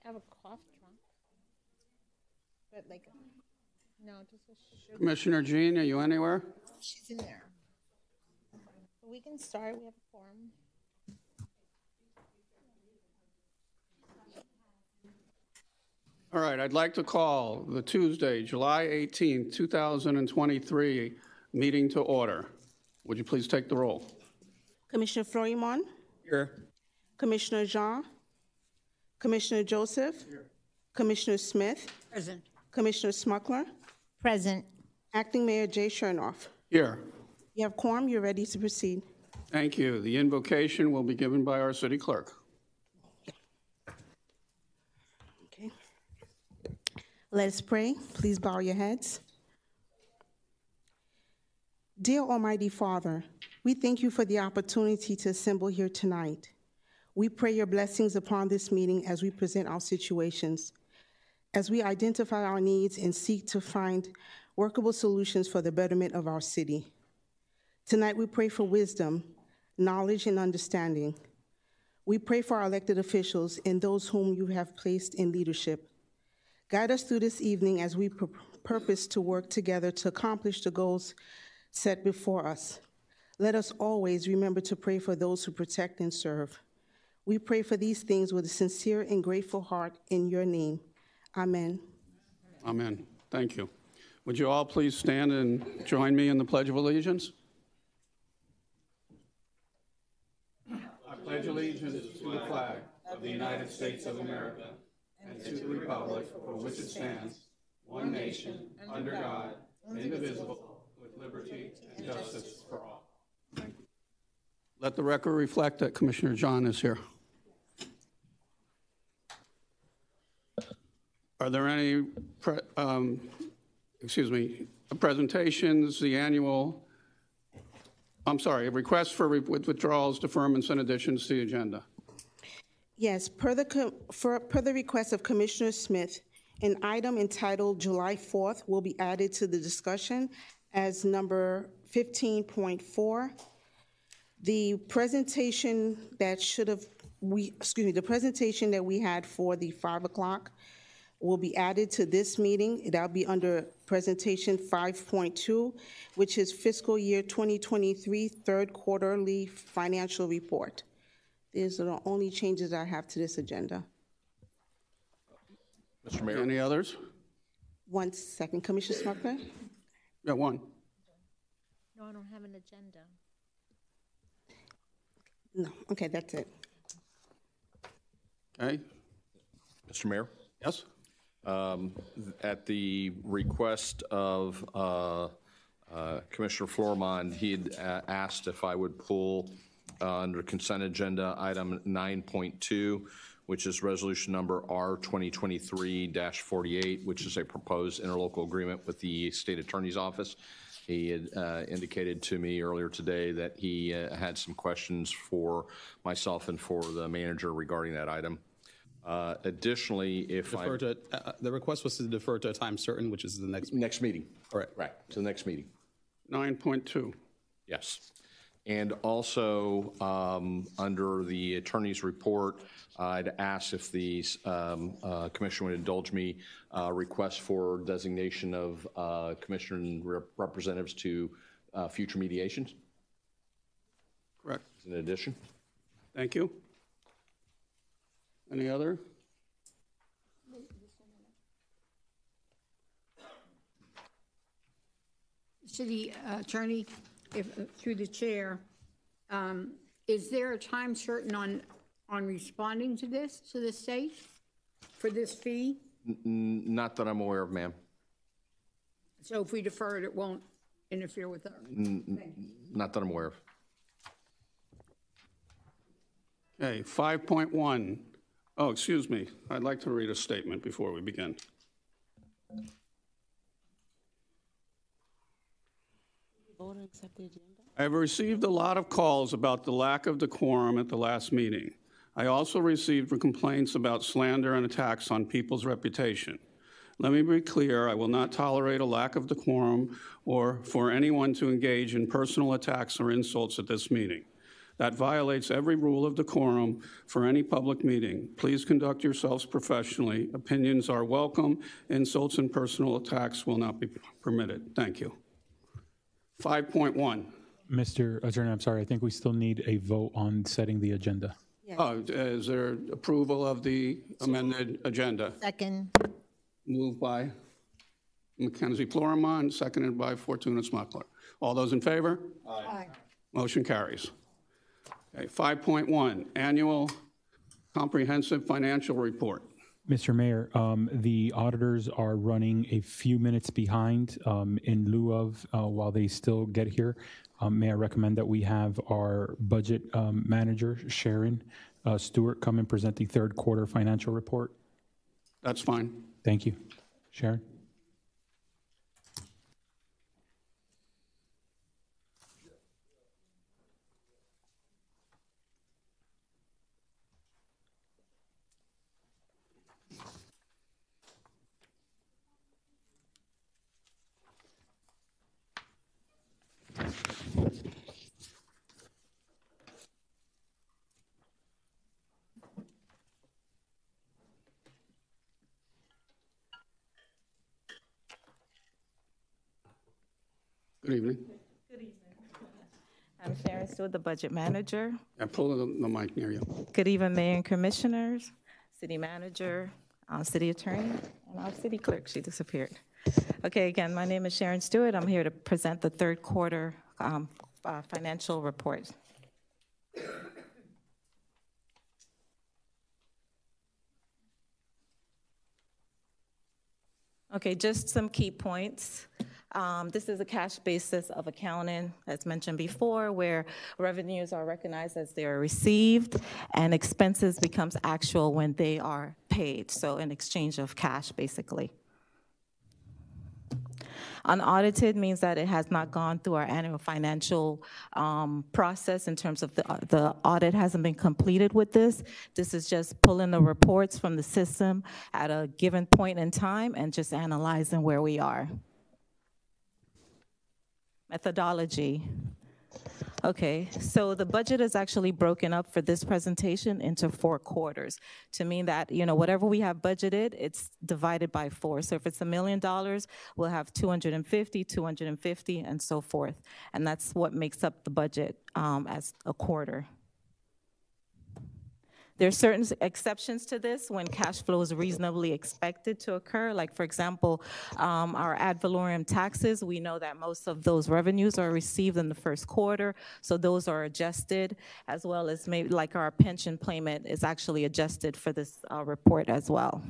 have a cough drop. But like, no, just a sugar. Commissioner Jean, are you anywhere? She's in there. But we can start. We have a quorum. All right, I'd like to call the Tuesday, July 18th, 2023 meeting to order. Would you please take the roll? Commissioner Florimon. Here. Commissioner Jean. Commissioner Joseph. Here. Commissioner Smith. Present. Commissioner Smuckler. Present. Acting Mayor Jay Chernoff. Here. You have quorum. You're ready to proceed. Thank you. The invocation will be given by our city clerk. Okay. Let us pray. Please bow your heads. Dear Almighty Father, we thank you for the opportunity to assemble here tonight. We pray your blessings upon this meeting as we present our situations, as we identify our needs and seek to find workable solutions for the betterment of our city. Tonight we pray for wisdom, knowledge, and understanding. We pray for our elected officials and those whom you have placed in leadership. Guide us through this evening as we purpose to work together to accomplish the goals set before us. Let us always remember to pray for those who protect and serve. We pray for these things with a sincere and grateful heart in your name. Amen. Amen. Thank you. Would you all please stand and join me in the Pledge of Allegiance? I pledge allegiance to the flag of the United States of America and to the republic for which it stands, one nation, under God, indivisible, with liberty and justice for all. Thank you. Let the record reflect that Commissioner John is here. Are there any presentations, the annual, requests for withdrawals, deferments, and additions to the agenda? Yes, per the request of Commissioner Smith, an item entitled July 4th will be added to the discussion as number 15.4. The presentation that the presentation that we had for the 5 o'clock will be added to this meeting. That'll be under presentation 5.2, which is fiscal year 2023 third quarterly financial report. These are the only changes I have to this agenda. Mr. Mayor. Any others? 1 second, Commissioner Smuckler? Yeah, one. No, I don't have an agenda. No, okay, that's it. Okay. Mr. Mayor? Yes? At the request of Commissioner Florimon, he had asked if I would pull under consent agenda item 9.2, which is resolution number R 2023-48, which is a proposed interlocal agreement with the state attorney's office. He had indicated to me earlier today that he had some questions for myself and for the manager regarding that item. Additionally, if the request was to defer to a time certain, which is the next meeting. Correct. Right, to the next meeting. 9.2. Yes. And also, under the attorney's report, I'd asked if the commission would indulge me request for designation of commissioner and representatives to future mediations. Correct. In addition. Thank you. Any other? City Attorney, through the chair, is there a time certain on responding to the state for this fee? Not that I'm aware of, ma'am. So if we defer it, it won't interfere with our. Not that I'm aware of. Okay, 5.1. Oh, excuse me. I'd like to read a statement before we begin. I have received a lot of calls about the lack of decorum at the last meeting. I also received complaints about slander and attacks on people's reputation. Let me be clear, I will not tolerate a lack of decorum or for anyone to engage in personal attacks or insults at this meeting. That violates every rule of decorum for any public meeting. Please conduct yourselves professionally. Opinions are welcome. Insults and personal attacks will not be permitted. Thank you. 5.1. Mr. Attorney, I'm sorry, I think we still need a vote on setting the agenda. Is there approval of the amended agenda? Second. Moved by Mackenzie Florimond, seconded by Fortuna Smuckler. All those in favor? Aye. Motion carries. Okay, 5.1, Annual Comprehensive Financial Report. Mr. Mayor, the auditors are running a few minutes behind in lieu of while they still get here. May I recommend that we have our budget manager, Sharon Stewart, come and present the third quarter financial report? That's fine. Thank you. Sharon? Good evening. I'm Sharon Stewart, the budget manager. Pull the mic near you. Good evening, Mayor and Commissioners, City Manager, City Attorney, and our City Clerk. She disappeared. Okay, again, my name is Sharon Stewart. I'm here to present the third quarter financial report. Okay, just some key points. This is a cash basis of accounting, as mentioned before, where revenues are recognized as they are received and expenses becomes actual when they are paid, so in exchange of cash, basically. Unaudited means that it has not gone through our annual financial process in terms of the audit hasn't been completed with this. This is just pulling the reports from the system at a given point in time and just analyzing where we are. Methodology. Okay, so the budget is actually broken up for this presentation into 4 quarters to mean that, you know, whatever we have budgeted, it's divided by 4. So if it's $1 million, we'll have 250, 250, and so forth. And that's what makes up the budget as a quarter. There are certain exceptions to this when cash flow is reasonably expected to occur. Like, for example, our ad valorem taxes, we know that most of those revenues are received in the first quarter, so those are adjusted, as well as maybe like our pension payment is actually adjusted for this report as well.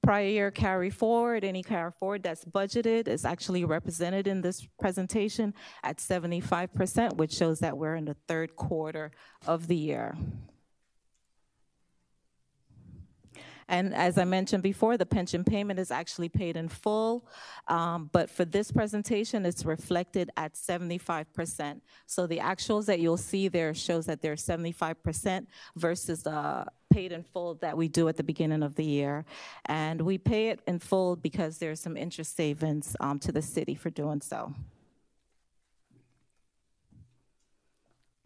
Prior year carry forward, any carry forward that's budgeted is actually represented in this presentation at 75%, which shows that we're in the third quarter of the year. And as I mentioned before, the pension payment is actually paid in full, but for this presentation, it's reflected at 75%. So the actuals that you'll see there shows that they're 75% versus the paid in full that we do at the beginning of the year. And we pay it in full because there's some interest savings to the city for doing so.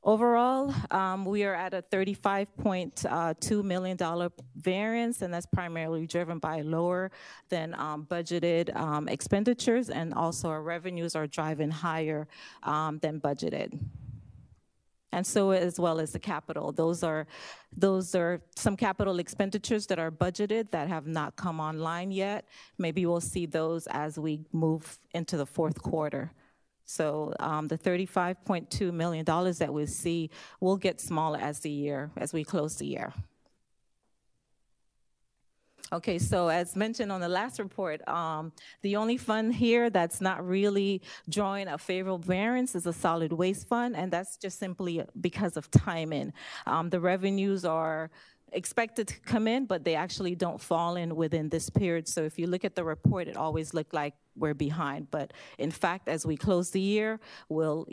Overall, we are at a $35.2 million variance, and that's primarily driven by lower than budgeted expenditures, and also our revenues are driving higher than budgeted. And so as well as the capital. Those are some capital expenditures that are budgeted that have not come online yet. Maybe we'll see those as we move into the fourth quarter. So the $35.2 million that we see will get smaller as we close the year. Okay, so as mentioned on the last report, the only fund here that's not really drawing a favorable variance is a solid waste fund, and that's just simply because of timing. The revenues are expected to come in, but they actually don't fall in within this period. So if you look at the report, it always looked like we're behind. But in fact, as we close the year, we'll,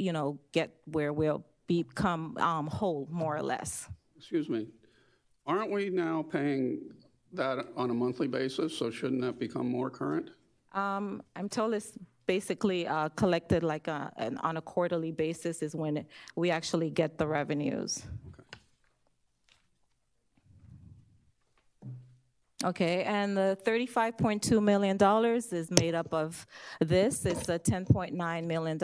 get where we'll become whole, more or less. Excuse me. Aren't we now paying that on a monthly basis? So shouldn't that become more current? I'm told it's basically collected like on a quarterly basis is when we actually get the revenues. Okay, and the $35.2 million is made up of this. It's a $10.9 million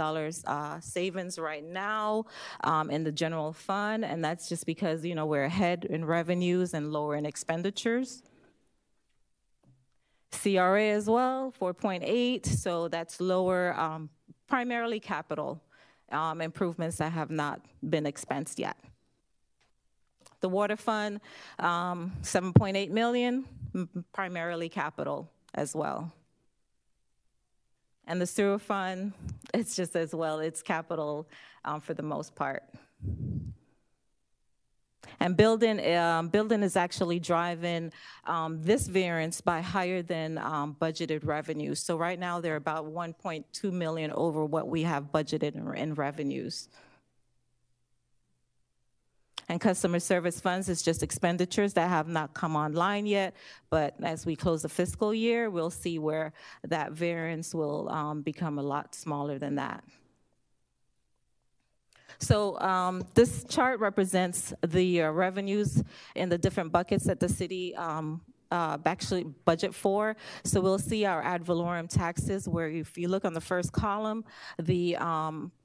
savings right now in the general fund, and that's just because, you know, we're ahead in revenues and lower in expenditures. CRA as well, 4.8, so that's lower, primarily capital improvements that have not been expensed yet. The water fund, 7.8 million, primarily capital as well. And the sewer fund, it's just as well, it's capital for the most part. And building is actually driving this variance by higher than budgeted revenues. So right now they're about 1.2 million over what we have budgeted in revenues. And customer service funds is just expenditures that have not come online yet, but as we close the fiscal year, we'll see where that variance will become a lot smaller than that. So this chart represents the revenues in the different buckets that the city actually budget for. So we'll see our ad valorem taxes, where if you look on the first column, the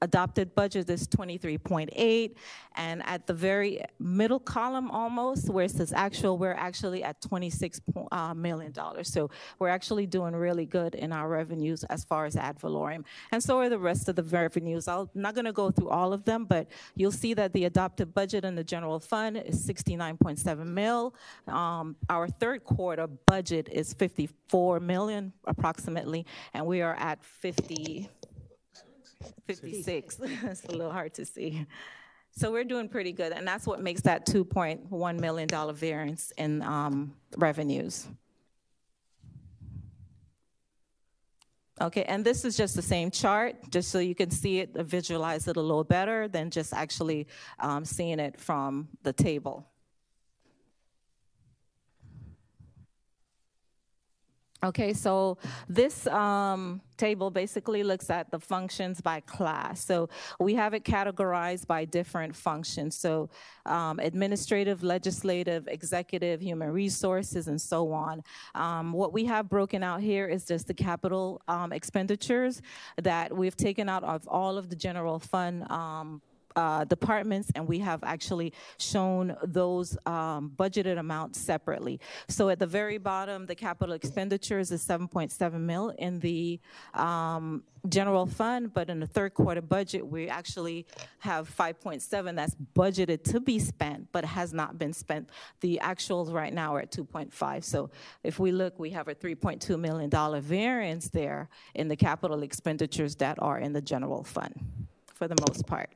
adopted budget is 23.8, and at the very middle column almost, where it says actual, we're actually at $26 million. So we're actually doing really good in our revenues as far as ad valorem. And so are the rest of the revenues. I'm not gonna go through all of them, but you'll see that the adopted budget in the general fund is 69.7 mil. Our third quarter budget is 54 million approximately, and we are at 56. It's a little hard to see. So we're doing pretty good, and that's what makes that $2.1 million variance in revenues. Okay, and this is just the same chart, just so you can see it, visualize it a little better than just actually seeing it from the table. Okay, so this table basically looks at the functions by class. So we have it categorized by different functions. So administrative, legislative, executive, human resources, and so on. What we have broken out here is just the capital expenditures that we've taken out of all of the general fund departments, and we have actually shown those budgeted amounts separately. So at the very bottom, the capital expenditures is 7.7 mil in the general fund, but in the third quarter budget, we actually have 5.7 that's budgeted to be spent, but has not been spent. The actuals right now are at 2.5. So if we look, we have a $3.2 million variance there in the capital expenditures that are in the general fund for the most part.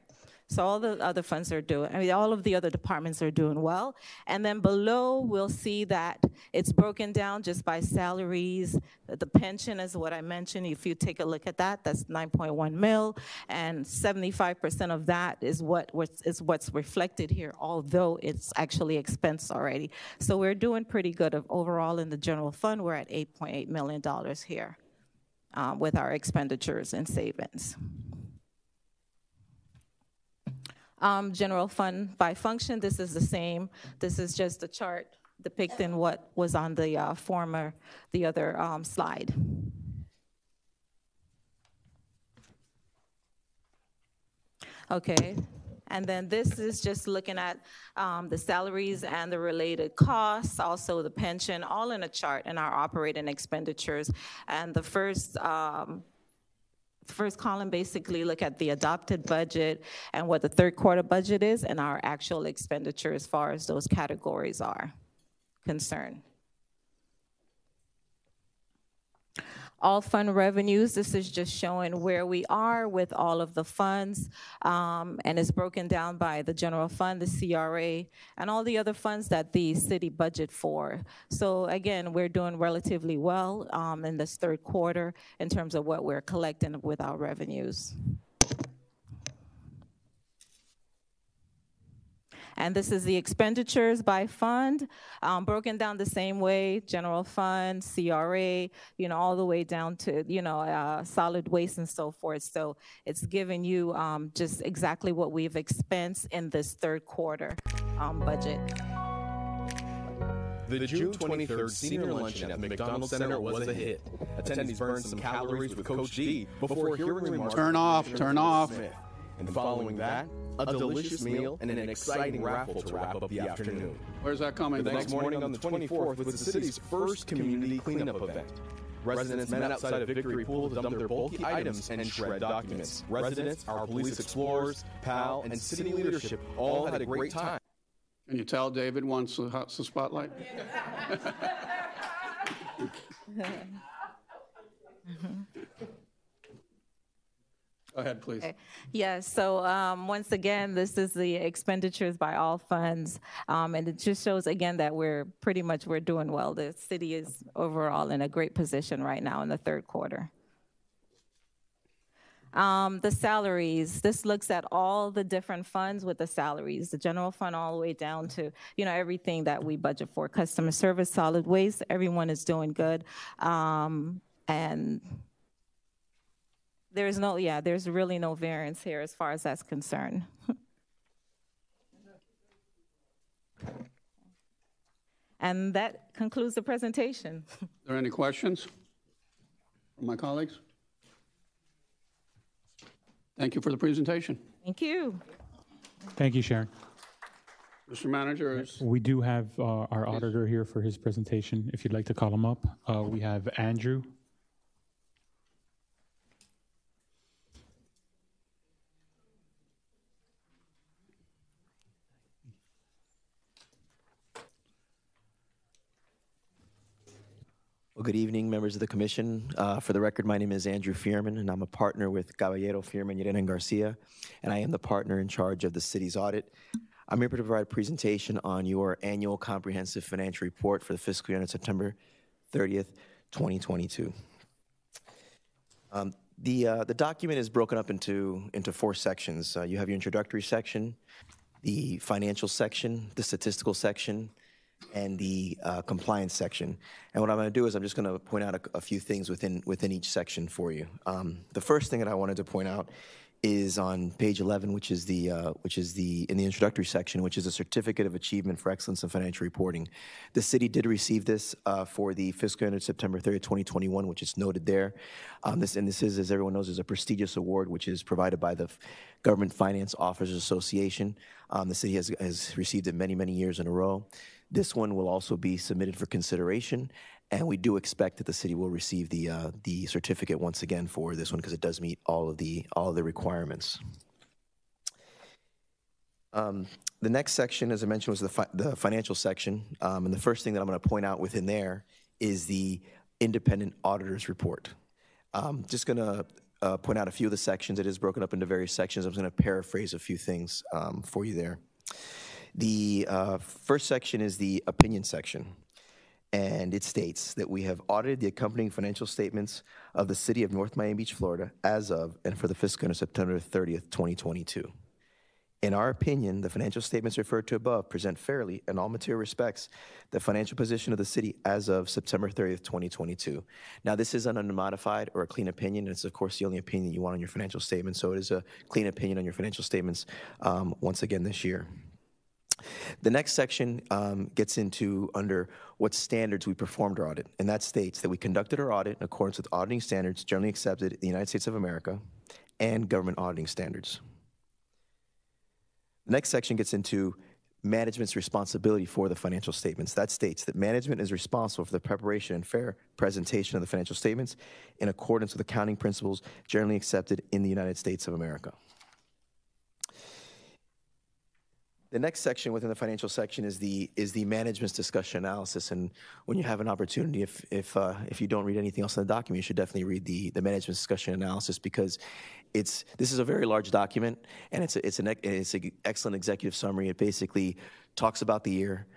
So all the other funds are doing, I mean, all of the other departments are doing well. And then below, we'll see that it's broken down just by salaries. The pension is what I mentioned. If you take a look at that, that's 9.1 mil, and 75% of that is what's reflected here, although it's actually expensed already. So we're doing pretty good overall in the general fund. We're at $8.8 million here with our expenditures and savings. General fund by function, this is the same. This is just a chart depicting what was on the the other slide. Okay, and then this is just looking at the salaries and the related costs, also the pension, all in a chart in our operating expenditures. And the first column basically look at the adopted budget and what the third quarter budget is and our actual expenditure as far as those categories are concerned. All fund revenues, this is just showing where we are with all of the funds, and it's broken down by the general fund, the CRA, and all the other funds that the city budget for. So again, we're doing relatively well in this third quarter in terms of what we're collecting with our revenues. And this is the expenditures by fund, broken down the same way, general fund, CRA, all the way down to, solid waste and so forth. So it's giving you just exactly what we've expensed in this third quarter budget. The June 23rd senior luncheon at the McDonald Center was a hit. Attendees burned some calories with Coach D before hearing remarks. Turn off. And following that, a delicious meal and an exciting raffle to wrap up the afternoon. Where's that coming? The next morning on the 24th was the city's first community cleanup event. Residents met outside of Victory Pool to dump their bulky items and shred documents. Residents, our police explorers, PAL, and city leadership all had a great time. Can you tell David wants the spotlight? Go ahead, please. Okay. Yes, so once again, this is the expenditures by all funds. And it just shows, again, that we're doing well. The city is overall in a great position right now in the third quarter. The salaries, this looks at all the different funds with the salaries, the general fund all the way down to, everything that we budget for. Customer service, solid waste, everyone is doing good. And there's really no variance here as far as that's concerned. And that concludes the presentation. Are there any questions from my colleagues? Thank you for the presentation. Thank you. Thank you, Sharon. Mr. Manager, We do have our auditor here for his presentation. If you'd like to call him up, we have Andrew. Well, good evening, members of the commission. For the record, my name is Andrew Fierman, and I'm a partner with Caballero, Fierman, Yerena, and Garcia, and I am the partner in charge of the city's audit. I'm here to provide a presentation on your annual comprehensive financial report for the fiscal year ended September 30th, 2022. The document is broken up into 4 sections. You have your introductory section, the financial section, the statistical section, and the compliance section. And what I'm going to do is I'm just going to point out a few things within each section for you. The first thing that I wanted to point out is on page 11, which is in the introductory section, which is a Certificate of Achievement for Excellence in Financial Reporting. The city did receive this for the fiscal year ended September 30th, 2021, which is noted there. This is, as everyone knows, is a prestigious award which is provided by the Government Finance Officers Association. The city has received it many, many years in a row. This one will also be submitted for consideration, and we do expect that the city will receive the certificate once again for this one because it does meet all of the requirements. The next section, as I mentioned, was the financial section, and the first thing that I'm going to point out within there is the independent auditor's report. Just going to point out a few of the sections. It is broken up into various sections. I'm going to paraphrase a few things for you there. The first section is the opinion section, and it states that we have audited the accompanying financial statements of the city of North Miami Beach, Florida, as of and for the fiscal year of September 30th, 2022. In our opinion, the financial statements referred to above present fairly, in all material respects, the financial position of the city as of September 30th, 2022. Now, this is an unmodified or a clean opinion, and it's, of course, the only opinion you want on your financial statements, so it is a clean opinion on your financial statements once again this year. The next section gets into under what standards we performed our audit, and that states that we conducted our audit in accordance with auditing standards generally accepted in the United States of America and government auditing standards. The next section gets into management's responsibility for the financial statements. That states that management is responsible for the preparation and fair presentation of the financial statements in accordance with accounting principles generally accepted in the United States of America. The next section within the financial section is the management's discussion analysis. And when you have an opportunity, if you don't read anything else in the document, you should definitely read the management's discussion analysis because this is a very large document and it's an excellent executive summary. It basically talks about the year.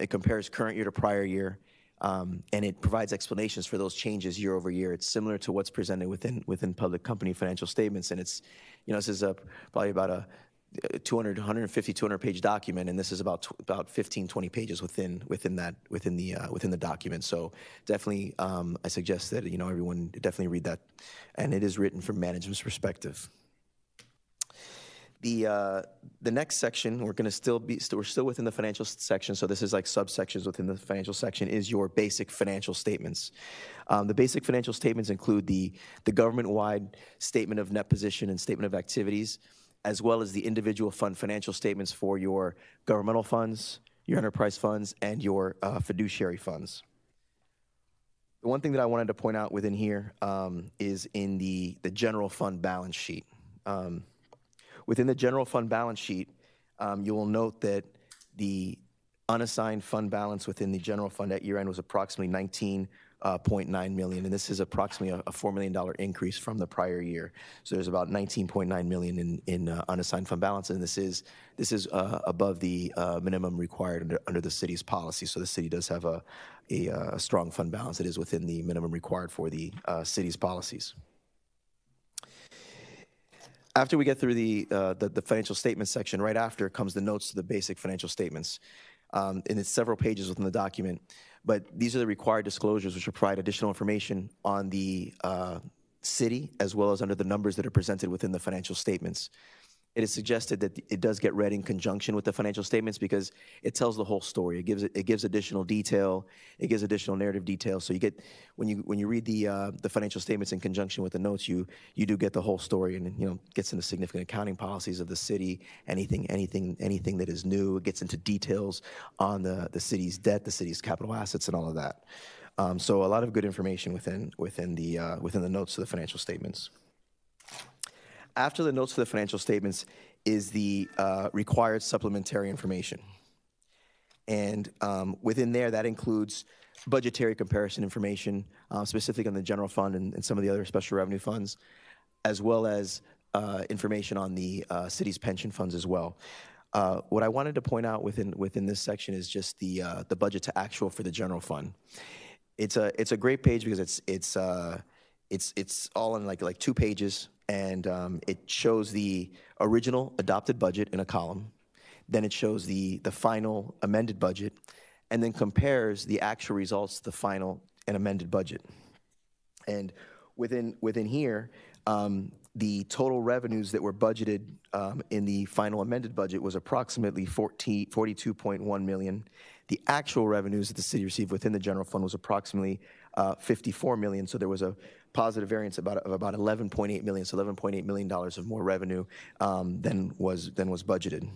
It compares current year to prior year. And it provides explanations for those changes year over year. It's similar to what's presented within public company financial statements. And it's, this is probably about 150, 200 page document, and this is about 15, 20 pages within the document. So definitely, I suggest that everyone definitely read that, and it is written from management's perspective. The next section, we're still within the financial section, so this is like subsections within the financial section, is your basic financial statements. The basic financial statements include the government-wide statement of net position and statement of activities, as well as the individual fund financial statements for your governmental funds, your enterprise funds, and your fiduciary funds. The one thing that I wanted to point out within here is in the general fund balance sheet. Within the general fund balance sheet, you will note that the unassigned fund balance within the general fund at year-end was approximately $19.9 million, and this is approximately a $4 million increase from the prior year. So there's about $19.9 million in unassigned fund balance, and this is above the minimum required under the city's policy. So the city does have a strong fund balance. It is within the minimum required for the city's policies. After we get through the financial statement section, right after comes the notes to the basic financial statements. And it's several pages within the document, but these are the required disclosures which will provide additional information on the city as well as under the numbers that are presented within the financial statements. It is suggested that it does get read in conjunction with the financial statements because it tells the whole story. It gives additional detail. It gives additional narrative detail. So you get when you read the financial statements in conjunction with the notes, you do get the whole story, and gets into significant accounting policies of the city. Anything that is new. It gets into details on the city's debt, the city's capital assets, and all of that. So a lot of good information within the notes to the financial statements. After the notes to the financial statements is the required supplementary information. And within there, that includes budgetary comparison information, specifically on the general fund and some of the other special revenue funds, as well as information on the city's pension funds as well. What I wanted to point out within this section is just the budget to actual for the general fund. It's a great page because it's all in like 2 pages. And it shows the original adopted budget in a column. Then it shows the final amended budget, and then compares the actual results to the final and amended budget. And within here, the total revenues that were budgeted in the final amended budget was approximately $42.1 million. The actual revenues that the city received within the general fund was approximately $54 million. So there was a positive variance of about $11.8 million. So $11.8 million of more revenue than was budgeted.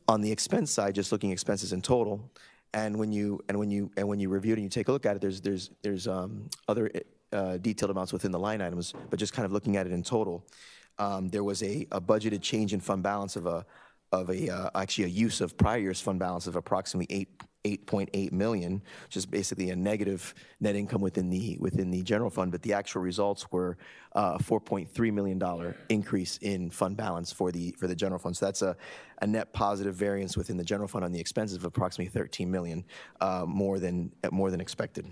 On the expense side, just looking at expenses in total, and when you review it and you take a look at it, there's other detailed amounts within the line items, but just kind of looking at it in total, there was a budgeted change in fund balance actually a use of prior year's fund balance of approximately $8.8 million, which is basically a negative net income within the general fund. But the actual results were a $4.3 million increase in fund balance for the general fund. So that's a net positive variance within the general fund on the expenses of approximately $13 million, more than expected.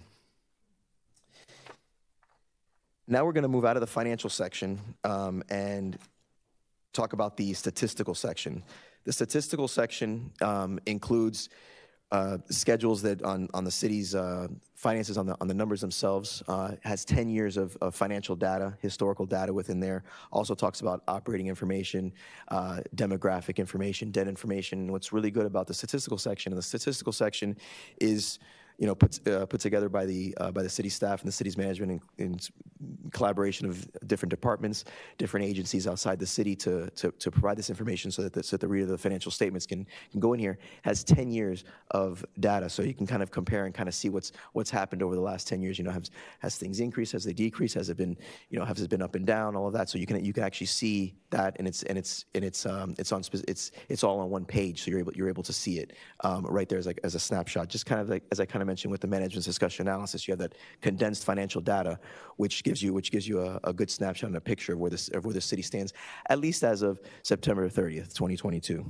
Now we're going to move out of the financial section and talk about the statistical section. The statistical section includes schedules that on the city's finances, on the numbers themselves, has 10 years of financial data, historical data within there. Also talks about operating information, demographic information, debt information. And what's really good about the statistical section, is put together by the city staff and the city's management in collaboration of different departments, different agencies outside the city to provide this information so that the reader of the financial statements can go in here. Has 10 years of data, so you can kind of compare and kind of see what's happened over the last 10 years. Has things increased? Has they decreased? Has it been up and down? All of that. So you can actually see that, and it's all on one page, so you're able to see it right there as a snapshot. Just kind of like as I kind of mentioned with the management's discussion analysis, you have that condensed financial data, which gives you a good snapshot and a picture of where the city stands, at least as of September 30th, 2022.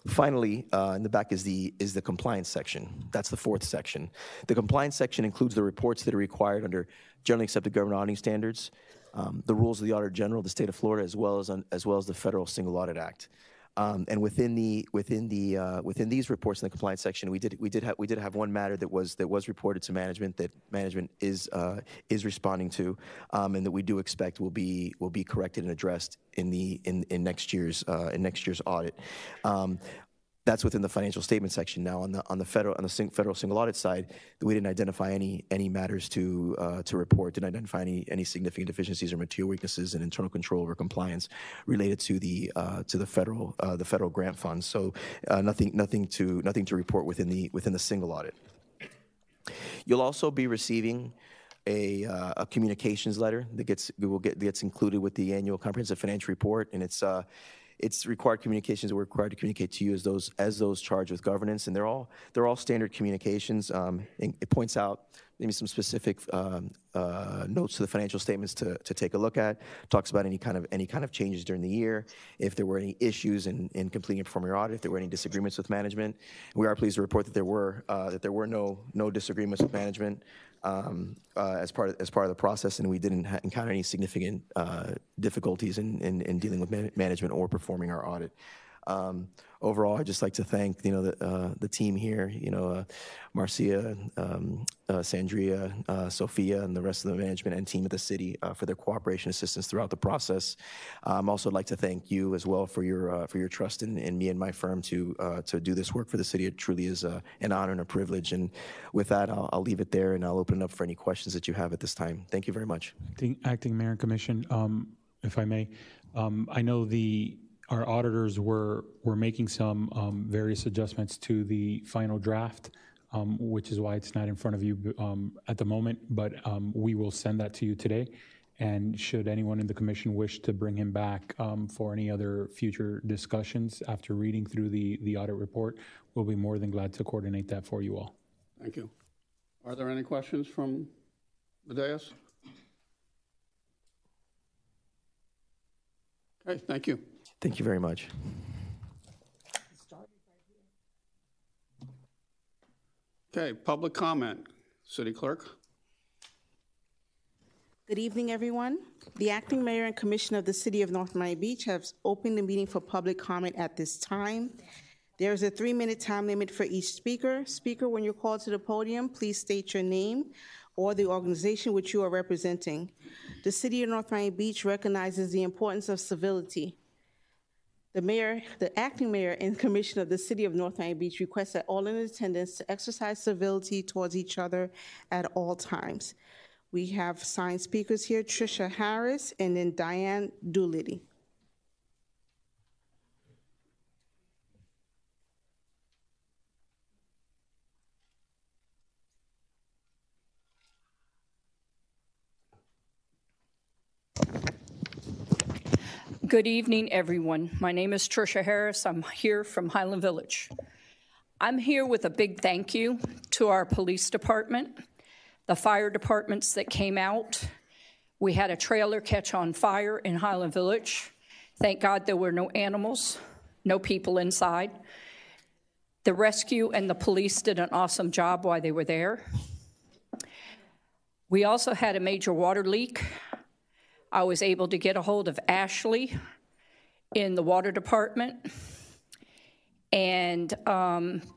Finally, in the back is the compliance section. That's the 4th section. The compliance section includes the reports that are required under generally accepted government auditing standards, the rules of the Auditor General of the State of Florida, as well as the Federal Single Audit Act. And within these reports in the compliance section, we did have one matter that was reported to management that management is responding to, and that we do expect will be corrected and addressed in next year's audit. That's within the financial statement section. Now, on the federal single audit side, we didn't identify any matters to report. Didn't identify any significant deficiencies or material weaknesses in internal control or compliance related to the federal grant funds. So nothing to report within the single audit. You'll also be receiving a communications letter that gets included with the annual comprehensive financial report, and it's required communications that we're required to communicate to you as those charged with governance, and they're all standard communications. It points out maybe some specific notes to the financial statements to take a look at. Talks about any kind of changes during the year, if there were any issues in completing and performing your audit, if there were any disagreements with management. We are pleased to report that there were no disagreements with management as part of the process, and we didn't encounter any significant difficulties in dealing with management or performing our audit. Overall, I'd just like to thank the team here, Marcia, Sandria, Sophia, and the rest of the management and team of the city for their cooperation and assistance throughout the process. Also, I'd like to thank you as well for your trust in me and my firm to do this work for the city. It truly is an honor and a privilege. And with that, I'll leave it there, and I'll open it up for any questions that you have at this time. Thank you very much. Acting Mayor and Commission, if I may, I know our auditors were making some various adjustments to the final draft, which is why it's not in front of you at the moment, but we will send that to you today. And should anyone in the commission wish to bring him back for any other future discussions after reading through the audit report, we'll be more than glad to coordinate that for you all. Thank you. Are there any questions from the dais? Okay, thank you. Thank you very much. Okay, public comment. City Clerk. Good evening, everyone. The acting mayor and commission of the city of North Miami Beach has opened the meeting for public comment at this time. There is a 3-minute time limit for each speaker. Speaker, when you're called to the podium, please state your name or the organization which you are representing. The city of North Miami Beach recognizes the importance of civility. The acting mayor and commission of the city of North Miami Beach requests that all in attendance to exercise civility towards each other at all times. We have signed speakers here, Tricia Harris and then Diane Doolittle. Good evening, everyone. My name is Tricia Harris. I'm here from Highland Village. I'm here with a big thank you to our police department, the fire departments that came out. We had a trailer catch on fire in Highland Village. Thank God there were no animals, no people inside. The rescue and the police did an awesome job while they were there. We also had a major water leak. I was able to get a hold of Ashley in the water department, and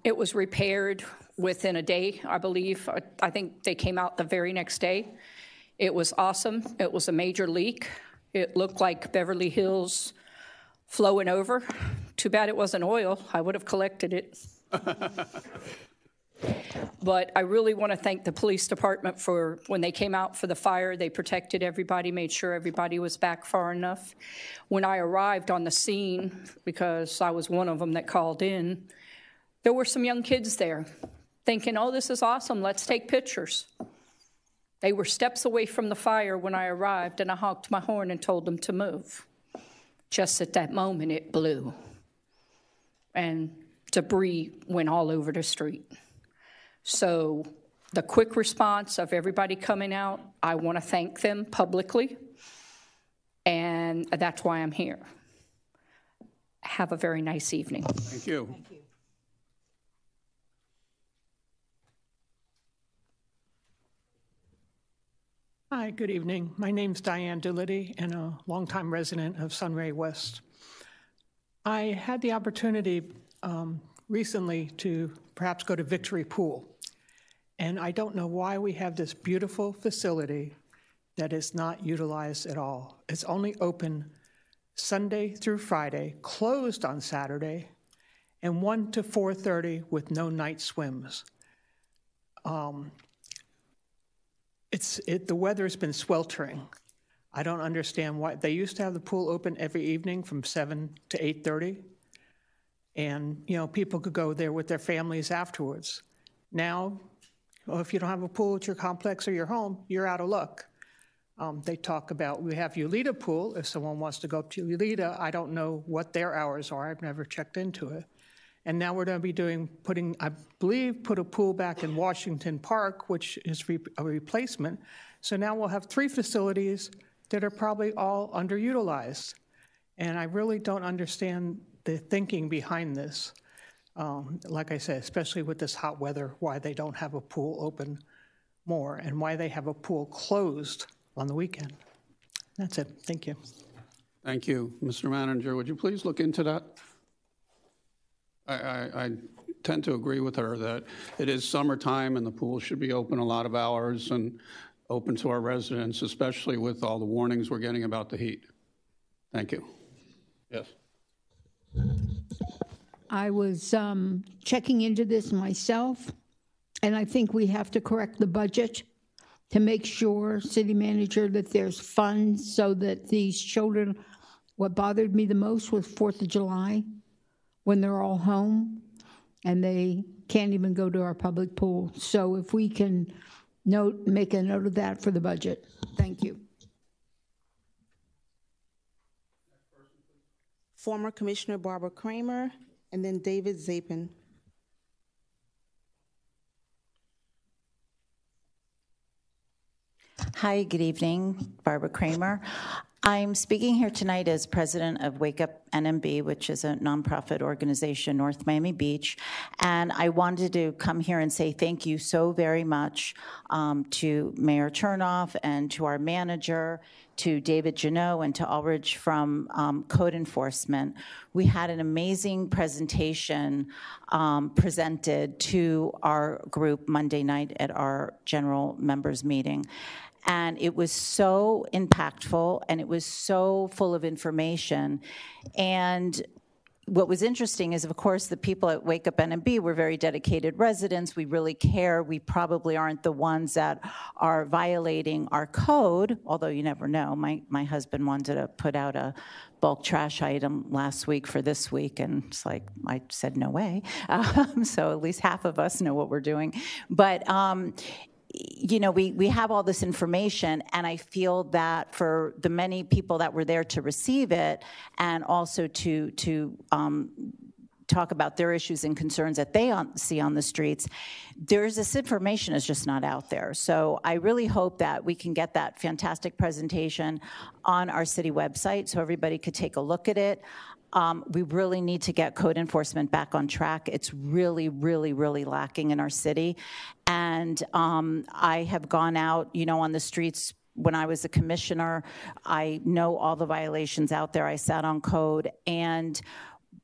it was repaired within a day, I believe. I think they came out the very next day. It was awesome. It was a major leak. It looked like Beverly Hills flowing over. Too bad it wasn't oil. I would have collected it. But I really want to thank the police department for when they came out for the fire, they protected everybody, made sure everybody was back far enough. When I arrived on the scene, because I was one of them that called in, there were some young kids there thinking, oh, this is awesome, let's take pictures. They were steps away from the fire when I arrived, and I honked my horn and told them to move. Just at that moment, it blew, and debris went all over the street. So the quick response of everybody coming out, I want to thank them publicly, and that's why I'm here. Have a very nice evening. Thank you. Thank you. Hi, good evening. My name's Diane Doolittle, and a longtime resident of Sunray West. I had the opportunity recently to perhaps go to Victory Pool, and I don't know why we have this beautiful facility that is not utilized at all. It's only open Sunday through Friday, closed on Saturday, and 1 to 4:30 with no night swims. The weather's been sweltering. I don't understand why. They used to have the pool open every evening from 7 to 8:30, and people could go there with their families afterwards. Now, if you don't have a pool at your complex or your home, you're out of luck. They talk about, we have Ulita Pool. If someone wants to go up to Ulita, I don't know what their hours are. I've never checked into it. And now we're going to be put a pool back in Washington Park, which is a replacement. So now we'll have 3 facilities that are probably all underutilized. And I really don't understand the thinking behind this. Like I said, especially with this hot weather, why they don't have a pool open more and why they have a pool closed on the weekend. That's it. Thank you. Thank you. Mr. Manager, would you please look into that? I tend to agree with her that it is summertime and the pool should be open a lot of hours and open to our residents, especially with all the warnings we're getting about the heat. Thank you. Yes. I was checking into this myself, and I think we have to correct the budget to make sure, city manager, that there's funds so that these children, what bothered me the most was 4th of July, when they're all home and they can't even go to our public pool. So if we can make a note of that for the budget. Thank you. Former Commissioner Barbara Kramer, and then David Zapin. Hi, good evening. Barbara Kramer. I'm speaking here tonight as president of Wake Up NMB, which is a nonprofit organization, North Miami Beach. And I wanted to come here and say thank you so very much to Mayor Chernoff and to our manager, to David Janot, and to Ulrich from Code Enforcement. We had an amazing presentation presented to our group Monday night at our general members meeting. And it was so impactful, and it was so full of information. And what was interesting is, of course, the people at Wake Up NMB were very dedicated residents. We really care. We probably aren't the ones that are violating our code, although you never know. My husband wanted to put out a bulk trash item last week for this week, and it's like, I said, no way. So at least half of us know what we're doing. But we have all this information, and I feel that for the many people that were there to receive it, and also to talk about their issues and concerns that they see on the streets, this information is just not out there. So I really hope that we can get that fantastic presentation on our city website so everybody could take a look at it. We really need to get code enforcement back on track. It's really, really, really lacking in our city. And I have gone out, on the streets when I was a commissioner. I know all the violations out there. I sat on code, and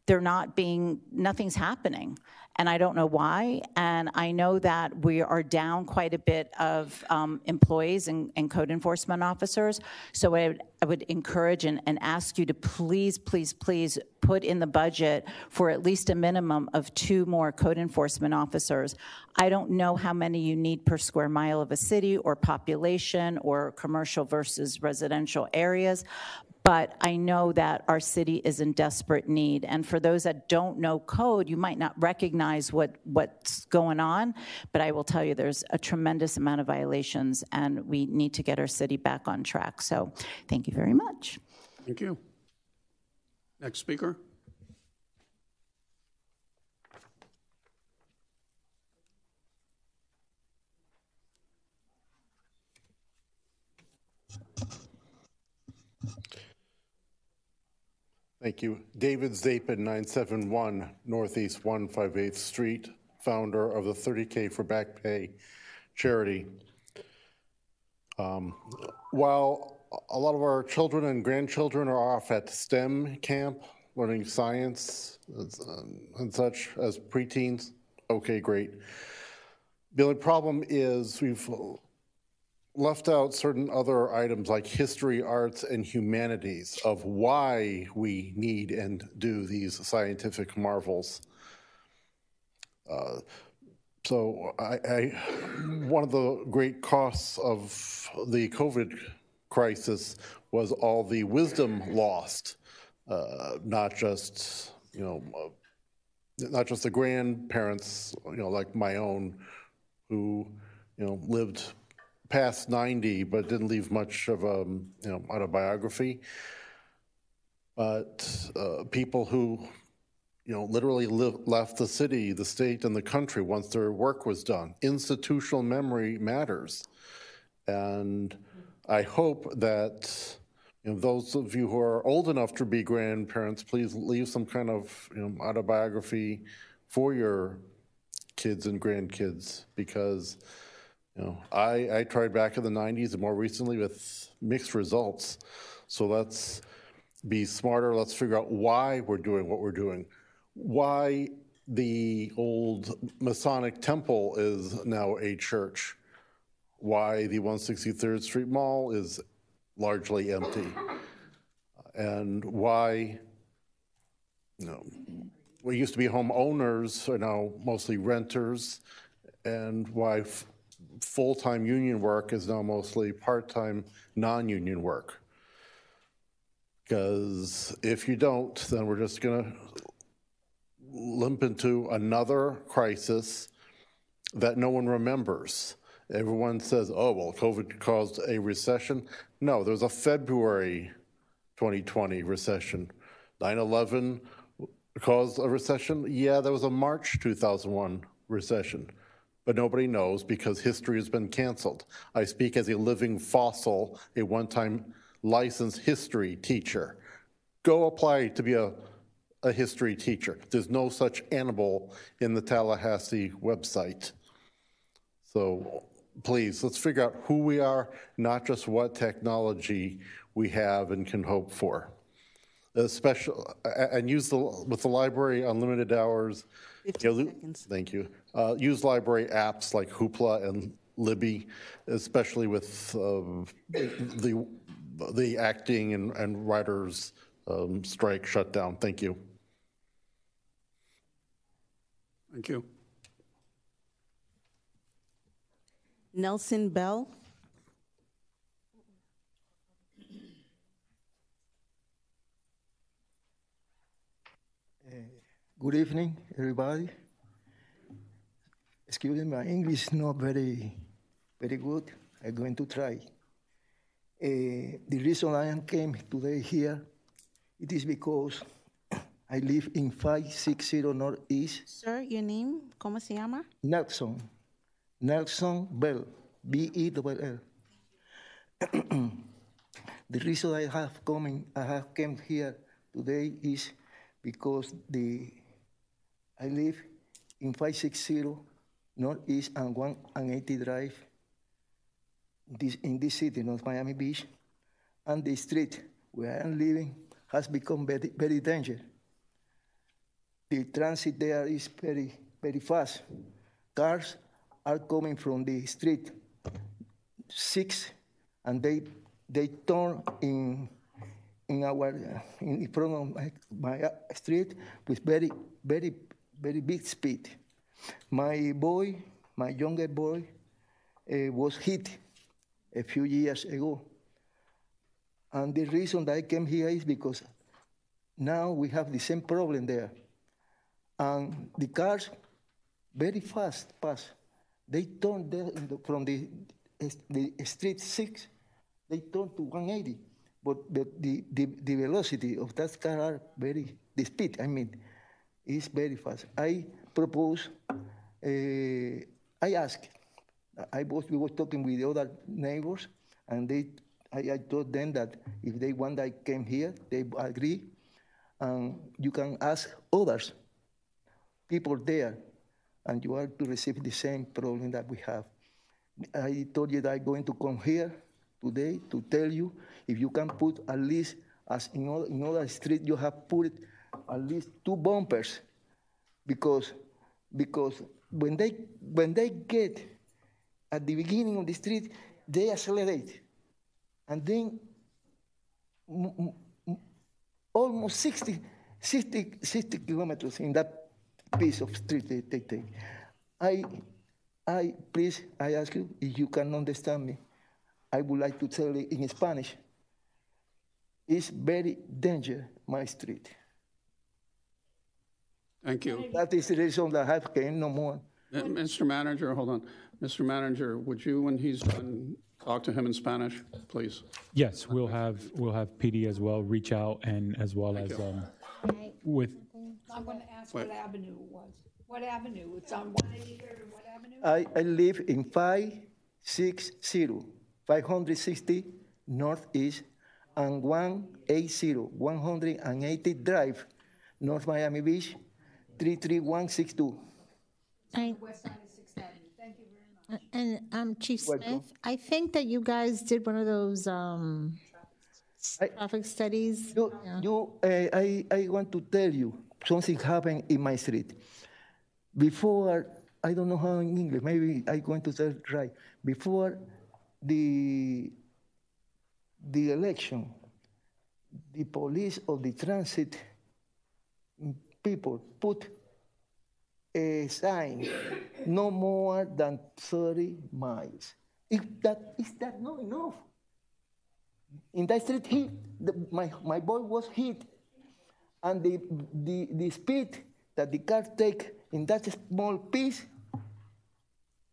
nothing's happening. And I don't know why. And I know that we are down quite a bit of employees and code enforcement officers. So I would encourage and ask you to please, please, please put in the budget for at least a minimum of 2 more code enforcement officers. I don't know how many you need per square mile of a city or population or commercial versus residential areas, but I know that our city is in desperate need. And for those that don't know code, you might not recognize what's going on, but I will tell you there's a tremendous amount of violations, and we need to get our city back on track. So thank you very much. Thank you. Next speaker. Thank you. David Zapin, 971 Northeast 158th Street, founder of the 30K for Back Pay charity. While a lot of our children and grandchildren are off at STEM camp, learning science and such as preteens, okay, great. The only problem is we've left out certain other items like history, arts, and humanities of why we need and do these scientific marvels. So one of the great costs of the COVID crisis was all the wisdom lost, not just the grandparents, like my own, who lived past 90 but didn't leave much of a autobiography, but people who literally left the city, the state, and the country once their work was done. Institutional memory matters. And I hope that those of you who are old enough to be grandparents, please leave some kind of autobiography for your kids and grandkids, because I tried back in the 90s and more recently with mixed results. So let's be smarter. Let's figure out why we're doing what we're doing. Why the old Masonic temple is now a church. Why the 163rd Street Mall is largely empty. And why we used to be homeowners are now mostly renters, and why full-time union work is now mostly part-time non-union work. Because if you don't, then we're just going to limp into another crisis that no one remembers. Everyone says, oh, well, COVID caused a recession. No, there was a February 2020 recession. 9/11 caused a recession. Yeah, there was a March 2001 recession. But nobody knows because history has been canceled. I speak as a living fossil, a one-time licensed history teacher. Go apply to be a history teacher. There's no such animal in the Tallahassee website. So please, let's figure out who we are, not just what technology we have and can hope for. Especially, and with the library unlimited hours. 15 seconds. Thank you. Use library apps like Hoopla and Libby, especially with the acting and writers strike shutdown. Thank you. Thank you. Nelson Bell. Good evening, everybody. Excuse me, my English is not very good. I'm going to try. The reason I came today here, it is because I live in 560 Northeast. Sir, your name? ¿Cómo se llama? Nelson Bell, B-E-L-L. The reason I have come here today is because I live in 560 Northeast and 180 Drive in this city, North Miami Beach, and the street where I'm living has become very, very dangerous. The transit there is very, very fast. Cars are coming from the street 6, and they turn in front of my street with very, very, very big speed. My younger boy, was hit a few years ago. And the reason that I came here is because now we have the same problem there. And the cars very fast pass. They turn there from the street 6, they turn to 180. But the velocity of that car are the speed, is very fast. I propose, we were talking with the other neighbors, and I told them that if they want I came here, they agree, and you can ask others, people there, and you are to receive the same problem that we have. I told you that I'm going to come here today to tell you if you can put at least, as in other street, you have put at least 2 bumpers, because when they get at the beginning of the street, they accelerate, and then almost 60 kilometers in that piece of street they take. Please, I ask you, if you can understand me, I would like to tell you in Spanish, it's very dangerous, my street. Thank you. That is the reason that I came no more. Mr. Manager, hold on. Mr. Manager, would you, when he's done, talk to him in Spanish, please? Yes, we'll have PD as well reach out, and as well as with. I'm going to ask what avenue it was. What avenue? It's on 183rd and what avenue? I live in 560 Northeast and 180 Drive, North Miami Beach, 33162. West side of 6th Avenue. Thank you very much. And Chief Welcome. Smith, I think that you guys did one of those traffic studies. I want to tell you something happened in my street. Before, I don't know how in English, maybe I'm going to tell it right. Before the election, the police of the transit people put a sign, no more than 30 miles. Is that not enough? In that street, my boy was hit, and the speed that the car take in that small piece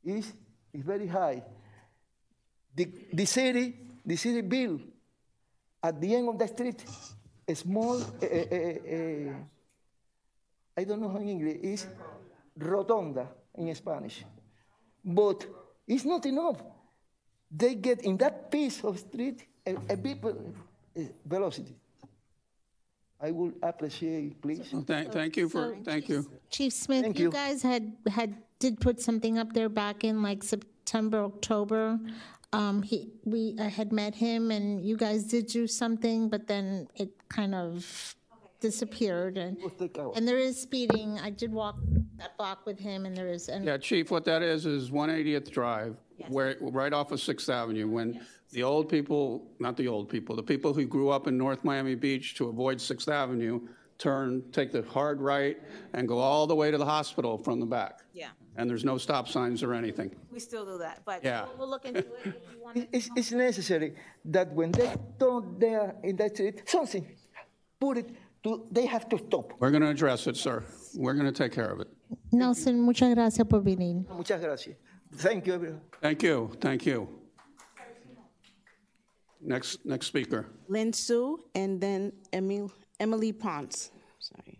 is very high. The city built at the end of the street a small, I don't know how in English, is rotonda in Spanish. But it's not enough. They get in that piece of street a big velocity. I will appreciate, please. Thank you for, thank you. Chief Smith, Thank you you. guys did put something up there back in like September, October. I had met him, and you guys did do something, but then it kind of disappeared. And there is speeding. I did walk that block with him, and there is. And Yeah, Chief, what that is 180th Drive, where right off of 6th Avenue, when the old people, not the old people, the people who grew up in North Miami Beach to avoid 6th Avenue, take the hard right, and go all the way to the hospital from the back. Yeah. And there's no stop signs or anything. We still do that, but Yeah. we'll look into it if you want. It's necessary that when they turn there in that street, something, they have to stop. We're going to address it, sir. We're going to take care of it. Nelson, muchas gracias por venir. Muchas gracias. Thank you, everyone. Thank you, thank you. Next speaker. Lin Su, and then Emily Ponce. Sorry.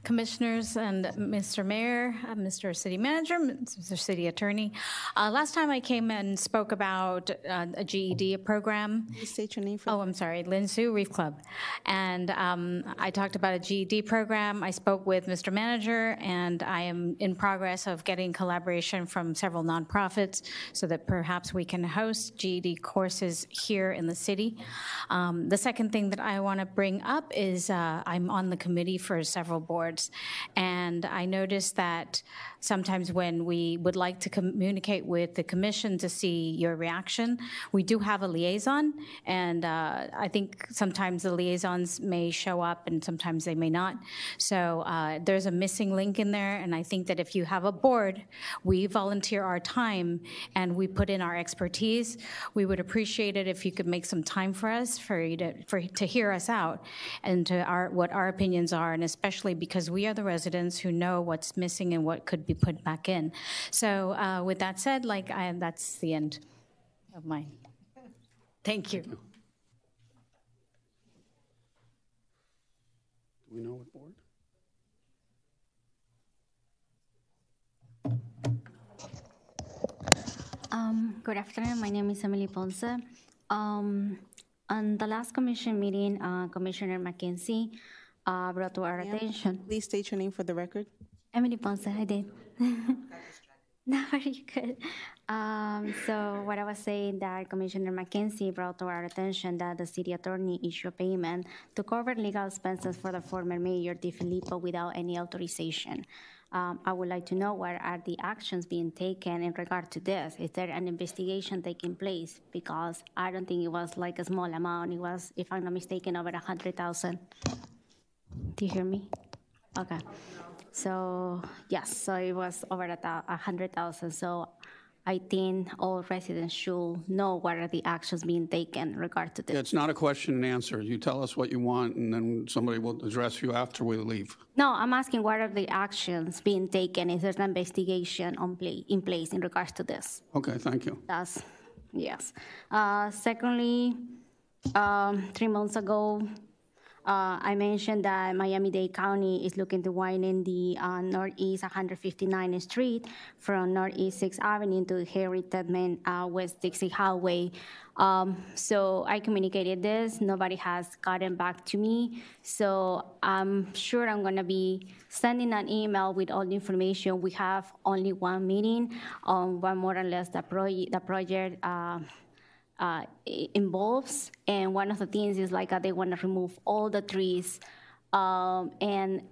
Commissioners and Mr. Mayor, Mr. City Manager, Mr. City Attorney. Last time I came and spoke about a GED program. Please state your name for. Oh, I'm sorry, Lin Su, Reef Club. And I talked about a GED program. I spoke with Mr. Manager, and I am in progress of getting collaboration from several nonprofits so that perhaps we can host GED courses here in the city. The second thing that I want to bring up is I'm on the committee for several boards, and I noticed that sometimes when we would like to communicate with the commission to see your reaction, we do have a liaison, and I think sometimes the liaisons may show up and sometimes they may not. So there's a missing link in there, and I think that if you have a board, we volunteer our time and we put in our expertise. We would appreciate it if you could make some time for us, for you to hear us out and to what our opinions are, and especially because we are the residents who know what's missing and what could be put back in. So with that said, that's the end of mine. Thank you. Do we know what board? Good afternoon. My name is Emily Ponce. On the last commission meeting, Commissioner McKenzie brought to our attention. Please state your name for the record. Emily Ponce, I did. No, you could. So what I was saying that Commissioner McKenzie brought to our attention that the city attorney issued a payment to cover legal expenses for the former mayor DiFilippo without any authorization. I would like to know what are the actions being taken in regard to this? Is there an investigation taking place? Because I don't think it was like a small amount. It was, if I'm not mistaken, over 100,000. Do you hear me? Okay. So yes, so it was over 100,000. So I think all residents should know what are the actions being taken in regard to this. It's not a question and answer. You tell us what you want, and then somebody will address you after we leave. No, I'm asking what are the actions being taken? Is there an investigation in place in regards to this? Okay, thank you. That's, yes. Secondly, 3 months ago, I mentioned that Miami-Dade County is looking to widen the Northeast 159th Street from Northeast 6th Avenue to Harry Tubman West Dixie Highway. So I communicated this. Nobody has gotten back to me. So I'm sure I'm going to be sending an email with all the information. We have only one meeting on what more or less the project involves, and one of the things is like they want to remove all the trees, and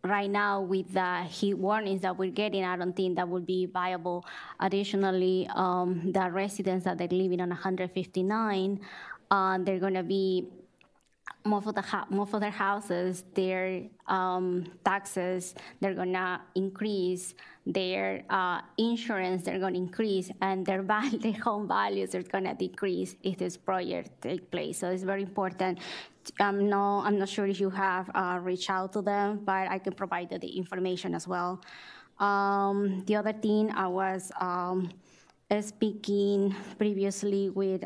right now with the heat warnings that we're getting, I don't think that would be viable. Additionally, the residents that are living on 159, they're going to be most of their houses, their taxes, they're gonna increase, their insurance, they're gonna increase, and their home values are gonna decrease if this project takes place. So it's very important. I'm not sure if you have reached out to them, but I can provide the information as well. The other thing, I was speaking previously with,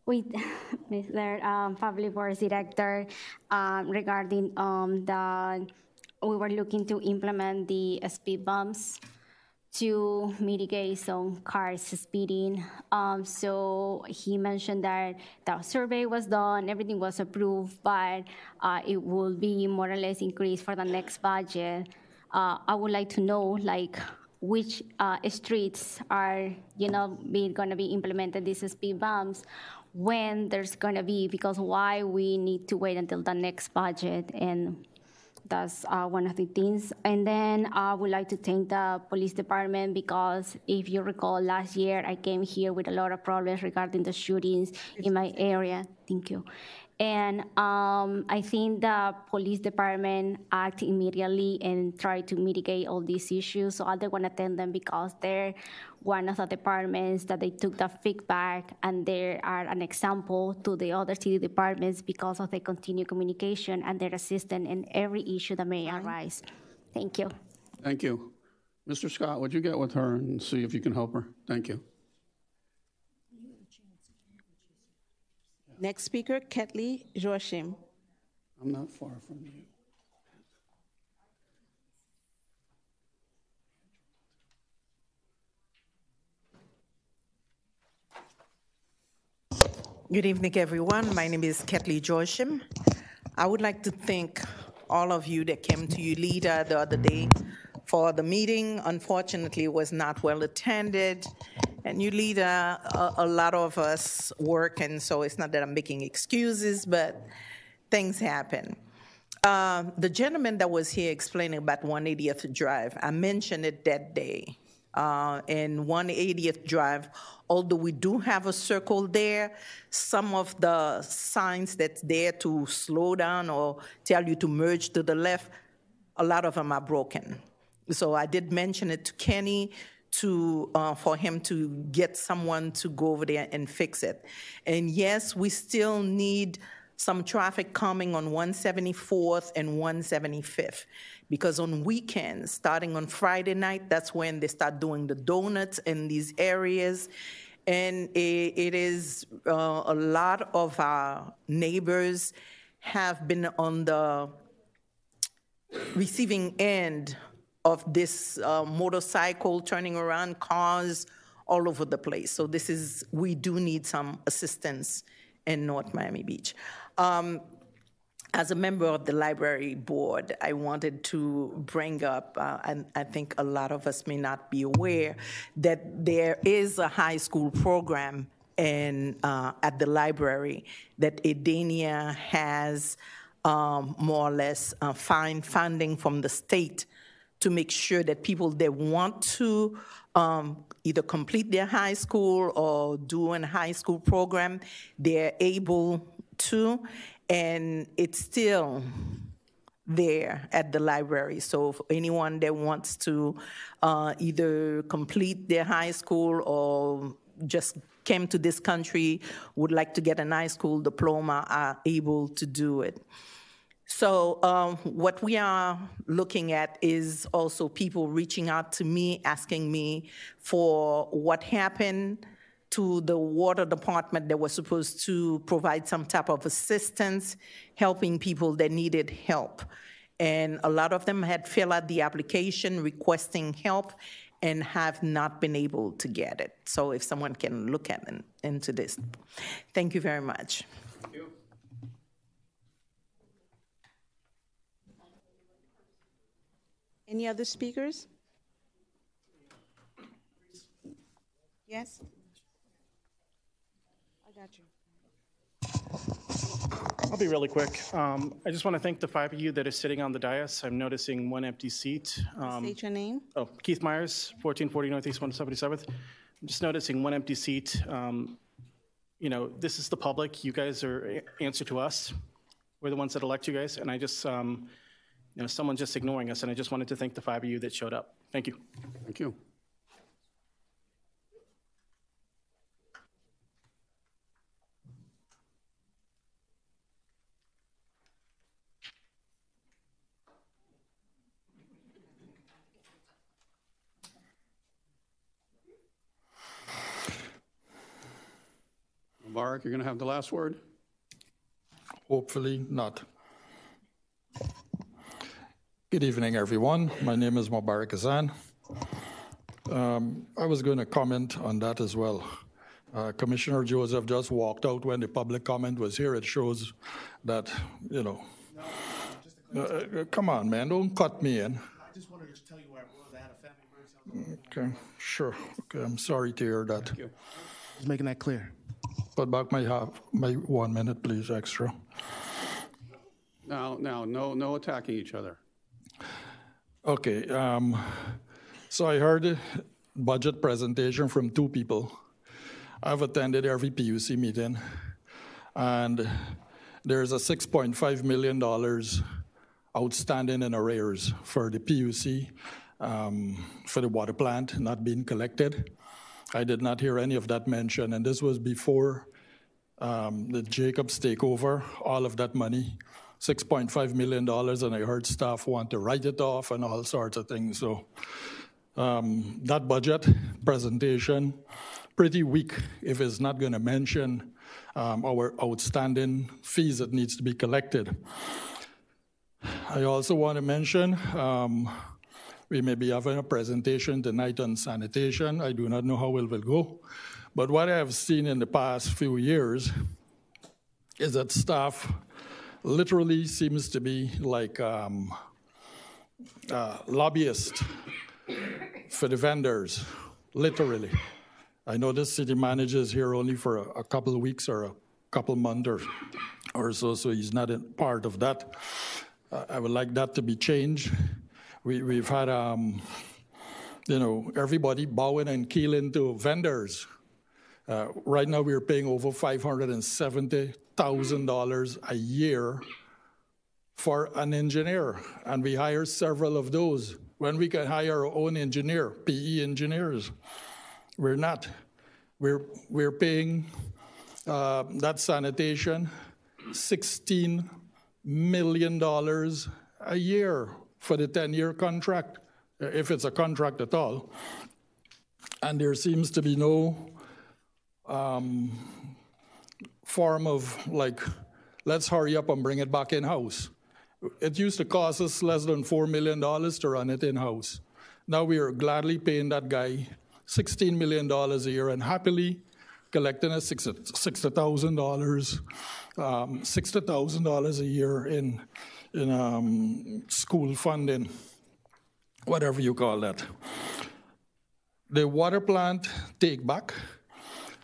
with Mr. Public Works Director regarding we were looking to implement the speed bumps to mitigate some cars speeding. So he mentioned that the survey was done, everything was approved, but it will be more or less increased for the next budget. I would like to know, like, which streets are, going to be implemented these speed bumps, when there's going to be, because why we need to wait until the next budget, and that's one of the things. And then I would like to thank the police department, because if you recall, last year I came here with a lot of problems regarding the shootings in my area. Thank you. And I think the police department act immediately and try to mitigate all these issues. So I don't want to thank them, because they're one of the departments that they took the feedback, and they are an example to the other city departments because of their continued communication and their assistance in every issue that may arise. Thank you. Thank you. Mr. Scott, would you get with her and see if you can help her? Thank you. Next speaker, Ketley Joachim. I'm not far from you. Good evening, everyone. My name is Ketley Joachim. I would like to thank all of you that came to Ulita the other day for the meeting. Unfortunately, it was not well attended. And Ulita, a lot of us work, and so it's not that I'm making excuses, but things happen. The gentleman that was here explaining about 180th Drive, I mentioned it that day. In 180th Drive, although we do have a circle there, some of the signs that's there to slow down or tell you to merge to the left, a lot of them are broken. So I did mention it to Kenny for him to get someone to go over there and fix it. And yes, we still need some traffic coming on 174th and 175th, because on weekends, starting on Friday night, that's when they start doing the donuts in these areas. And it is a lot of our neighbors have been on the receiving end of this motorcycle turning around, cars all over the place. So we do need some assistance in North Miami Beach. as a member of the library board, I wanted to bring up, and I think a lot of us may not be aware, that there is a high school program at the library that Edenia has more or less find funding from the state to make sure that people that want to either complete their high school or do a high school program, they're able to. And it's still there at the library. So for anyone that wants to either complete their high school or just came to this country, would like to get a high school diploma, are able to do it. So what we are looking at is also people reaching out to me, asking me for what happened to the water department that was supposed to provide some type of assistance, helping people that needed help. And a lot of them had filled out the application requesting help and have not been able to get it. So if someone can look into this. Thank you very much. Thank you. Any other speakers? Yes? I got you. I'll be really quick. I just want to thank the 5 of you that are sitting on the dais. I'm noticing one empty seat. State your name. Oh, Keith Myers, 1440 Northeast 177th. I'm just noticing one empty seat. You know, this is the public. You guys are answer to us. We're the ones that elect you guys. And I just, you know, someone's just ignoring us. And I just wanted to thank the 5 of you that showed up. Thank you. Thank you. Mubarak, you're going to have the last word? Hopefully not. Good evening, everyone. My name is Mubarak Azan. I was going to comment on that as well. Commissioner Joseph just walked out when the public comment was here. It shows that, you know, come on, man, don't cut me in. I just wanted to tell you where I was. I had a family emergency. Okay, sure. Okay, I'm sorry to hear that. Thank you. Just making that clear. Put back my 1 minute, please, extra. Now, no attacking each other. Okay, so I heard a budget presentation from two people. I've attended every PUC meeting, and there's a $6.5 million outstanding in arrears for the PUC, for the water plant not being collected. I did not hear any of that mentioned, and this was before the Jacobs takeover, all of that money, $6.5 million, and I heard staff want to write it off and all sorts of things. So that budget presentation, pretty weak if it's not going to mention our outstanding fees that needs to be collected. I also want to mention we may be having a presentation tonight on sanitation. I do not know how it will go. But what I have seen in the past few years is that staff literally seems to be like lobbyists for the vendors, literally. I know this city manager is here only for a couple of weeks or a couple months or so he's not a part of that. I would like that to be changed. We've had, you know, everybody bowing and keeling to vendors. Right now, we're paying over $570,000 a year for an engineer, and we hire several of those. When we can hire our own engineer, PE engineers, we're not. We're paying that sanitation $16 million a year for the 10-year contract, if it's a contract at all. And there seems to be no form of, like, let's hurry up and bring it back in-house. It used to cost us less than $4 million to run it in-house. Now we are gladly paying that guy $16 million a year and happily collecting us $60,000 $60,000 a year in school funding, whatever you call that. The water plant take back.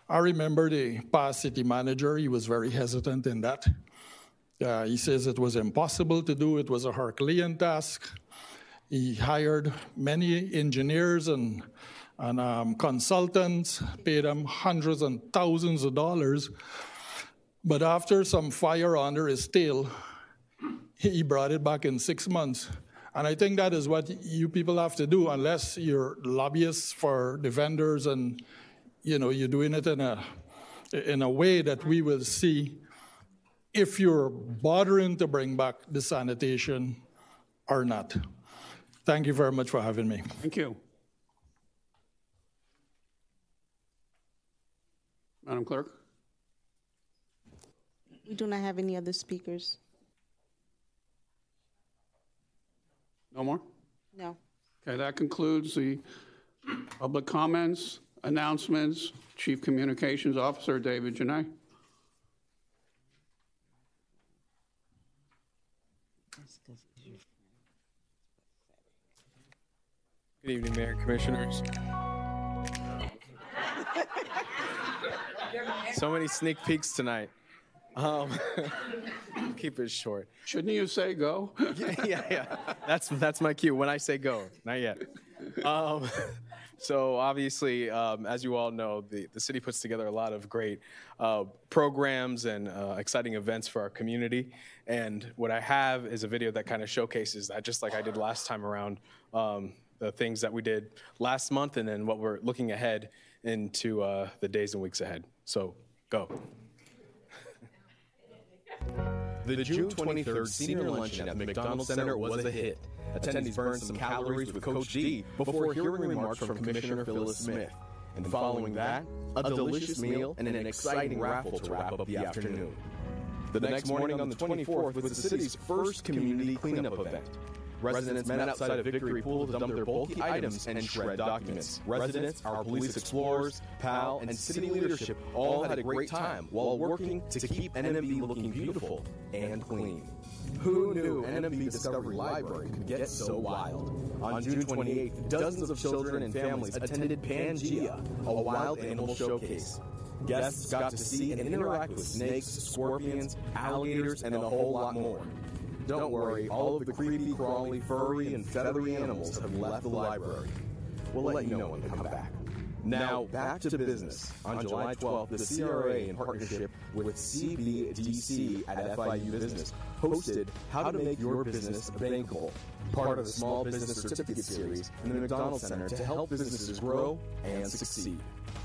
I remember the past city manager, he was very hesitant in that. He says it was impossible to do, it was a Herculean task. He hired many engineers and consultants, paid them hundreds and thousands of dollars. But after some fire under his tail, he brought it back in 6 months. And I think that is what you people have to do, unless you're lobbyists for the vendors and you're doing it in a way that we will see if you're bothering to bring back the sanitation or not. Thank you very much for having me. Thank you. Madam Clerk? We do not have any other speakers. No more? No. Okay, that concludes the public comments, announcements. Chief Communications Officer David Janae. Good evening, Mayor, Commissioners. So many sneak peeks tonight. Keep it short. Shouldn't you say go? Yeah. That's my cue. When I say go, not yet. So obviously, as you all know, the city puts together a lot of great programs and exciting events for our community. And what I have is a video that kind of showcases that, just like I did last time around, the things that we did last month and then what we're looking ahead into the days and weeks ahead. So go. The June 23rd senior luncheon at the McDonald Center was a hit. Attendees burned some calories with Coach D before hearing remarks from Commissioner Phyllis Smith. And following that, a delicious meal and an exciting raffle to wrap up the afternoon. The next morning on the 24th was the city's first community cleanup event. Residents met outside of Victory Pool to dump their bulky items and shred documents. Residents, our police explorers, PAL, and city leadership all had a great time while working to keep NMB looking beautiful and clean. Who knew NMB Discovery Library could get so wild? On June 28th, dozens of children and families attended Pangea, a wild animal showcase. Guests got to see and interact with snakes, scorpions, alligators, and a whole lot more. Don't worry, all of the creepy, crawly, furry, and feathery animals have left the library. We'll let you know when they come back. Now, back to business. On July 12th, the CRA, in partnership with CBDC at FIU Business, hosted How to Make Your Business Bankable, part of the Small Business Certificate Series in the McDonald Center to help businesses grow and succeed.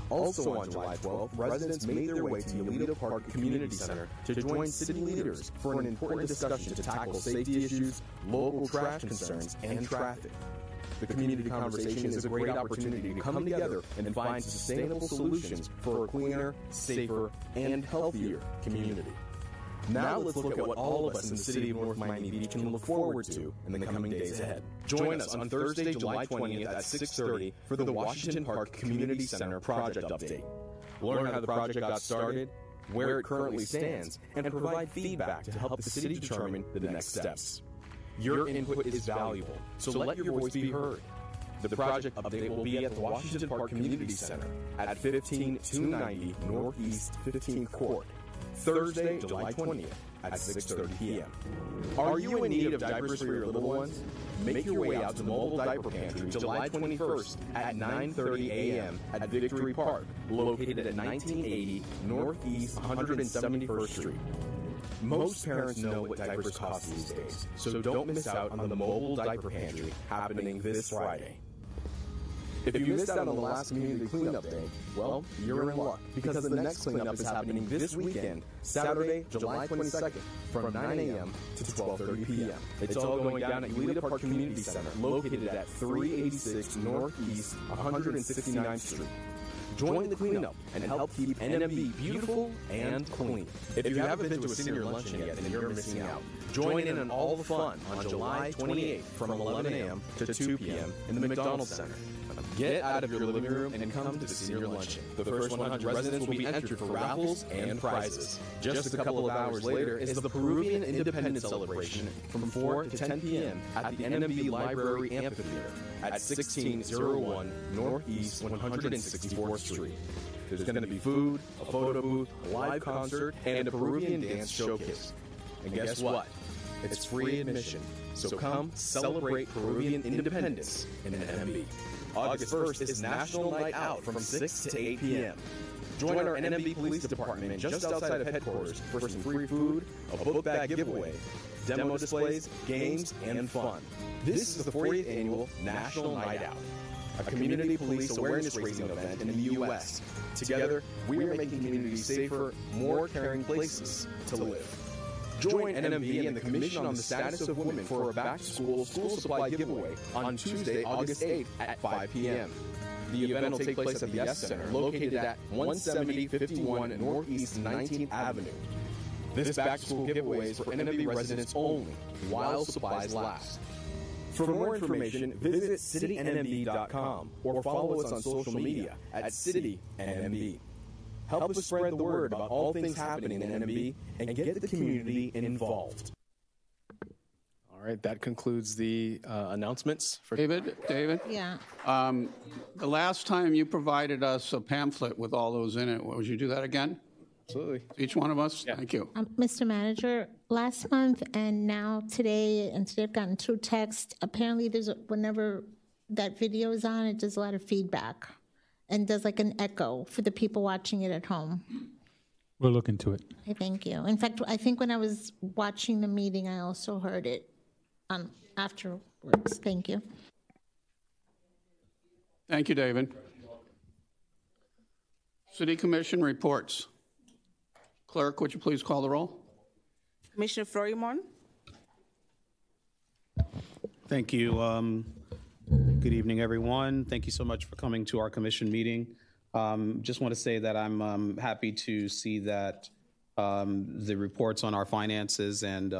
Also on July 12th, residents made their way to Yalita Park Community Center to join city leaders for an important discussion to tackle safety issues, local trash concerns, and traffic. The community conversation is a great opportunity to come together and find sustainable solutions for a cleaner, safer, and healthier community. Now let's look at what all of us in the city of North Miami Beach can look forward to in the coming days ahead. Join us on Thursday, July 20th at 6:30 for the Washington Park Community Center project update. Learn how the project got started, where it currently stands, and provide feedback to help the city determine the next steps. Your input is valuable, so let your voice be heard. The project update will be at the Washington Park Community Center at 15290 Northeast 15th Court, Thursday, July 20th at 6:30 p.m. Are you in need of diapers for your little ones? Make your way out to the Mobile Diaper Pantry July 21st at 9:30 a.m. at Victory Park, located at 1980 Northeast 171st Street. Most parents know what diapers cost these days, so don't miss out on the Mobile Diaper Pantry happening this Friday. If you missed out on the last community cleanup day, well, you're in luck, because the next cleanup is happening this weekend, Saturday, July 22nd, from 9 a.m. to 12:30 p.m. It's all going down at Yalita Park Community Center, located at 386 Northeast 169th Street. Join the cleanup and help keep NMB beautiful and clean. If you haven't been to a senior luncheon yet, then you're missing out. Join in on all the fun on July 28th from 11 a.m. to 2 p.m. in the McDonald Center. Get out of your living room and come to the senior luncheon. The first 100 residents will be entered for raffles and prizes. Just a couple of hours later is the Peruvian Independence Celebration from 4 to 10 p.m. at the NMB Library Amphitheater at 1601 Northeast 164th Street. There's going to be food, a photo booth, a live concert, and a Peruvian dance showcase. And guess what? It's free admission. So come celebrate Peruvian independence in NMB. August 1st is National Night Out from 6 to 8 p.m. Join our NMB Police Department just outside of headquarters for some free food, a book bag giveaway, demo displays, games, and fun. This is the 40th Annual National Night Out, a community police awareness raising event in the U.S. Together, we are making communities safer, more caring places to live. Join NMB and the Commission on the Status of Women for a back-to-school school supply giveaway on Tuesday, August 8th at 5 p.m. The event will take place at the S Center, located at 17051 Northeast 19th Avenue. This back-to-school giveaway is for NMB residents only, while supplies last. For more information, visit citynmb.com or follow us on social media at CityNMB. Help us spread the word about all things happening in NMB and get the community involved. All right, that concludes the announcements for David? Yeah. The last time you provided us a pamphlet with all those in it, would you do that again? Absolutely. Each one of us? Yeah. Thank you. Mr. Manager, last month and now today, and today I've gotten 2 texts. Apparently, whenever that video is on, it does a lot of feedback and does like an echo for the people watching it at home. We'll look into it. Okay, thank you. In fact, I think when I was watching the meeting, I also heard it afterwards. Thank you. Thank you, David. City Commission reports. Clerk, would you please call the roll? Commissioner Florimon? Thank you. Good evening, everyone. Thank you so much for coming to our commission meeting. Just want to say that I'm happy to see that the reports on our finances and,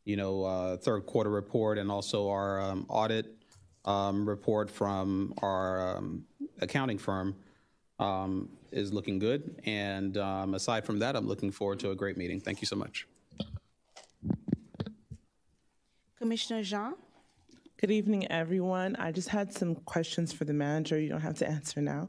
third quarter report and also our audit report from our accounting firm is looking good. And aside from that, I'm looking forward to a great meeting. Thank you so much. Commissioner Jean? Good evening, everyone. I just had some questions for the manager. You don't have to answer now.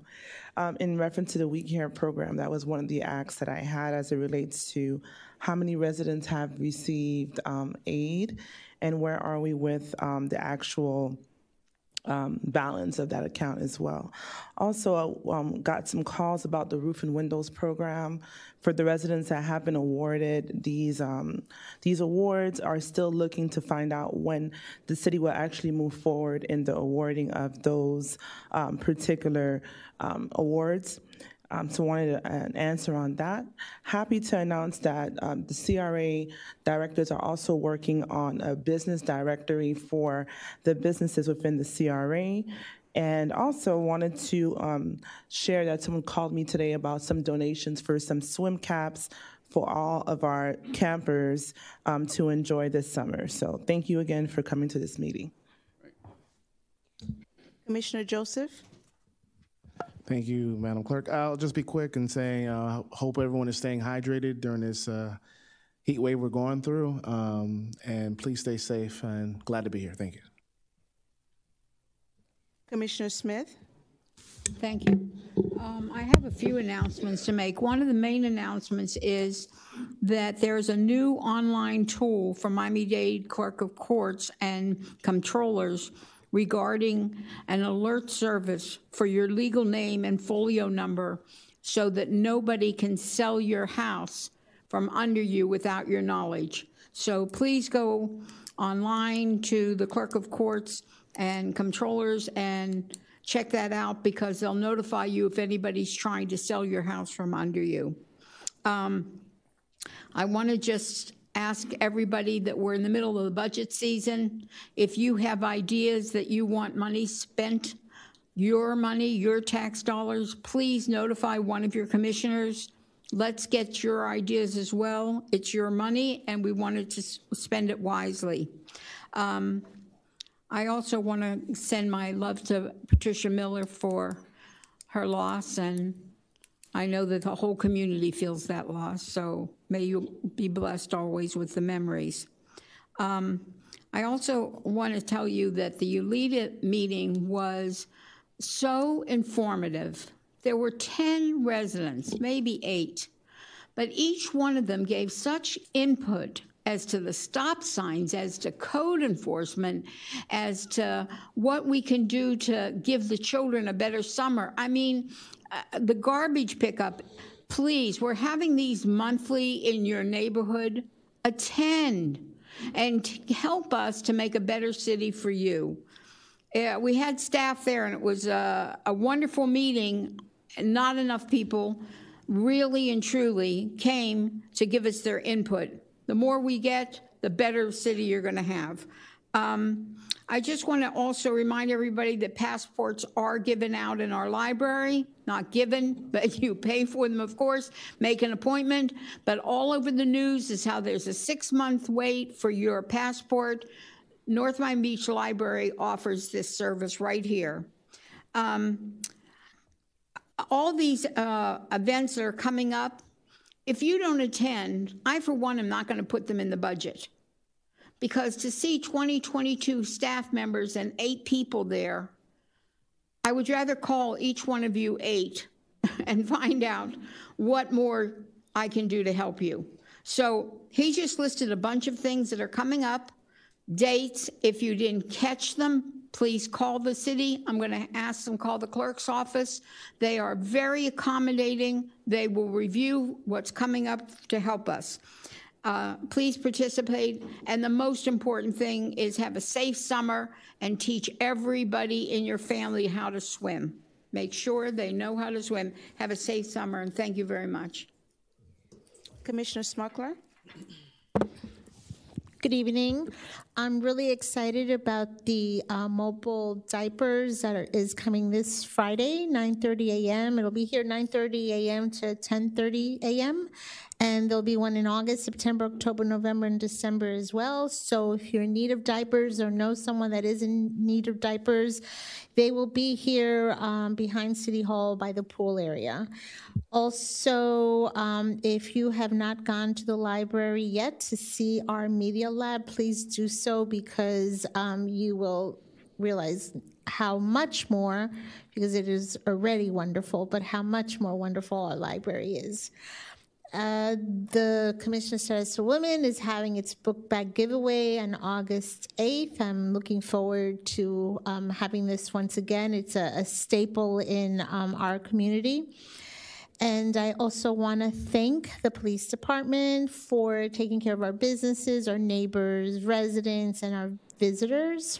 In reference to the We Care program, that was one of the asks that I had as it relates to how many residents have received aid and where are we with the actual balance of that account as well. Also, got some calls about the roof and windows program. For the residents that have been awarded these awards, are still looking to find out when the city will actually move forward in the awarding of those particular awards. So wanted an answer on that. Happy to announce that the CRA directors are also working on a business directory for the businesses within the CRA. And also wanted to share that someone called me today about some donations for some swim caps for all of our campers to enjoy this summer. So thank you again for coming to this meeting. Commissioner Joseph? Thank you, Madam Clerk. I'll just be quick and say, hope everyone is staying hydrated during this heat wave we're going through. And please stay safe, and glad to be here. Thank you. Commissioner Smith? Thank you. I have a few announcements to make. One of the main announcements is that there's a new online tool for Miami-Dade Clerk of Courts and Comptrollers regarding an alert service for your legal name and folio number so that nobody can sell your house from under you without your knowledge. So please go online to the Clerk of Courts and Comptrollers and check that out, because they'll notify you if anybody's trying to sell your house from under you. I want to just ask everybody that we're in the middle of the budget season, if you have ideas that you want money spent, your money, your tax dollars, please notify one of your commissioners Let's get your ideas as well. It's your money, and we wanted to spend it wisely. I also want to send my love to Patricia Miller for her loss, and I know that the whole community feels that loss, so may you be blessed always with the memories. I also want to tell you that the ULEDA meeting was so informative. There were 10 residents, maybe 8, but each one of them gave such input as to the stop signs, as to code enforcement, as to what we can do to give the children a better summer. I mean, the garbage pickup, please, we're having these monthly in your neighborhood. Attend and help us to make a better city for you. We had staff there, and it was a wonderful meeting. Not enough people really and truly came to give us their input. The more we get, the better city you're going to have. I just want to also remind everybody that passports are given out in our library. Not given, but you pay for them, of course, make an appointment. But all over the news is how there's a 6-month wait for your passport. North Miami Beach Library offers this service right here. All these events that are coming up, if you don't attend, I, for one, am not going to put them in the budget. Because to see 22 staff members and 8 people there, I would rather call each one of you 8 and find out what more I can do to help you. So he just listed a bunch of things that are coming up, dates. If you didn't catch them, please call the city. I'm going to ask them to call the clerk's office. They are very accommodating. They will review what's coming up to help us. Please participate. And the most important thing is have a safe summer and teach everybody in your family how to swim. Make sure they know how to swim. Have a safe summer, and thank you very much. Commissioner Smuckler. Good evening. I'm really excited about the mobile diapers that is coming this Friday, 9:30 a.m. It'll be here 9:30 a.m. to 10:30 a.m. And there'll be one in August, September, October, November, and December as well. So if you're in need of diapers or know someone that is in need of diapers, they will be here behind City Hall by the pool area. Also, if you have not gone to the library yet to see our media lab, please do so, because you will realize how much more, because it is already wonderful, but how much more wonderful our library is. The Commissioner Status for Women is having its book bag giveaway on August 8th. I'm looking forward to having this once again. It's a staple in our community. And I also want to thank the police department for taking care of our businesses, our neighbors, residents, and our visitors.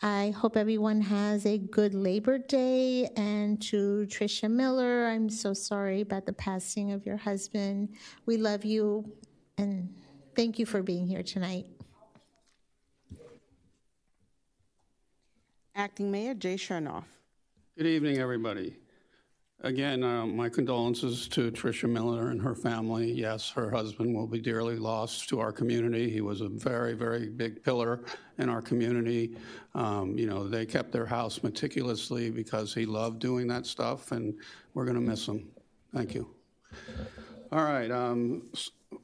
I hope everyone has a good Labor Day. And to Tricia Miller, I'm so sorry about the passing of your husband. We love you, and thank you for being here tonight. Acting Mayor Jay Chernoff. Good evening, everybody. Again, my condolences to Tricia Miller and her family. Yes, her husband will be dearly lost to our community. He was a very, very big pillar in our community. You know, they kept their house meticulously because he loved doing that stuff, and we're going to miss him. Thank you. All right.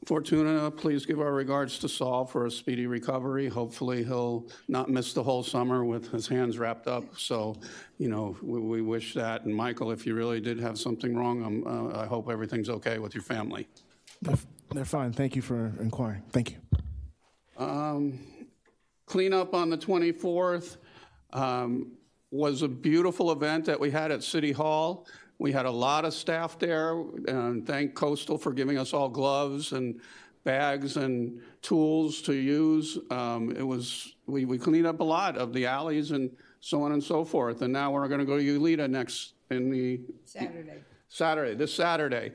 Fortuna, please give our regards to Saul for a speedy recovery. Hopefully he'll not miss the whole summer with his hands wrapped up. So, you know, we wish that. And Michael, if you really did have something wrong, I hope everything's okay with your family. They're fine. Thank you for inquiring. Thank you. Cleanup on the 24th was a beautiful event that we had at City Hall. We had a lot of staff there, and thank Coastal for giving us all gloves and bags and tools to use. We cleaned up a lot of the alleys and so on and so forth. And now we're going to go to ULEDA this Saturday.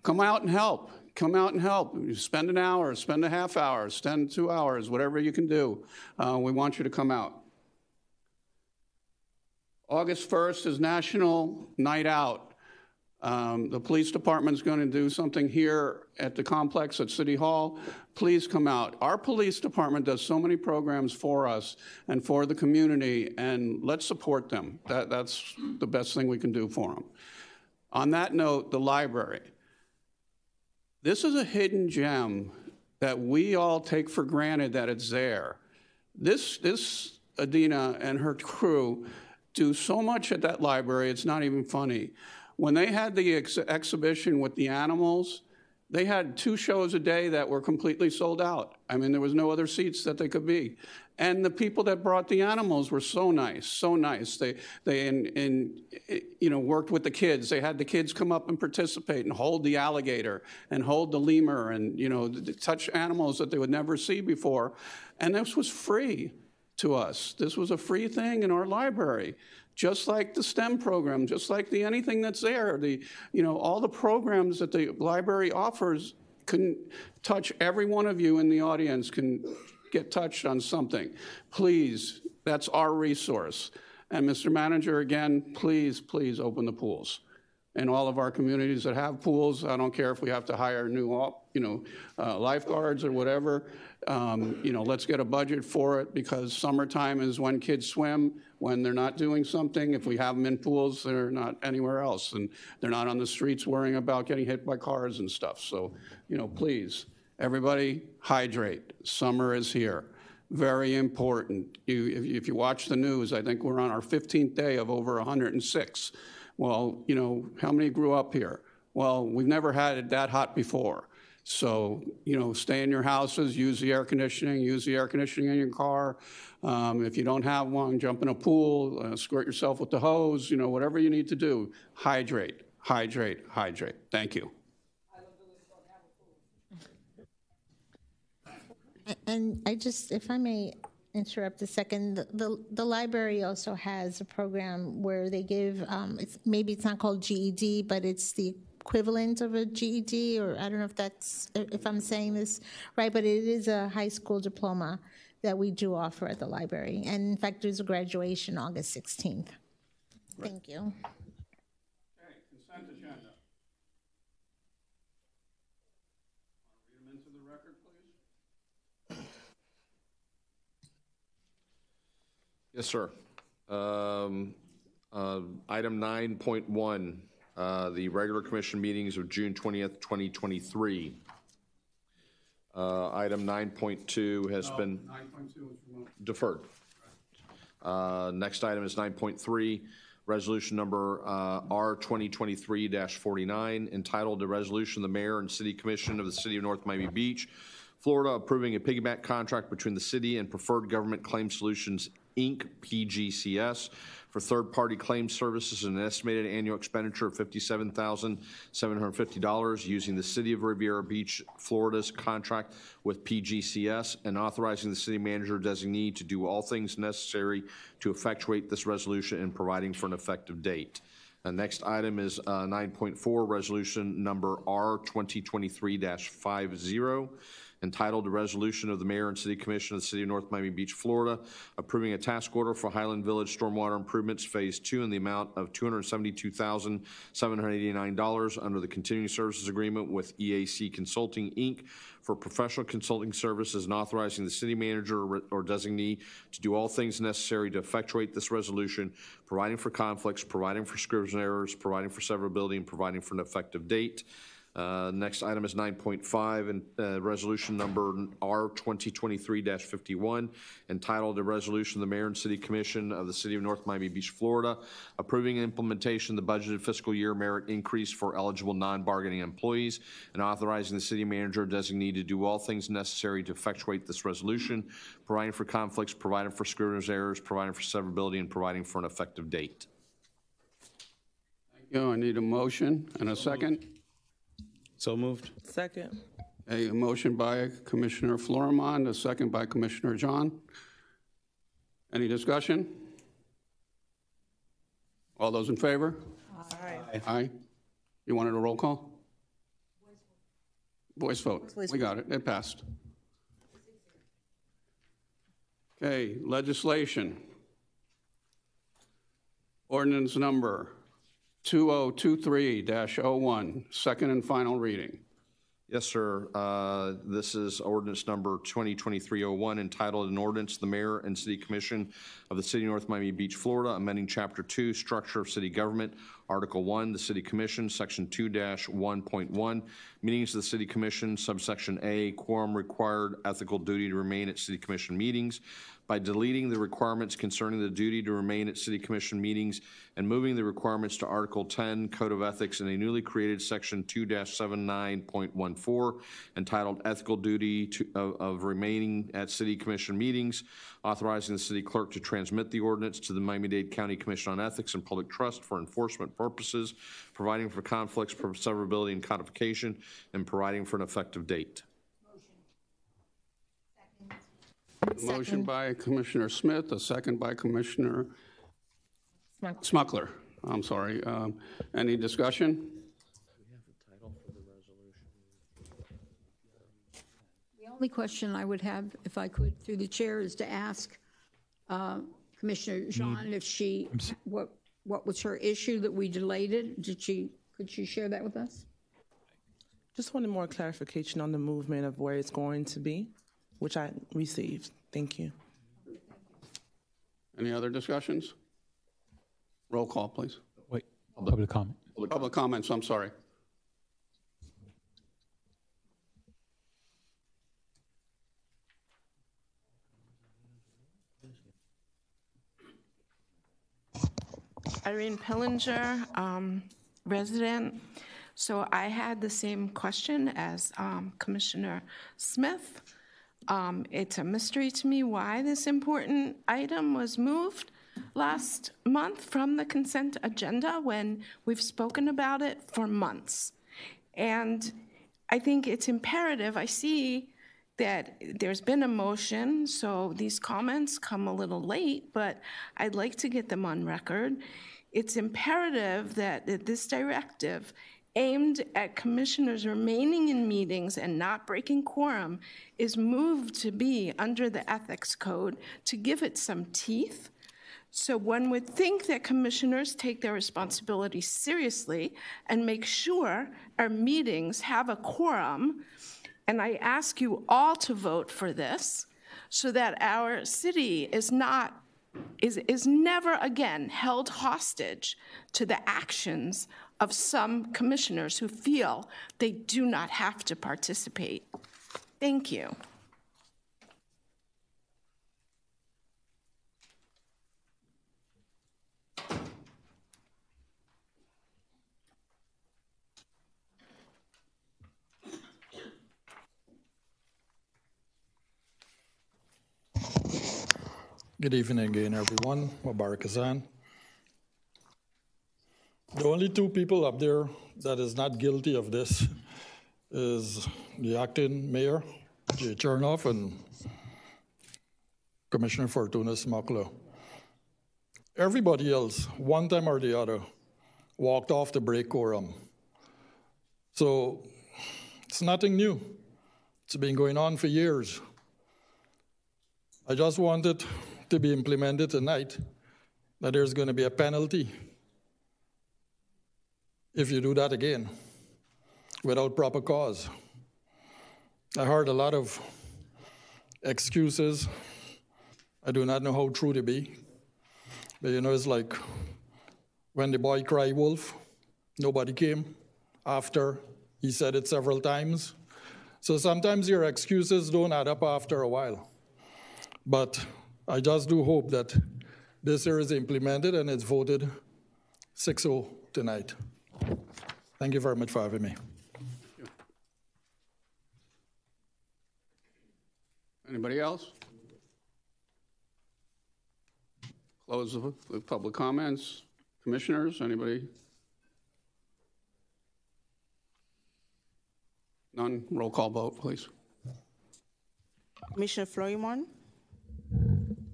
Come out and help. Come out and help. You spend an hour, spend a half hour, spend 2 hours, whatever you can do. We want you to come out. August 1st is National Night Out. The police department's going to do something here at the complex at City Hall. Please come out. Our police department does so many programs for us and for the community, and let's support them. That's the best thing we can do for them. On that note, the library. This is a hidden gem that we all take for granted that it's there. This Adina and her crew do so much at that library, it's not even funny. When they had the exhibition with the animals, they had 2 shows a day that were completely sold out. I mean, there was no other seats that they could be. And the people that brought the animals were so nice, so nice. They worked with the kids. They had the kids come up and participate and hold the alligator and hold the lemur and, touch animals that they would never see before. And this was free to us. This was a free thing in our library. Just like the STEM program, just like anything that's there, all the programs that the library offers can touch every one of you in the audience can get touched on something. Please, that's our resource. And Mr. Manager, again, please open the pools. In all of our communities that have pools, I don't care if we have to hire new, lifeguards or whatever. Let's get a budget for it because summertime is when kids swim, when they're not doing something. If we have them in pools, they're not anywhere else, and they're not on the streets worrying about getting hit by cars and stuff. So, please, everybody hydrate. Summer is here. Very important. If you watch the news, I think we're on our 15th day of over 106. Well, how many grew up here? Well, we've never had it that hot before. So, stay in your houses, use the air conditioning in your car. If you don't have one, jump in a pool, squirt yourself with the hose, whatever you need to do. Hydrate, hydrate, hydrate. Thank you. And if I may interrupt a second, the library also has a program where they give, maybe it's not called GED, but it's the equivalent of a GED, or I don't know if I'm saying this right, but it is a high school diploma that we do offer at the library. And in fact, there's a graduation August 16th. Thank you. Okay, consent agenda. Read them into the record, please. Yes, sir. Item 9.1, the regular commission meetings of June 20th, 2023. Item 9.2 has been 9.2 was removed. deferred. Next item is 9.3, resolution number R 2023-49, entitled "The Resolution of the Mayor and City Commission of the City of North Miami Beach, Florida, approving a piggyback contract between the city and Preferred Government Claim Solutions, Inc., PGCS, for third-party claim services and an estimated annual expenditure of $57,750 using the City of Riviera Beach, Florida's contract with PGCS, and authorizing the city manager designee to do all things necessary to effectuate this resolution and providing for an effective date. The next item is 9.4, resolution number R 2023-50, entitled "The Resolution of the Mayor and City Commission of the City of North Miami Beach, Florida, approving a task order for Highland Village Stormwater Improvements Phase 2 in the amount of $272,789 under the Continuing Services Agreement with EAC Consulting, Inc. for professional consulting services, and authorizing the city manager or designee to do all things necessary to effectuate this resolution, providing for conflicts, providing for scrivener's errors, providing for severability, and providing for an effective date." Next item is 9.5, and resolution number R 2023-51, entitled "A Resolution of the Mayor and City Commission of the City of North Miami Beach, Florida, approving implementation of the budgeted fiscal year merit increase for eligible non-bargaining employees, and authorizing the city manager designee to do all things necessary to effectuate this resolution, providing for conflicts, providing for scrivener's errors, providing for severability, and providing for an effective date." Thank you. I need a motion and a second. So moved. Second. A motion by Commissioner Florimond, a second by Commissioner John. Any discussion? All those in favor? Aye. Aye. You wanted a roll call? Voice vote. We got it. It passed. Okay, legislation. Ordinance number 2023-01, second and final reading. Yes, sir. This is ordinance number 2023-01, entitled an ordinance, the mayor and city commission of the city of North Miami Beach, Florida, amending chapter 2, structure of city government, article 1, the city commission, section 2-1.1, meetings of the city commission, subsection A, quorum required, ethical duty to remain at city commission meetings, by deleting the requirements concerning the duty to remain at city commission meetings and moving the requirements to article 10, code of ethics, in a newly created section 2-79.14, entitled ethical duty of remaining at city commission meetings, authorizing the city clerk to transmit the ordinance to the Miami-Dade County Commission on Ethics and Public Trust for enforcement purposes, providing for conflicts, severability, and codification, and providing for an effective date. Motion by Commissioner Smith, a second by Commissioner Smuckler. I'm sorry. Any discussion? The only question I would have, if I could, through the chair, is to ask Commissioner Jean if she, what was her issue that we delayed it? Could she share that with us? Just wanted more clarification on the movement of where it's going to be, which I received. Thank you. Any other discussions? Roll call, please. Wait, public comment. Public comments, I'm sorry. Irene Pillinger, resident. So I had the same question as Commissioner Smith. It's a mystery to me why this important item was moved last month from the consent agenda when we've spoken about it for months. And I think it's imperative. I see that there's been a motion, so these comments come a little late, but I'd like to get them on record. It's imperative that this directive aimed at commissioners remaining in meetings and not breaking quorum is moved to be under the ethics code to give it some teeth. So one would think that commissioners take their responsibility seriously and make sure our meetings have a quorum. And I ask you all to vote for this so that our city is never again held hostage to the actions of some commissioners who feel they do not have to participate. Thank you. Good evening again, everyone. Mubarak Kazan. The only two people up there that is not guilty of this is the acting mayor, Jay Chernoff, and Commissioner Fortuna Smuckler. Everybody else, one time or the other, walked off the break quorum. So it's nothing new. It's been going on for years. I just wanted to be implemented tonight that there's going to be a penalty if you do that again without proper cause. I heard a lot of excuses. I do not know how true they be. But you know, it's like when the boy cried wolf, nobody came after he said it several times. So sometimes your excuses don't add up after a while. But I just do hope that this year is implemented and it's voted 6-0 tonight. Thank you very much for having me. Anybody else? Close the public comments. Commissioners, anybody? None? Roll call vote, please. Commissioner Florimon?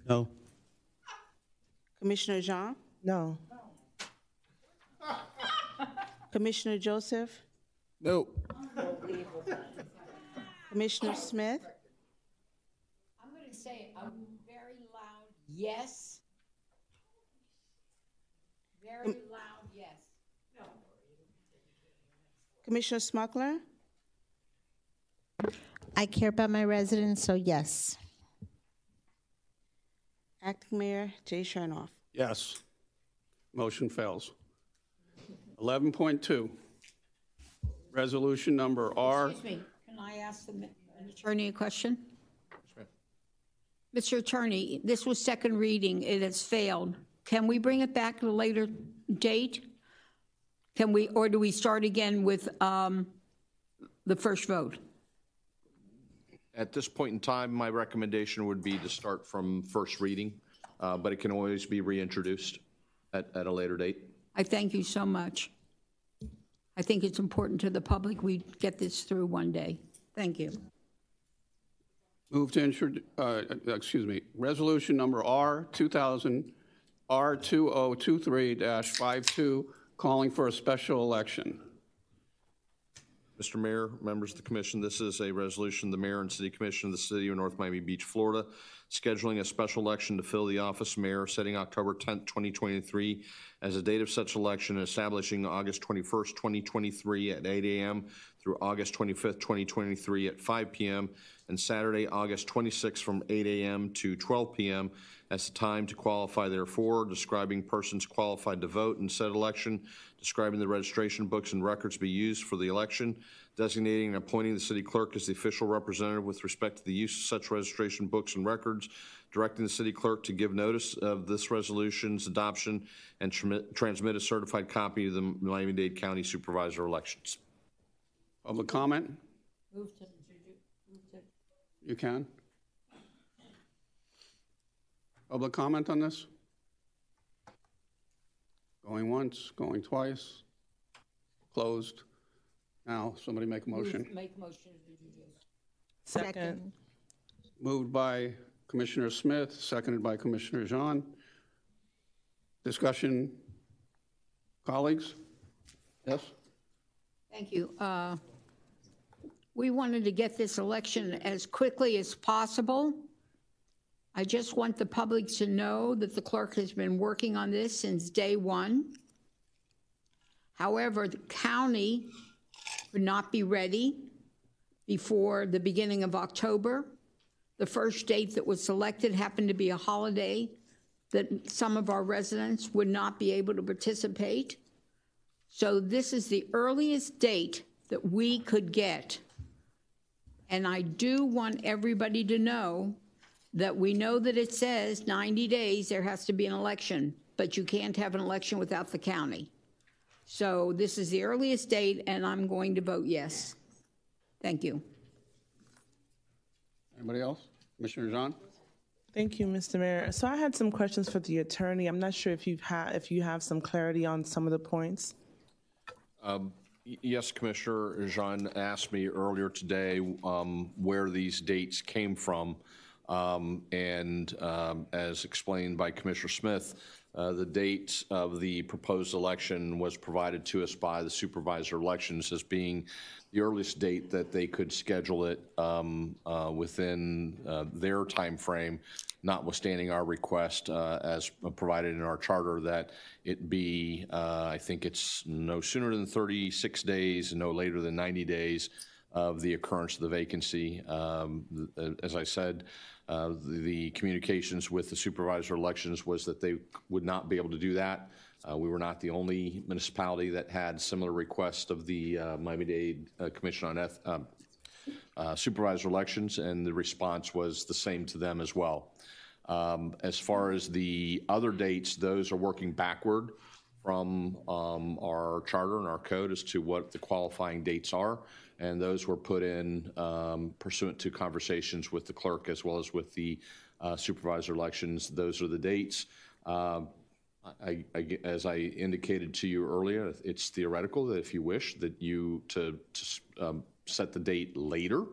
No. Commissioner Jean? No. Commissioner Joseph? No. Commissioner Smith? I'm going to say a very loud yes. Very loud yes. Commissioner Smuckler? I care about my residents, so yes. Acting Mayor Jay Chernoff? Yes. Motion fails. 11.2, resolution number R. Excuse me, can I ask the attorney a question? Mr. Attorney, this was second reading, it has failed. Can we bring it back at a later date? Can we, or do we start again with the first vote? At this point in time, my recommendation would be to start from first reading, but it can always be reintroduced at a later date. I thank you so much. I think it's important to the public we get this through one day. Thank you. Move to introduce, resolution number R2023-52, calling for a special election. Mr. Mayor, members of the commission, this is a resolution of the mayor and city commission of the city of North Miami Beach, Florida, scheduling a special election to fill the office of mayor, setting October 10th, 2023 as the date of such election, and establishing August 21st, 2023 at 8 a.m. through August 25th, 2023 at 5 p.m. and Saturday, August 26th from 8 a.m. to 12 p.m. as the time to qualify therefore, describing persons qualified to vote in said election, describing the registration books and records to be used for the election, designating and appointing the city clerk as the official representative with respect to the use of such registration books and records, directing the city clerk to give notice of this resolution's adoption and transmit a certified copy to the Miami-Dade County Supervisor elections. Public comment? Move to. You can. Public comment on this? Going once, going twice, closed. Now, somebody make a motion. Make motion to introduce. Second. Moved by Commissioner Smith, seconded by Commissioner Jean. Discussion, colleagues? Yes? Thank you. We wanted to get this election as quickly as possible. I just want the public to know that the clerk has been working on this since day one. However, the county would not be ready before the beginning of October. The first date that was selected happened to be a holiday that some of our residents would not be able to participate. So this is the earliest date that we could get. And I do want everybody to know that we know that it says 90 days there has to be an election, but you can't have an election without the county. So this is the earliest date, and I'm going to vote yes. Thank you. Anybody else? Commissioner Jean? Thank you, Mr. Mayor. So I had some questions for the attorney. I'm not sure if you have some clarity on some of the points. Yes, Commissioner Jean asked me earlier today where these dates came from. As explained by Commissioner Smith, the date of the proposed election was provided to us by the supervisor elections as being the earliest date that they could schedule it within their time frame, notwithstanding our request as provided in our charter that it be, I think it's no sooner than 36 days and no later than 90 days of the occurrence of the vacancy. As I said, the communications with the supervisor elections was that they would not be able to do that. We were not the only municipality that had similar requests of the Miami-Dade Commission on Supervisor Elections, and the response was the same to them as well. As far as the other dates, those are working backward from our charter and our code as to what the qualifying dates are, and those were put in pursuant to conversations with the clerk as well as with the supervisor elections. Those are the dates. As I indicated to you earlier, it's theoretical that if you wish that you to set the date later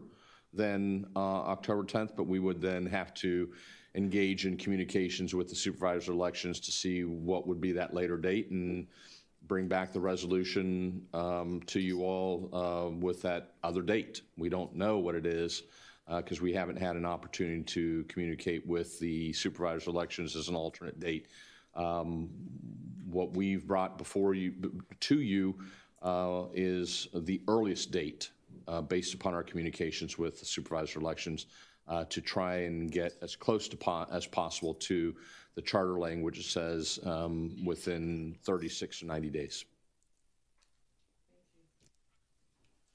than October 10th, but we would then have to engage in communications with the supervisor elections to see what would be that later date and bring back the resolution to you all with that other date. We don't know what it is because we haven't had an opportunity to communicate with the supervisor elections as an alternate date. What we've brought before you to you is the earliest date, based upon our communications with the supervisor elections, to try and get as close to as possible to the charter language that says within 36 to 90 days.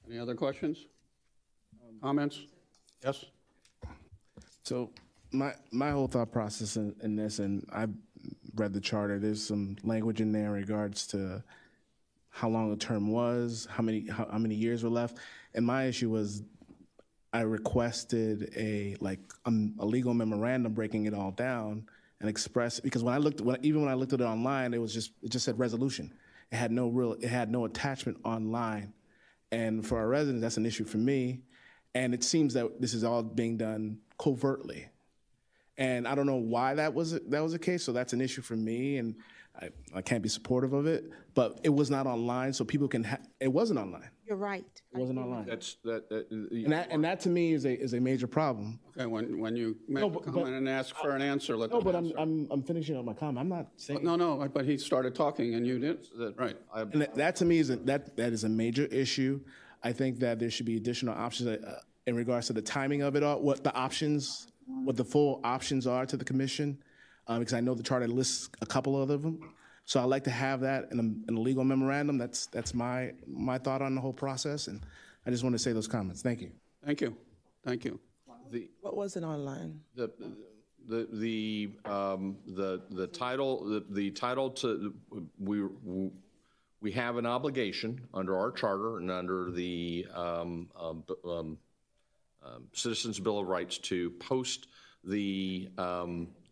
Any other questions? Comments? Yes? So my whole thought process in this, and I read the charter, there's some language in there in regards to how long the term was, how many years were left. And my issue was I requested a legal memorandum breaking it all down and express, because even when I looked at it online, it just said resolution. It had no attachment online. And for our residents, that's an issue for me. And it seems that this is all being done covertly. And I don't know why that was the case, so that's an issue for me, and I can't be supportive of it. But it was not online, so people can. It wasn't online. You're right. It wasn't online. And that to me is a major problem. Okay, when you make a comment and ask for an answer, let them answer. I'm finishing up my comment. I'm not saying. No, but he started talking and you didn't. Right. And that to me is that is a major issue. I think that there should be additional options in regards to the timing of it all, what the full options are to the commission, because I know the charter lists a couple of them. So I'd like to have that in a legal memorandum. That's my thought on the whole process, and I just want to say those comments. Thank you. Thank you. Thank you. What was it online? The title to we have an obligation under our charter and under the Citizens Bill of Rights to post the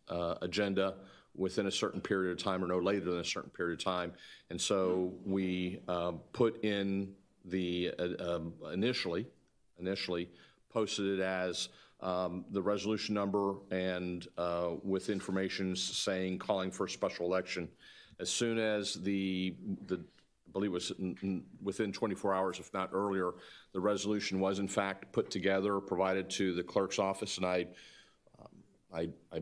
agenda within a certain period of time or no later than a certain period of time. And so we put in the initially posted it as the resolution number and with information saying calling for a special election. As soon as I believe it was within 24 hours, if not earlier, the resolution was in fact put together, provided to the clerk's office, and I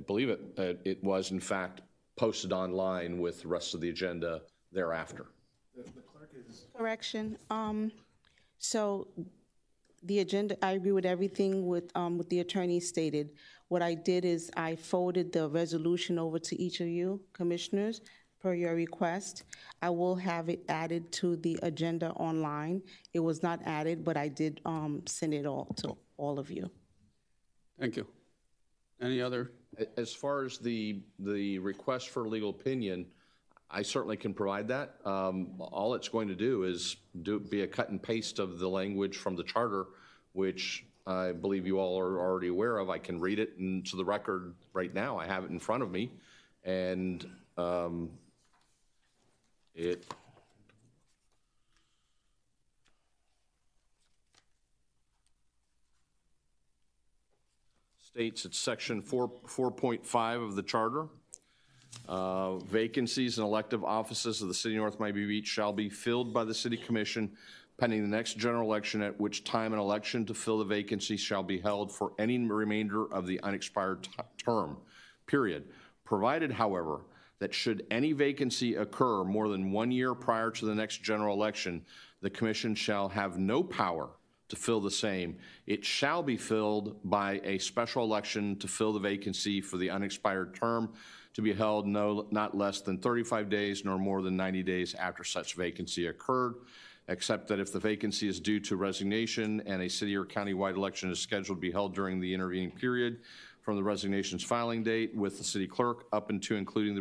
believe it was in fact posted online with the rest of the agenda thereafter. Correction. So the agenda, I agree with everything with the attorney stated. What I did is I forwarded the resolution over to each of you commissioners per your request. I will have it added to the agenda online. It was not added, but I did send it all to all of you. Thank you. Any other? As far as the request for legal opinion, I certainly can provide that. All it's going to do is be a cut and paste of the language from the charter, which I believe you all are already aware of. I can read it into the record right now. I have it in front of me, and it states it's section 4.5 of the charter. Vacancies in elective offices of the City of North Miami Beach shall be filled by the City Commission pending the next general election, at which time an election to fill the vacancy shall be held for any remainder of the unexpired term, period. Provided, however, that should any vacancy occur more than 1 year prior to the next general election, the Commission shall have no power to fill the same. It shall be filled by a special election to fill the vacancy for the unexpired term to be held not less than 35 days nor more than 90 days after such vacancy occurred, except that if the vacancy is due to resignation and a city or county-wide election is scheduled to be held during the intervening period from the resignation's filing date with the city clerk up into including the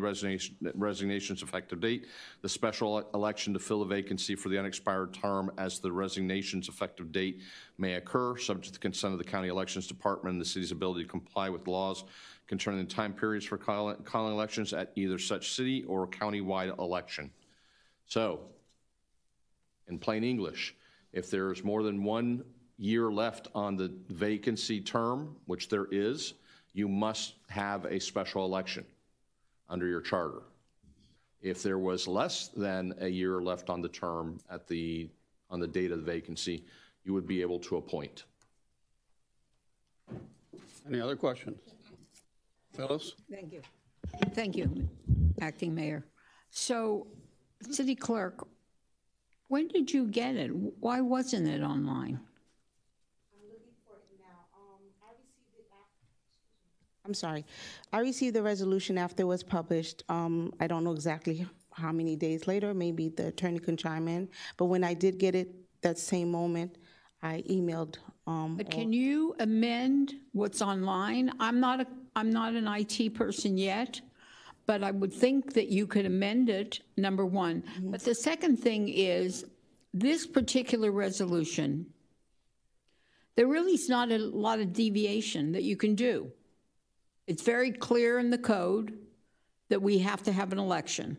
resignation's effective date, the special election to fill the vacancy for the unexpired term as the resignation's effective date may occur, subject to the consent of the county elections department and the city's ability to comply with laws concerning the time periods for calling elections at either such city or county-wide election. So, in plain English, if there's more than 1 year left on the vacancy term, which there is, you must have a special election under your charter. If there was less than a year left on the term on the date of the vacancy, you would be able to appoint. Any other questions? Phyllis? Thank you. Thank you, Acting Mayor. So, City Clerk, When did you get it? Why wasn't it online? I'm sorry. I received the resolution after it was published. I don't know exactly how many days later. Maybe the attorney can chime in. But when I did get it that same moment, I emailed. But can you amend what's online? I'm not an IT person yet, but I would think that you could amend it, number one. But the second thing is, this particular resolution, there really is not a lot of deviation that you can do. It's very clear in the code that we have to have an election.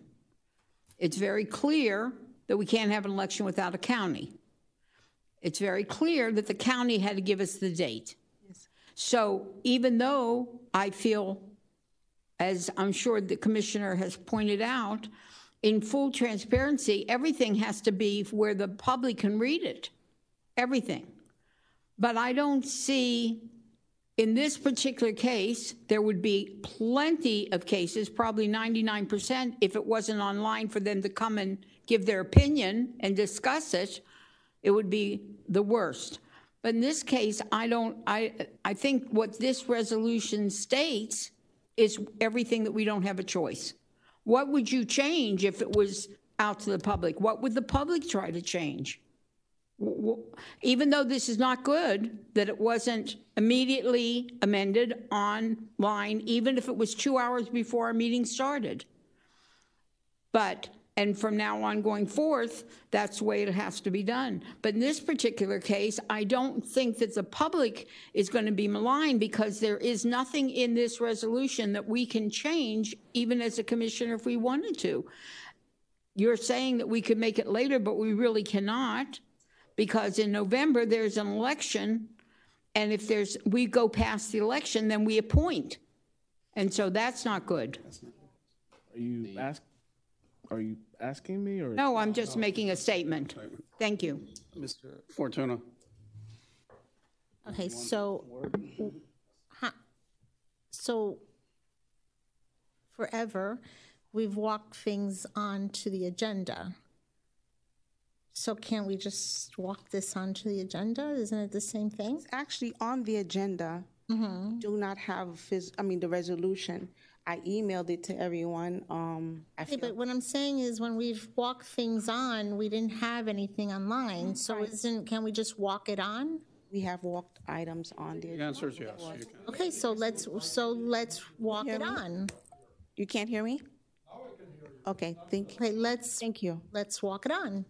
It's very clear that we can't have an election without a county. It's very clear that the county had to give us the date. Yes. So even though I feel, as I'm sure the commissioner has pointed out, in full transparency, everything has to be where the public can read it, everything. But I don't see, in this particular case, there would be plenty of cases, probably 99%, if it wasn't online for them to come and give their opinion and discuss it, it would be the worst. But in this case, I think what this resolution states is everything that we don't have a choice. What would you change if it was out to the public? What would the public try to change? Even though this is not good, that it wasn't immediately amended online, even if it was 2 hours before our meeting started. But, and from now on going forth, that's the way it has to be done. But in this particular case, I don't think that the public is going to be maligned because there is nothing in this resolution that we can change, even as a commissioner, if we wanted to. You're saying that we could make it later, but we really cannot, because in November there's an election, and if we go past the election, then we appoint. And so that's not good. Are you asking me, or? No, I'm just making a statement. Thank you. Mr. Fortuna. Okay, so forever, we've walked things onto the agenda. So can't we just walk this onto the agenda? Isn't it the same thing? It's actually on the agenda. Do not have, the resolution. I emailed it to everyone. Okay, but what I'm saying is when we've walked things on, we didn't have anything online. So can we just walk it on? We have walked items on the agenda. The answer is yes. You can. Okay, so let's walk it on. You can't hear me? Okay, thank you. Okay, thank you. Let's walk it on.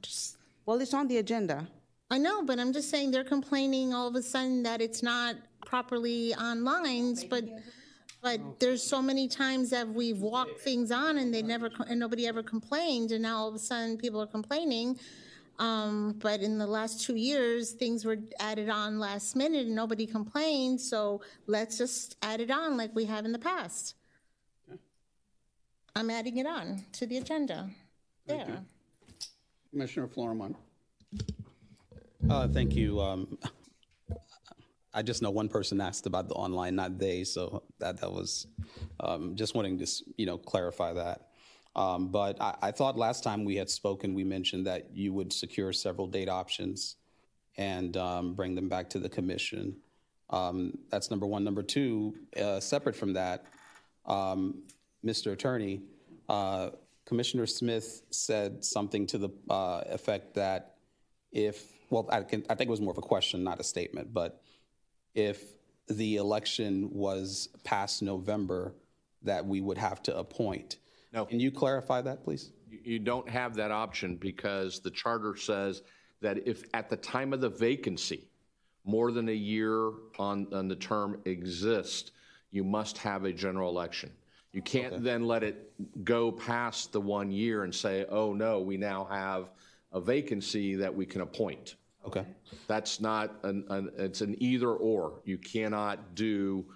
Well, it's on the agenda. I know, but I'm just saying they're complaining all of a sudden that it's not properly online, but there's so many times that we've walked things on and nobody ever complained, and now all of a sudden people are complaining. But in the last 2 years, things were added on last minute and nobody complained, so let's just add it on like we have in the past. Okay. I'm adding it on to the agenda. Thank you. Commissioner Florimond. Thank you. I just know one person asked about the online, not they, so that was just wanting to clarify that. But I thought last time we had spoken, we mentioned that you would secure several date options and bring them back to the commission. That's number one. Number two, separate from that, Mr. Attorney, Commissioner Smith said something to the effect that I think it was more of a question, not a statement, but if the election was past November, that we would have to appoint. No. Can you clarify that, please? You don't have that option because the charter says that if at the time of the vacancy, more than a year on the term exists, you must have a general election. You can't then let it go past the 1 year and say, oh no, we now have a vacancy that we can appoint. Okay. That's not it's an either or. You cannot do,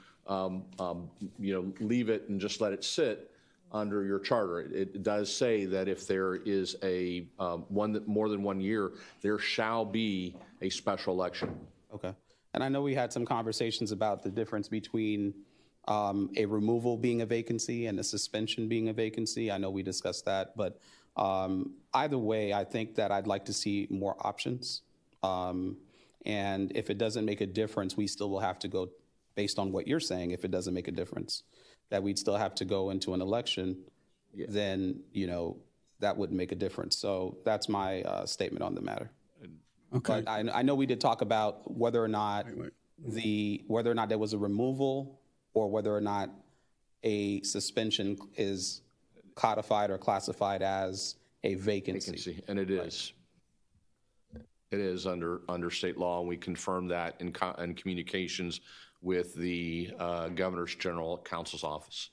leave it and just let it sit under your charter. It does say that if there is a more than 1 year, there shall be a special election. Okay. And I know we had some conversations about the difference between a removal being a vacancy and a suspension being a vacancy. I know we discussed that, but Either way, I think that I'd like to see more options. And if it doesn't make a difference, we still will have to go, based on what you're saying, if it doesn't make a difference, that we'd still have to go into an election, then, that wouldn't make a difference. So that's my statement on the matter. Okay. But I know we did talk about whether or not whether or not there was a removal or whether or not a suspension is codified or classified as a vacancy. And it is. It is under state law, and we confirmed that in communications with the Governor's General Counsel's office.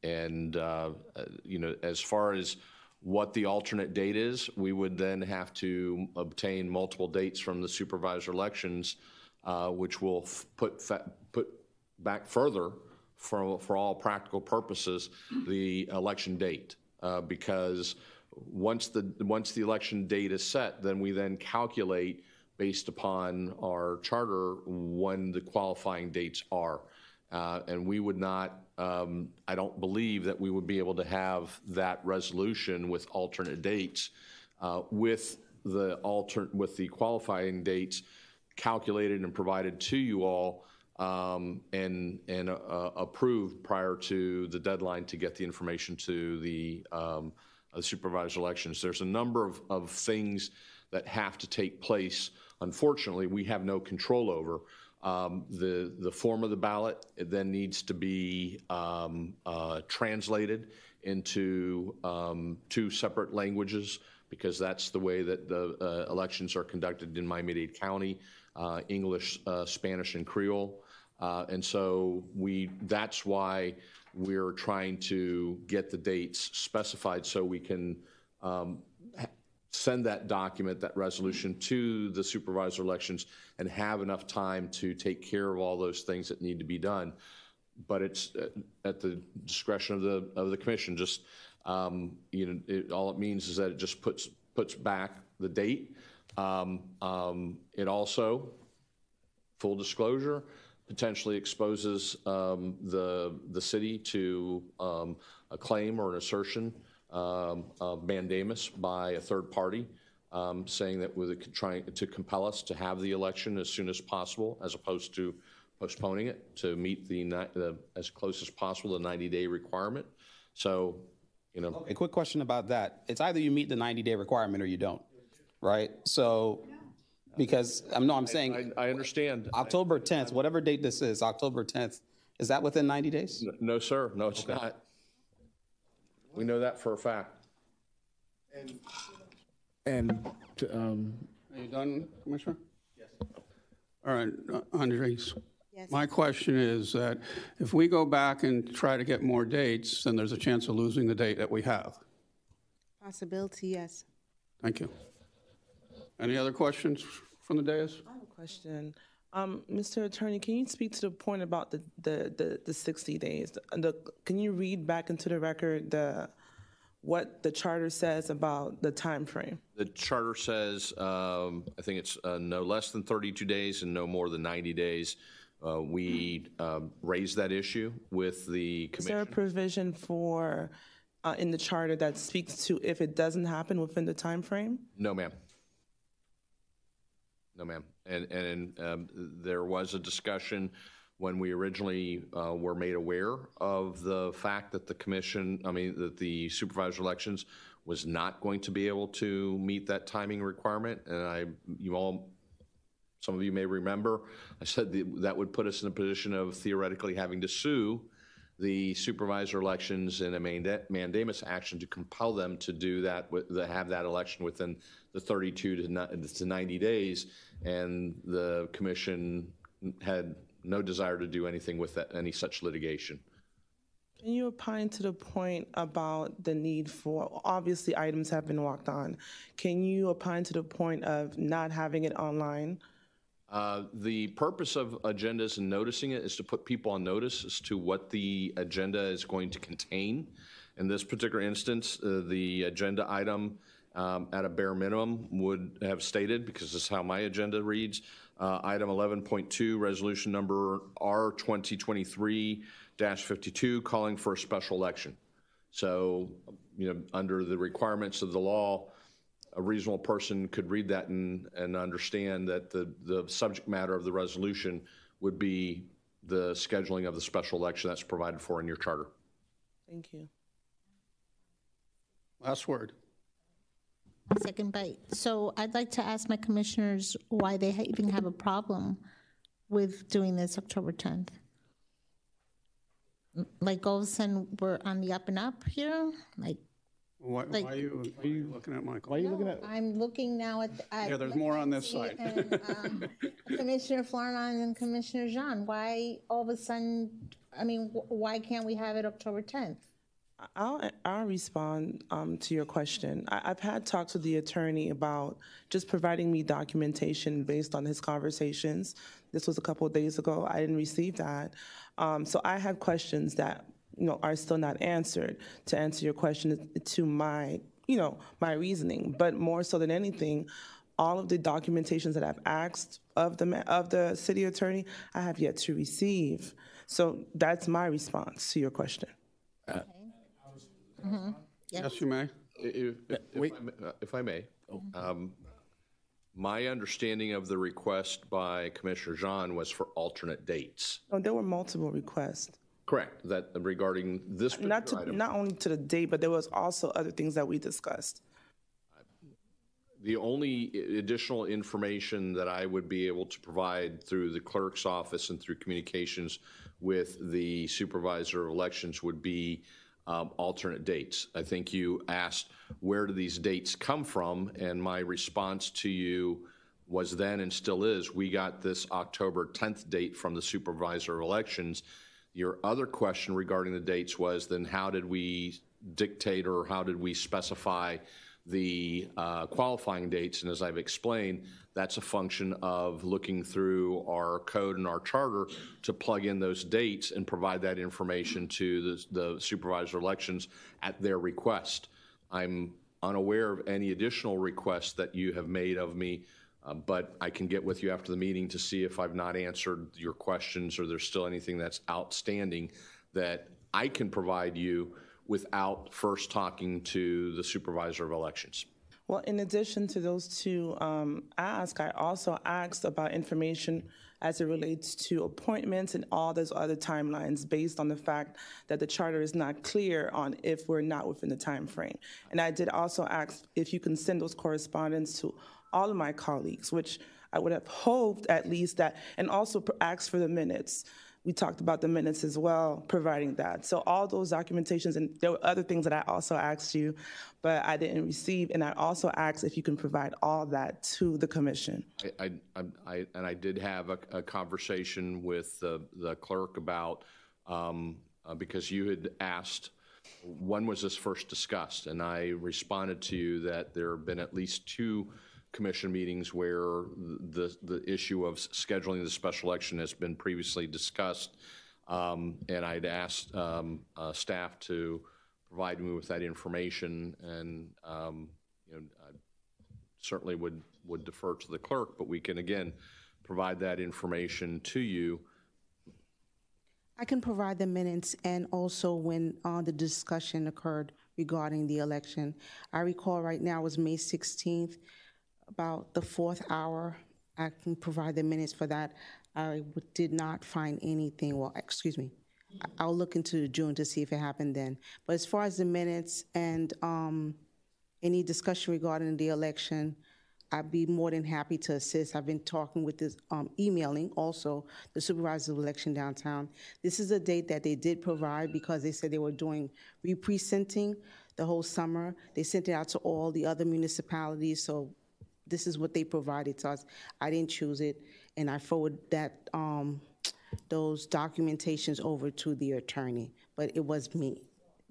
As far as what the alternate date is, we would then have to obtain multiple dates from the supervisor elections, which will put back further, for all practical purposes, the election date, because once the election date is set, then we then calculate based upon our charter when the qualifying dates are. And we would not, I don't believe that we would be able to have that resolution with alternate dates, with the qualifying dates calculated and provided to you all, and approved prior to the deadline to get the information to the supervisor elections. There's a number of things that have to take place. Unfortunately, we have no control over. The form of the ballot, it then needs to be translated into 2 separate languages, because that's the way that the elections are conducted in Miami-Dade County, English, Spanish, and Creole. And so that's why we're trying to get the dates specified so we can send that document, that resolution, to the supervisor elections and have enough time to take care of all those things that need to be done. But it's at the discretion of the commission. Just all it means is that it just puts back the date. It also, full disclosure, potentially exposes the city to a claim or an assertion of mandamus by a third party, saying that we're trying to compel us to have the election as soon as possible, as opposed to postponing it to meet the as close as possible the 90-day requirement. So, A quick question about that. It's either you meet the 90-day requirement or you don't, right? So, because I'm saying I understand. October 10th, whatever date this is, October 10th, is that within 90 days? No, sir. No, it's not. We know that for a fact. Are you done, Commissioner? Yes. All right, Andres. Yes. My question is that if we go back and try to get more dates, then there's a chance of losing the date that we have. Possibility, yes. Thank you. Any other questions from the dais? I have a question. Mr. Attorney, can you speak to the point about the 60 days? Can you read back into the record what the charter says about the time frame? The charter says, I think it's no less than 32 days and no more than 90 days. We raised that issue with the commission. Is there a provision for in the charter that speaks to if it doesn't happen within the time frame? No, ma'am. No, ma'am. And there was a discussion when we originally were made aware of the fact that that the supervisor elections was not going to be able to meet that timing requirement. And some of you may remember, I said that would put us in a position of theoretically having to sue the supervisor elections in a mandamus action to compel them to do that, have that election within the 32 to 90 days, and the commission had no desire to do anything with any such litigation. Can you opine to the point about the need for, obviously items have been walked on, can you opine to the point of not having it online? The purpose of agendas and noticing it is to put people on notice as to what the agenda is going to contain. In this particular instance, the agenda item at a bare minimum would have stated, because this is how my agenda reads, item 11.2, resolution number R 2023-52, calling for a special election. So, under the requirements of the law, a reasonable person could read that and understand that the subject matter of the resolution would be the scheduling of the special election that's provided for in your charter. Thank you. Last word. Second bite. So I'd like to ask my commissioners why they even have a problem with doing this October 10th. Like all of a sudden we're on the up and up here? Why are you looking at Michael? Why are you looking at? I'm looking now at. Yeah, there's more on this side. And, Commissioner Flournoy and Commissioner Jean, why all of a sudden, why can't we have it October 10th? I'll respond to your question. I've had talks with the attorney about just providing me documentation based on his conversations. This was a couple of days ago. I didn't receive that. So I have questions that are still not answered. To answer your question, to my reasoning, but more so than anything, all of the documentations that I've asked of the city attorney, I have yet to receive. So that's my response to your question. Yes, you may. If I may, my understanding of the request by Commissioner Jean was for alternate dates. Oh, there were multiple requests. Correct. That regarding this particular item. Not only to the date, but there was also other things that we discussed. The only additional information that I would be able to provide through the clerk's office and through communications with the supervisor of elections would be alternate dates. I think you asked, where do these dates come from? And my response to you was then and still is, we got this October 10th date from the supervisor of elections. Your other question regarding the dates was, then how did we dictate or how did we specify the qualifying dates? And as I've explained, that's a function of looking through our code and our charter to plug in those dates and provide that information to the supervisor elections at their request. I'm unaware of any additional requests that you have made of me, but I can get with you after the meeting to see if I've not answered your questions or there's still anything that's outstanding that I can provide you without first talking to the supervisor of elections. Well, in addition to those two asks, I also asked about information as it relates to appointments and all those other timelines based on the fact that the charter is not clear on if we're not within the time frame. And I did also ask if you can send those correspondence to all of my colleagues, which I would have hoped at least that, and also asked for the minutes. We talked about the minutes as well, providing that. So all those documentations, and there were other things that I also asked you, but I didn't receive. And I also asked if you can provide all that to the commission. I did have a conversation with the clerk about, because you had asked, when was this first discussed? And I responded to you that there have been at least 2 commission meetings where the issue of scheduling the special election has been previously discussed, and I'd asked staff to provide me with that information, and I certainly would defer to the clerk, but we can again provide that information to you. I can provide the minutes and also when the discussion occurred regarding the election. I recall right now it was May 16th. About the 4th hour, I can provide the minutes for that. I did not find anything, well, excuse me, I'll look into June to see if it happened then. But as far as the minutes and any discussion regarding the election, I'd be more than happy to assist. I've been talking with this, emailing also the supervisor of election downtown. This is a date that they did provide because they said they were doing re-presenting the whole summer. They sent it out to all the other municipalities, so this is what they provided to us. I didn't choose it, and I forwarded that those documentations over to the attorney, but it was me.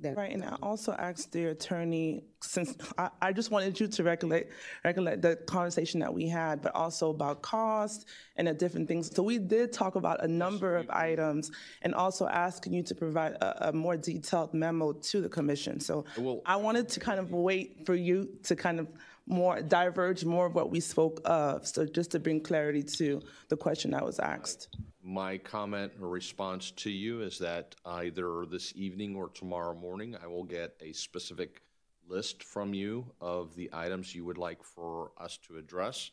Right, and I also asked the attorney, since I just wanted you to recollect the conversation that we had, but also about cost and the different things. So we did talk about a number of items and also asking you to provide a more detailed memo to the commission. So I wanted to kind of wait for you to kind of diverge more of what we spoke of, so just to bring clarity to the question that was asked. my comment or response to you is that either this evening or tomorrow morning, I will get a specific list from you of the items you would like for us to address,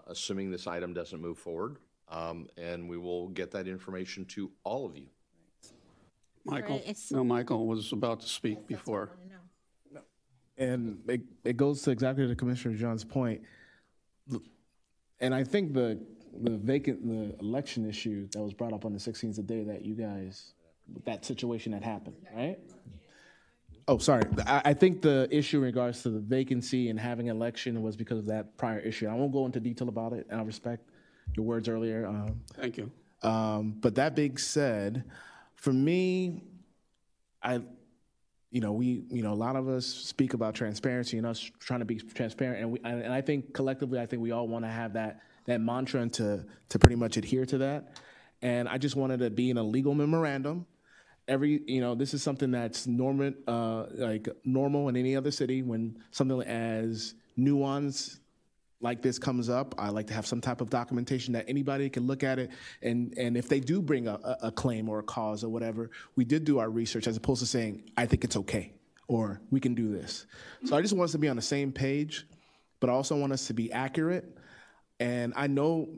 assuming this item doesn't move forward. And we will get that information to all of you. Michael, no, Michael was about to speak before. And it goes to exactly to Commissioner John's point. And I think the election issue that was brought up on the 16th, the day that you guys, that situation that happened, right? Oh, sorry. I think the issue in regards to the vacancy and having election was because of that prior issue. I won't go into detail about it, and I respect your words earlier. Thank you. But that being said, for me, a lot of us speak about transparency and us trying to be transparent, and I think collectively, I think we all want to have that mantra and to pretty much adhere to that. And I just wanted to be in a legal memorandum. This is something that's normal in any other city. When something as nuanced like this comes up, I like to have some type of documentation that anybody can look at it, and if they do bring a claim or a cause or whatever, we did do our research as opposed to saying, I think it's okay, or we can do this. So I just want us to be on the same page, but I also want us to be accurate. And I know,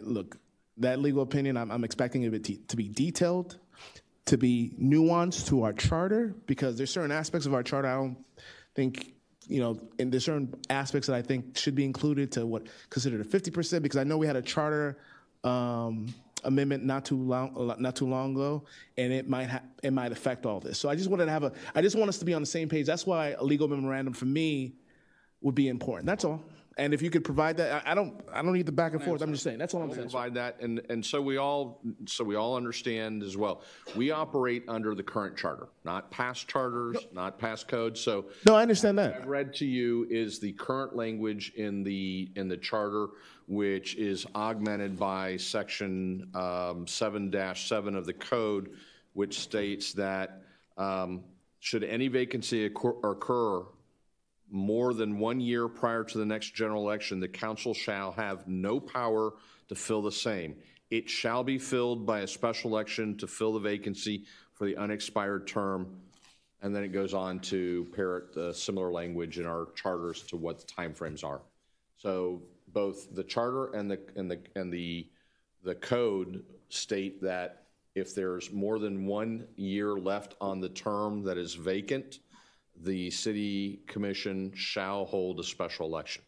look, that legal opinion, I'm expecting it to be detailed, to be nuanced to our charter, because there's certain aspects of our charter I don't think, and there's certain aspects that I think should be included to what considered a 50%, because I know we had a charter amendment not too long ago, and it might affect all this. So I just want us to be on the same page. That's why a legal memorandum for me would be important. That's all. And if you could provide that, I don't need the back and forth. I'm just saying. That's all I'm saying. Provide that, and so we all understand as well. We operate under the current charter, not past charters, not past codes. So no, I understand that. What I've read to you is the current language in the charter, which is augmented by section 7-7 of the code, which states that should any vacancy occur more than 1 year prior to the next general election, the council shall have no power to fill the same. It shall be filled by a special election to fill the vacancy for the unexpired term. And then it goes on to parrot the similar language in our charters to what the timeframes are. So both the charter and the code state that if there's more than 1 year left on the term that is vacant, the city commission shall hold a special election.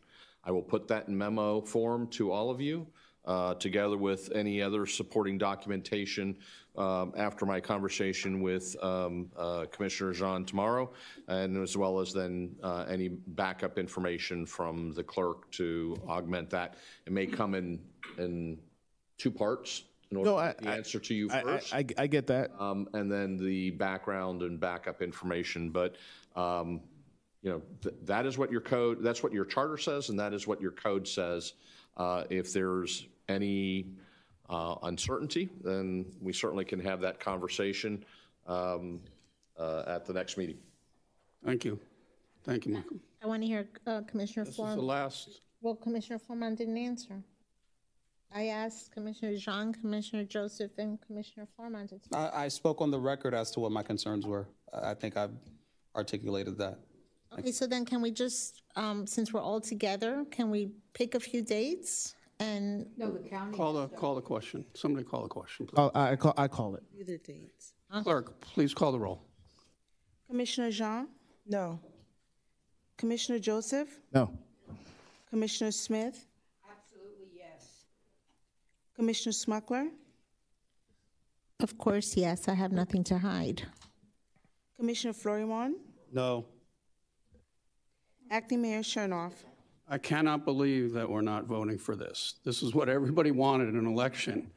I will put that in memo form to all of you, together with any other supporting documentation after my conversation with Commissioner Jean tomorrow, and as well as then any backup information from the clerk to augment that. It may come in two parts. In order to get the answer to you first. I get that. And then the background and backup information. But, that is what your code, that's what your charter says, and that is what your code says. If there's any uncertainty, then we certainly can have that conversation at the next meeting. Thank you. Thank you, Michael. I want to hear Commissioner Foreman. This is the last. Well, Commissioner Foreman didn't answer. I asked Commissioner Jean, Commissioner Joseph, and Commissioner Foreman to talk. I spoke on the record as to what my concerns were. I think I've articulated that. Okay, so then can we just, since we're all together, can we pick a few dates and? No, the county. Call the question. Somebody call the question, please. Oh, I call it. Either dates. Clerk, please call the roll. Commissioner Jean? No. Commissioner Joseph? No. Commissioner Smith? Absolutely, yes. Commissioner Smuckler? Of course, yes, I have nothing to hide. Commissioner Florimon? No. Acting Mayor Chernoff? I cannot believe that we're not voting for this. This is what everybody wanted in an election.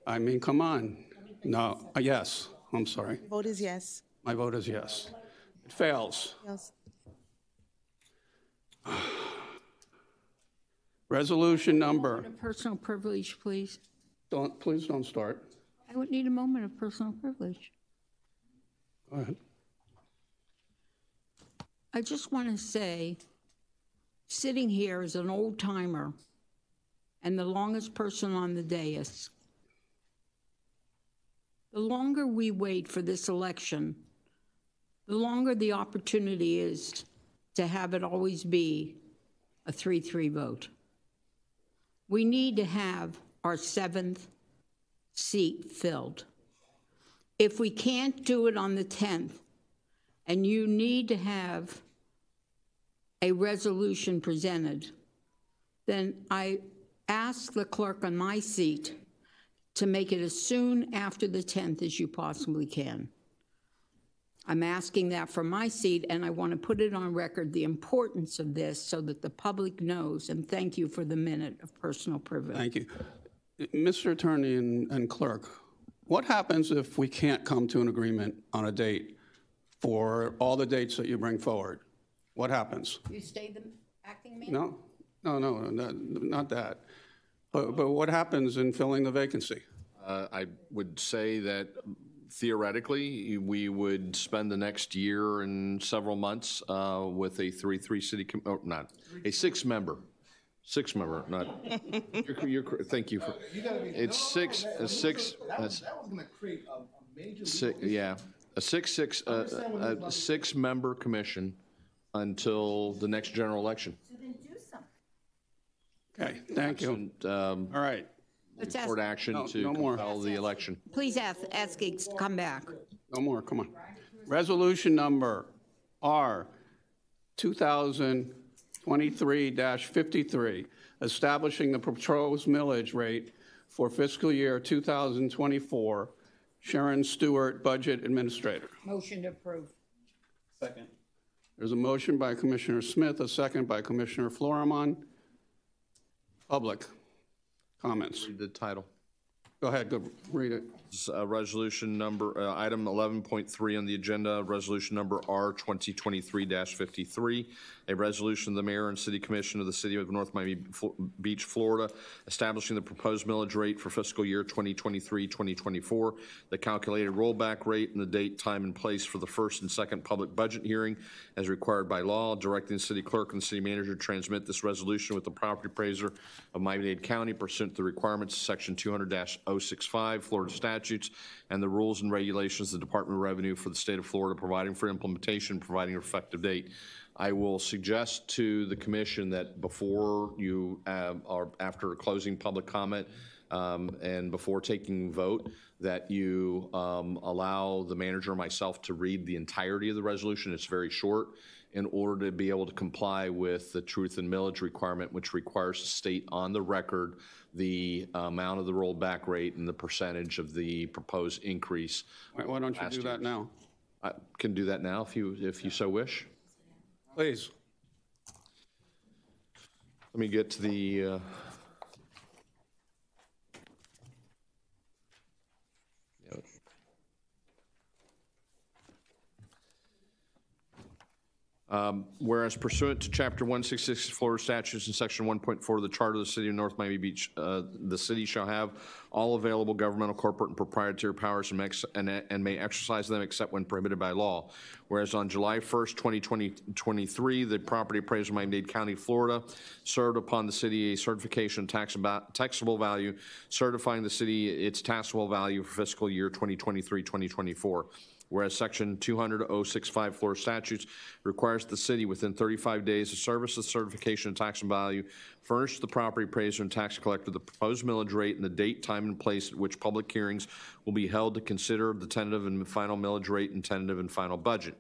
I mean, come on. No, yes, I'm sorry. Vote is yes. My vote is yes. It fails. Yes. Resolution number. A personal privilege, please. Please don't start. I would need a moment of personal privilege. Go ahead. I just want to say, sitting here as an old timer and the longest person on the dais, The longer we wait for this election, the longer the opportunity is to have it always be a 3-3 vote. We need to have our 7th seat filled. If we can't do it on the 10th, and you need to have a resolution presented, then I ask the clerk on my seat to make it as soon after the 10th as you possibly can. I'm asking that for my seat, and I want to put it on record, the importance of this, so that the public knows, and thank you for the minute of personal privilege. Thank you. Mr. Attorney and Clerk, what happens if we can't come to an agreement on a date for all the dates that you bring forward? What happens? You stay the acting manager? No, not that. But what happens in filling the vacancy? I would say that theoretically, we would spend the next year and several months with a 3-3 city, not a 6-member. 6-member, not. Thank you for. It's six. That was going to create a major. Yeah, a 6-member commission until the next general election. So then do something. Okay, thank you. All right. Let's Report action to compel the election. Please ask Giggs to come back. No more, come on. Resolution number R 2023-53, establishing the proposed millage rate for fiscal year 2024. Sharon Stewart, Budget Administrator. Motion to approve. Second. There's a motion by Commissioner Smith, a second by Commissioner Florimon. Public comments. Read the title. Go ahead, go read it. Resolution number, item 11.3 on the agenda, resolution number R 2023-53, a resolution of the Mayor and City Commission of the City of North Miami Beach, Florida, establishing the proposed millage rate for fiscal year 2023-2024, the calculated rollback rate, and the date, time, and place for the first and second public budget hearing as required by law, directing the city clerk and the city manager to transmit this resolution with the property appraiser of Miami-Dade County pursuant to the requirements of section 200-065 Florida statutes and the rules and regulations of the Department of Revenue for the state of Florida, providing for implementation, providing an effective date. I will suggest to the commission that before you are after closing public comment and before taking vote, that you allow the manager or myself to read the entirety of the resolution. It's very short, in order to be able to comply with the truth and millage requirement, which requires to state on the record the amount of the rollback rate and the percentage of the proposed increase. Why don't you do that now? I can do that now if you so wish. Please. Let me get to the whereas pursuant to Chapter 166 Florida Statutes and Section 1.4 of the Charter of the City of North Miami Beach, the city shall have all available governmental, corporate, and proprietary powers and may exercise them except when prohibited by law. Whereas on July 1st, 2023, the property appraiser of Miami-Dade County, Florida, served upon the city a certification of taxable value, certifying the city its taxable value for fiscal year 2023-2024. Whereas Section 200-065 Florida Statutes requires the city within 35 days of service of certification of taxable value, furnish the property appraiser and tax collector the proposed millage rate and the date, time, and place at which public hearings will be held to consider the tentative and final millage rate and tentative and final budget.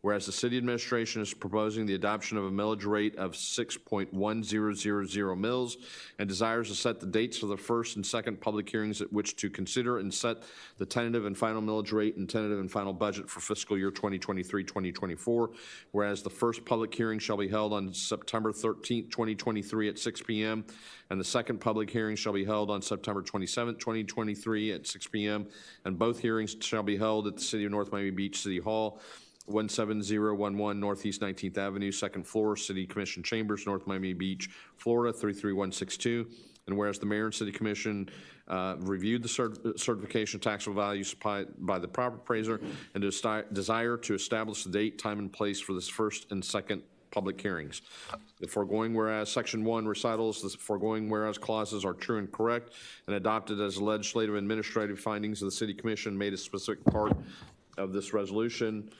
Whereas the city administration is proposing the adoption of a millage rate of 6.1000 mils and desires to set the dates for the first and second public hearings at which to consider and set the tentative and final millage rate and tentative and final budget for fiscal year 2023-2024. Whereas the first public hearing shall be held on September 13th, 2023 at 6 p.m. and the second public hearing shall be held on September 27th, 2023 at 6 p.m. and both hearings shall be held at the City of North Miami Beach City Hall, 17011 Northeast 19th Avenue, second floor, City Commission Chambers, North Miami Beach, Florida, 33162. And whereas the Mayor and City Commission reviewed the certification of taxable value supplied by the property appraiser and desire to establish the date, time, and place for this first and second public hearings. The foregoing whereas Section 1 recitals, the foregoing whereas clauses are true and correct and adopted as legislative and administrative findings of the City Commission made a specific part of this resolution.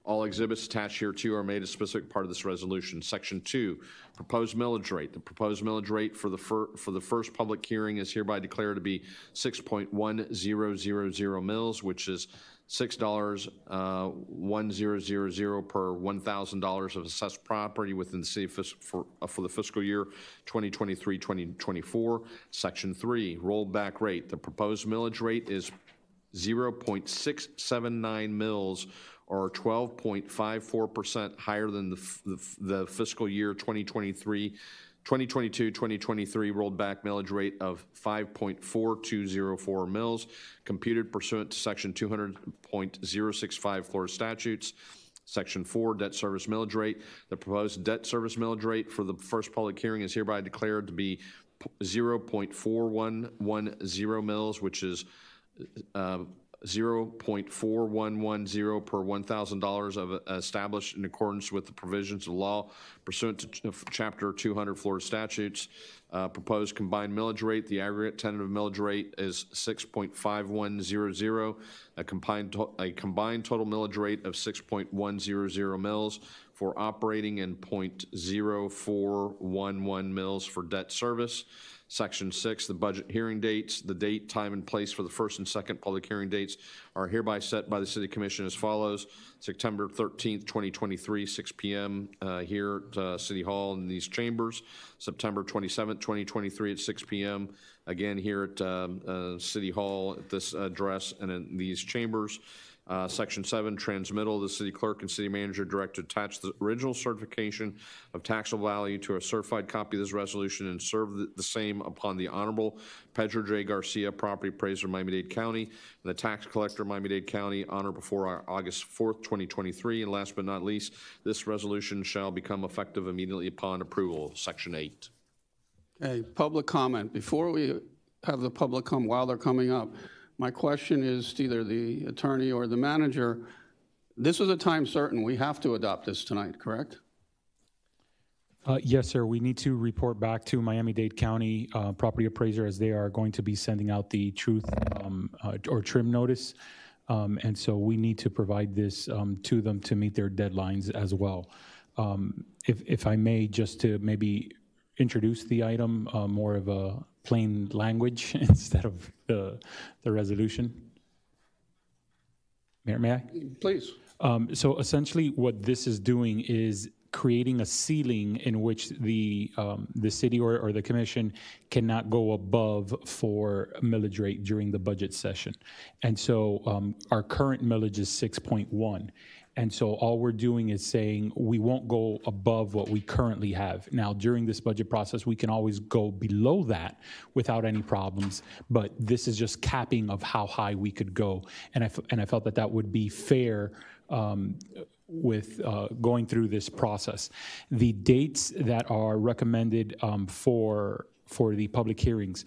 All exhibits attached here to are made a specific part of this resolution. Section 2, proposed millage rate. The proposed millage rate for the first public hearing is hereby declared to be 6.1000 mils, which is $6.1000 per $1,000 of assessed property within the city for the fiscal year 2023-2024. Section 3, rollback rate. The proposed millage rate is 0.679 mils, or 12.54% higher than the fiscal year 2022-2023 rolled back millage rate of 5.4204 mils, computed pursuant to Section 200.065 Florida statutes. Section 4, debt service millage rate. The proposed debt service millage rate for the first public hearing is hereby declared to be 0.4110 mils, which is 0.4110 per $1,000 of established in accordance with the provisions of law pursuant to Chapter 200 Florida statutes. Proposed combined millage rate. The aggregate tentative millage rate is 6.5100. A combined total millage rate of 6.100 mils for operating and 0.0411 mils for debt service. Section 6, the budget hearing dates. The date, time, and place for the first and second public hearing dates are hereby set by the City Commission as follows. September 13th, 2023, 6 p.m. Here at City Hall in these chambers. September 27th, 2023 at 6 p.m. Again here at City Hall at this address and in these chambers. Section 7, transmittal. The city clerk and city manager direct to attach the original certification of taxable value to a certified copy of this resolution and serve the same upon the Honorable Pedro J. Garcia, property appraiser, Miami-Dade County, and the tax collector, Miami-Dade County, on or before August 4th, 2023. And last but not least, this resolution shall become effective immediately upon approval. Section 8. Okay, public comment. Before we have the public come, while they're coming up, my question is to either the attorney or the manager. This is a time certain. We have to adopt this tonight, correct? Yes, sir. We need to report back to Miami-Dade County property appraiser as they are going to be sending out the truth or trim notice. And so we need to provide this to them to meet their deadlines as well. If I may, just to maybe introduce the item more of a plain language instead of the resolution. Mayor, may I? Please. So essentially what this is doing is creating a ceiling in which the city or the commission cannot go above for millage rate during the budget session. And so our current millage is 6.1. And so all we're doing is saying we won't go above what we currently have. Now, during this budget process, we can always go below that without any problems, but this is just capping of how high we could go. And I felt that that would be fair with going through this process. The dates that are recommended for the public hearings,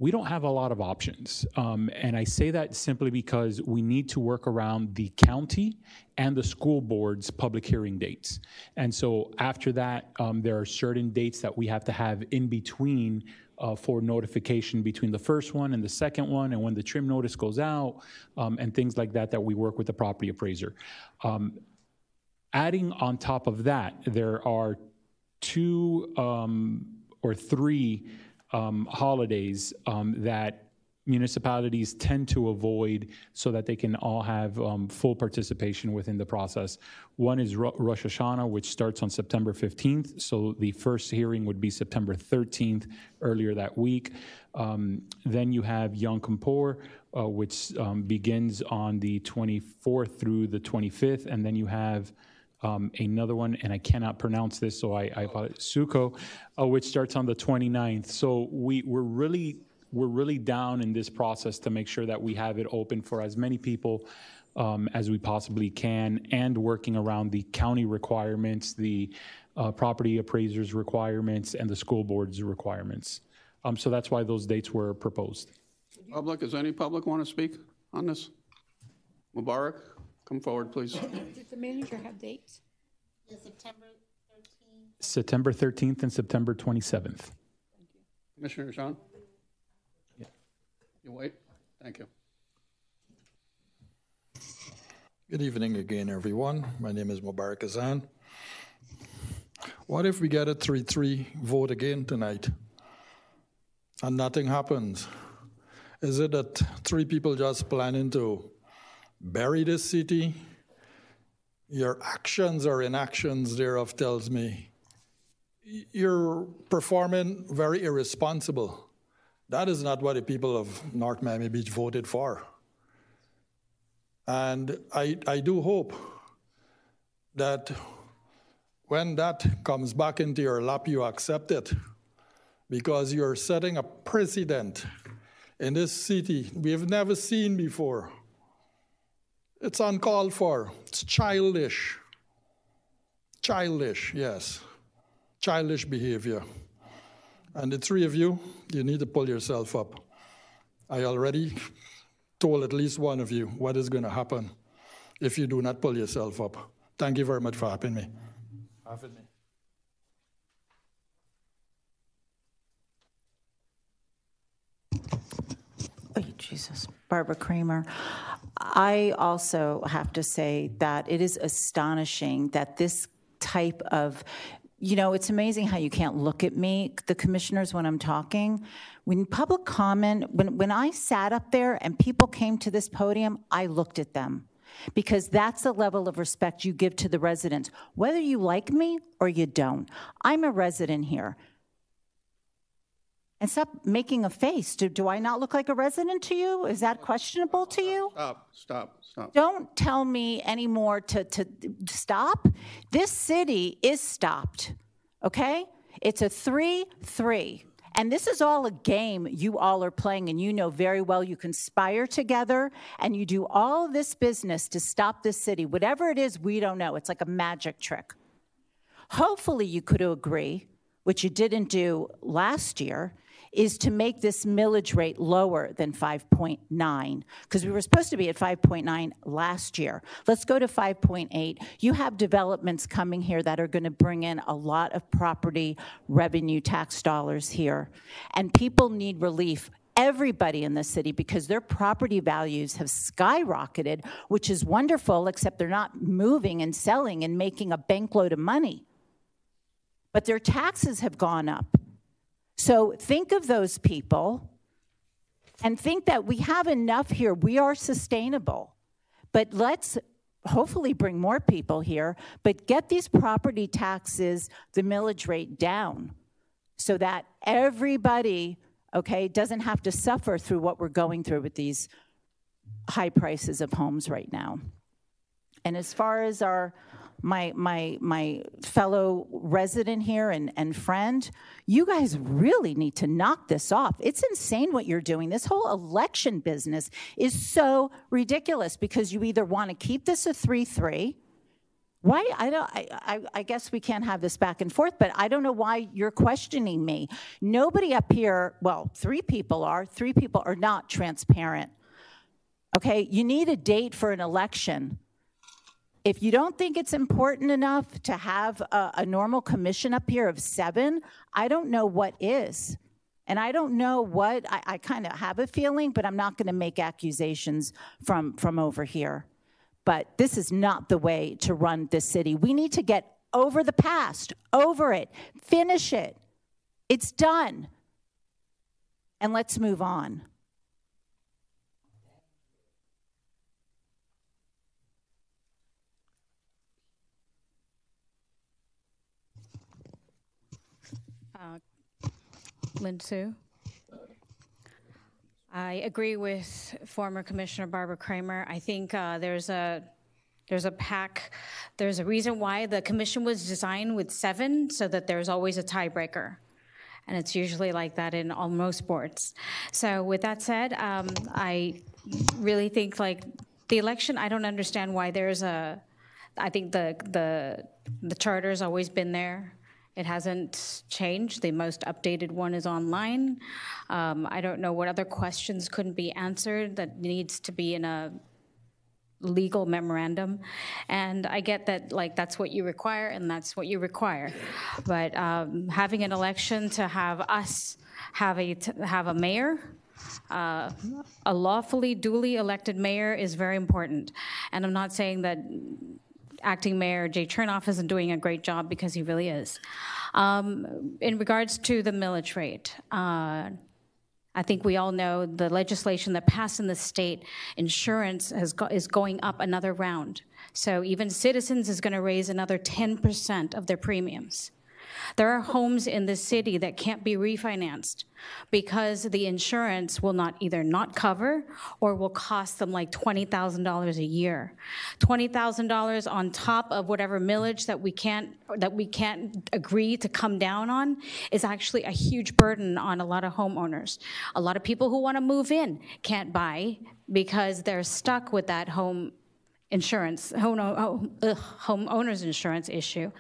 we don't have a lot of options. And I say that simply because we need to work around the county and the school board's public hearing dates. And so after that, there are certain dates that we have to have in between for notification between the first one and the second one, and when the trim notice goes out, and things like that, that we work with the property appraiser. Adding on top of that, there are 2 or 3 holidays that municipalities tend to avoid so that they can all have full participation within the process. One is Rosh Hashanah, which starts on September 15th. So the first hearing would be September 13th, earlier that week. Then you have Yom Kippur, which begins on the 24th through the 25th. And then you have another one, and I cannot pronounce this, so I apologize, Sukkot, which starts on the 29th. So we're really down in this process to make sure that we have it open for as many people as we possibly can, and working around the county requirements, the property appraisers requirements, and the school board's requirements. So that's why those dates were proposed. Public, does any public want to speak on this? Mubarak, come forward, please. Does the manager have dates? September 13th and September 27th. Commissioner Jean? You wait? Thank you. Good evening again, everyone. My name is Mubarak Azan. What if we get a 3-3 vote again tonight and nothing happens? Is it that 3 people just planning to bury this city? Your actions or inactions thereof tells me you're performing very irresponsible. That is not what the people of North Miami Beach voted for. And I do hope that when that comes back into your lap, you accept it, because you're setting a precedent in this city we've never seen before. It's uncalled for. It's childish. Childish, yes. Childish behavior. And the 3 of you, you need to pull yourself up. I already told at least one of you what is going to happen if you do not pull yourself up. Thank you very much for having me. Oh, Jesus. Barbara Kramer. I also have to say that it is astonishing that this type of, it's amazing how you can't look at me, the commissioners, when I'm talking. When public comment, when I sat up there and people came to this podium, I looked at them, because that's the level of respect you give to the residents, whether you like me or you don't. I'm a resident here. And stop making a face. Do I not look like a resident to you? Is that questionable to you? Stop. Don't tell me anymore to stop. This city is stopped, okay? It's a 3-3. And this is all a game you all are playing, and you know very well you conspire together and you do all this business to stop this city. Whatever it is, we don't know. It's like a magic trick. Hopefully you could agree, which you didn't do last year, is to make this millage rate lower than 5.9, because we were supposed to be at 5.9 last year. Let's go to 5.8. You have developments coming here that are going to bring in a lot of property revenue tax dollars here, and people need relief. Everybody in the city, because their property values have skyrocketed, which is wonderful, except they're not moving and selling and making a bankload of money. But their taxes have gone up. So think of those people and think that we have enough here. We are sustainable. But let's hopefully bring more people here, but get these property taxes, the millage rate down, so that everybody, okay, doesn't have to suffer through what we're going through with these high prices of homes right now. And as far as my fellow resident here and friend, you guys really need to knock this off. It's insane what you're doing. This whole election business is so ridiculous, because you either want to keep this a 3-3. Why? I guess we can't have this back and forth, but I don't know why you're questioning me. Nobody up here, well, 3 people are not transparent. Okay, you need a date for an election. If you don't think it's important enough to have a normal commission up here of 7, I don't know what is. And I don't know what, I kind of have a feeling, but I'm not going to make accusations from over here. But this is not the way to run this city. We need to get over the past, over it, finish it. It's done. And let's move on. Lynn Sue. I agree with former Commissioner Barbara Kramer. I think there's a reason why the commission was designed with 7, so that there's always a tiebreaker. And it's usually like that in almost sports. So with that said, I really think like the election, I don't understand why I think the charter's always been there. It hasn't changed. The most updated one is online. I don't know what other questions couldn't be answered that needs to be in a legal memorandum. And I get that, like, that's what you require and that's what you require. But having an election to have us have a mayor, a lawfully, duly elected mayor is very important. And I'm not saying that Acting Mayor Jay Chernoff isn't doing a great job, because he really is. In regards to the millage rate, I think we all know the legislation that passed in the state, insurance is going up another round. So even Citizens is going to raise another 10% of their premiums. There are homes in the city that can't be refinanced because the insurance will either not cover or will cost them like $20,000 a year. $20,000 on top of whatever millage that we can't agree to come down on is actually a huge burden on a lot of homeowners. A lot of people who want to move in can't buy because they're stuck with that home insurance, homeowners insurance issue.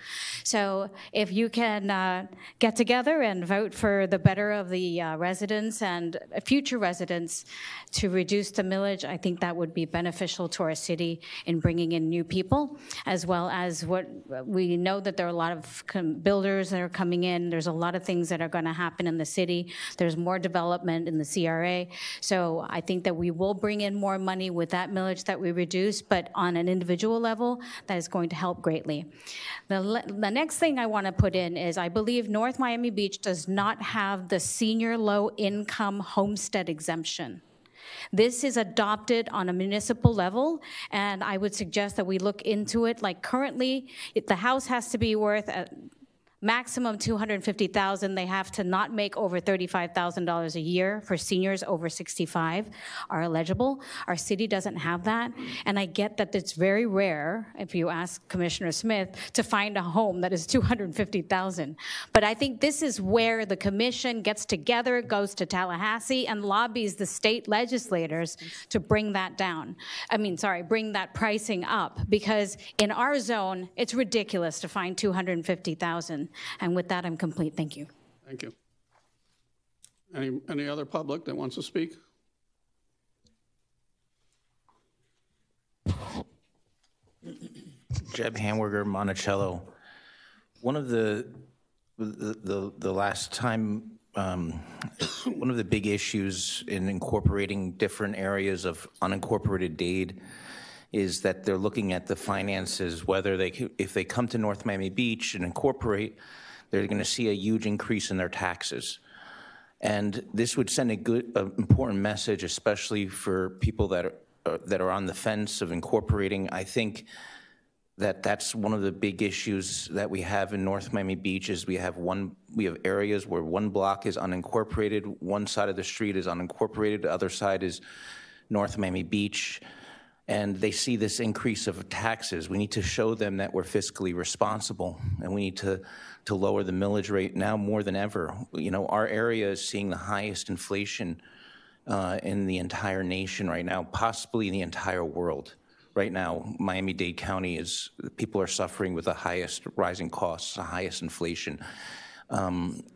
So if you can get together and vote for the better of the residents and future residents to reduce the millage, I think that would be beneficial to our city in bringing in new people, as well as what we know that there are a lot of builders that are coming in. There's a lot of things that are going to happen in the city. There's more development in the CRA. So I think that we will bring in more money with that millage that we reduce, but on an individual level, that is going to help greatly. The next thing I want to put in is I believe North Miami Beach does not have the senior low-income homestead exemption. This is adopted on a municipal level, and I would suggest that we look into it. Like currently, the house has to be worth maximum $250,000. They have to not make over $35,000 a year for seniors over 65 are eligible. Our city doesn't have that. And I get that it's very rare, if you ask Commissioner Smith, to find a home that is $250,000. But I think this is where the commission gets together, goes to Tallahassee, and lobbies the state legislators to bring that down. Bring that pricing up, because in our zone, it's ridiculous to find $250,000. And with that, I'm complete. Thank you. Thank you. Any other public that wants to speak? Jeb Hamburger, Monticello. One of the last time, one of the big issues in incorporating different areas of unincorporated Dade is that they're looking at the finances, whether if they come to North Miami Beach and incorporate, they're going to see a huge increase in their taxes. And this would send important message, especially for people that are on the fence of incorporating. I think that's one of the big issues that we have in North Miami Beach is we have areas where one block is unincorporated, one side of the street is unincorporated, the other side is North Miami Beach. And they see this increase of taxes. We need to show them that we're fiscally responsible, and we need to lower the millage rate now more than ever. You know, our area is seeing the highest inflation in the entire nation right now, possibly in the entire world. Right now, Miami-Dade County people are suffering with the highest rising costs, the highest inflation.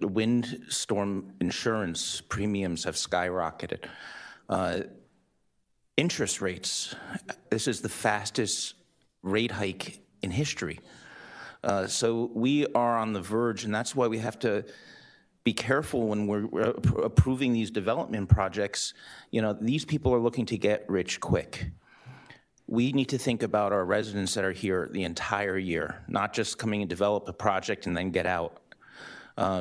Windstorm insurance premiums have skyrocketed. Interest rates, this is the fastest rate hike in history. So we are on the verge, and that's why we have to be careful when we're approving these development projects. You know, these people are looking to get rich quick. We need to think about our residents that are here the entire year, not just coming and develop a project and then get out.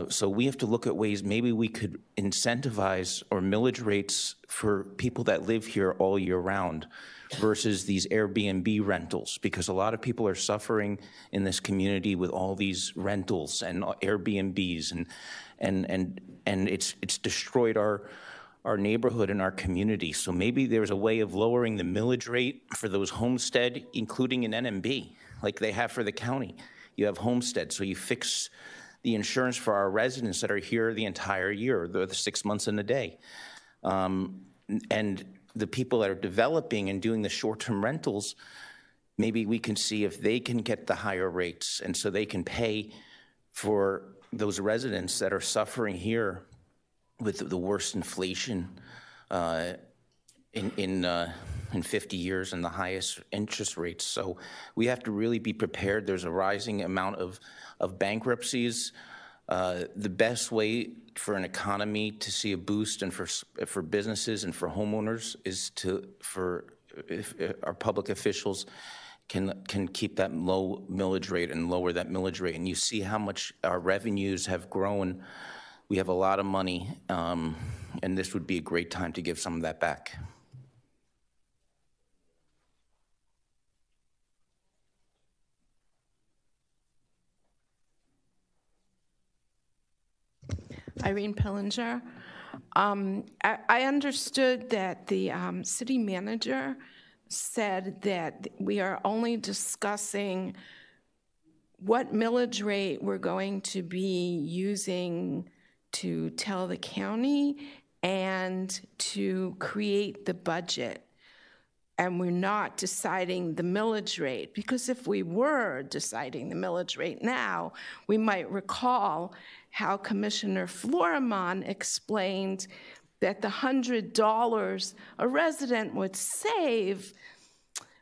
So we have to look at ways maybe we could incentivize or millage rates for people that live here all year round versus these Airbnb rentals, because a lot of people are suffering in this community with all these rentals and Airbnbs, and it's destroyed our neighborhood and our community. So maybe there's a way of lowering the millage rate for those homestead, including an NMB, like they have for the county. You have homestead, so you fix the insurance for our residents that are here the entire year, the 6 months in a day. And the people that are developing and doing the short-term rentals, maybe we can see if they can get the higher rates, and so they can pay for those residents that are suffering here with the worst inflation in in 50 years and the highest interest rates. So we have to really be prepared. There's a rising amount of bankruptcies. The best way for an economy to see a boost and for businesses and for homeowners is if our public officials can keep that low millage rate and lower that millage rate. And you see how much our revenues have grown. We have a lot of money, and this would be a great time to give some of that back. Irene Pillinger. I understood that the city manager said that we are only discussing what millage rate we're going to be using to tell the county and to create the budget. And we're not deciding the millage rate, because if we were deciding the millage rate now, we might recall how Commissioner Florimon explained that the $100 a resident would save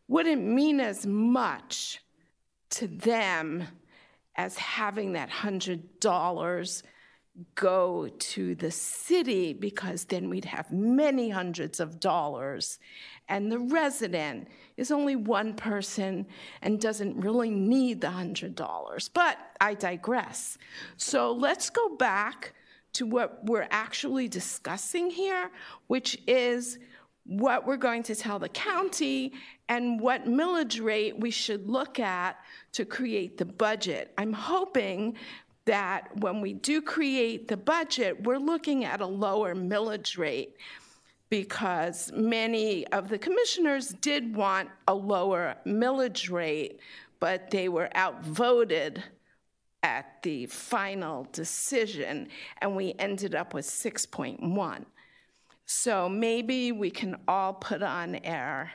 wouldn't mean as much to them as having that $100 go to the city, because then we'd have many hundreds of dollars. And the resident is only one person and doesn't really need the $100. But I digress. So let's go back to what we're actually discussing here, which is what we're going to tell the county and what millage rate we should look at to create the budget. I'm hoping that when we do create the budget, we're looking at a lower millage rate, because many of the commissioners did want a lower millage rate, but they were outvoted at the final decision, and we ended up with 6.1. So maybe we can all put on our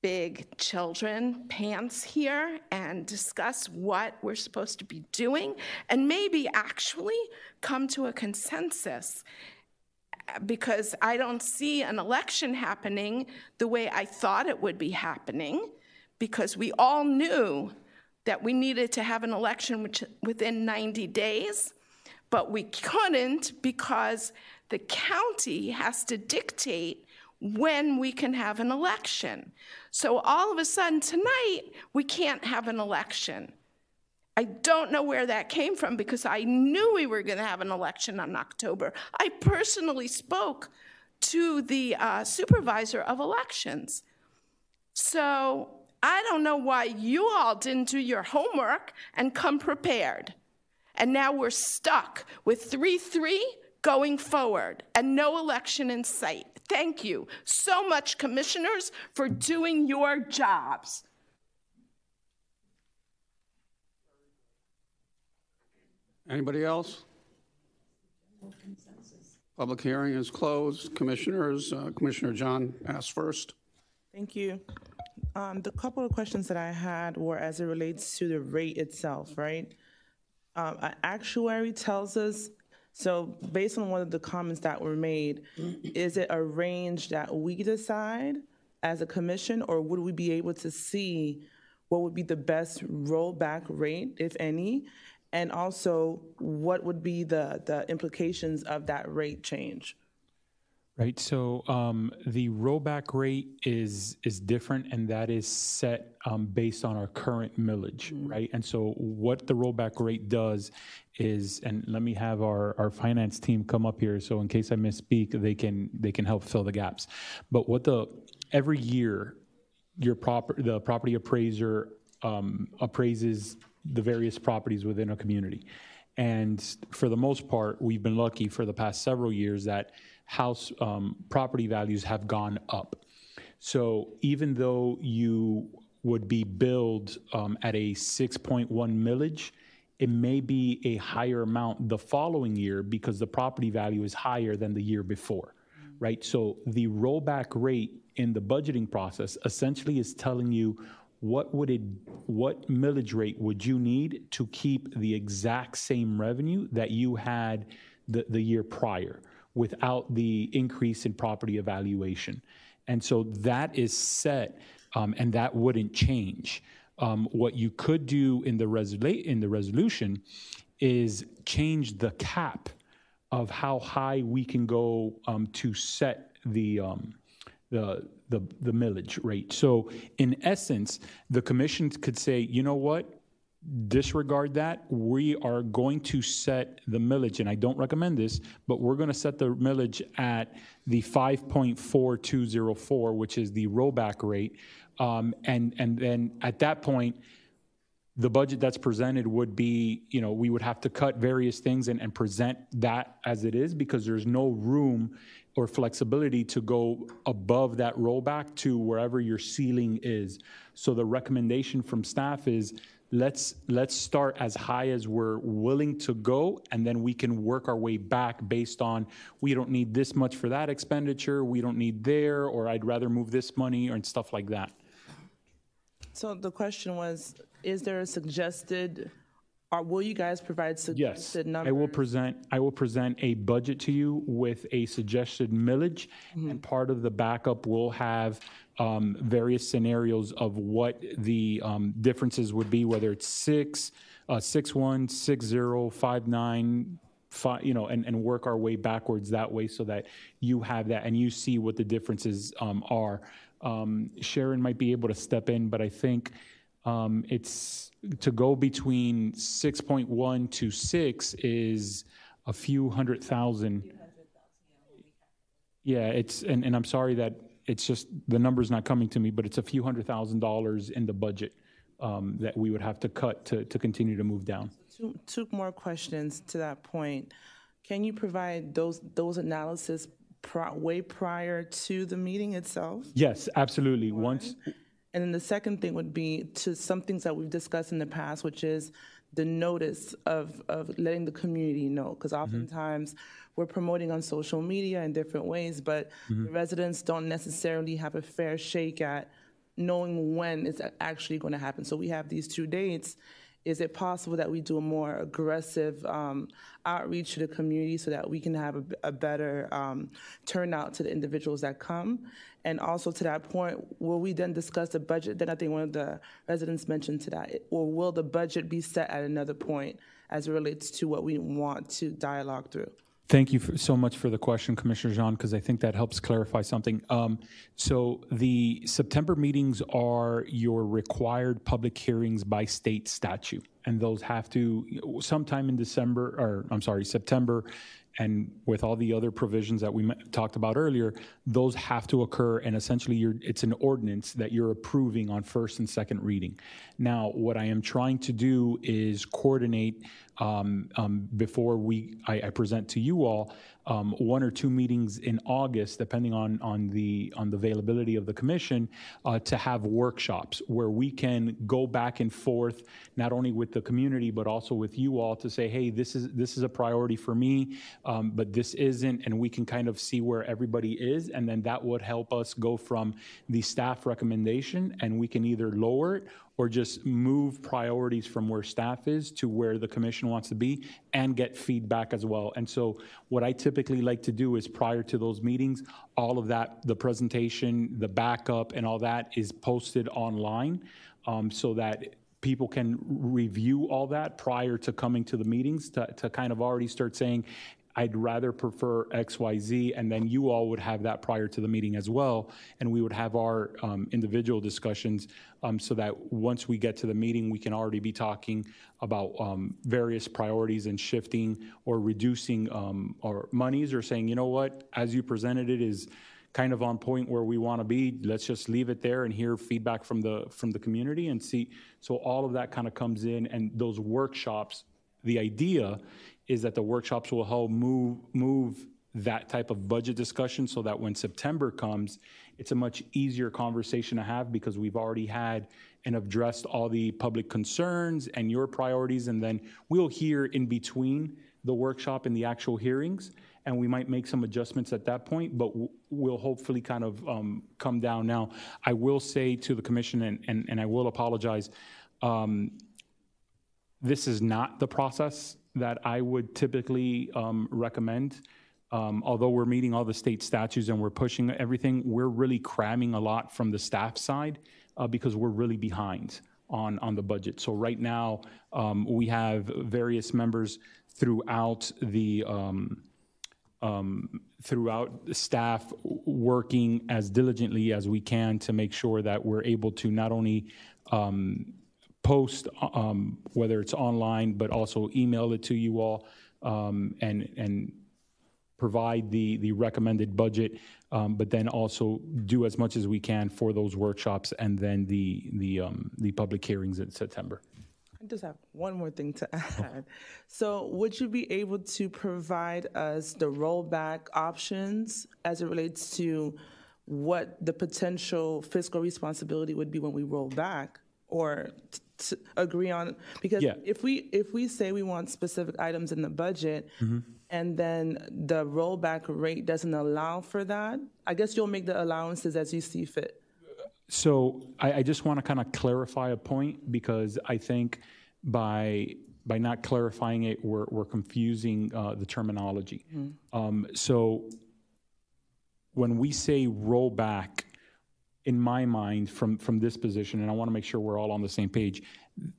big children pants here and discuss what we're supposed to be doing, and maybe actually come to a consensus, because I don't see an election happening the way I thought it would be happening, because we all knew that we needed to have an election within 90 days, but we couldn't because the county has to dictate when we can have an election. So all of a sudden tonight, we can't have an election. I don't know where that came from, because I knew we were going to have an election in October. I personally spoke to the supervisor of elections. So I don't know why you all didn't do your homework and come prepared. And now we're stuck with 3-3 going forward and no election in sight. Thank you so much, commissioners, for doing your jobs. Anybody else? Public hearing is closed. Commissioners, Commissioner John asks first. Thank you. The couple of questions that I had were as it relates to the rate itself, right? An actuary tells us, so based on one of the comments that were made, is it a range that we decide as a commission, or would we be able to see what would be the best rollback rate, if any? And also, what would be the implications of that rate change? Right, so the rollback rate is different, and that is set based on our current millage, right? And so what the rollback rate does is, and let me have our finance team come up here, so in case I misspeak, they can help fill the gaps. But every year, the property appraiser appraises the various properties within a community. And for the most part, we've been lucky for the past several years that house property values have gone up. So even though you would be billed at a 6.1 millage, it may be a higher amount the following year because the property value is higher than the year before, right? So the rollback rate in the budgeting process essentially is telling you what millage rate would you need to keep the exact same revenue that you had the year prior without the increase in property evaluation. And so that is set, and that wouldn't change. What you could do in the resolution is change the cap of how high we can go to set the millage rate. So in essence, the commission could say, you know what, disregard that. We are going to set the millage, and I don't recommend this, but we're going to set the millage at the 5.4204, which is the rollback rate. And then at that point, the budget that's presented would be, you know, we would have to cut various things and present that as it is, because there's no room or flexibility to go above that rollback to wherever your ceiling is. So the recommendation from staff is let's start as high as we're willing to go, and then we can work our way back based on, we don't need this much for that expenditure, we don't need there, or I'd rather move this money, and stuff like that. So the question was, is there a suggested, or will you guys provide suggested numbers? I will present a budget to you with a suggested millage, and part of the backup will have various scenarios of what the differences would be, whether it's 6, 6.1, 6.0, 5.9, 5, you know, and work our way backwards that way so that you have that and you see what the differences are. Sharon might be able to step in, but I think it's to go between 6.1 to 6 is a few $100,000. Yeah, it's and I'm sorry that it's just the number's not coming to me, but it's a few $100,000 in the budget that we would have to cut to continue to move down. Two more questions to that point. Can you provide those analysis way prior to the meeting itself? Yes, absolutely. And then the second thing would be to some things that we've discussed in the past, which is the notice of letting the community know. Because oftentimes we're promoting on social media in different ways, but the residents don't necessarily have a fair shake at knowing when it's actually going to happen. So we have these 2 dates. Is it possible that we do a more aggressive outreach to the community so that we can have a better turnout to the individuals that come? And also to that point, will we then discuss the budget? Then I think one of the residents mentioned to that. Or will the budget be set at another point as it relates to what we want to dialogue through? Thank you so much for the question, Commissioner Jean, because I think that helps clarify something. So the September meetings are your required public hearings by state statute, and those have to sometime in September, and with all the other provisions that we talked about earlier, those have to occur, and essentially it's an ordinance that you're approving on first and second reading. Now, what I am trying to do is coordinate before I present to you all 1 or 2 meetings in August, depending on the availability of the commission, to have workshops where we can go back and forth, not only with the community but also with you all, to say, hey, this is a priority for me, but this isn't, and we can kind of see where everybody is, and then that would help us go from the staff recommendation, and we can either lower it or just move priorities from where staff is to where the commission wants to be and get feedback as well. And so what I typically like to do is prior to those meetings, all of that, the presentation, the backup and all that is posted online so that people can review all that prior to coming to the meetings to kind of already start saying, I'd rather prefer X, Y, Z, and then you all would have that prior to the meeting as well, and we would have our individual discussions so that once we get to the meeting, we can already be talking about various priorities and shifting or reducing our monies, or saying, you know what, as you presented it is kind of on point where we want to be. Let's just leave it there and hear feedback from the community and see. So all of that kind of comes in, and those workshops, the idea is that the workshops will help move that type of budget discussion so that when September comes, it's a much easier conversation to have because we've already had and addressed all the public concerns and your priorities, and then we'll hear in between the workshop and the actual hearings, and we might make some adjustments at that point, but we'll hopefully kind of come down. Now, I will say to the commission, and I will apologize, this is not the process that I would typically recommend. although we're meeting all the state statutes and we're pushing everything, we're really cramming a lot from the staff side because we're really behind on the budget. So right now, we have various members throughout the staff working as diligently as we can to make sure that we're able to not only post, whether it's online, but also email it to you all and provide the recommended budget, but then also do as much as we can for those workshops and then the public hearings in September. I just have one more thing to add. So would you be able to provide us the rollback options as it relates to what the potential fiscal responsibility would be when we roll back, or to agree on? Because if we say we want specific items in the budget, and then the rollback rate doesn't allow for that, I guess you'll make the allowances as you see fit. So I just want to kind of clarify a point, because I think by not clarifying it, we're confusing the terminology. So when we say rollback, in my mind, from this position, and I want to make sure we're all on the same page,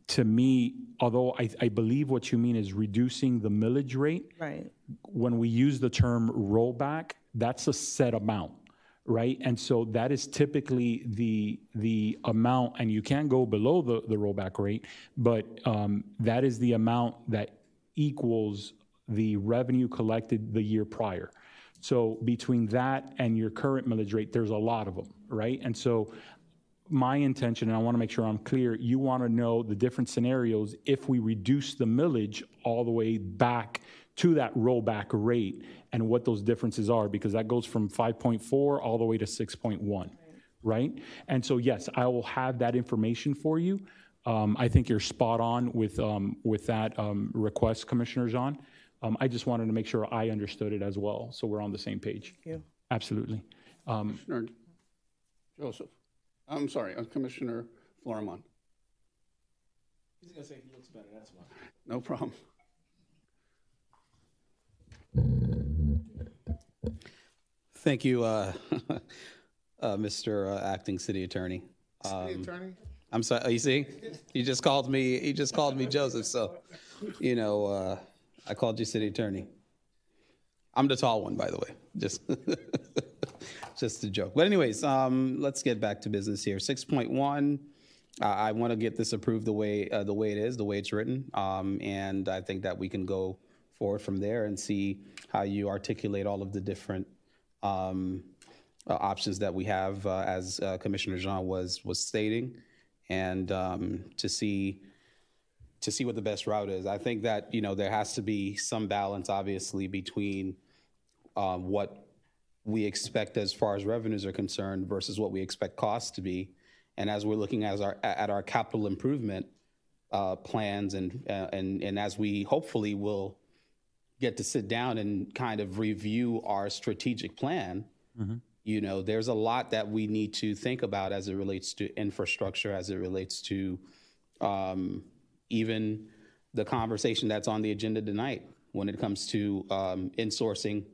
to me, although I believe what you mean is reducing the millage rate, right? When we use the term rollback, that's a set amount, right? And so that is typically the amount, and you can go below the rollback rate, but that is the amount that equals the revenue collected the year prior. So between that and your current millage rate, there's a lot of them, right? And so my intention, and I want to make sure I'm clear, you want to know the different scenarios if we reduce the millage all the way back to that rollback rate and what those differences are, because that goes from 5.4 all the way to 6.1, right? And so, yes, I will have that information for you. I think you're spot on with that request, Commissioner Zahn. I just wanted to make sure I understood it as well, so we're on the same page. Thank you. Absolutely. Commissioner Joseph. I'm sorry, Commissioner Florimon. He's going to say he looks better, that's why. No problem. Thank you, Mr. Acting City Attorney. City Attorney? I'm sorry. You see, he just called me Joseph. So, you know, I called you City Attorney. I'm the tall one, by the way. Just a joke. But anyways, let's get back to business here. 6.1. I want to get this approved the way it is, the way it's written, and I think that we can go forward from there and see how you articulate all of the different options that we have, as Commissioner Jean was stating, and to see what the best route is. I think that, you know, there has to be some balance, obviously, between what we expect as far as revenues are concerned versus what we expect costs to be. And as we're looking at our capital improvement plans, and as we hopefully will get to sit down and kind of review our strategic plan, you know, there's a lot that we need to think about as it relates to infrastructure, as it relates to even the conversation that's on the agenda tonight when it comes to insourcing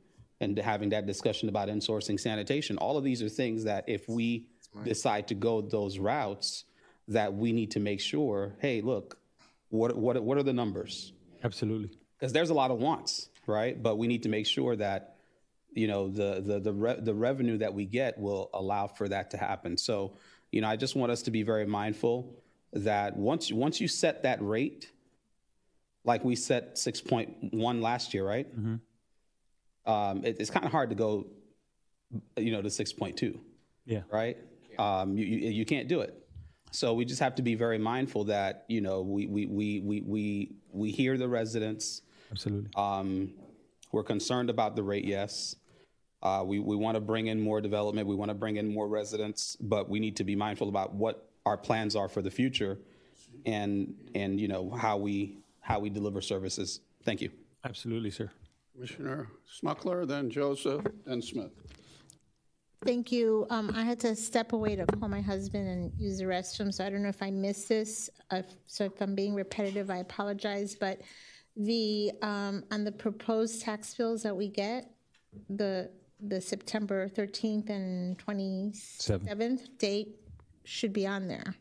and having that discussion about insourcing sanitation. All of these are things that if we decide to go those routes, that we need to make sure, hey, look, what are the numbers? Absolutely. Because there's a lot of wants, right? But we need to make sure that, you know, the revenue that we get will allow for that to happen. So, you know, I just want us to be very mindful that once you set that rate, like we set 6.1 last year, right? It's kind of hard to go, you know, to 6.2. Yeah. Right. You can't do it. So we just have to be very mindful that, you know, we hear the residents. Absolutely. We're concerned about the rate. Yes. We want to bring in more development. We want to bring in more residents, but we need to be mindful about what our plans are for the future, and you know, how we deliver services. Thank you. Absolutely, sir. Commissioner Smuckler, then Joseph, then Smith. Thank you. I had to step away to call my husband and use the restroom, so I don't know if I missed this. So if I'm being repetitive, I apologize. But on the proposed tax bills that we get, the September 13th and 27th date should be on there.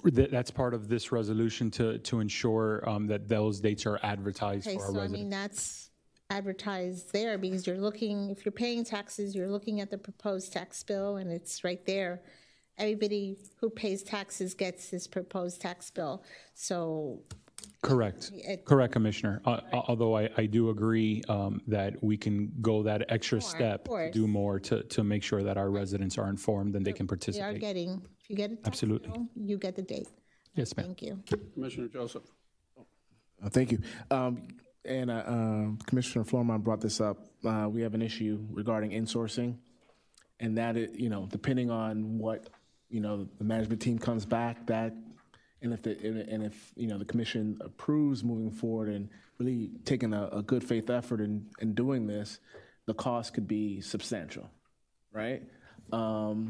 That's part of this resolution to ensure that those dates are advertised Okay, for our so I residents. mean, that's advertised there because you're looking, if you're paying taxes, you're looking at the proposed tax bill and it's right there. Everybody who pays taxes gets this proposed tax bill. So Correct. Correct, Commissioner. Although I do agree that we can go that extra step to do more to make sure that our residents are informed and they can they are participate. getting, if you get a tax Absolutely. bill, you get the date. Yes, ma'am. Thank you. Commissioner Joseph. Thank you. Commissioner Flourmont brought this up. We have an issue regarding insourcing, and that is, depending on what the management team comes back, that and if the commission approves moving forward and really taking a good faith effort in doing this, the cost could be substantial, right? My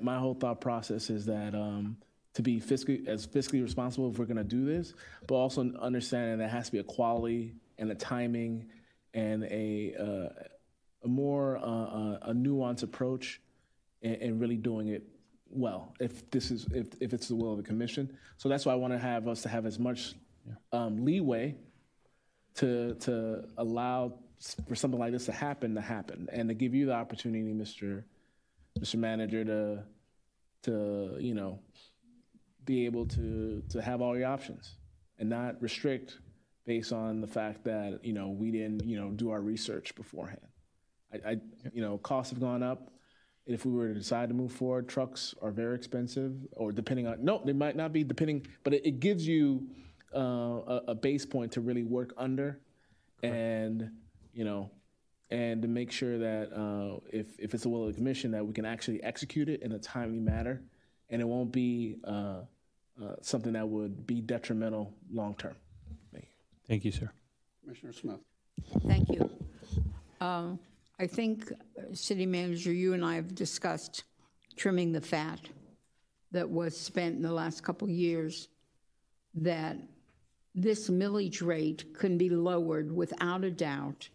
whole thought process is that to be fiscally responsible if we're going to do this, but also understanding that it has to be a quality and a timing and a more nuanced approach and really doing it well, if it's the will of the commission. So that's why I want to have us to have as much leeway to allow for something like this to happen, and to give you the opportunity, Mr. Manager, to be able to have all your options and not restrict based on the fact that we didn't do our research beforehand. Costs have gone up. If we were to decide to move forward, trucks are very expensive, or they might not be, but it gives you a base point to really work under. Correct. And to make sure that if it's the will of the commission, that we can actually execute it in a timely manner, and it won't be something that would be detrimental long term. Thank you, sir. Commissioner Smith. Thank you. I think, City Manager, you and I have discussed trimming the fat that was spent in the last couple of years, that this millage rate can be lowered without a doubt.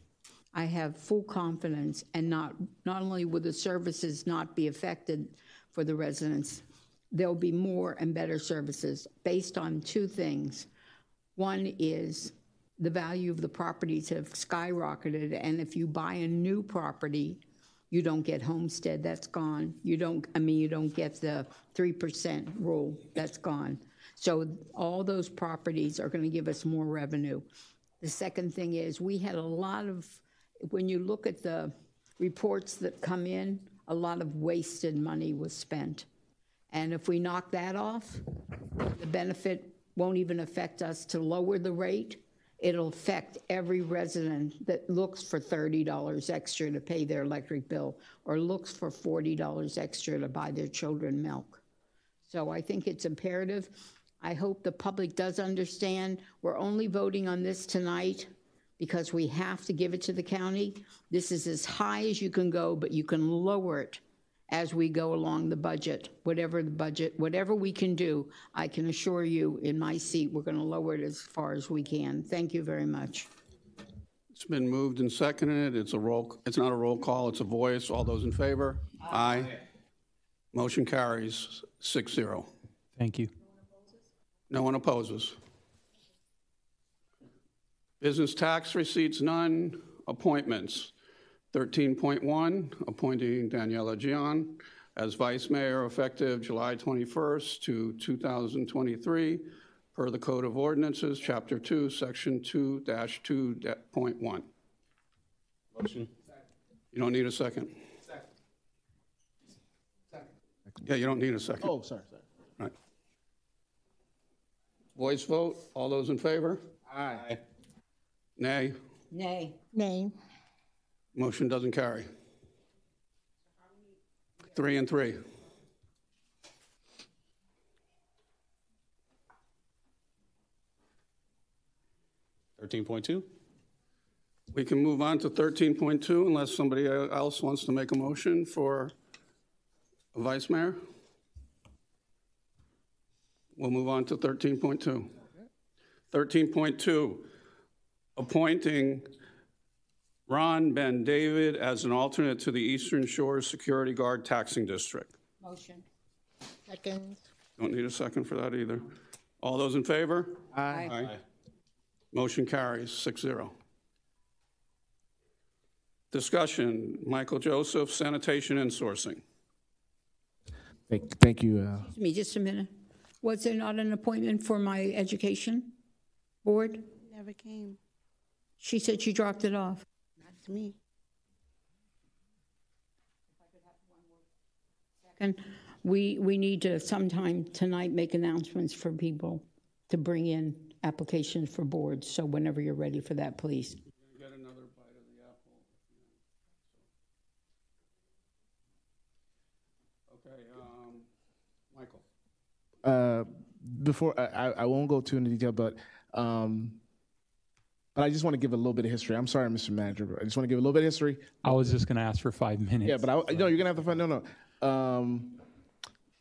I have full confidence, and not only will the services not be affected for the residents, there'll be more and better services based on two things. One is the value of the properties have skyrocketed, and if you buy a new property, you don't get homestead, that's gone. You don't get the 3% rule, that's gone. So all those properties are going to give us more revenue. The second thing is we had a lot of, when you look at the reports that come in, a lot of wasted money was spent. And if we knock that off, the benefit won't even affect us to lower the rate. It'll affect every resident that looks for $30 extra to pay their electric bill or looks for $40 extra to buy their children milk. So I think it's imperative. I hope the public does understand we're only voting on this tonight because we have to give it to the county. This is as high as you can go, but you can lower it as we go along the budget, whatever we can do. I can assure you in my seat, we're going to lower it as far as we can. Thank you very much. It's been moved and seconded. It's not a roll call, it's a voice. All those in favor? Aye. Motion carries 6-0. Thank you. No one opposes. Business tax receipts, none. Appointments. 13.1, appointing Daniela Gian as Vice Mayor effective July 21st to 2023 per the Code of Ordinances, Chapter 2, Section 2-2.1. Motion. You don't need a second. Yeah, you don't need a second. Oh, sorry. Right. Voice vote. All those in favor? Aye. Nay. Nay. Nay. Motion doesn't carry. 3 and 3. $13.2. We can move on to 13.2 unless somebody else wants to make a motion for a vice mayor. We'll move on to 13.2. 13.2, appointing Ron Ben David as an alternate to the Eastern Shore Security Guard Taxing District. Motion. Second. Don't need a second for that either. All those in favor? Aye. Motion carries 6-0. Discussion, Michael Joseph, sanitation and sourcing. Thank you. Excuse me, just a minute. Was there not an appointment for my education board? Never came. She said she dropped it off. Not to me. And we need to sometime tonight make announcements for people to bring in applications for boards. So whenever you're ready for that, please. Get another bite of the apple. Okay, Michael. Before I won't go too into detail, but I just want to give a little bit of history. I'm sorry, Mr. Manager, but I just want to give a little bit of history. I was just going to ask for 5 minutes. Yeah, but no, you're gonna have to find. No.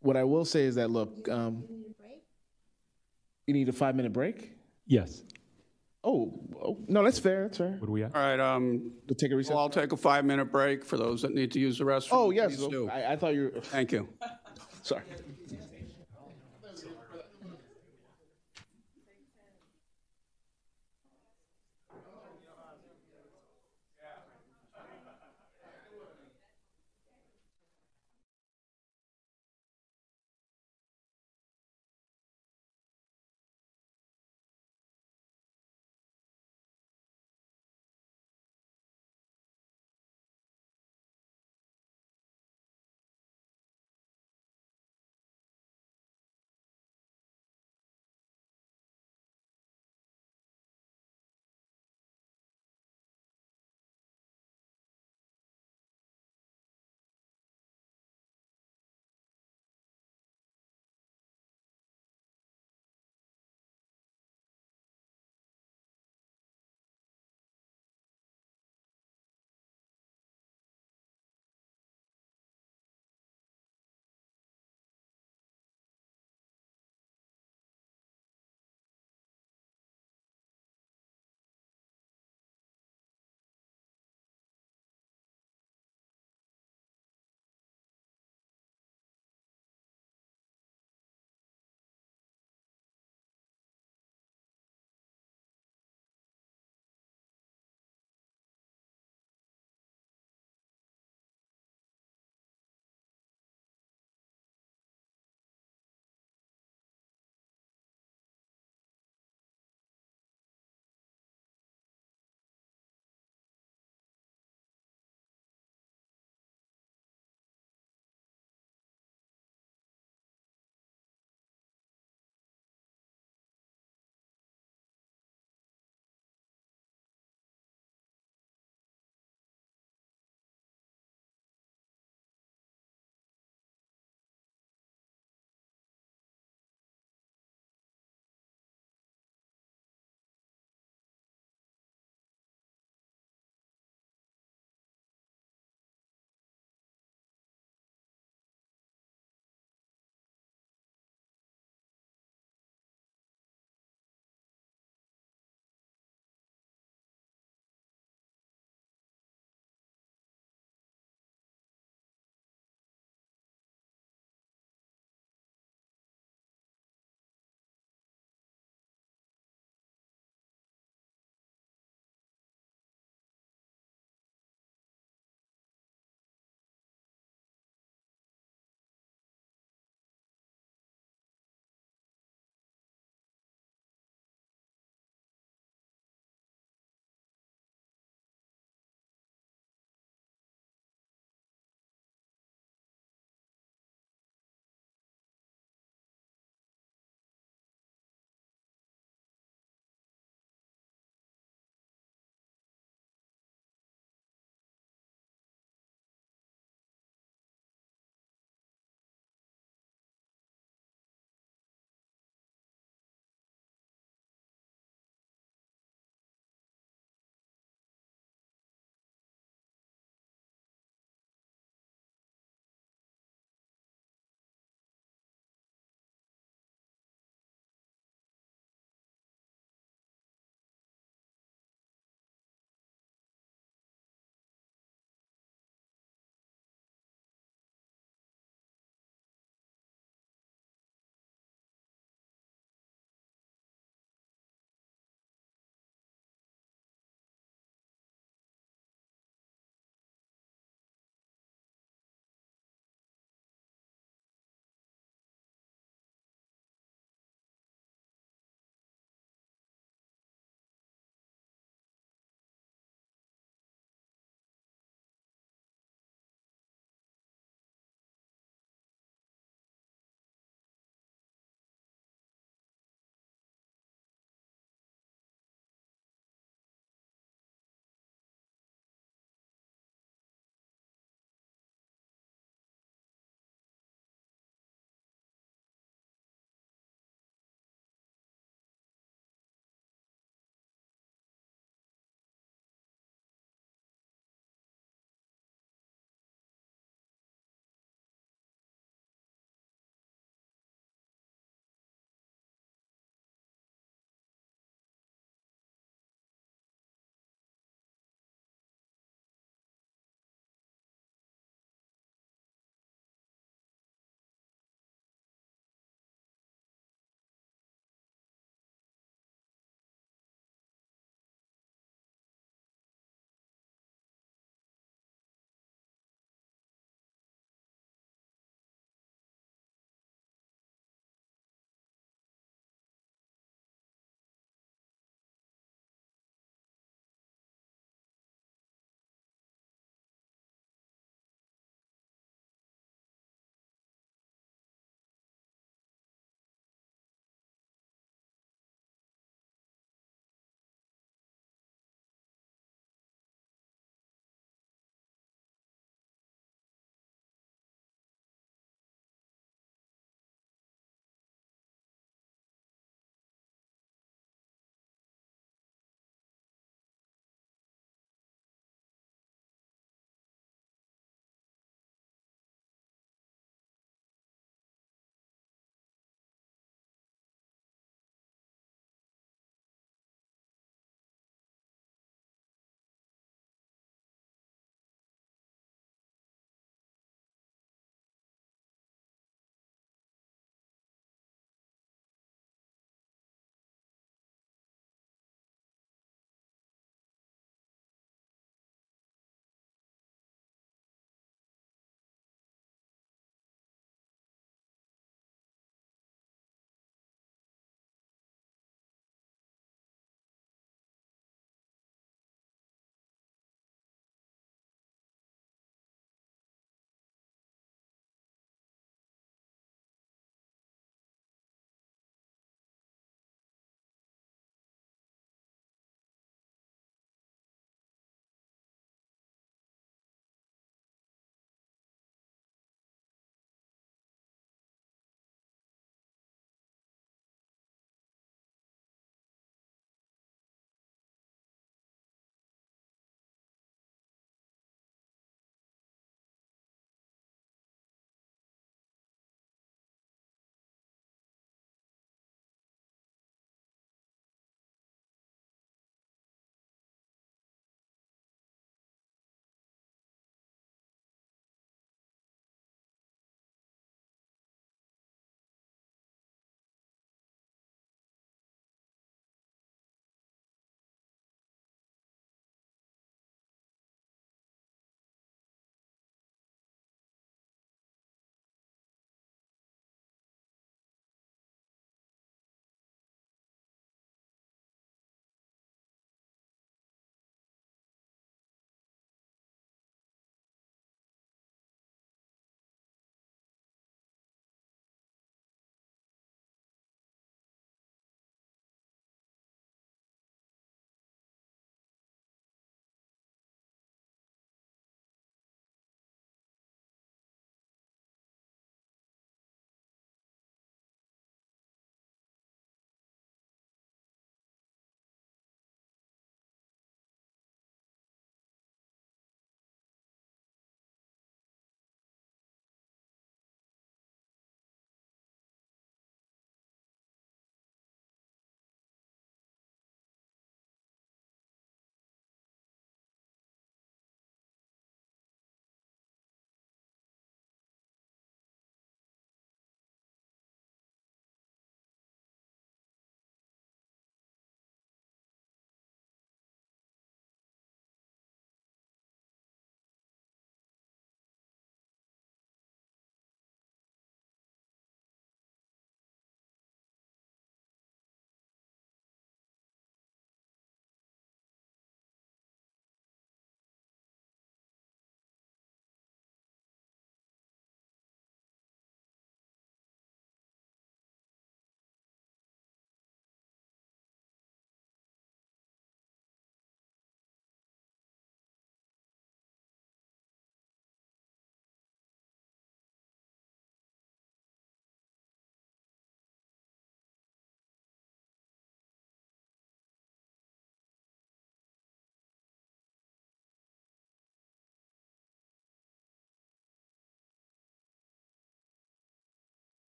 What I will say is that look, you need a 5-minute break. Yes. Oh, no, that's fair. That's fair. What do we have? All right, We'll take a recess. well, I'll take a 5-minute break for those that need to use the restroom. Oh, yes. Please do. I thought you were. Thank you. Sorry.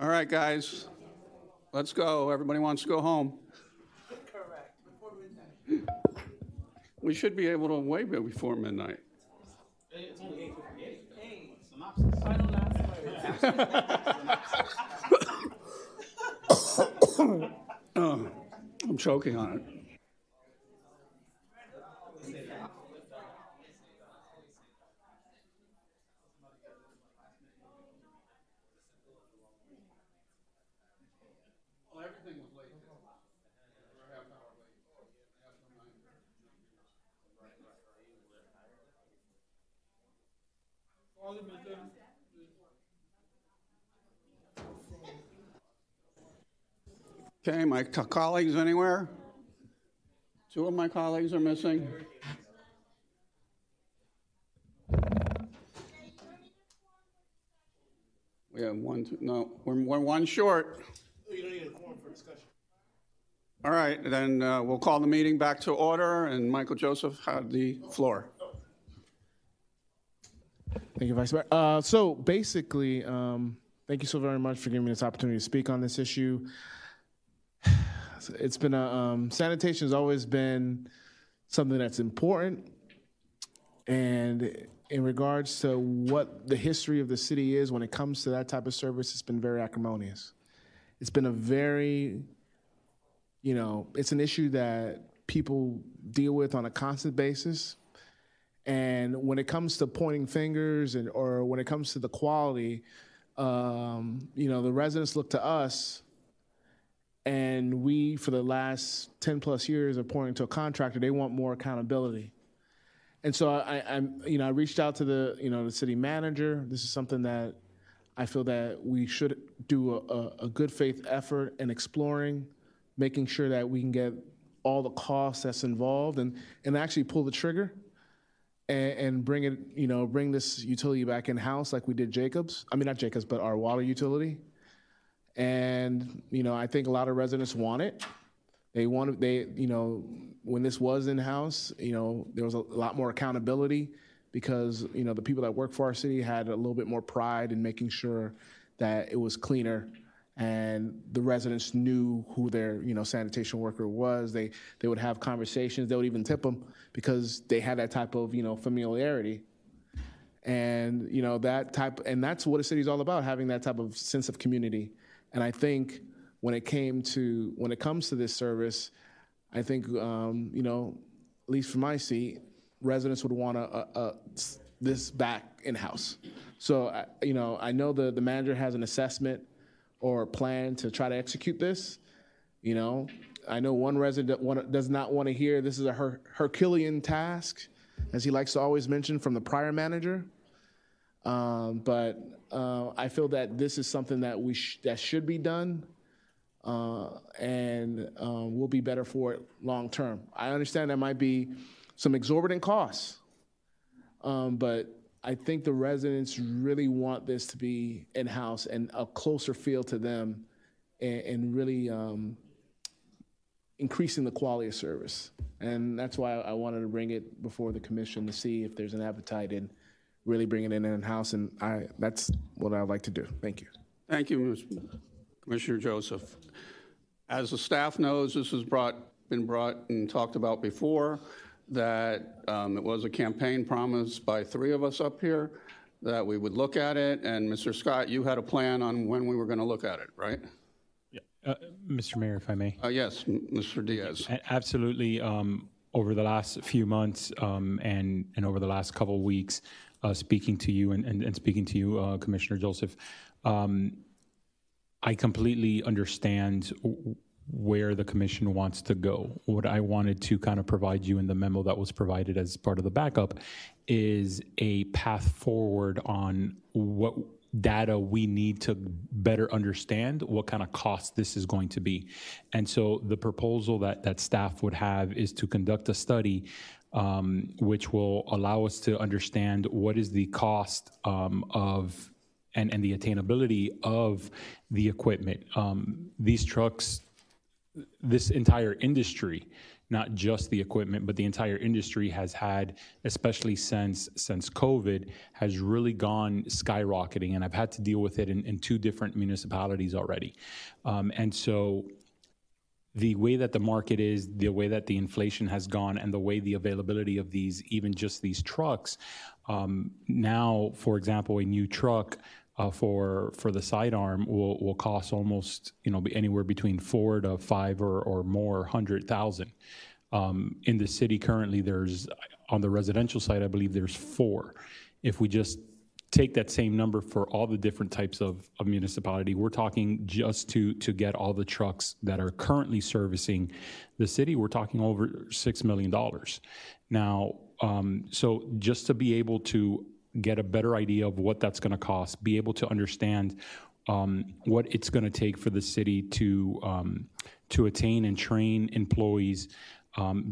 All right, guys, let's go. Everybody wants to go home. We should be able to waive it before midnight. It's only 8:58. Hey, synopsis. Final Oh, I'm choking on it. Well, everything was late. We're a half hour late. Okay, my colleagues anywhere? Two of my colleagues are missing. We have one, two, no, we're one short. You don't need a quorum for discussion. All right, then we'll call the meeting back to order, and Michael Joseph had the floor. Thank you, Vice Mayor. So basically, thank you so very much for giving me this opportunity to speak on this issue. It's been sanitation has always been something that's important, and in regards to what the history of the city is when it comes to that type of service, it's been very acrimonious. It's been a very, it's an issue that people deal with on a constant basis. And when it comes to pointing fingers or when it comes to the quality, the residents look to us, and we, for the last 10 plus years of pointing to a contractor, they want more accountability. And so I reached out to the city manager. This is something that I feel that we should do a good faith effort in exploring, making sure that we can get all the costs that's involved and actually pull the trigger and bring it, bring this utility back in house like we did Jacobs. I mean, not Jacobs, but our water utility. And, I think a lot of residents want it. When this was in-house, there was a lot more accountability because, the people that work for our city had a little bit more pride in making sure that it was cleaner and the residents knew who their, sanitation worker was. They would have conversations. They would even tip them because they had that type of, familiarity. And, and that's what a city is all about, having that type of sense of community. And I think when it comes to this service, I think, at least from my seat, residents would want this back in-house. So, I know the manager has an assessment or a plan to try to execute this. I know one resident does not want to hear this is a Herculean task, as he likes to always mention from the prior manager. But I feel that this is something that that should be done. And we'll be better for it long term. I understand there might be some exorbitant costs, but I think the residents really want this to be in-house and a closer feel to them and really increasing the quality of service. And that's why I wanted to bring it before the commission to see if there's an appetite in really bringing it in-house, and that's what I'd like to do. Thank you. Thank you, Commissioner Joseph. As the staff knows, this has been brought and talked about before, that it was a campaign promise by three of us up here that we would look at it. And Mr. Scott, you had a plan on when we were going to look at it, right? Yeah. Mr. Mayor, if I may. Yes, Mr. Diaz. Absolutely. Over the last few months and over the last couple of weeks, speaking to you and speaking to you, Commissioner Joseph, I completely understand where the commission wants to go. What I wanted to kind of provide you in the memo that was provided as part of the backup is a path forward on what data we need to better understand what kind of cost this is going to be. And so the proposal that staff would have is to conduct a study which will allow us to understand what is the cost of and the attainability of the equipment. These trucks, this entire industry not just the equipment, but the entire industry has had, especially since COVID, has really gone skyrocketing. And I've had to deal with it in 2 different municipalities already. And so the way that the market is, the way that the inflation has gone, and the way the availability of these, even just these trucks, now, for example, a new truck for the sidearm will cost almost, be anywhere between $4 to $5 or more $100,000. In the city currently, there's, on the residential side, I believe there's 4. If we just take that same number for all the different types of municipality, we're talking just to get all the trucks that are currently servicing the city, we're talking over $6 million. Now, so just to be able to get a better idea of what that's going to cost, be able to understand what it's going to take for the city to attain and train employees,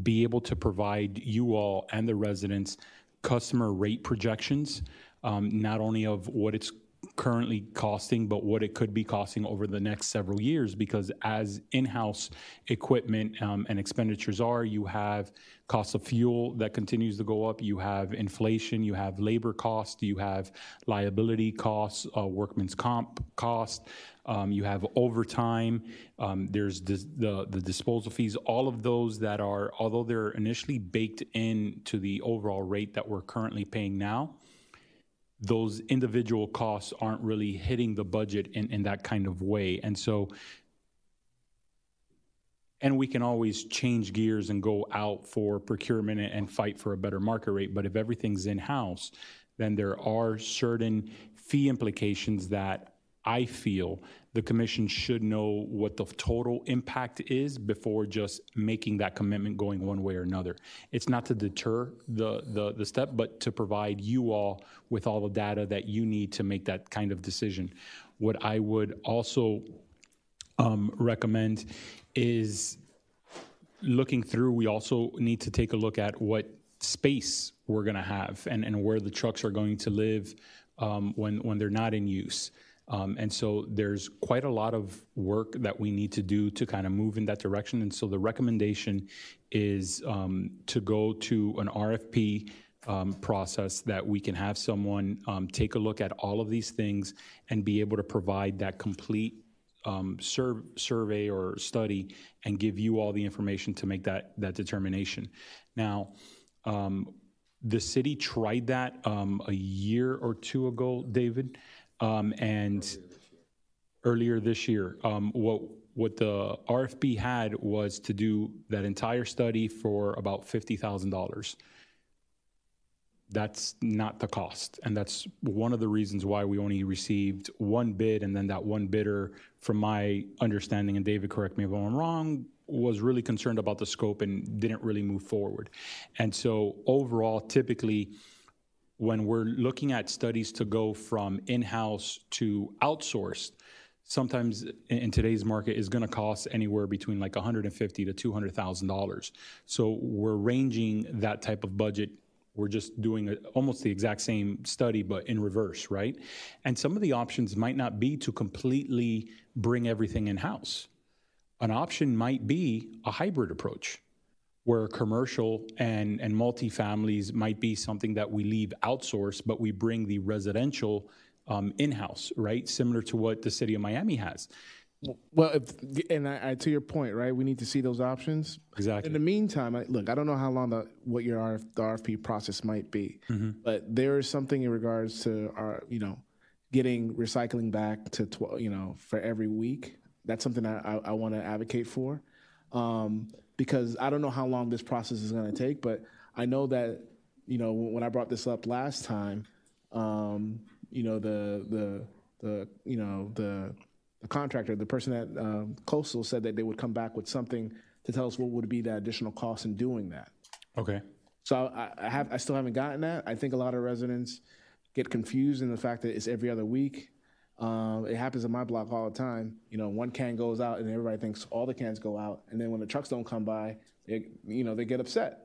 be able to provide you all and the residents customer rate projections, not only of what it's currently costing, but what it could be costing over the next several years, because as in-house equipment and expenditures are, you have cost of fuel that continues to go up, you have inflation, you have labor costs, you have liability costs, workman's comp cost, you have overtime, there's the disposal fees, all of those that are, although they're initially baked into the overall rate that we're currently paying now, those individual costs aren't really hitting the budget in that kind of way. And so, and we can always change gears and go out for procurement and fight for a better market rate. But if everything's in-house, then there are certain fee implications that I feel the commission should know what the total impact is before just making that commitment going one way or another. It's not to deter the step, but to provide you all with all the data that you need to make that kind of decision. What I would also recommend is looking through, we also need to take a look at what space we're going to have and where the trucks are going to live when they're not in use. And so there's quite a lot of work that we need to do to kind of move in that direction. And so the recommendation is to go to an RFP process that we can have someone take a look at all of these things and be able to provide that complete survey or study and give you all the information to make that determination. Now, the city tried that a year or 2 ago, David. And earlier this year, what the RFP had was to do that entire study for about $50,000. That's not the cost, and that's one of the reasons why we only received 1 bid, and then that 1 bidder, from my understanding, and David, correct me if I'm wrong, was really concerned about the scope and didn't really move forward. And so overall, typically, when we're looking at studies to go from in-house to outsourced, sometimes in today's market is going to cost anywhere between like $150,000 to $200,000. So we're ranging that type of budget. We're just doing almost the exact same study, but in reverse, right? And some of the options might not be to completely bring everything in-house. An option might be a hybrid approach, where commercial and multifamilies might be something that we leave outsourced, but we bring the residential in-house, right? Similar to what the city of Miami has. Well, to your point, right? We need to see those options. Exactly. In the meantime, look, I don't know how long the RFP process might be, but there is something in regards to our, getting recycling back to, for every week. That's something I want to advocate for. Because I don't know how long this process is going to take, but I know that, when I brought this up last time, the contractor, the person at Coastal said that they would come back with something to tell us what would be the additional cost in doing that. Okay. So I still haven't gotten that. I think a lot of residents get confused in the fact that it's every other week. It happens in my block all the time. One can goes out and everybody thinks all the cans go out. And then when the trucks don't come by, they get upset.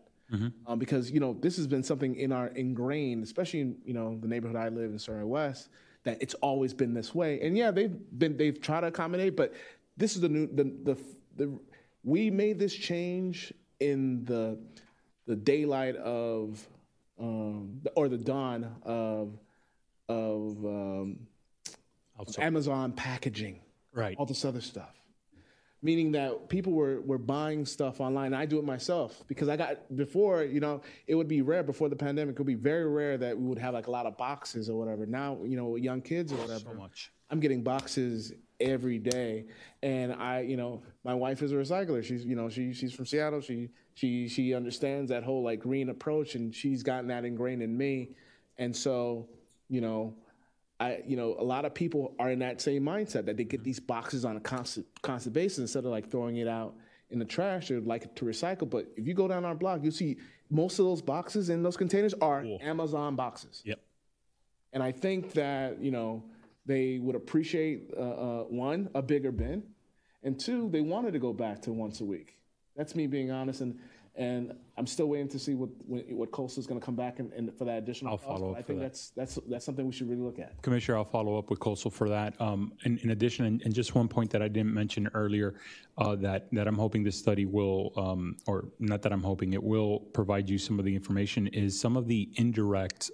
Because, this has been something ingrained, especially in, the neighborhood I live in, Surrey West, that it's always been this way. And yeah, they've tried to accommodate, but this is we made this change in the daylight of or the dawn of Amazon packaging, right? All this other stuff. Meaning that people were buying stuff online. I do it myself because I got before, it would be rare before the pandemic. It would be very rare that we would have like a lot of boxes or whatever. Now, young kids or whatever. So much. I'm getting boxes every day, and my wife is a recycler. She's from Seattle. She understands that whole like green approach, and she's gotten that ingrained in me. And so, a lot of people are in that same mindset that they get these boxes on a constant basis instead of like throwing it out in the trash. They'd like it to recycle. But if you go down our block, you'll see most of those boxes in those containers are Amazon boxes. Yep. And I think that, they would appreciate, one, a bigger bin, and two, they wanted to go back to once a week. That's me being honest, and I'm still waiting to see what Coastal is going to come back and for that additional I'll cost. follow up I think that's something we should really look at. Commissioner, I'll follow up with Coastal for that. In addition, and just one point that I didn't mention earlier, that I'm hoping this study will, or not that I'm hoping, it will provide you some of the information, is some of the indirect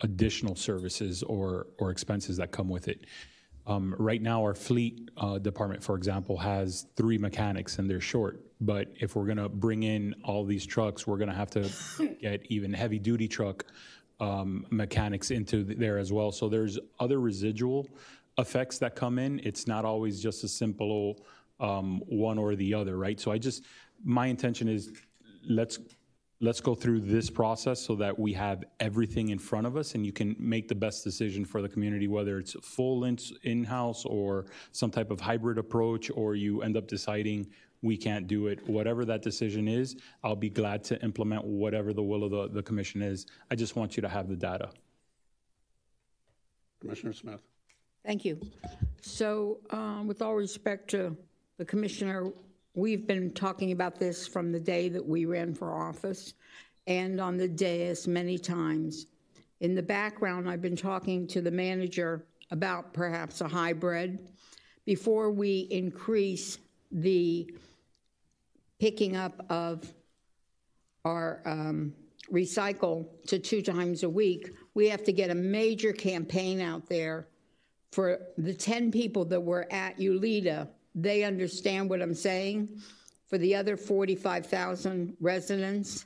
additional services or expenses that come with it. Right now, our fleet department, for example, has 3 mechanics and they're short. But if we're going to bring in all these trucks, we're going to have to get even heavy duty truck mechanics into there as well. So there's other residual effects that come in. It's not always just a simple one or the other, right? So my intention is let's go through this process so that we have everything in front of us and you can make the best decision for the community, whether it's full in-house or some type of hybrid approach, or you end up deciding we can't do it. Whatever that decision is, I'll be glad to implement whatever the will of the commission is. I just want you to have the data. Commissioner Smith. Thank you. So with all respect to the commissioner, we've been talking about this from the day that we ran for office and on the dais many times. In the background, I've been talking to the manager about perhaps a hybrid before we increase the picking up of our recycle to 2 times a week. We have to get a major campaign out there for the 10 people that were at Ulita. They understand what I'm saying. For the other 45,000 residents,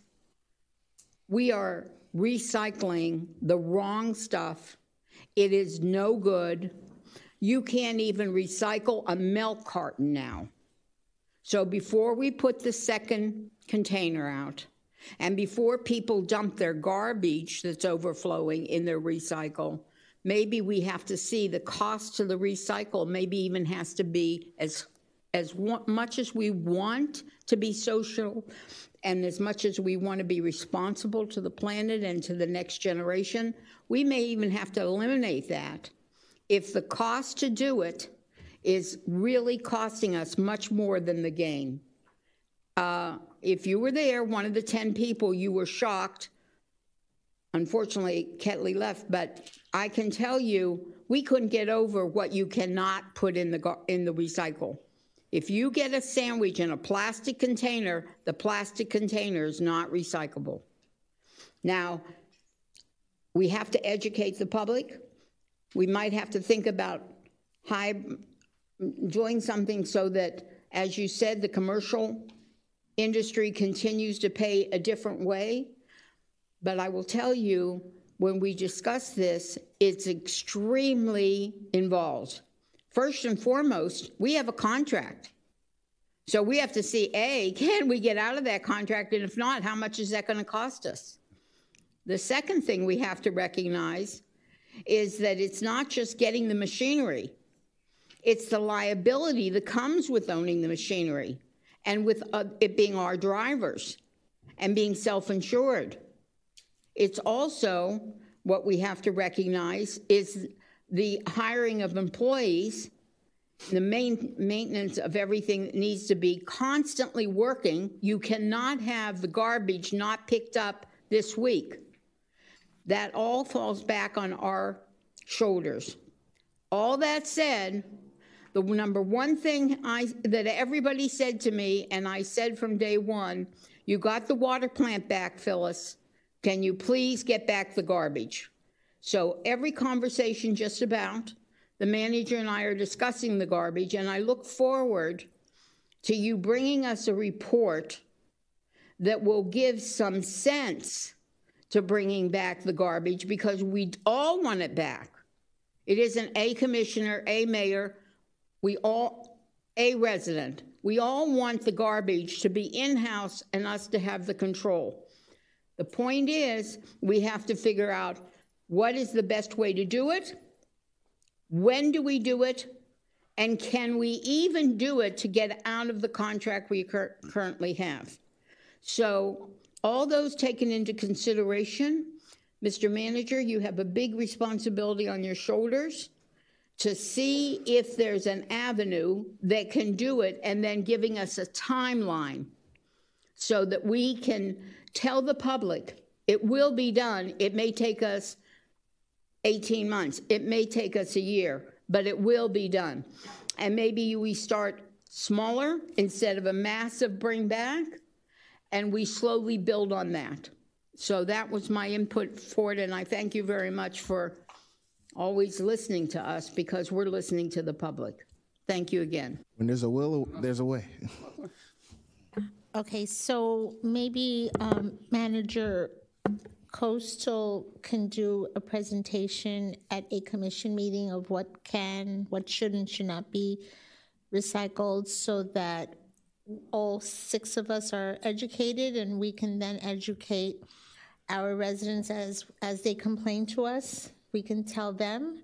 we are recycling the wrong stuff. It is no good. You can't even recycle a milk carton now. So before we put the second container out, and before people dump their garbage that's overflowing in their recycle, maybe we have to see the cost to the recycle maybe even has to be as much as we want to be social and as much as we want to be responsible to the planet and to the next generation, we may even have to eliminate that if the cost to do it is really costing us much more than the gain. If you were there, one of the 10 people, you were shocked. Unfortunately, Ketley left, but I can tell you, we couldn't get over what you cannot put in the recycle. If you get a sandwich in a plastic container, the plastic container is not recyclable. Now, we have to educate the public. We might have to think about doing something so that, as you said, the commercial industry continues to pay a different way. But I will tell you, when we discuss this, it's extremely involved. First and foremost, we have a contract. So we have to see, A, can we get out of that contract? And if not, how much is that going to cost us? The second thing we have to recognize is that it's not just getting the machinery. It's the liability that comes with owning the machinery and with it being our drivers and being self-insured. It's also what we have to recognize is the hiring of employees, the maintenance of everything that needs to be constantly working. You cannot have the garbage not picked up this week. That all falls back on our shoulders. All that said, the number one thing that everybody said to me, and I said from day one, You got the water plant back, Phyllis. Can you please get back the garbage? So every conversation just about, the manager and I are discussing the garbage, and I look forward to you bringing us a report that will give some sense to bringing back the garbage, because we all want it back. It isn't a commissioner, a mayor, a resident. We all want the garbage to be in-house and us to have the control. The point is, we have to figure out what is the best way to do it, when do we do it, and can we even do it to get out of the contract we currently have? So all those taken into consideration, Mr. Manager, you have a big responsibility on your shoulders to see if there's an avenue that can do it, and then giving us a timeline so that we can tell the public it will be done. It may take us 18 months. It may take us a year, but it will be done. And maybe we start smaller instead of a massive bring back, and we slowly build on that. So that was my input for it, and I thank you very much for always listening to us, because we're listening to the public. Thank you again. When there's a will, there's a way. Okay, so maybe Manager Coastal can do a presentation at a commission meeting of what should and should not be recycled, so that all 6 of us are educated, and we can then educate our residents as they complain to us. We can tell them,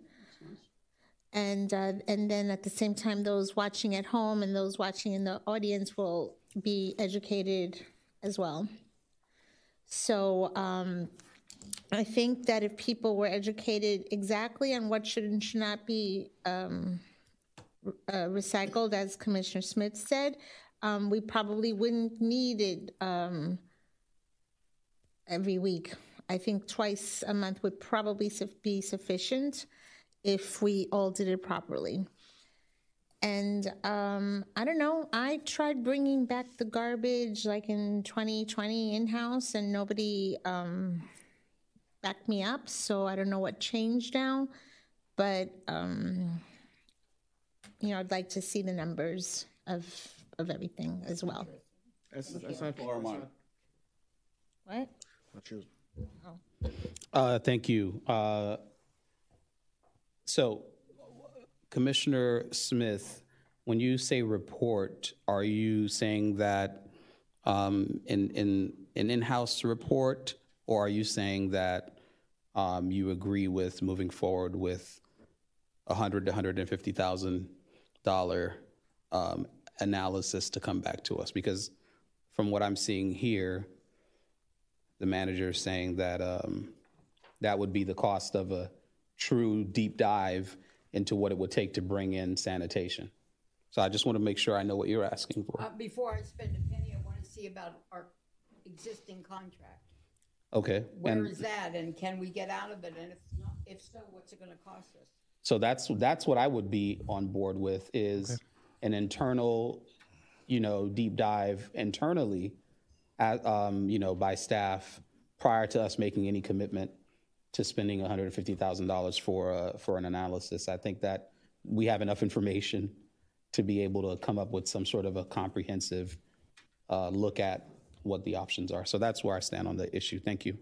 and then at the same time, those watching at home and those watching in the audience will be educated as well. So I think that if people were educated exactly on what should and should not be recycled, as Commissioner Smith said, we probably wouldn't need it every week. I think twice a month would probably be sufficient if we all did it properly. And I don't know, I tried bringing back the garbage like in 2020 in-house, and nobody backed me up, so I don't know what changed now. But, I'd like to see the numbers of everything as well. What? Thank you. So, Commissioner Smith, when you say report, are you saying that in an in-house report, or are you saying that you agree with moving forward with $100,000 to $150,000 analysis to come back to us? Because from what I'm seeing here, the manager is saying that that would be the cost of a true deep dive into what it would take to bring in sanitation. So I just want to make sure I know what you're asking for. Before I spend a penny, I want to see about our existing contract. Okay. Where is that, and can we get out of it? And if so, what's it going to cost us? So that's what I would be on board with, is an internal, deep dive internally, by staff prior to us making any commitment to spending $150,000 for an analysis. I think that we have enough information to be able to come up with some sort of a comprehensive look at what the options are. So that's where I stand on the issue. Thank you.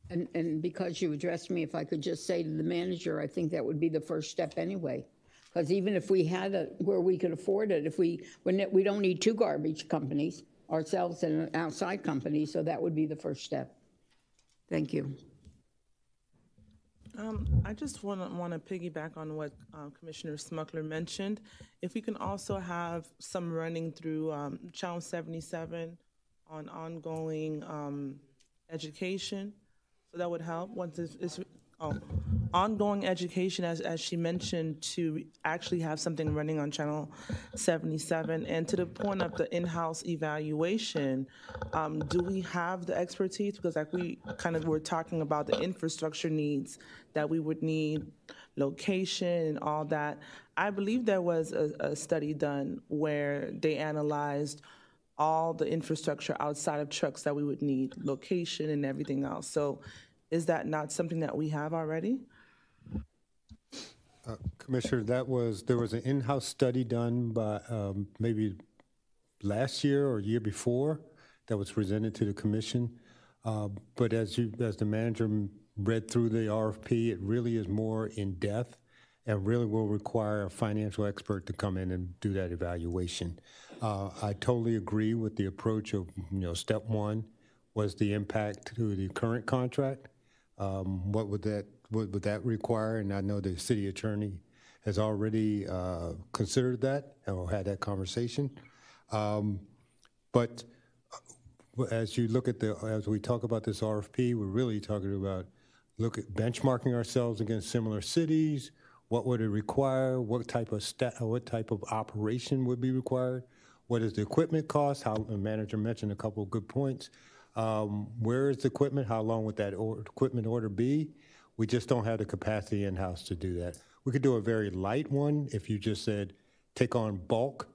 And because you addressed me, if I could just say to the manager, I think that would be the first step anyway. Because even if we had where we could afford it, we don't need 2 garbage companies, ourselves and an outside company, so that would be the first step. Thank you. I just want to piggyback on what Commissioner Smuckler mentioned. If we can also have some running through Channel 77 on ongoing education, so that would help. Ongoing education, as she mentioned, to actually have something running on Channel 77. And to the point of the in-house evaluation, do we have the expertise? Because like we kind of were talking about the infrastructure needs that we would need, location and all that. I believe there was a study done where they analyzed all the infrastructure outside of trucks that we would need, location and everything else. So is that not something that we have already? Commissioner, there was an in-house study done by maybe last year or year before that was presented to the commission. But as the manager read through the RFP, it really is more in depth and really will require a financial expert to come in and do that evaluation. I totally agree with the approach of, step one was the impact to the current contract. What would that require? And I know the city attorney has already considered that or had that conversation. But as you look at as we talk about this RFP, we're really talking about benchmarking ourselves against similar cities. What would it require? What type of operation would be required? What is the equipment cost? How the manager mentioned a couple of good points. Where is the equipment? How long would that equipment order be? We just don't have the capacity in-house to do that. We could do a very light one if you just said, take on bulk,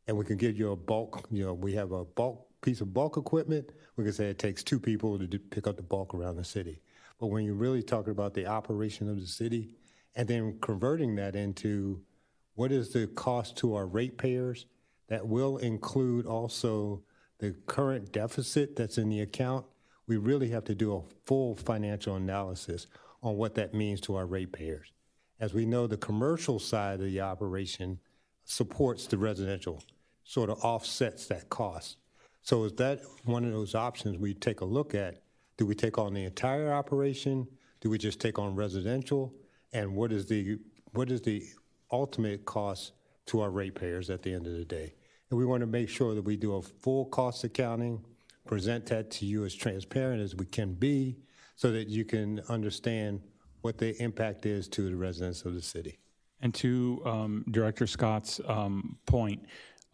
and we can give you a bulk, we have a bulk piece of bulk equipment. We can say it takes 2 people to pick up the bulk around the city. But when you're really talking about the operation of the city and then converting that into what is the cost to our ratepayers, that will include also the current deficit that's in the account. We really have to do a full financial analysis on what that means to our ratepayers. As we know, the commercial side of the operation supports the residential, sort of offsets that cost. So is that one of those options we take a look at? Do we take on the entire operation? Do we just take on residential? And what is the ultimate cost to our ratepayers at the end of the day? And we want to make sure that we do a full cost accounting, present that to you as transparent as we can be, so that you can understand what the impact is to the residents of the city. And to Director Scott's point,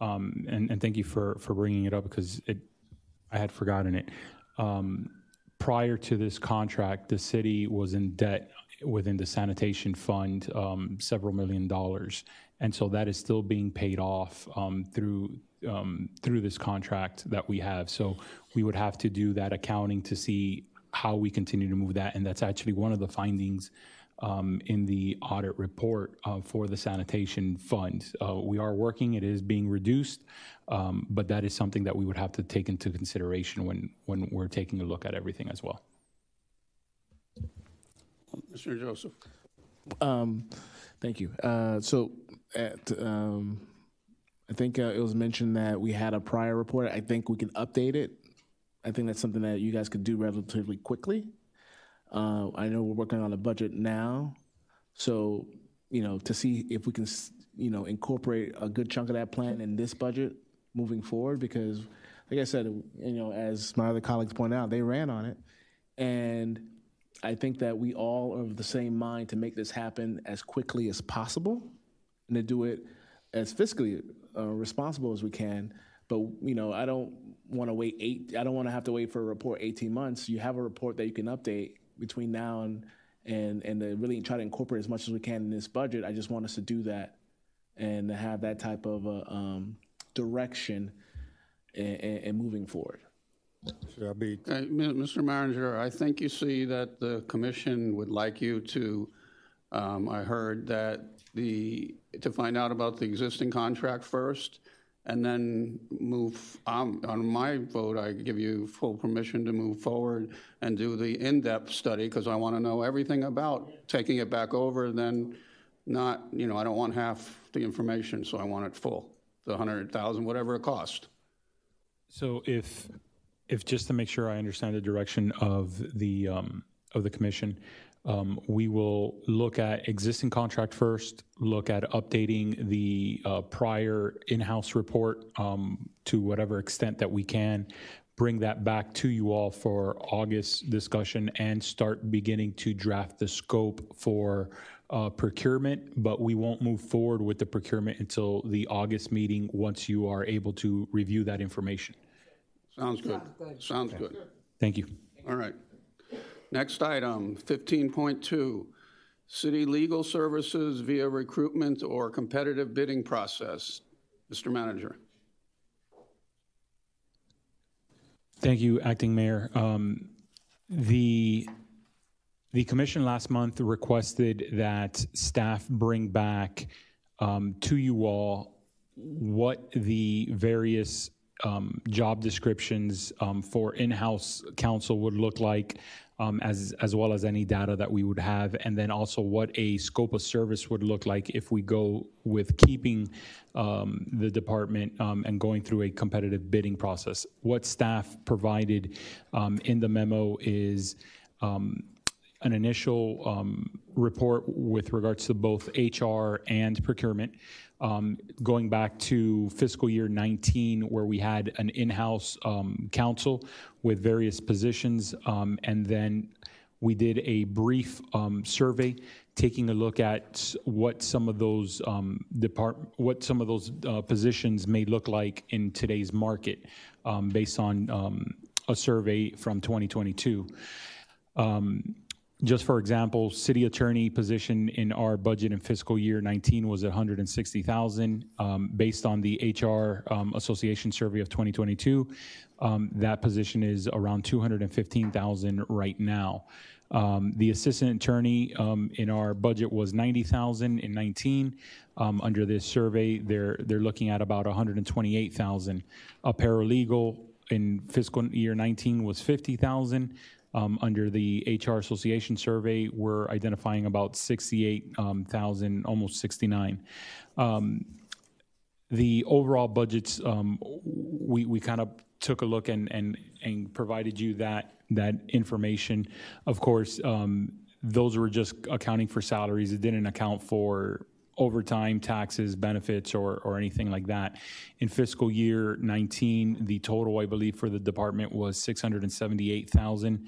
and thank you for bringing it up because I had forgotten it. Prior to this contract, the city was in debt within the sanitation fund, several $1 million. And so that is still being paid off through this contract that we have. So we would have to do that accounting to see how we continue to move that. And that's actually one of the findings in the audit report for the sanitation fund. We are working, it is being reduced, but that is something that we would have to take into consideration when we're taking a look at everything as well. Mr. Joseph. Thank you. I think it was mentioned that we had a prior report. I think we can update it. I think that's something that you guys could do relatively quickly. I know we're working on a budget now, so to see if we can incorporate a good chunk of that plan in this budget moving forward, because like I said, as my other colleagues point out, they ran on it, and I think that we all are of the same mind to make this happen as quickly as possible and to do it as fiscally responsible as we can. But I don't want to wait I don't want to have to wait for a report 18 months. You have a report that you can update between now and to really try to incorporate as much as we can in this budget. I just want us to do that and to have that type of direction and moving forward. Mr. Manager, I think you see that the commission would like you to, I heard that to find out about the existing contract first, and then move, on my vote, I give you full permission to move forward and do the in-depth study, because I want to know everything about taking it back over, then not, I don't want half the information, so I want it full, the 100,000, whatever it cost. So if just to make sure I understand the direction of the commission, we will look at existing contract first, look at updating the prior in-house report to whatever extent that we can, bring that back to you all for August discussion, and start beginning to draft the scope for procurement, but we won't move forward with the procurement until the August meeting once you are able to review that information. Sounds good. Sounds good. Thank you. All right. Next item, 15.2, city legal services via recruitment or competitive bidding process. Mr. Manager. Thank you, Acting Mayor. The commission last month requested that staff bring back to you all what the various job descriptions for in-house counsel would look like, as well as any data that we would have, and then also what a scope of service would look like if we go with keeping the department and going through a competitive bidding process. What staff provided in the memo is an initial report with regards to both HR and procurement, going back to fiscal year 19, where we had an in-house counsel with various positions, and then we did a brief survey taking a look at what some of those positions may look like in today's market, based on a survey from 2022. Just for example, city attorney position in our budget in fiscal year 19 was $160,000. Based on the HR Association survey of 2022, that position is around $215,000 right now. The assistant attorney in our budget was $90,000 in 19. Under this survey, they're looking at about $128,000. A paralegal in fiscal year 19 was $50,000. Under the HR Association survey, we're identifying about 68,000, almost 69. The overall budgets, we kind of took a look and provided you that information. Of course, those were just accounting for salaries. It didn't account for overtime, taxes, benefits, or anything like that. In fiscal year 19, the total, I believe, for the department was $678,000.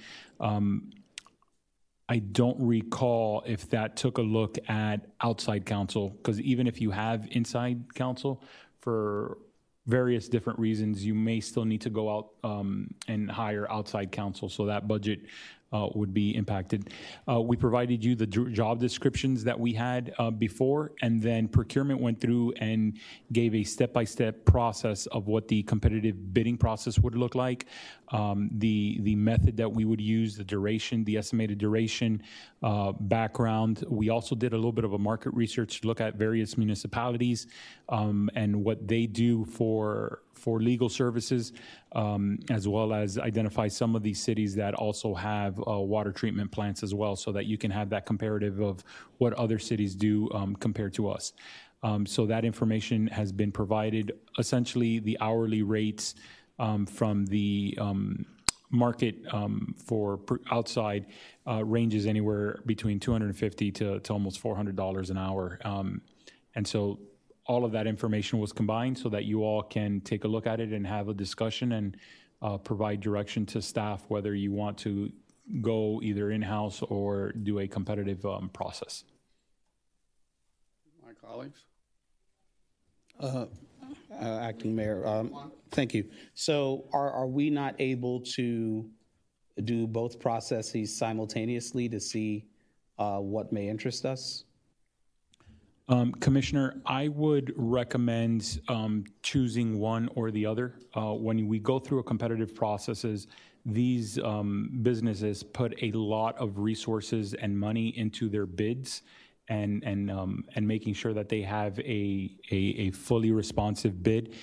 I don't recall if that took a look at outside counsel, because even if you have inside counsel, for various different reasons, you may still need to go out and hire outside counsel, so that budget would be impacted. We provided you the job descriptions that we had before, and then procurement went through and gave a step-by-step process of what the competitive bidding process would look like, the method that we would use, the duration, the estimated duration, background. We also did a little bit of a market research to look at various municipalities and what they do for legal services, as well as identify some of these cities that also have water treatment plants as well, so that you can have that comparative of what other cities do compared to us. So that information has been provided. Essentially, the hourly rates from the market for outside ranges anywhere between $250 to almost $400 an hour. And so all of that information was combined so that you all can take a look at it and have a discussion and provide direction to staff whether you want to go either in-house or do a competitive process. My colleagues? Acting Mayor, thank you. So are we not able to do both processes simultaneously to see what may interest us? Commissioner, I would recommend choosing one or the other. When we go through a competitive processes, these businesses put a lot of resources and money into their bids and making sure that they have a fully responsive bid.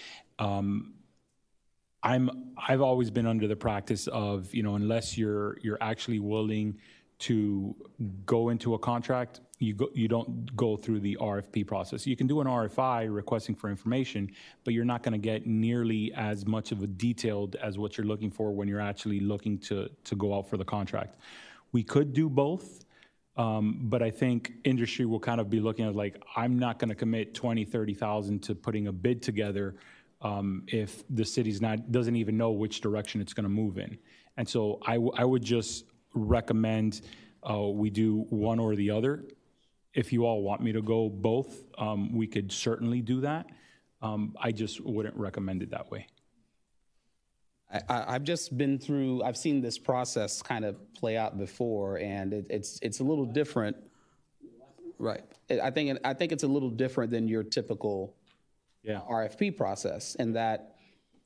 I've always been under the practice of, unless you're actually willing to go into a contract, you don't go through the RFP process. You can do an RFI requesting for information, but you're not going to get nearly as much of a detailed as what you're looking for when you're actually looking to go out for the contract. We could do both, but I think industry will kind of be looking at like, I'm not going to commit $20,000-$30,000 to putting a bid together if the city's doesn't even know which direction it's going to move in. And so I would just recommend we do one or the other. If you all want me to go both, we could certainly do that. I just wouldn't recommend it that way. I've just been through, I've seen this process kind of play out before, and it's a little different. Right. I think it's a little different than your typical RFP process, in that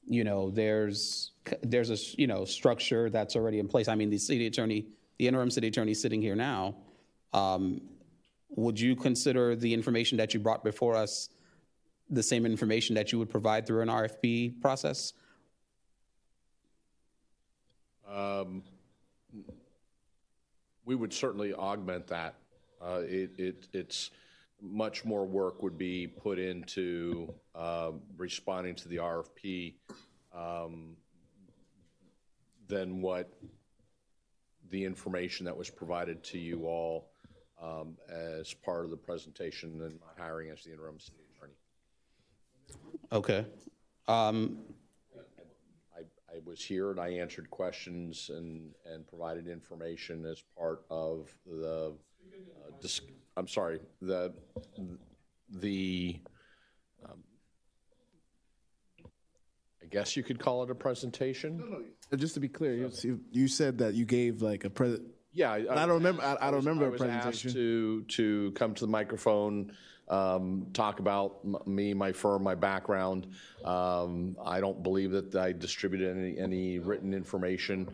there's a structure that's already in place. I mean, the interim city attorney sitting here now. Would you consider the information that you brought before us the same information that you would provide through an RFP process? We would certainly augment that. It's much more work would be put into responding to the RFP than what the information that was provided to you all as part of the presentation and my hiring as the interim city attorney. Okay. I was here and I answered questions and provided information as part of the, I'm sorry, the I guess you could call it a presentation. No, just to be clear, you said that you gave like a Yeah, I don't remember. I don't remember a presentation. I was asked to come to the microphone, talk about me, my firm, my background. I don't believe that I distributed any written information.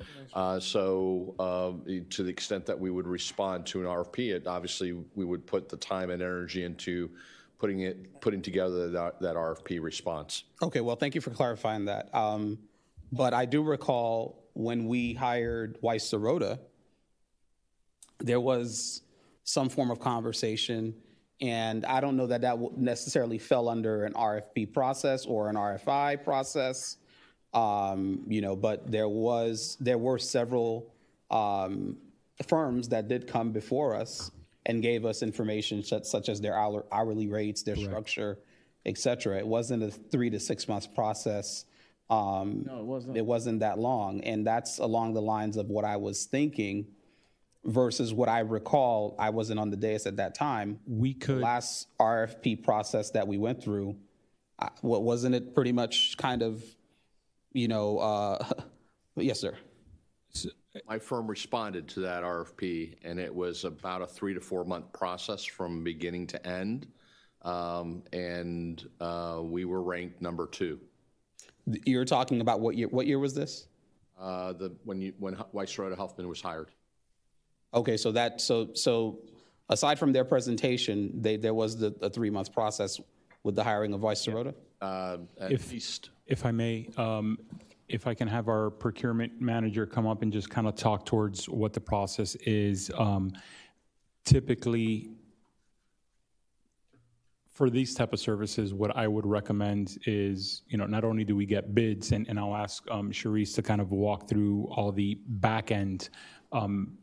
So to the extent that we would respond to an RFP, obviously we would put the time and energy into putting together that RFP response. Okay, well, thank you for clarifying that. But I do recall when we hired Weiss Serota, there was some form of conversation, and I don't know that necessarily fell under an RFP process or an RFI process, but there were several firms that did come before us and gave us information such as their hourly rates, their structure, et cetera. It wasn't a 3 to 6 months process. No, it wasn't. It wasn't that long, and that's along the lines of what I was thinking versus what I recall. I wasn't on the dais at that time. The last RFP process that we went through, wasn't it pretty much kind of, yes, sir. My firm responded to that RFP, and it was about a 3 to 4 month process from beginning to end, and we were ranked number 2. You're talking about what year? What year was this? When Weiss Serota Huffman was hired. Okay, so aside from their presentation, there was a 3 month process with the hiring of Weiss Serota? If I may, if I can have our procurement manager come up and just kind of talk towards what the process is. Typically, for these type of services, what I would recommend is, not only do we get bids, and I'll ask Sharice to kind of walk through all the back end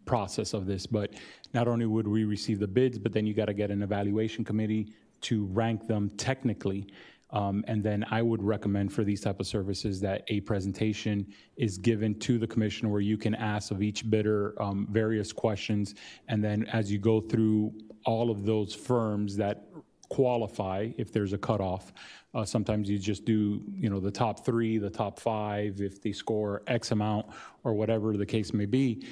process of this, but not only would we receive the bids, but then you got to get an evaluation committee to rank them technically. And then I would recommend for these type of services that a presentation is given to the commission where you can ask of each bidder various questions. And then as you go through all of those firms that qualify, if there's a cutoff, sometimes you just do, the top 3, the top 5, if they score X amount or whatever the case may be.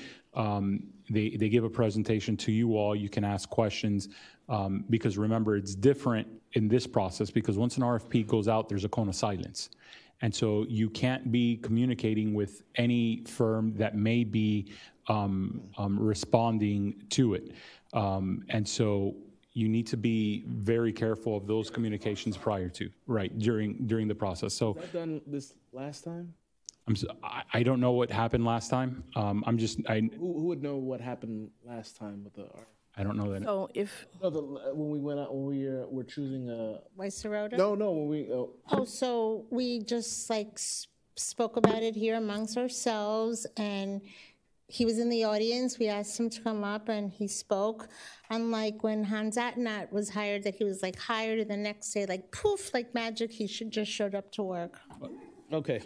They give a presentation to you all. You can ask questions because remember, it's different in this process because once an RFP goes out, there's a cone of silence. And so you can't be communicating with any firm that may be responding to it. And so you need to be very careful of those communications prior to, during the process. So was that done this last time? I don't know what happened last time. Who would know what happened last time with the? I don't know that. So when we went out, when we were choosing Weiss Serota? No, when we. So we just spoke about it here amongst ourselves, and he was in the audience. We asked him to come up, and he spoke. Unlike when Hans Atnat was hired, that he was hired, and the next day, poof, like magic, he just showed up to work. Okay.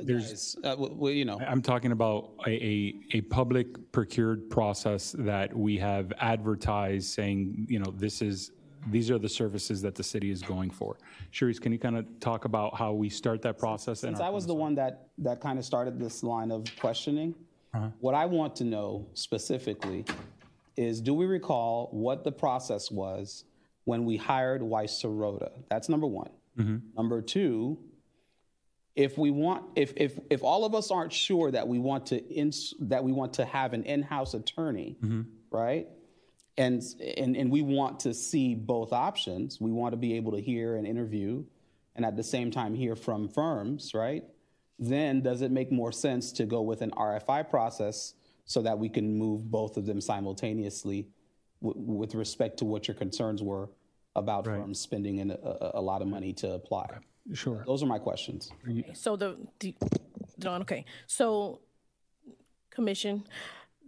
There's, I'm talking about a public procured process that we have advertised saying, these are the services that the city is going for. Sharice, can you kind of talk about how we start that process? Since I was the one that kind of started this line of questioning, what I want to know specifically is, do we recall what the process was when we hired Weiss Serota? That's number one. Number two, if all of us aren't sure that we want to have an in-house attorney, right? And we want to see both options. We want to be able to hear and interview, and at the same time hear from firms, right? Then does it make more sense to go with an RFI process so that we can move both of them simultaneously with respect to what your concerns were about firms spending a lot of money to apply? Sure. Those are my questions. So okay. So, Commission,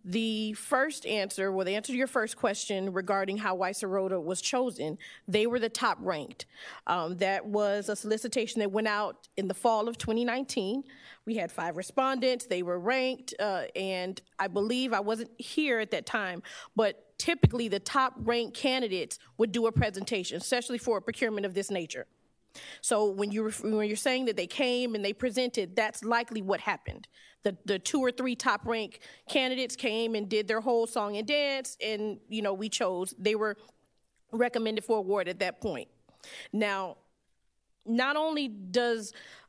the first answer, well, the answer to your first question regarding how Weiss-Serota was chosen, they were the top ranked. That was a solicitation that went out in the fall of 2019. We had 5 respondents. They were ranked, and I believe I wasn't here at that time, but typically the top ranked candidates would do a presentation, especially for a procurement of this nature. So when you're saying that they came and they presented, that's likely what happened. The 2 or 3 top ranked candidates came and did their whole song and dance, and we chose. They were recommended for award at that point. Now, not only do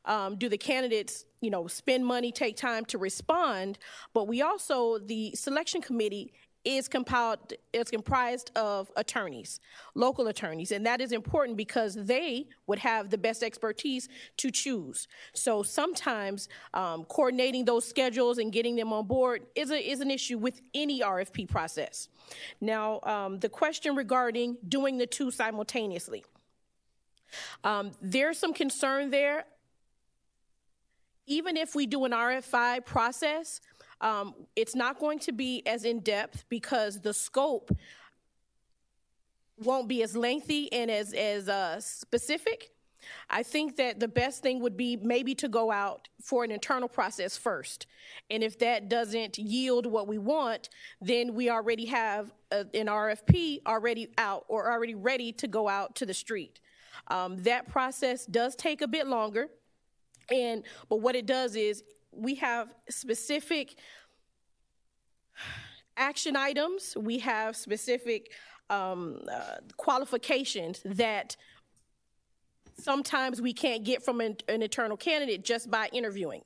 the candidates spend money, take time to respond, but we also, the selection committee is comprised of attorneys, local attorneys, and that is important because they would have the best expertise to choose. So sometimes coordinating those schedules and getting them on board is an issue with any RFP process. Now, the question regarding doing the 2 simultaneously. There's some concern there. Even if we do an RFI process, it's not going to be as in-depth because the scope won't be as lengthy and as specific. I think that the best thing would be maybe to go out for an internal process first. And if that doesn't yield what we want, then we already have an RFP already out or already ready to go out to the street. That process does take a bit longer. But what it does is we have specific action items. We have specific qualifications that sometimes we can't get from an internal candidate just by interviewing.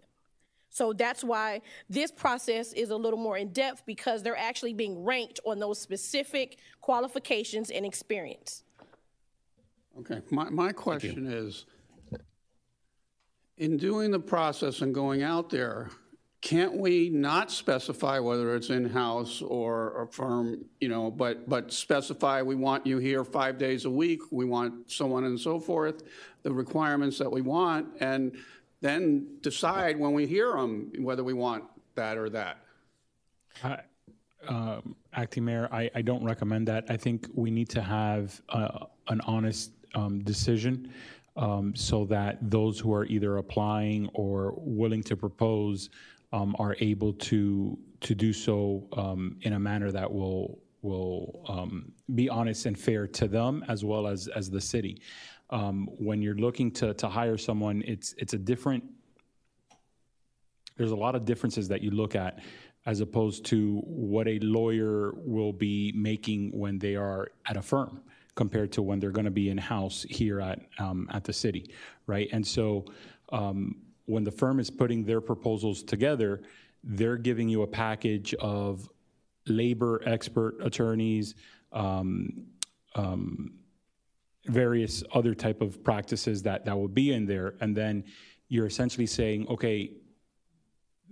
So that's why this process is a little more in-depth because they're actually being ranked on those specific qualifications and experience. Okay, my question is, in doing the process and going out there, can't we not specify whether it's in-house or a firm, but specify we want you here 5 days a week, we want so on and so forth, the requirements that we want, and then decide when we hear them whether we want that or that? Acting Mayor, I don't recommend that. I think we need to have an honest decision so that those who are either applying or willing to propose are able to do so in a manner that will be honest and fair to them as well as the city. When you're looking to hire someone, it's a different. There's a lot of differences that you look at as opposed to what a lawyer will be making when they are at a firm compared to when they're going to be in-house here at the city, right? And so when the firm is putting their proposals together, they're giving you a package of labor expert attorneys, various other type of practices that will be in there. And then you're essentially saying, okay,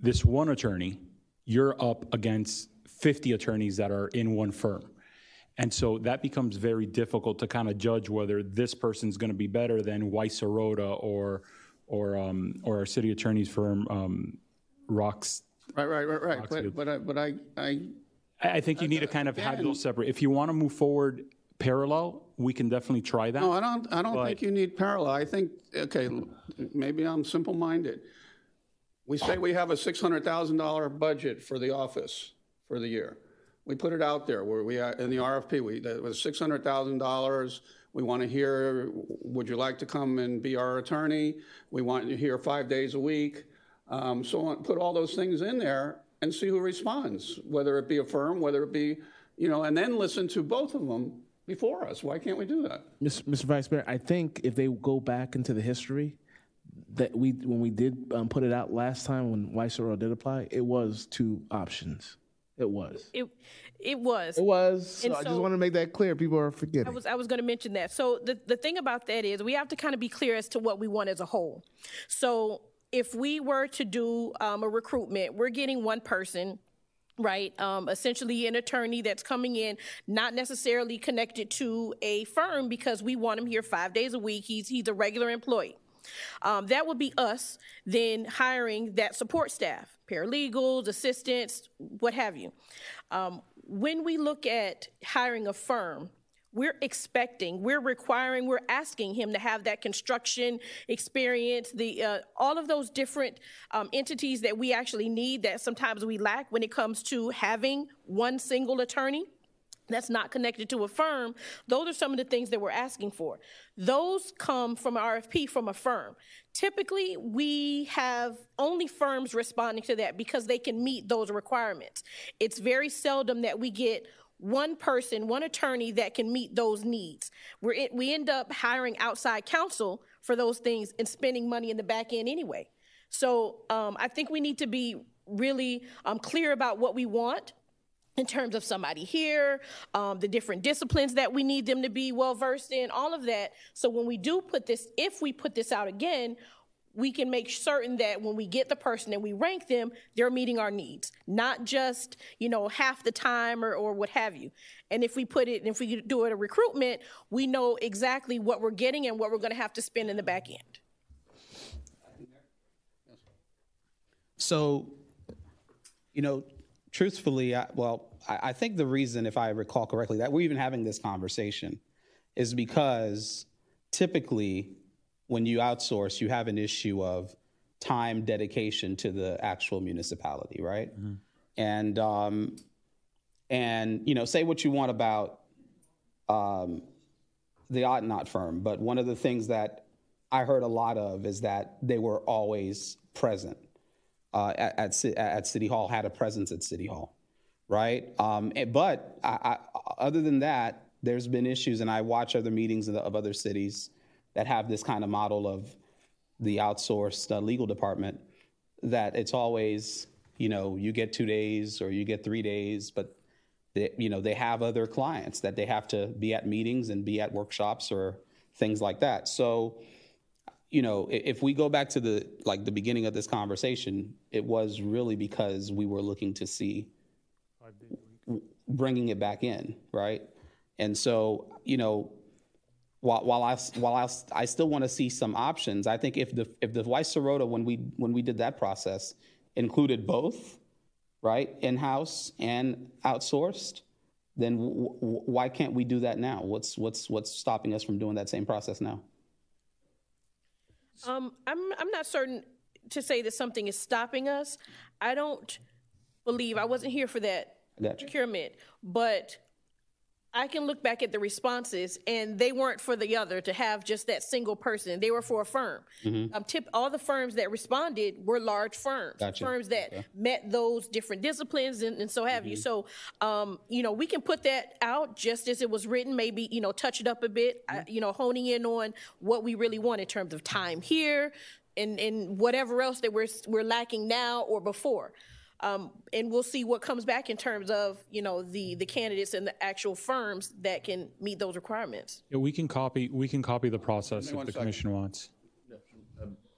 this one attorney, you're up against 50 attorneys that are in one firm. And so that becomes very difficult to kind of judge whether this person's going to be better than Weiss-Serota or our city attorney's firm, Rocks. Right. I think you need to kind of have those separate. If you want to move forward parallel, we can definitely try that. No, I don't think you need parallel. I think, okay, maybe I'm simple-minded. We say we have a $600,000 budget for the office for the year. We put it out there where we in the RFP. That was $600,000. We want to hear, would you like to come and be our attorney? We want you here 5 days a week. So put all those things in there and see who responds, whether it be a firm, whether it be, and then listen to both of them before us. Why can't we do that? Mr. Vice Mayor, I think if they go back into the history, that when we did put it out last time when Weisserl did apply, it was 2 options. It was. It was. It was. So And I just so- want to make that clear. People are forgetting. I was going to mention that. So the thing about that is we have to kind of be clear as to what we want as a whole. So if we were to do a recruitment, we're getting one person, right? Essentially an attorney that's coming in, not necessarily connected to a firm because we want him here 5 days a week. He's a regular employee. That would be us then hiring that support staff, paralegals, assistants, what have you. When we look at hiring a firm, we're asking him to have that construction experience, all of those different entities that we actually need that sometimes we lack when it comes to having one single attorney that's not connected to a firm. Those are some of the things that we're asking for. Those come from an RFP from a firm. Typically, we have only firms responding to that because they can meet those requirements. It's very seldom that we get one person, one attorney that can meet those needs. We end up hiring outside counsel for those things and spending money in the back end anyway. So I think we need to be really clear about what we want in terms of somebody here, the different disciplines that we need them to be well-versed in, all of that. So when we do put this, if we put this out again, we can make certain that when we get the person and we rank them, they're meeting our needs, not just, half the time or what have you. And if we do it a recruitment, we know exactly what we're getting and what we're going to have to spend in the back end. So, truthfully, I think the reason, if I recall correctly, that we're even having this conversation is because typically when you outsource, you have an issue of time dedication to the actual municipality, right? Mm-hmm. And say what you want about the Ottenot firm, but one of the things that I heard a lot of is that they were always present at City Hall, had a presence at City Hall, right? But other than that, there's been issues, and I watch other meetings of other cities that have this kind of model of the outsourced legal department, that it's always, you get 2 days or you get 3 days, but they have other clients that they have to be at meetings and be at workshops or things like that. So, if we go back to the beginning of this conversation, it was really because we were looking to see bringing it back in, right? And so, while I still want to see some options, I think if the Weiss-Serota, when we did that process, included both, right, in-house and outsourced, then why can't we do that now? What's stopping us from doing that same process now? I'm not certain to say that something is stopping us. I don't believe, I wasn't here for that procurement, but I can look back at the responses, and they weren't for the other to have just that single person. They were for a firm. Mm-hmm. All the firms that responded were large firms, firms that met those different disciplines and so have you. So, we can put that out just as it was written, maybe, touch it up a bit, honing in on what we really want in terms of time here and whatever else that we're lacking now or before. And we'll see what comes back in terms of, the candidates and the actual firms that can meet those requirements. Yeah, we can copy the process if the commission wants.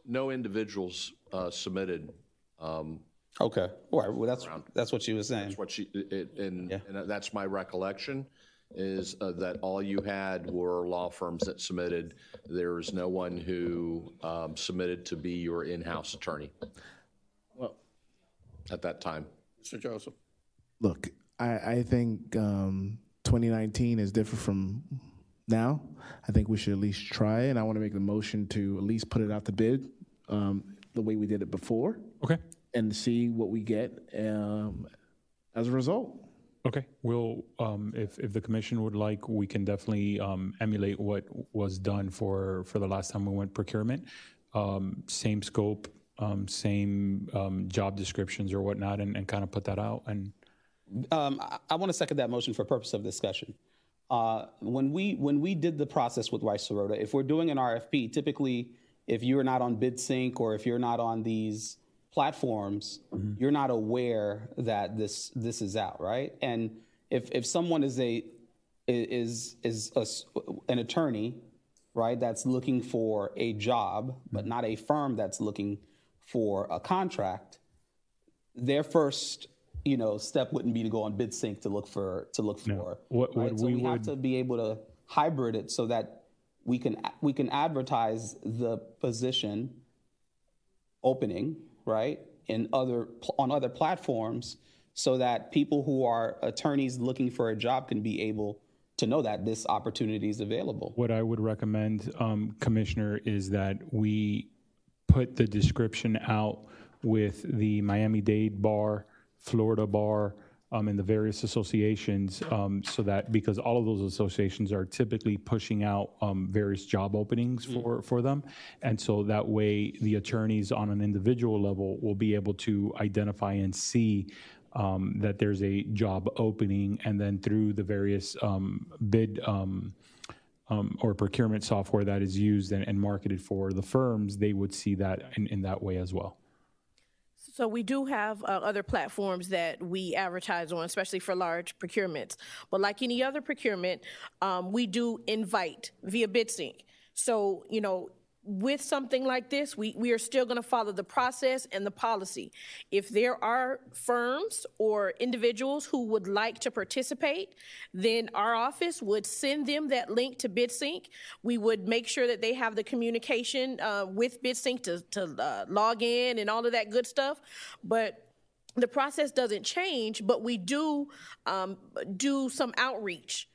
No individuals submitted. Okay. All right. Well, that's what she was saying. That's what and that's my recollection, is that all you had were law firms that submitted. There was no one who submitted to be your in-house attorney. Well, at that time. Mr. Joseph. Look, I think 2019 is different from now. I think we should at least try it, and I want to make the motion to at least put it out to bid the way we did it before. Okay. And see what we get as a result. Okay. We'll, if the commission would like, we can definitely emulate what was done for the last time we went procurement. Same scope, same job descriptions or whatnot, and kind of put that out. And I want to second that motion for purpose of discussion. When we did the process with Weiss-Serota, if we're doing an RFP, typically if you're not on BidSync or if you're not on these platforms, you're not aware that this is out, right? And if someone is an attorney, right, that's looking for a job, but not a firm that's looking for a contract, their first step wouldn't be to go on BidSync to look for. Right? So we have to be able to hybrid it so that we can advertise the position opening, right, on other platforms, so that people who are attorneys looking for a job can be able to know that this opportunity is available. What I would recommend, Commissioner, is that we put the description out with the Miami-Dade Bar, Florida Bar, and the various associations, so that, because all of those associations are typically pushing out various job openings for them. And so that way the attorneys on an individual level will be able to identify and see that there's a job opening, and then through the various bid or procurement software that is used and marketed for the firms, they would see that in that way as well. So we do have other platforms that we advertise on, especially for large procurements. But like any other procurement, we do invite via BidSync. So, with something like this, we are still going to follow the process and the policy. If there are firms or individuals who would like to participate, then our office would send them that link to BidSync. We would make sure that they have the communication with BidSync to log in and all of that good stuff. But the process doesn't change, but we do do some outreach.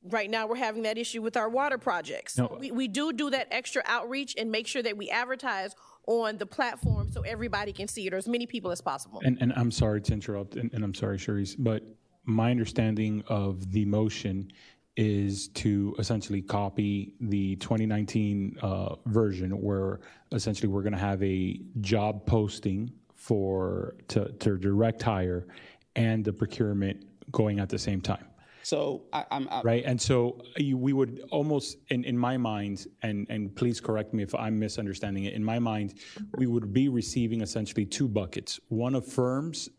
Right now, we're having that issue with our water projects. No. We do that extra outreach and make sure that we advertise on the platform so everybody can see it, or as many people as possible. And I'm sorry to interrupt, and I'm sorry, Charisse, but my understanding of the motion is to essentially copy the 2019 version, where essentially we're going to have a job posting to direct hire and the procurement going at the same time. So I'm right, and so we would almost, in my mind, and please correct me if I'm misunderstanding it. In my mind, we would be receiving essentially two buckets: one of firms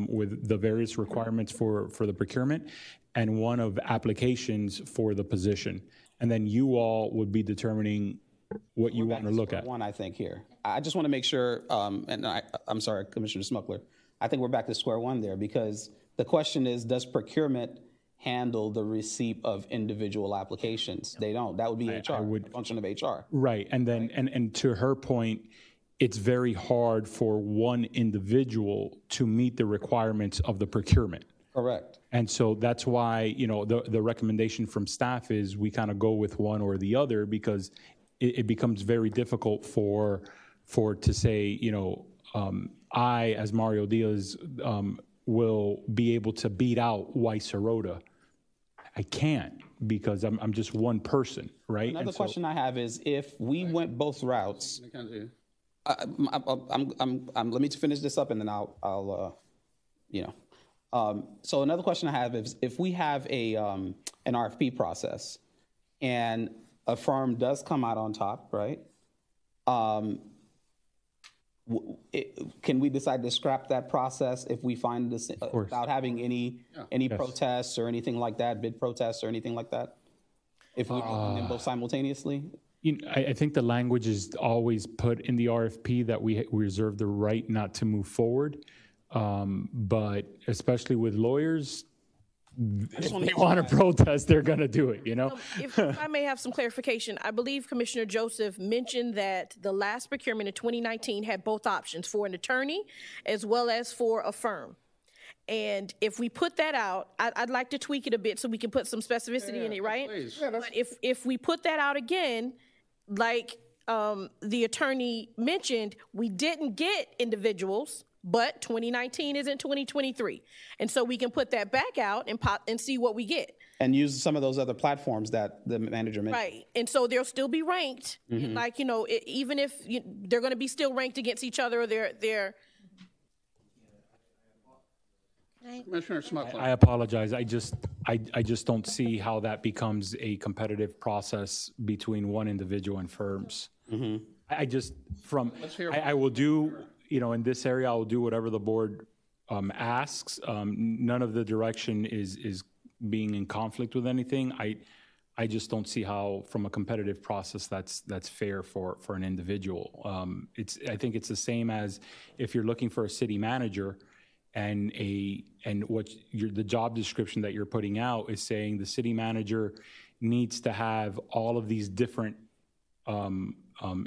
with the various requirements for the procurement, and one of applications for the position. And then you all would be determining what you want to look at. One, I think here. I just want to make sure, and I'm sorry, Commissioner Smuckler. I think we're back to square one there, because the question is, does procurement handle the receipt of individual applications? They don't. That would be HR, a function of HR. Right, and then and to her point, it's very hard for one individual to meet the requirements of the procurement. Correct. And so that's why, the recommendation from staff is we kind of go with one or the other, because it becomes very difficult for to say, I, as Mario Diaz, will be able to beat out Weiss-Serota. I can't, because I'm just one person, right? Another question I have is, if we went both routes, let me finish this up and then I'll so another question I have is, if we have an RFP process and a firm does come out on top, right? Can we decide to scrap that process if we find this without having any protests or anything like that, bid protests or anything like that? If we do them both simultaneously? I think the language is always put in the RFP that we reserve the right not to move forward. But especially with lawyers, if they want to protest, they're going to do it, If I may have some clarification, I believe Commissioner Joseph mentioned that the last procurement in 2019 had both options, for an attorney as well as for a firm. And if we put that out, I'd like to tweak it a bit so we can put some specificity in it, right? But if we put that out again, like the attorney mentioned, we didn't get individuals, but 2019 isn't 2023. And so we can put that back out and see what we get. And use some of those other platforms that the manager mentioned. Right. And so they'll still be ranked. Mm-hmm. Like, even if they're going to be still ranked against each other, they're Commissioner Smuckler. I apologize. I just don't see how that becomes a competitive process between one individual and firms. Mm-hmm. I just, from, Let's hear I will do, in this area, I will do whatever the board asks. None of the direction is being in conflict with anything. I just don't see how, from a competitive process, that's fair for an individual. I think it's the same as if you're looking for a city manager, and the job description that you're putting out is saying the city manager needs to have all of these different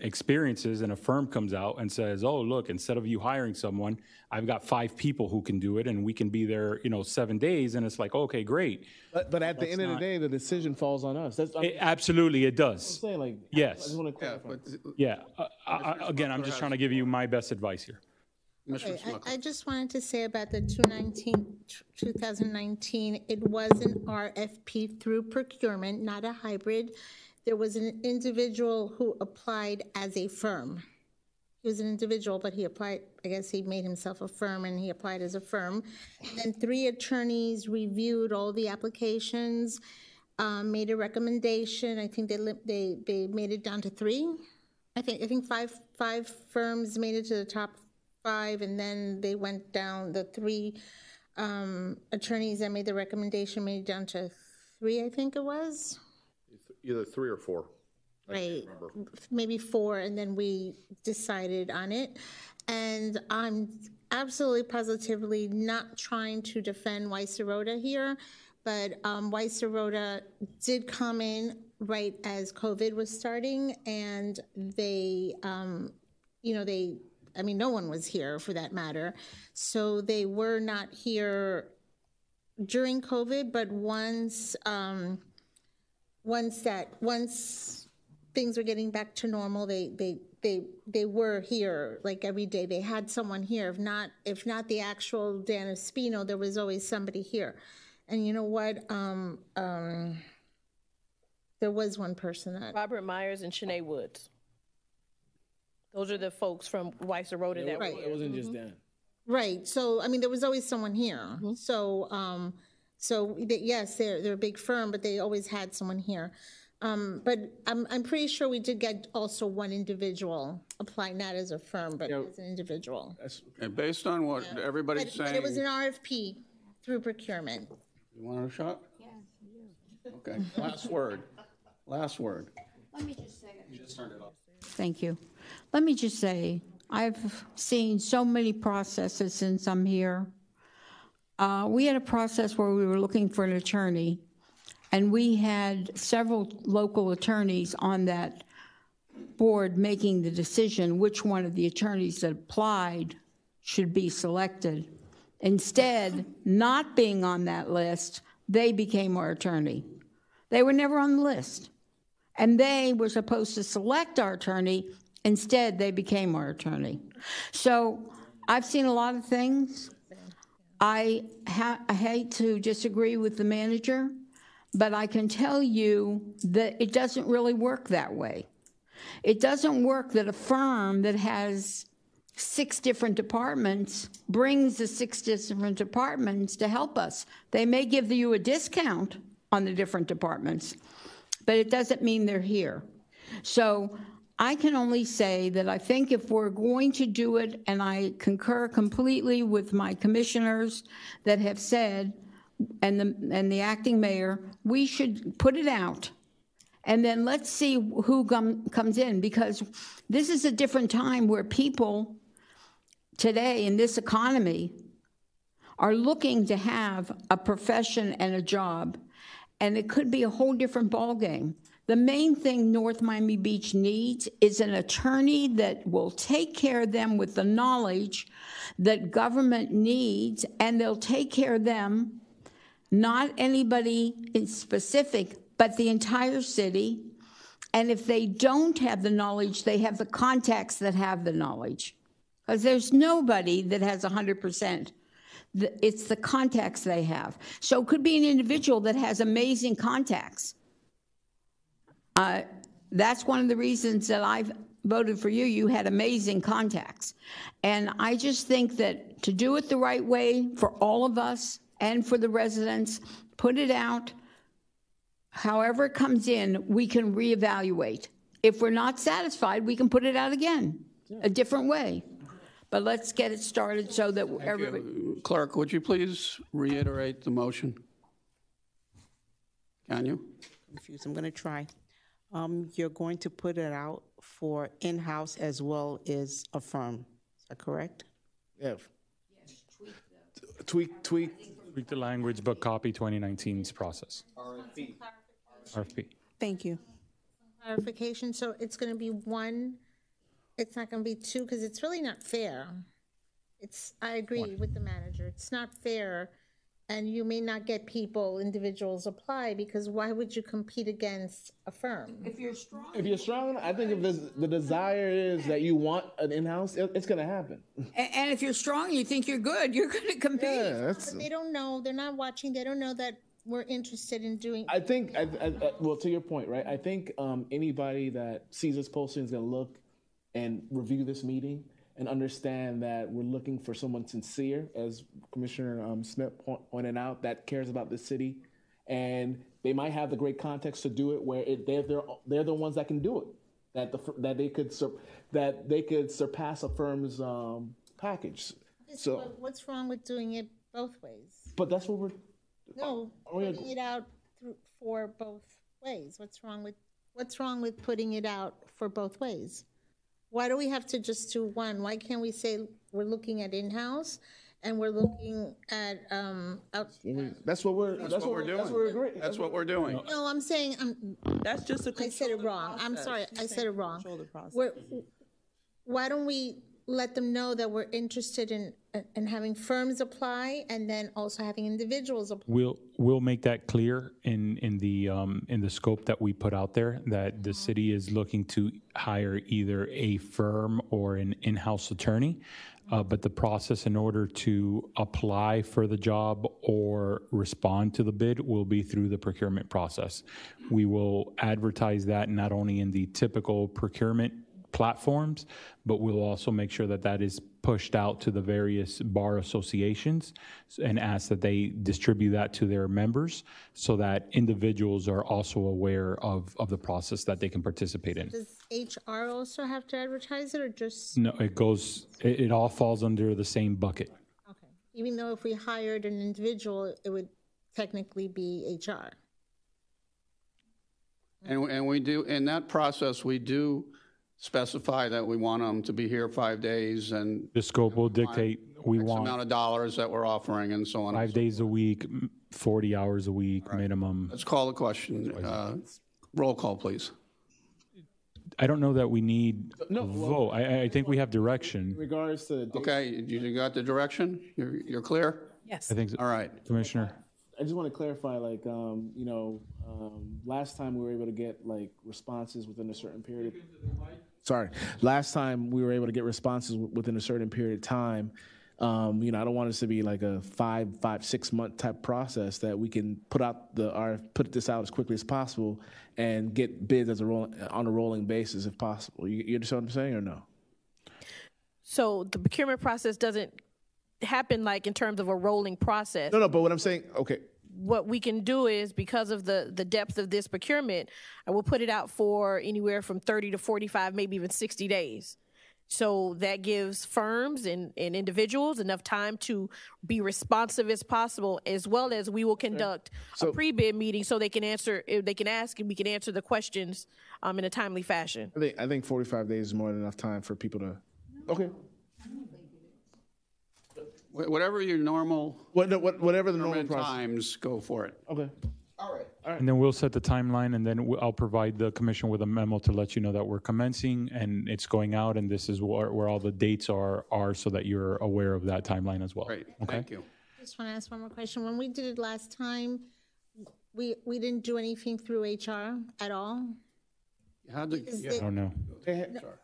experiences, and a firm comes out and says, oh, look, instead of you hiring someone, I've got 5 people who can do it, and we can be there, 7 days, and it's like, okay, great. But at the end of the day, the decision falls on us. Absolutely, it does. I'm saying, like, Yes. I just want to clarify. Again, I'm just trying to give you my best advice here. Okay, I just wanted to say about the 2019, it was an RFP through procurement, not a hybrid. There was an individual who applied as a firm. He was an individual, but he applied, I guess he made himself a firm, and he applied as a firm. And then 3 attorneys reviewed all the applications, made a recommendation. I think they made it down to 3. I think five firms made it to the top 5, and then they went down. The 3 attorneys that made the recommendation made it down to 3, I think it was. Either 3 or 4. Right, maybe 4, and then we decided on it. And I'm absolutely positively not trying to defend Weiss-Serota here, but Weiss-Serota did come in right as COVID was starting, and they, no one was here for that matter. So they were not here during COVID, but once things were getting back to normal, they were here like every day. They had someone here. If not the actual Dan Espino, there was always somebody here. And you know what? There was one person that Robert Myers and Shanae Woods. Those are the folks from Weiss-Serota that were here. It wasn't just Dan. Right. So there was always someone here. So yes, they're a big firm, but they always had someone here. But I'm pretty sure we did get also one individual apply, not as a firm, but as an individual. And based on what everybody's saying. But it was an RFP through procurement. You want a shot? Yes. Okay. Last word. Last word. Let me just say it. You just turned it off. Thank you. Let me just say, I've seen so many processes since I'm here. We had a process where we were looking for an attorney, and we had several local attorneys on that board making the decision which one of the attorneys that applied should be selected. Instead, not being on that list, they became our attorney. They were never on the list. And they were supposed to select our attorney. Instead, they became our attorney. So I've seen a lot of things. I hate to disagree with the manager, but I can tell you that it doesn't really work that way. It doesn't work that a firm that has 6 different departments brings the 6 different departments to help us. They may give you a discount on the different departments, but it doesn't mean they're here. So I can only say that I think if we're going to do it, and I concur completely with my commissioners that have said, and the acting mayor, we should put it out. And then let's see who comes in, because this is a different time where people today in this economy are looking to have a profession and a job, and it could be a whole different ballgame. The main thing North Miami Beach needs is an attorney that will take care of them with the knowledge that government needs, and they'll take care of them, not anybody in specific, but the entire city. And if they don't have the knowledge, they have the contacts that have the knowledge. Because there's nobody that has 100%. It's the contacts they have. So it could be an individual that has amazing contacts. That's one of the reasons that I've voted for you. You had amazing contacts. And I just think that to do it the right way for all of us and for the residents, put it out. However it comes in, we can reevaluate. If we're not satisfied, we can put it out again, a different way. But let's get it started so that everybody. Clerk, would you please reiterate the motion? Can you? Confused. I'm going to try. You're going to put it out for in-house as well as a firm. Is that correct? Yeah. Tweak. Tweak the language, but copy 2019's process. RFP. Thank you. Clarification, so it's going to be one, it's not going to be two, because it's really not fair. I agree with the manager, it's not fair, and you may not get individuals apply, because why would you compete against a firm? If you're strong, I think if the desire is that you want an in-house, it's going to happen. And if you're strong, you think you're good, you're going to compete. But they don't know, they're not watching, they don't know that we're interested in doing. I think, well, to your point, right? I think anybody that sees this posting is going to look and review this meeting and understand that we're looking for someone sincere, as Commissioner Smith pointed out, that cares about the city, and they might have the great context to do it where they're the ones that can do it, that they could surpass a firm's package. So What's wrong with doing it both ways? But that's what we're. No, putting it out for both ways. What's wrong with putting it out for both ways? Why do we have to just do one? Why can't we say we're looking at in-house and we're looking at That's what we're doing. That's what we're doing. No, I'm saying That's just I said it wrong. I'm sorry. I said it wrong. Why don't we let them know that we're interested in having firms apply and then also having individuals apply? We'll make that clear in the scope that we put out there, that the city is looking to hire either a firm or an in-house attorney. But the process in order to apply for the job or respond to the bid will be through the procurement process. We will advertise that not only in the typical procurement platforms, but we'll also make sure that that is pushed out to the various bar associations and ask that they distribute that to their members so that individuals are also aware of the process that they can participate in. Does HR also have to advertise it or just? No, it all falls under the same bucket. Okay. Even though if we hired an individual, it would technically be HR. And we do, in that process, we do specify that we want them to be here 5 days and the scope will dictate we X want amount of dollars that we're offering and so on. 5 days a week, 40 hours a week minimum. Let's call the question. Roll call, please. I don't know that we need a vote. I think we have direction. In regards to okay, you got the direction? You're clear? Yes. I think so. All right, Commissioner. I just want to clarify, last time we were able to get responses within a certain period. Sorry, last time we were able to get responses within a certain period of time. I don't want this to be like a 6 month type process that we can put this out as quickly as possible and get bids on a rolling basis if possible. You understand what I'm saying or no? So the procurement process doesn't happen in terms of a rolling process. No, but what I'm saying, okay. What we can do is, because of the depth of this procurement, I will put it out for anywhere from 30 to 45, maybe even 60 days. So that gives firms and individuals enough time to be responsive as possible, as well as we will conduct a pre-bid meeting so they can ask and we can answer the questions in a timely fashion. I think 45 days is more than enough time for people to. Okay. Whatever your normal. Whatever the normal times, go for it. Okay. All right. And then we'll set the timeline, and then I'll provide the commission with a memo to let you know that we're commencing and it's going out, and this is where all the dates are so that you're aware of that timeline as well. Great. Okay? Thank you. I just want to ask one more question. When we did it last time, we didn't do anything through HR at all? How did? I don't know.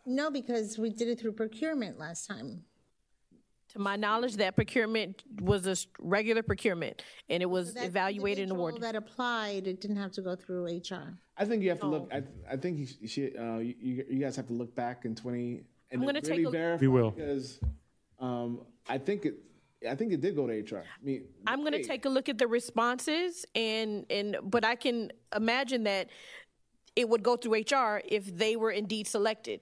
No, because we did it through procurement last time. To my knowledge, that procurement was a regular procurement, and it was evaluated and awarded. That applied, it didn't have to go through HR. I think you have to look. I think you guys have to look back in 20. And I'm going to take a verify. We will. Because I think it did go to HR. I'm going to take a look at the responses, but I can imagine that it would go through HR if they were indeed selected.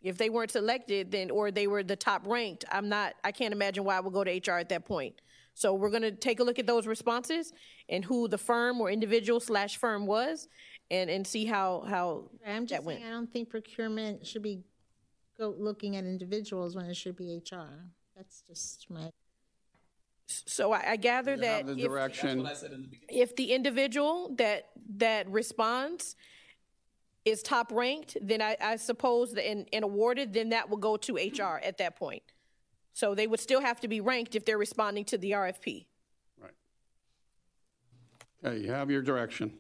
If they weren't selected, then, or they were the top ranked, I can't imagine why it would go to HR at that point. So we're gonna take a look at those responses and who the firm or individual / firm was, and see how I'm just that went. saying, I don't think procurement should be looking at individuals when it should be HR. That's just my. So I gather that the direction. if the individual that responds is top ranked, then I suppose that and awarded, then that will go to HR at that point. So they would still have to be ranked if they're responding to the RFP. Right. Okay, you have your direction.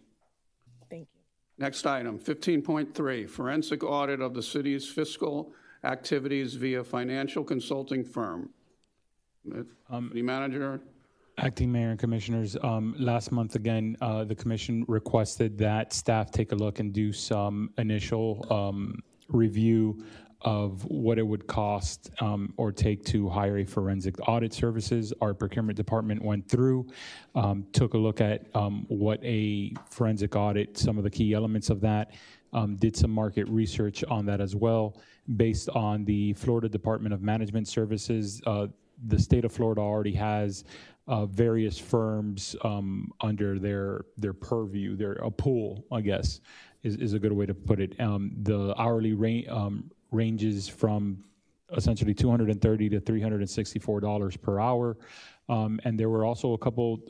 Thank you. Next item, 15.3, forensic audit of the city's fiscal activities via financial consulting firm. City manager. Acting Mayor and Commissioners, last month again, the Commission requested that staff take a look and do some initial review of what it would cost or take to hire a forensic audit services. Our procurement department went through, took a look at what a forensic audit, some of the key elements of that, did some market research on that as well. Based on the Florida Department of Management Services, the state of Florida already has various firms under their purview, a pool, I guess, is a good way to put it. The hourly ranges from essentially $230 to $364 per hour. And there were also a couple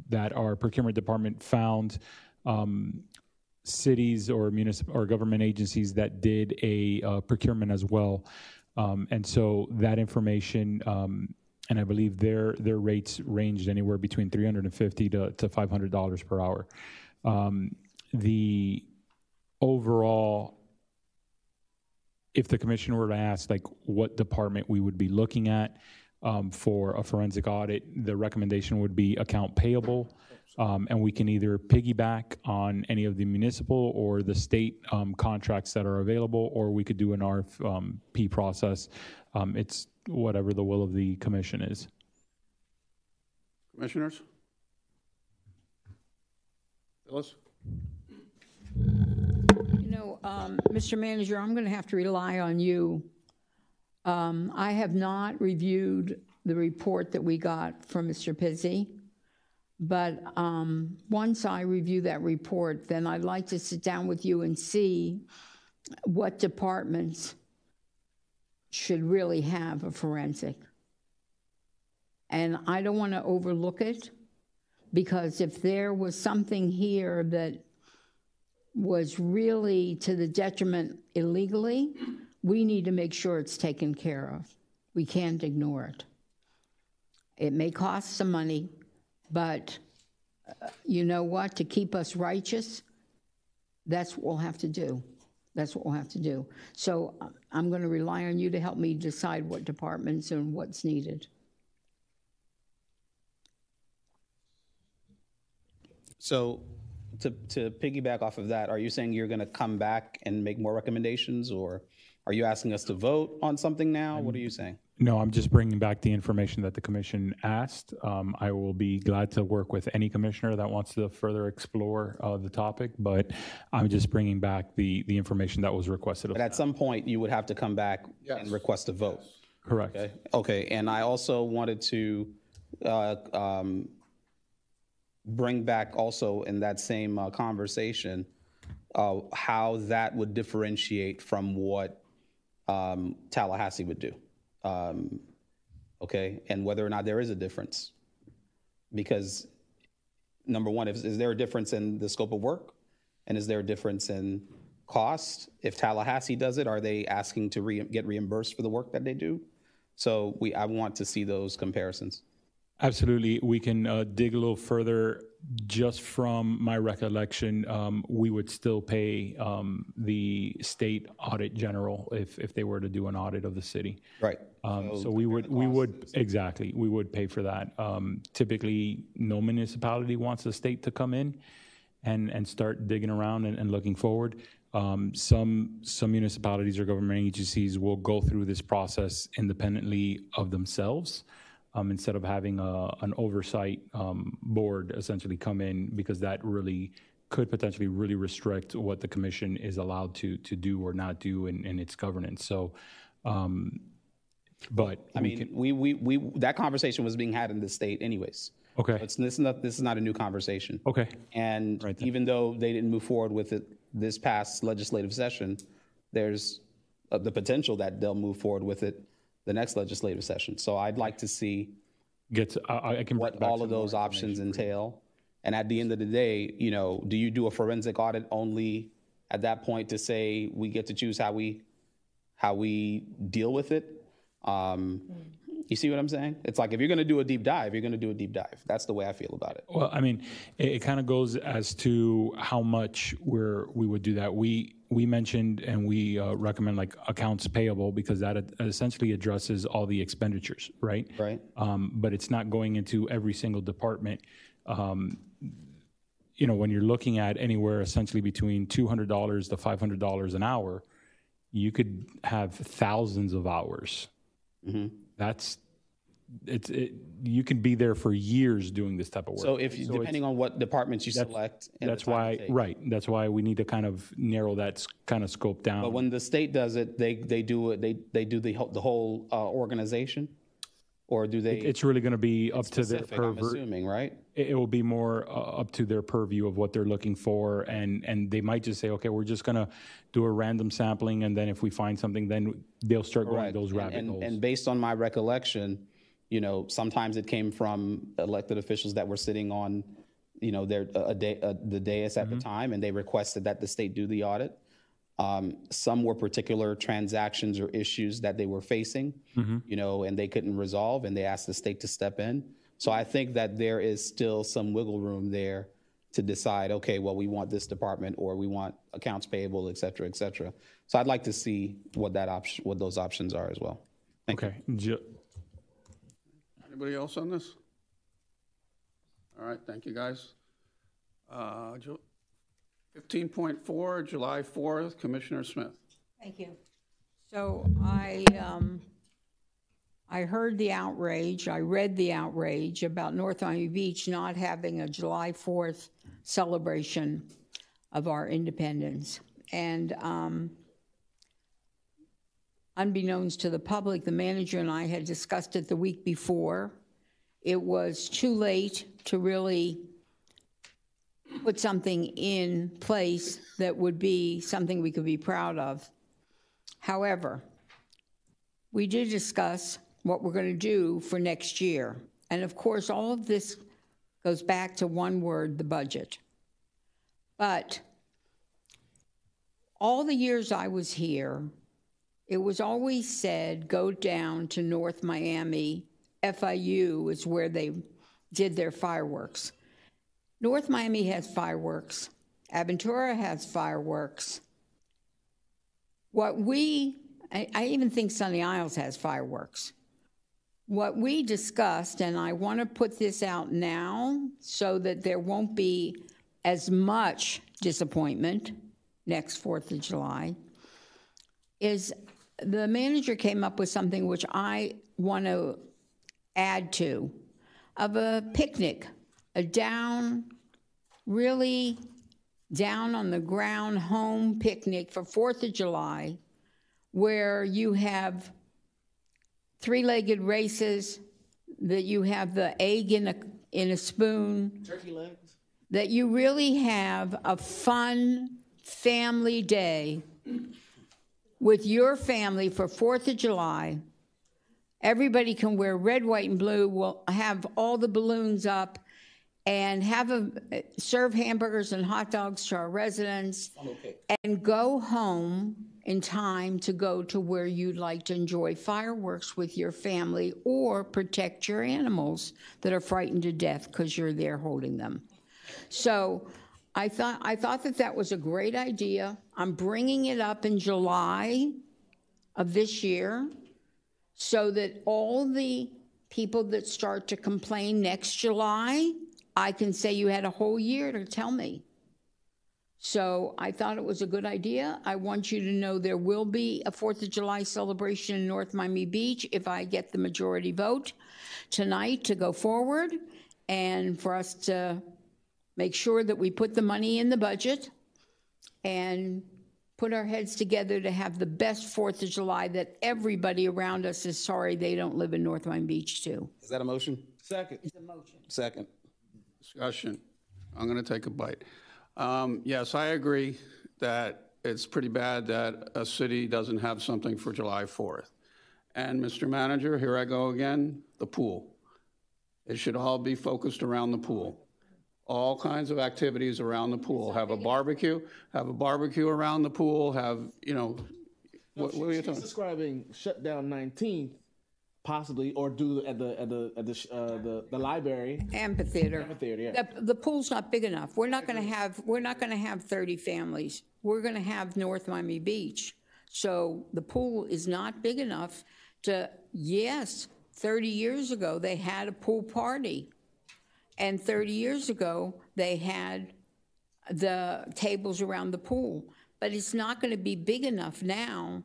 that our procurement department found cities or municipal or government agencies that did a procurement as well. And so that information, and I believe their rates ranged anywhere between $350 to $500 per hour. The overall, if the commission were to ask like what department we would be looking at for a forensic audit, the recommendation would be account payable. And we can either piggyback on any of the municipal or the state contracts that are available, or we could do an RFP process. It's whatever the will of the commission is. Commissioners? Phyllis? You know, Mr. Manager, I'm going to have to rely on you. I have not reviewed the report that we got from Mr. Pizzi, but once I review that report, then I'd like to sit down with you and see what departments should really have a forensic. And I don't want to overlook it, because if there was something here that was really to the detriment illegally, we need to make sure it's taken care of. We can't ignore it. It may cost some money, but you know what? To keep us righteous, that's what we'll have to do. That's what we'll have to do. So I'm going to rely on you to help me decide what departments and what's needed. So to piggyback off of that, are you saying you're going to come back and make more recommendations, or are you asking us to vote on something now? What are you saying? No, I'm just bringing back the information that the commission asked. I will be glad to work with any commissioner that wants to further explore the topic, but I'm just bringing back the information that was requested. But at some point, you would have to come back and request a vote. Correct. Okay. And I also wanted to bring back also in that same conversation how that would differentiate from what Tallahassee would do. Okay, and whether or not there is a difference. Because number one, is there a difference in the scope of work? And is there a difference in cost? If Tallahassee does it, are they asking to get reimbursed for the work that they do? So I want to see those comparisons. Absolutely. We can dig a little further. Just from my recollection, we would still pay the state audit general if they were to do an audit of the city. Right. So we would pay for that. Typically, no municipality wants the state to come in and start digging around and looking forward. Some municipalities or government agencies will go through this process independently of themselves. Instead of having an oversight board essentially come in, because that really could potentially really restrict what the commission is allowed to do or not do in its governance. So, but I mean, we that conversation was being had in the state anyways. Okay. This is not a new conversation. Okay. And even though they didn't move forward with it this past legislative session, there's the potential that they'll move forward with it the next legislative session. So I'd like to see I can what all of those options entail. And at the end of the day, you know, do you do a forensic audit only at that point to say we get to choose how we deal with it? You see what I'm saying? It's like, if you're going to do a deep dive, you're going to do a deep dive. That's the way I feel about it. Well, I mean, it kind of goes as to how much we would do that. We mentioned and we recommend like accounts payable because that essentially addresses all the expenditures, right? Right. But it's not going into every single department. You know, when you're looking at anywhere essentially between $200 to $500 an hour, you could have thousands of hours. Mm-hmm. You can be there for years doing this type of work. So depending on what departments you select, and that's why that's why we need to kind of narrow that kind of scope down. But when the state does it, they do the whole organization, or do they? It's really going to be up to their purview. I'm assuming, right? It will be more up to their purview of what they're looking for, and they might just say, okay, we're just going to do a random sampling, and then if we find something, then they'll start going those rabbit holes. And based on my recollection, you know, sometimes it came from elected officials that were sitting on, you know, the dais at the time, and they requested that the state do the audit. Some were particular transactions or issues that they were facing, you know, and they couldn't resolve, and they asked the state to step in. So I think that there is still some wiggle room there to decide, okay, well, we want this department, or we want accounts payable, et cetera, et cetera. So I'd like to see what those options are as well. Thank you. Anybody else on this? All right, thank you, guys. 15.4, July 4th, Commissioner Smith. Thank you. So I heard the outrage, I read the outrage about North Miami Beach not having a July 4th celebration of our independence. And unbeknownst to the public, the manager and I had discussed it the week before. It was too late to really put something in place that would be something we could be proud of. However, we did discuss what we're going to do for next year. And of course, all of this goes back to one word, the budget. But all the years I was here, it was always said, go down to North Miami. FIU is where they did their fireworks. North Miami has fireworks. Aventura has fireworks. I even think Sunny Isles has fireworks. What we discussed, and I want to put this out now so that there won't be as much disappointment next 4th of July, is the manager came up with something which I want to add to, of a picnic, really down on the ground home picnic for 4th of July, where you have three-legged races, that you have the egg in a spoon. Turkey legs. That you really have a fun family day with your family for 4th of July. Everybody can wear red, white, and blue. We'll have all the balloons up and serve hamburgers and hot dogs to our residents, and go home in time to go to where you'd like to enjoy fireworks with your family, or protect your animals that are frightened to death because you're there holding them. So I thought that was a great idea. I'm bringing it up in July of this year so that all the people that start to complain next July, I can say you had a whole year to tell me. So I thought it was a good idea. I want you to know there will be a 4th of July celebration in North Miami Beach if I get the majority vote tonight to go forward, and for us to make sure that we put the money in the budget and put our heads together to have the best 4th of July that everybody around us is sorry they don't live in North Miami Beach too. Is that a motion? Second. It's a motion. Second. Discussion. I'm going to take a bite. Yes, I agree that it's pretty bad that a city doesn't have something for July 4th. And Mr. Manager, here I go again, the pool. It should all be focused around the pool. All kinds of activities around the pool. Have a barbecue around the pool, what are you She's talking? describing shutdown 19th, possibly, or do at the library. Amphitheater. Amphitheater, yeah. The pool's not big enough. We're not going to have 30 families. We're going to have North Miami Beach. So the pool is not big enough to, yes, 30 years ago, they had a pool party. And 30 years ago, they had the tables around the pool. But it's not going to be big enough now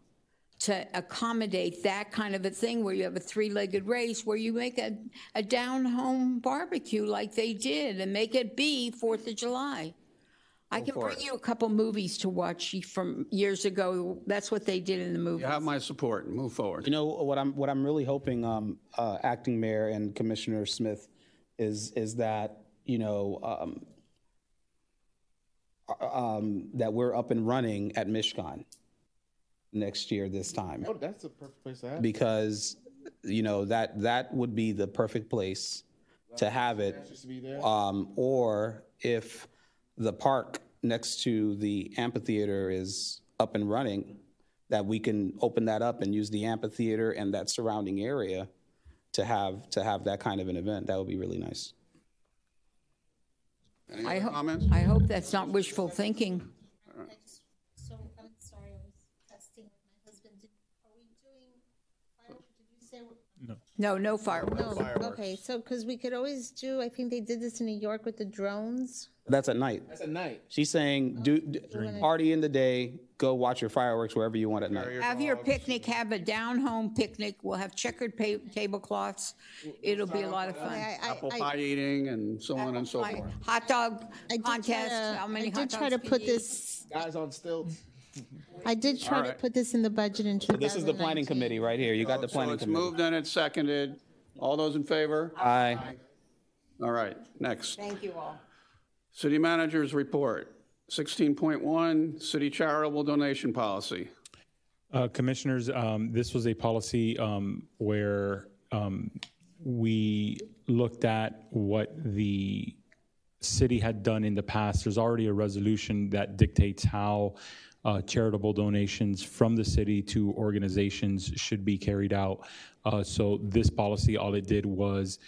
to accommodate that kind of a thing where you have a 3-legged race, where you make a down-home barbecue like they did and make it be 4th of July. I can bring you a couple movies to watch from years ago. That's what they did in the movies. You have my support. Move forward. You know what I'm really hoping, Acting Mayor and Commissioner Smith, is that that we're up and running at Mishkan next year this time. Oh, that's a perfect place to have it. Because that would be the perfect place to have it. Or if the park next to the amphitheater is up and running, that we can open that up and use the amphitheater and that surrounding area to have that kind of an event. That would be really nice. Any other comments? I hope that's not wishful thinking. So, I'm sorry, I was testing with my husband. Are we doing fireworks? Did you say? No fireworks. No, okay, so, because we could always do, I think they did this in New York with the drones. That's at night. That's at night. She's saying, do party in the day, go watch your fireworks wherever you want at night. Have your picnic, have a down-home picnic. We'll have checkered tablecloths. It'll be a lot of fun. Apple pie eating and so on and so forth. Hot dog contest. How many hot I dogs did try to can put you this, Guys on stilts. I did try to put this in the budget in 2019. So this is the planning committee right here. You got the planning So it's committee. moved and it's seconded. All those in favor? Aye. All right, next. Thank you all. City Manager's Report. 16.1, City Charitable Donation Policy. Commissioners, this was a policy where we looked at what the city had done in the past. There's already a resolution that dictates how charitable donations from the city to organizations should be carried out. So this policy, all it did was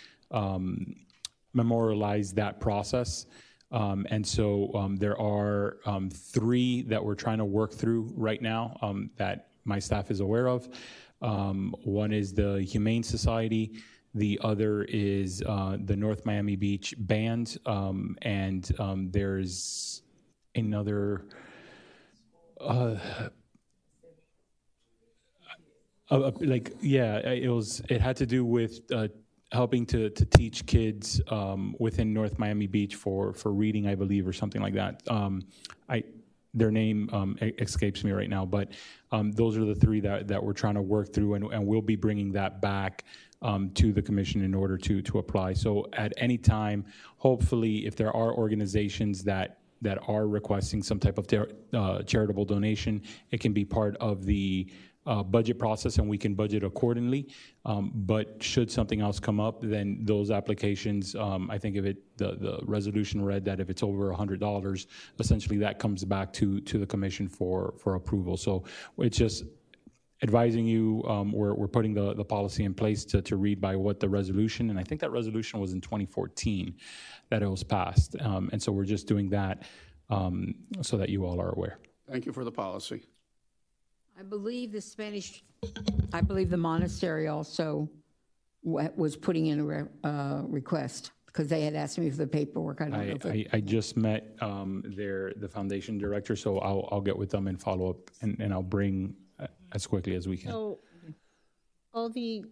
memorialize that process. And so there are 3 that we're trying to work through right now that my staff is aware of. One is the Humane Society. The other is the North Miami Beach Band. And there's another, it had to do with helping to teach kids within North Miami Beach for reading, I believe, or something like that. Their name escapes me right now, but those are the 3 that we're trying to work through, and we'll be bringing that back to the commission in order to apply. So at any time, hopefully, if there are organizations that are requesting some type of charitable donation, it can be part of the budget process, and we can budget accordingly. But should something else come up, then those applications, I think the resolution read that if it's over $100, essentially that comes back to the commission for approval. So it's just advising you, we're putting the policy in place to read by what the resolution, and I think that resolution was in 2014 that it was passed. And so we're just doing that so that you all are aware. Thank you for the policy. I believe the monastery also was putting in a request, because they had asked me for the paperwork. I don't know if I just met the foundation director, so I'll get with them and follow up, and I'll bring as quickly as we can. So, all the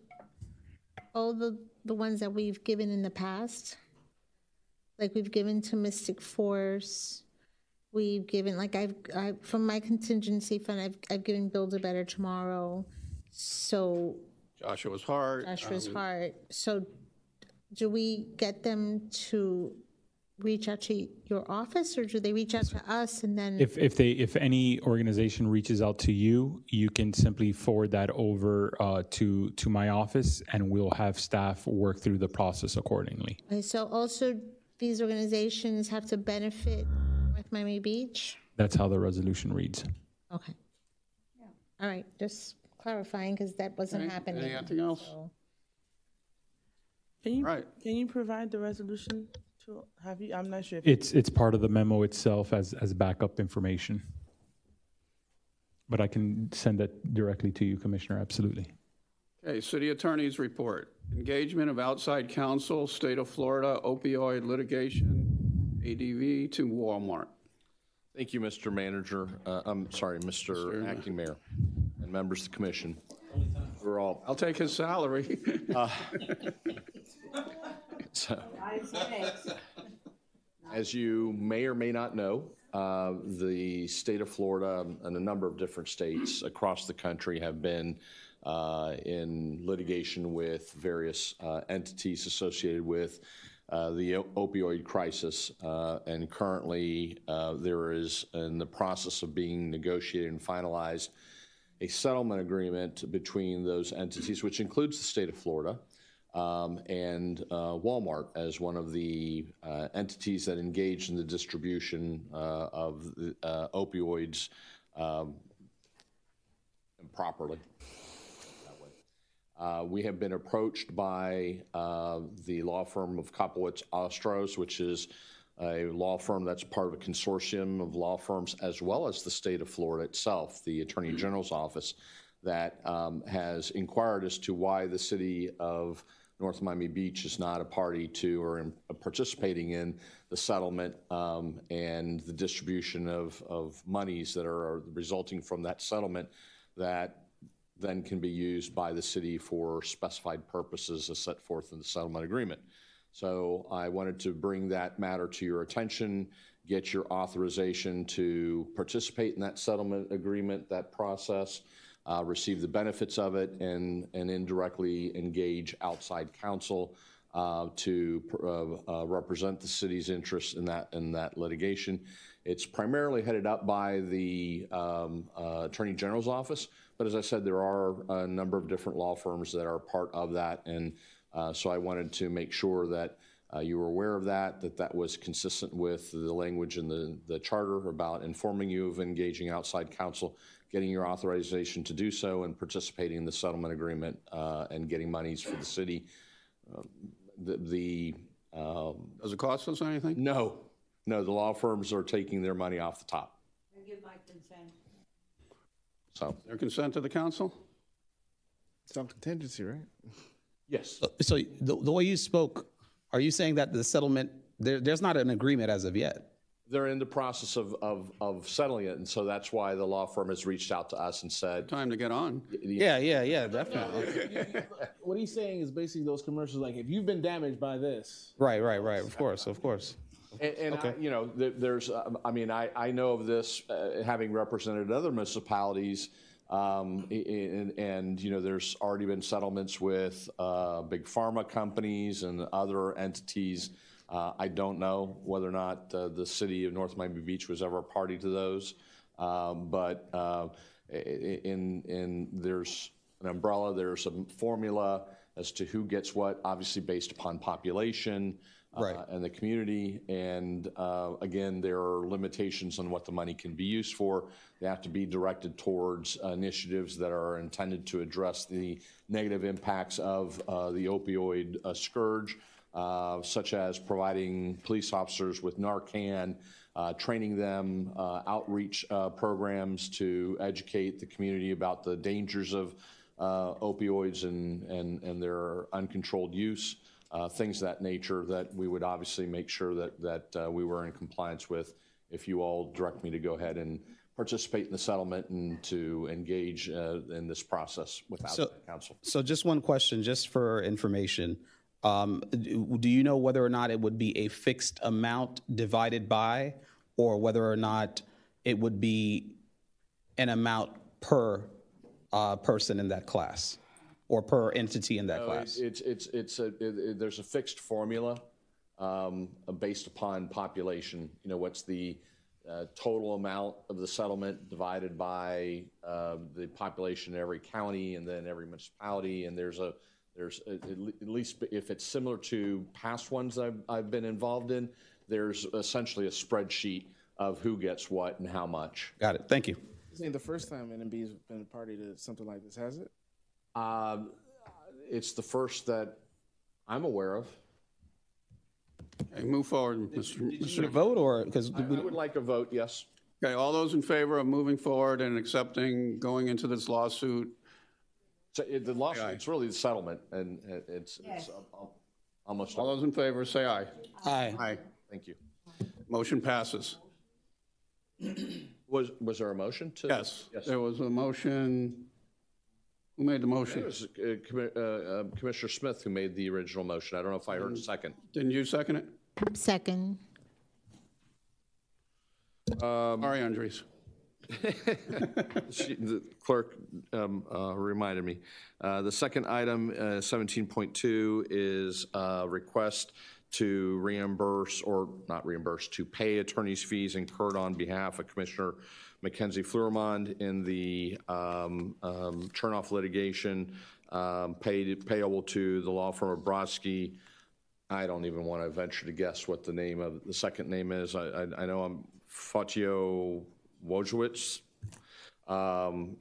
ones that we've given in the past, Like we've given to Mystic Force. We've given, like from my contingency fund, I've given Build a Better Tomorrow. So Joshua's Heart. Joshua's Heart. So do we get them to reach out to your office, or do they reach out to us and then? If any organization reaches out to you, you can simply forward that over to my office, and we'll have staff work through the process accordingly. Okay, so also these organizations have to benefit North Miami Beach? That's how the resolution reads. Okay. All right, just clarifying because that wasn't happening. Anything else? So. Can you provide the resolution to have you? I'm not sure. If It's part of the memo itself as backup information. But I can send that directly to you, Commissioner, absolutely. Okay, City Attorney's report. Engagement of outside counsel, State of Florida, opioid litigation, ADV to Walmart. Thank you, Mr. Manager. I'm sorry, Mr. Acting Mayor and members of the commission. We're all. I'll take his salary. So, as you may or may not know, the state of Florida and a number of different states across the country have been in litigation with various entities associated with the opioid crisis, and currently there is in the process of being negotiated and finalized a settlement agreement between those entities, which includes the state of Florida and Walmart as one of the entities that engage in the distribution of the, opioids improperly. We have been approached by the law firm of Kopowitz Ostros, which is a law firm that's part of a consortium of law firms, as well as the state of Florida itself, the Attorney General's office, that has inquired as to why the city of North Miami Beach is not a party to or participating in the settlement and the distribution of monies that are resulting from that settlement that then can be used by the city for specified purposes as set forth in the settlement agreement. So I wanted to bring that matter to your attention, get your authorization to participate in that settlement agreement, that process, receive the benefits of it, and indirectly engage outside counsel to represent the city's interests in that litigation. It's primarily headed up by the Attorney General's office, but as I said, there are a number of different law firms that are part of that, and so I wanted to make sure that you were aware of that was consistent with the language in the charter about informing you of engaging outside counsel, getting your authorization to do so, and participating in the settlement agreement and getting monies for the city. Does it cost us anything? No, the law firms are taking their money off the top. I give my consent. So, their consent to the council? Some contingency, right? Yes. So the way you spoke, are you saying that the settlement, there's not an agreement as of yet? They're in the process of settling it, and so that's why the law firm has reached out to us and said, time to get on. Yeah, definitely. What he's saying is basically those commercials, like, if you've been damaged by this. Right, of course. And okay. There's, I know of this having represented other municipalities, and there's already been settlements with big pharma companies and other entities. I don't know whether or not the city of North Miami Beach was ever a party to those, but there's an umbrella, there's a formula as to who gets what, obviously based upon population. And the community, and again, there are limitations on what the money can be used for. They have to be directed towards initiatives that are intended to address the negative impacts of the opioid scourge, such as providing police officers with Narcan, training them, outreach programs to educate the community about the dangers of opioids and their uncontrolled use. Things of that nature that we would obviously make sure that we were in compliance with if you all direct me to go ahead and participate in the settlement and to engage in this process without the council. So just one question, just for information. Do you know whether or not it would be a fixed amount divided by, or whether or not it would be an amount per person in that class, or per entity in that class? There's a fixed formula based upon population. You know, what's the total amount of the settlement divided by the population in every county and then every municipality, and there's at least, if it's similar to past ones I've been involved in, there's essentially a spreadsheet of who gets what and how much. Got it. Thank you. This ain't the first time NMB has been a party to something like this, has it? It's the first that I'm aware of. Okay, move forward, Mr. Did you vote, or because I would like a vote, yes. Okay, all those in favor of moving forward and accepting going into this lawsuit? So the lawsuit, it's really the settlement, and it's almost all those in favor say aye. Aye. Aye. Thank you. Motion passes. Was there a motion to? Yes, there was a motion. Who made the motion? It was Commissioner Smith who made the original motion. I don't know if I heard a second. Didn't you second it? Second. Sorry, Andres. The clerk reminded me. The second item, 17.2, is a request to reimburse, or not reimburse, to pay attorney's fees incurred on behalf of Commissioner Mackenzie Flourmond in the Chernoff litigation, payable to the law firm of Brodsky. I don't even want to venture to guess what the name of the second name is. I know I'm Fatio Wojciech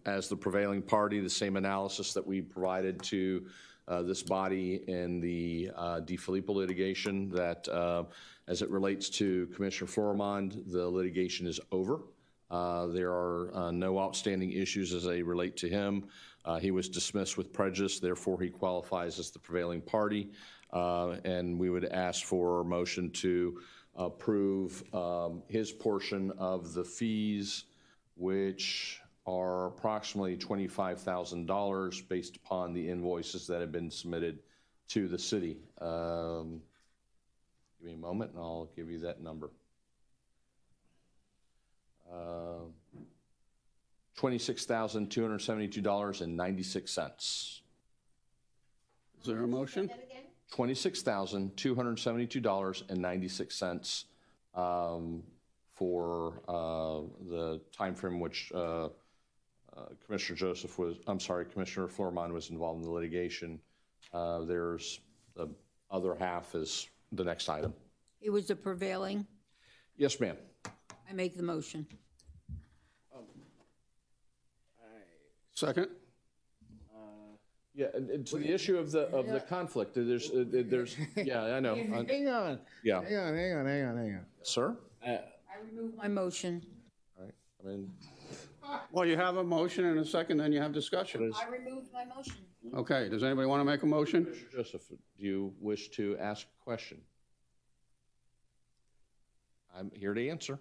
as the prevailing party. The same analysis that we provided to this body in the DeFilippo litigation, that as it relates to Commissioner Flourmond, the litigation is over. There are no outstanding issues as they relate to him. He was dismissed with prejudice, therefore he qualifies as the prevailing party. And we would ask for a motion to approve his portion of the fees, which are approximately $25,000 based upon the invoices that have been submitted to the city. Give me a moment and I'll give you that number. $26,272.96. Is there a motion? $26,272.96 for the time frame which Commissioner Flourmond was involved in the litigation. There's the other half is the next item. It was the prevailing. Yes, ma'am. I make the motion. Second. Yeah, and to the issue of the conflict, there's yeah, I know. Hang on. Yeah. Hang on. Sir? I remove my motion. All right. I mean, well, you have a motion and a second, then you have discussion. I removed my motion. Okay, does anybody want to make a motion? Mr. Joseph, do you wish to ask a question? I'm here to answer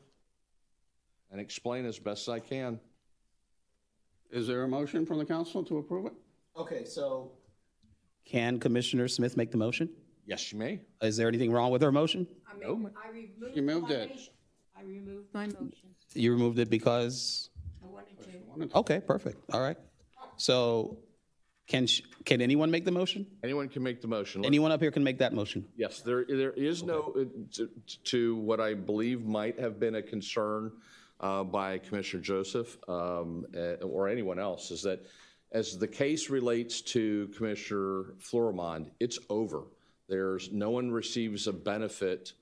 and explain as best as I can. Is there a motion from the council to approve it? Okay, so can Commissioner Smith make the motion? Yes, you may. Is there anything wrong with her motion? You moved it. I removed my motion. You removed it because? I wanted to. Okay, perfect. All right. So can anyone make the motion? Anyone can make the motion. Anyone up here can make that motion? Yes, there is no, to what I believe might have been a concern by Commissioner Joseph or anyone else, is that as the case relates to Commissioner Flourmond, it's over. No one receives a benefit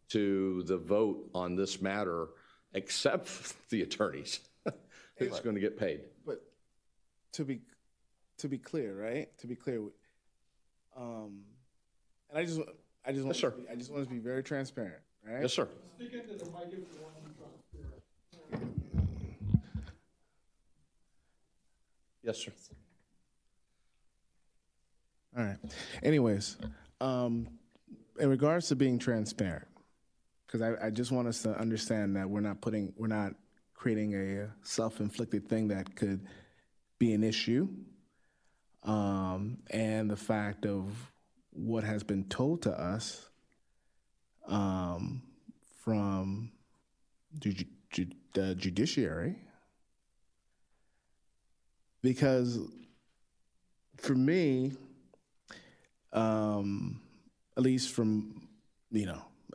to the vote on this matter except the attorneys who's going to get paid. But to be clear, right? To be clear, and I just want to be very transparent, right? Yes, sir. Speak into the mic if you want to be transparent. Yes, sir. All right. Anyways, in regards to being transparent, because I just want us to understand that we're not creating a self-inflicted thing that could be an issue, and the fact of what has been told to us from the judiciary, because for me, at least from,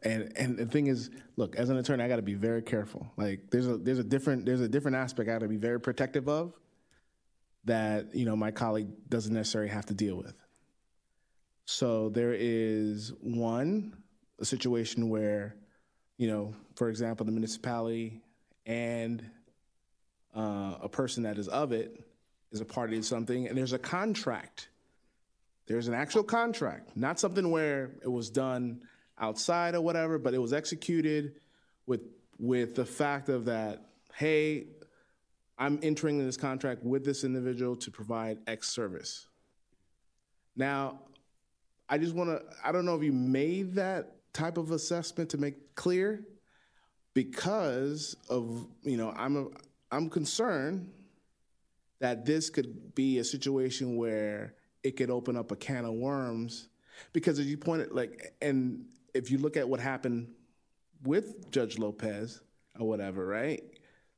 and the thing is, look, as an attorney, I got to be very careful. Like there's a different aspect I got to be very protective of that, my colleague doesn't necessarily have to deal with. So there is a situation where, for example, the municipality and a person that is of it is a party to something, and there's a contract. There's an actual contract, not something where it was done outside or whatever, but it was executed with the fact of that, hey, I'm entering in this contract with this individual to provide X service. Now, I don't know if you made that type of assessment to make clear, because of, I'm concerned that this could be a situation where it could open up a can of worms, because as you pointed, and if you look at what happened with Judge Lopez or whatever, right?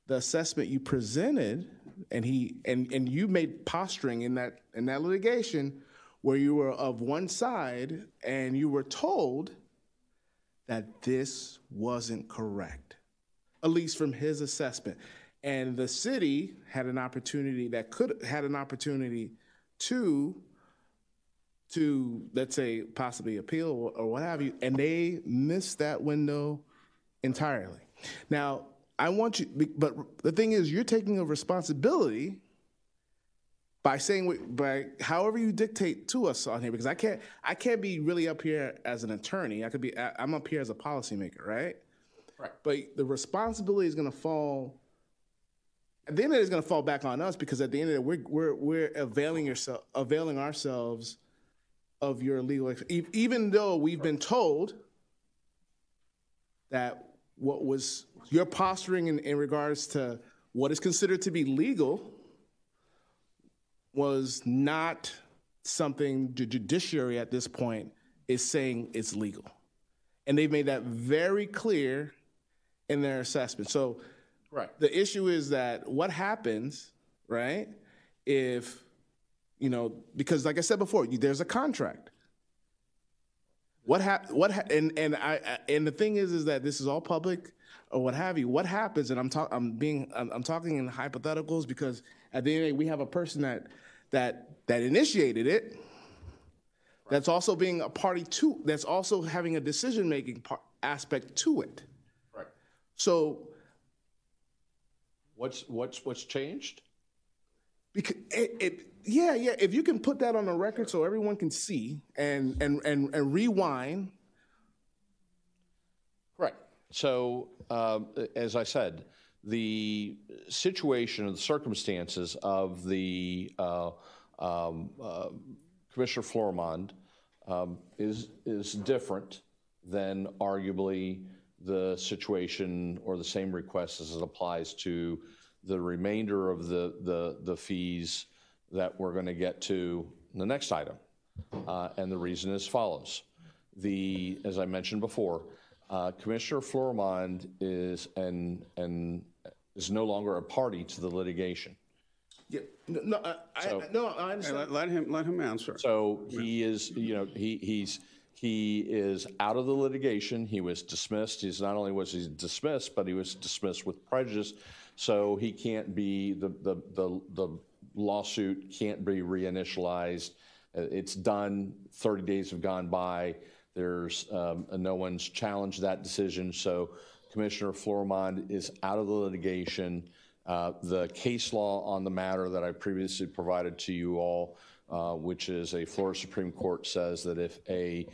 The assessment you presented, and you made posturing in that litigation where you were of one side and you were told that this wasn't correct, at least from his assessment. And the city had an opportunity to let's say possibly appeal or what have you, and they missed that window entirely. Now, but the thing is, you're taking a responsibility by however you dictate to us on here, because I can't be really up here as an attorney. I'm up here as a policymaker, right? Right. But the responsibility is going to fall. At the end of it, it's going to fall back on us, because at the end of it, we're availing ourselves of your legal, even though we've been told that what was your posturing in regards to what is considered to be legal was not something the judiciary at this point is saying it's legal. And they've made that very clear in their assessment. So the issue is that what happens, right, if, because like I said before, there's a contract. And the thing is that this is all public or what have you. What happens, and I'm talking in hypotheticals, because at the end of the day, we have a person that initiated it, that's also being a party to, that's also having a decision-making aspect to it. Right. So, what's changed? Because if you can put that on the record so everyone can see and rewind. Right. So, as I said, the situation or the circumstances of the Commissioner Florimond is different than arguably the situation or the same request as it applies to the remainder of the fees that we're going to get to in the next item. And the reason is as follows. As I mentioned before, Commissioner Florimond is no longer a party to the litigation. Yeah, I understand. Let him answer. So he is, he is out of the litigation. He was dismissed. Not only was he dismissed, but he was dismissed with prejudice. So he can't be, the lawsuit can't be reinitialized. It's done. 30 days have gone by. There's no one's challenged that decision. So Commissioner Florimond is out of the litigation. The case law on the matter that I previously provided to you all, which is a Florida Supreme Court, says that if a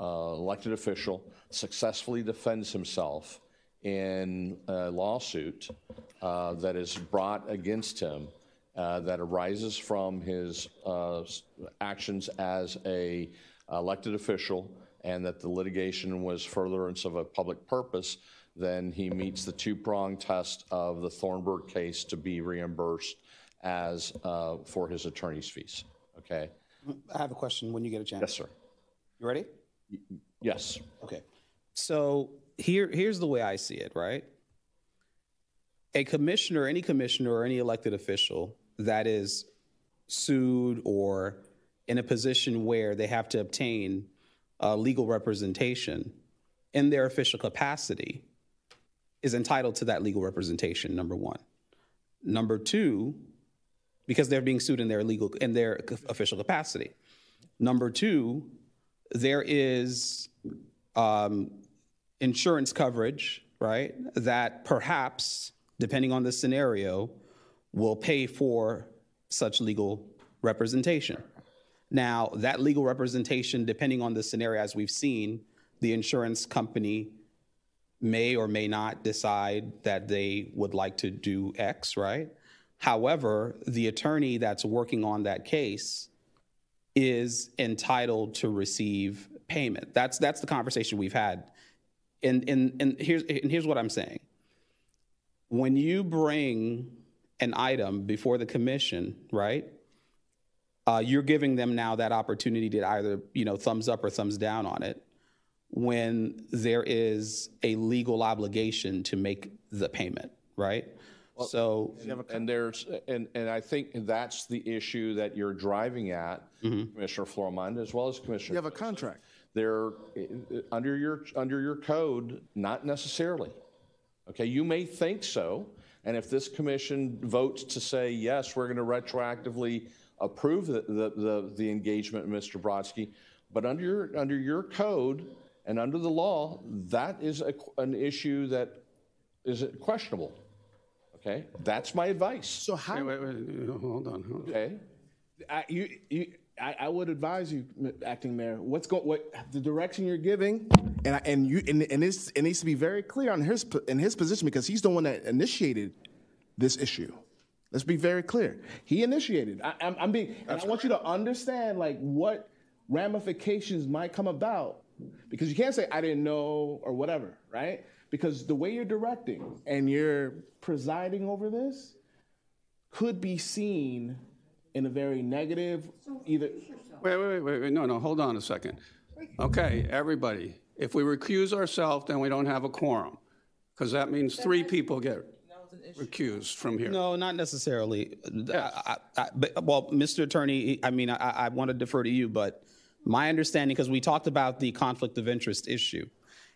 elected official successfully defends himself in a lawsuit that is brought against him, that arises from his actions as a elected official, and that the litigation was furtherance of a public purpose, then he meets the two-prong test of the Thornburg case to be reimbursed as for his attorney's fees. Okay, I have a question when you get a chance. Yes, sir. You ready? Yes. Okay. So here's the way I see it, right? A commissioner, any commissioner or any elected official that is sued or in a position where they have to obtain legal representation in their official capacity is entitled to that legal representation, number one. Number two, because they're being sued in their official capacity. Number two, there is insurance coverage, right, that perhaps, depending on the scenario, will pay for such legal representation. Now, that legal representation, depending on the scenario, as we've seen, the insurance company may or may not decide that they would like to do X, right? However, the attorney that's working on that case is entitled to receive payment. That's the conversation we've had. And here's what I'm saying. When you bring an item before the commission, right, you're giving them now that opportunity to either, thumbs up or thumbs down on it when there is a legal obligation to make the payment, right? Well, so, and I think that's the issue that you're driving at, Commissioner Florimond, as well as Commissioner. You have a contract. They're under your code, not necessarily. Okay, you may think so, and if this commission votes to say yes, we're going to retroactively approve the engagement, Mr. Brodsky, but under your code and under the law, that is an issue that is questionable. Okay, that's my advice. So how? Wait, hold on. Okay. I would advise you, acting mayor, what the direction you're giving, and it needs to be very clear on his position, because he's the one that initiated this issue. Let's be very clear. He initiated. I want you to understand what ramifications might come about, because you can't say I didn't know or whatever, right? Because the way you're directing and you're presiding over this could be seen in a very negative, either. Wait, no, hold on a second. Okay, everybody, if we recuse ourselves, then we don't have a quorum, because that means 3 people get recused from here. No, not necessarily. Well, Mr. Attorney, I want to defer to you, but my understanding, because we talked about the conflict of interest issue,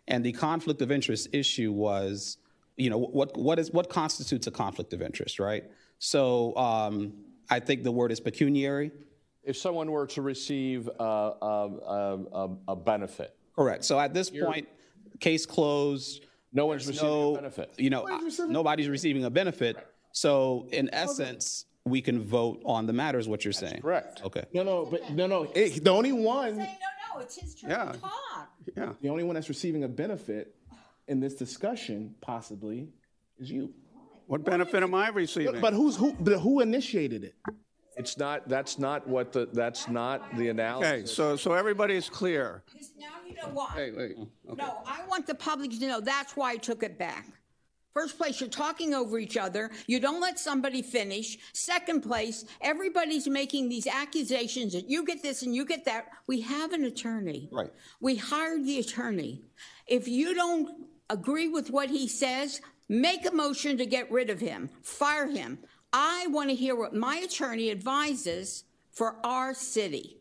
and the conflict of interest issue was, what constitutes a conflict of interest, right? So I think the word is pecuniary. If someone were to receive a benefit. Correct. So at this point, case closed. No one's receiving a benefit. Nobody's receiving a benefit. So in essence, we can vote on the matter, is what you're saying. Correct. Okay. No. The only one. No, it's his turn to talk. Yeah. The only one that's receiving a benefit in this discussion, possibly, is you. What benefit am I receiving? But who initiated it? It's not. That's not the analysis. Okay, so everybody's clear. Now you know why. Wait. Okay. No, I want the public to know that's why I took it back. First place, you're talking over each other. You don't let somebody finish. Second place, everybody's making these accusations that you get this and you get that. We have an attorney. Right. We hired the attorney. If you don't agree with what he says, make a motion to get rid of him. Fire him. I want to hear what my attorney advises for our city.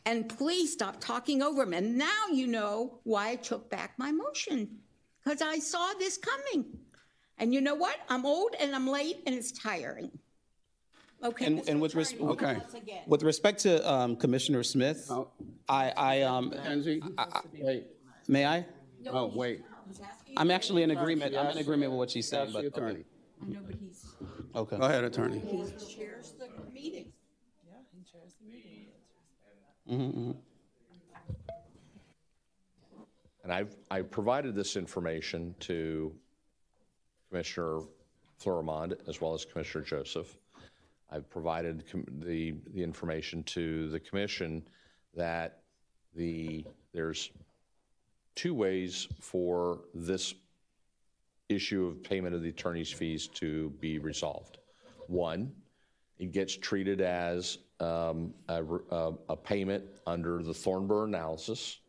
And please stop talking over him. And now you know why I took back my motion, because I saw this coming. And you know what? I'm old and I'm late and it's tiring. Okay. And with respect to Commissioner Smith, Mackenzie, wait. May I? Oh, wait. I'm actually in agreement. I'm in agreement with what she's saying. But attorney. I know, but he's. Okay. Go ahead, attorney. He chairs the meeting. Yeah, he chairs the meeting. Mm-hmm. And I've provided this information to Commissioner Florimond as well as Commissioner Joseph. I've provided the information to the commission that there's 2 ways for this issue of payment of the attorney's fees to be resolved. One, it gets treated as a payment under the Thornburg analysis,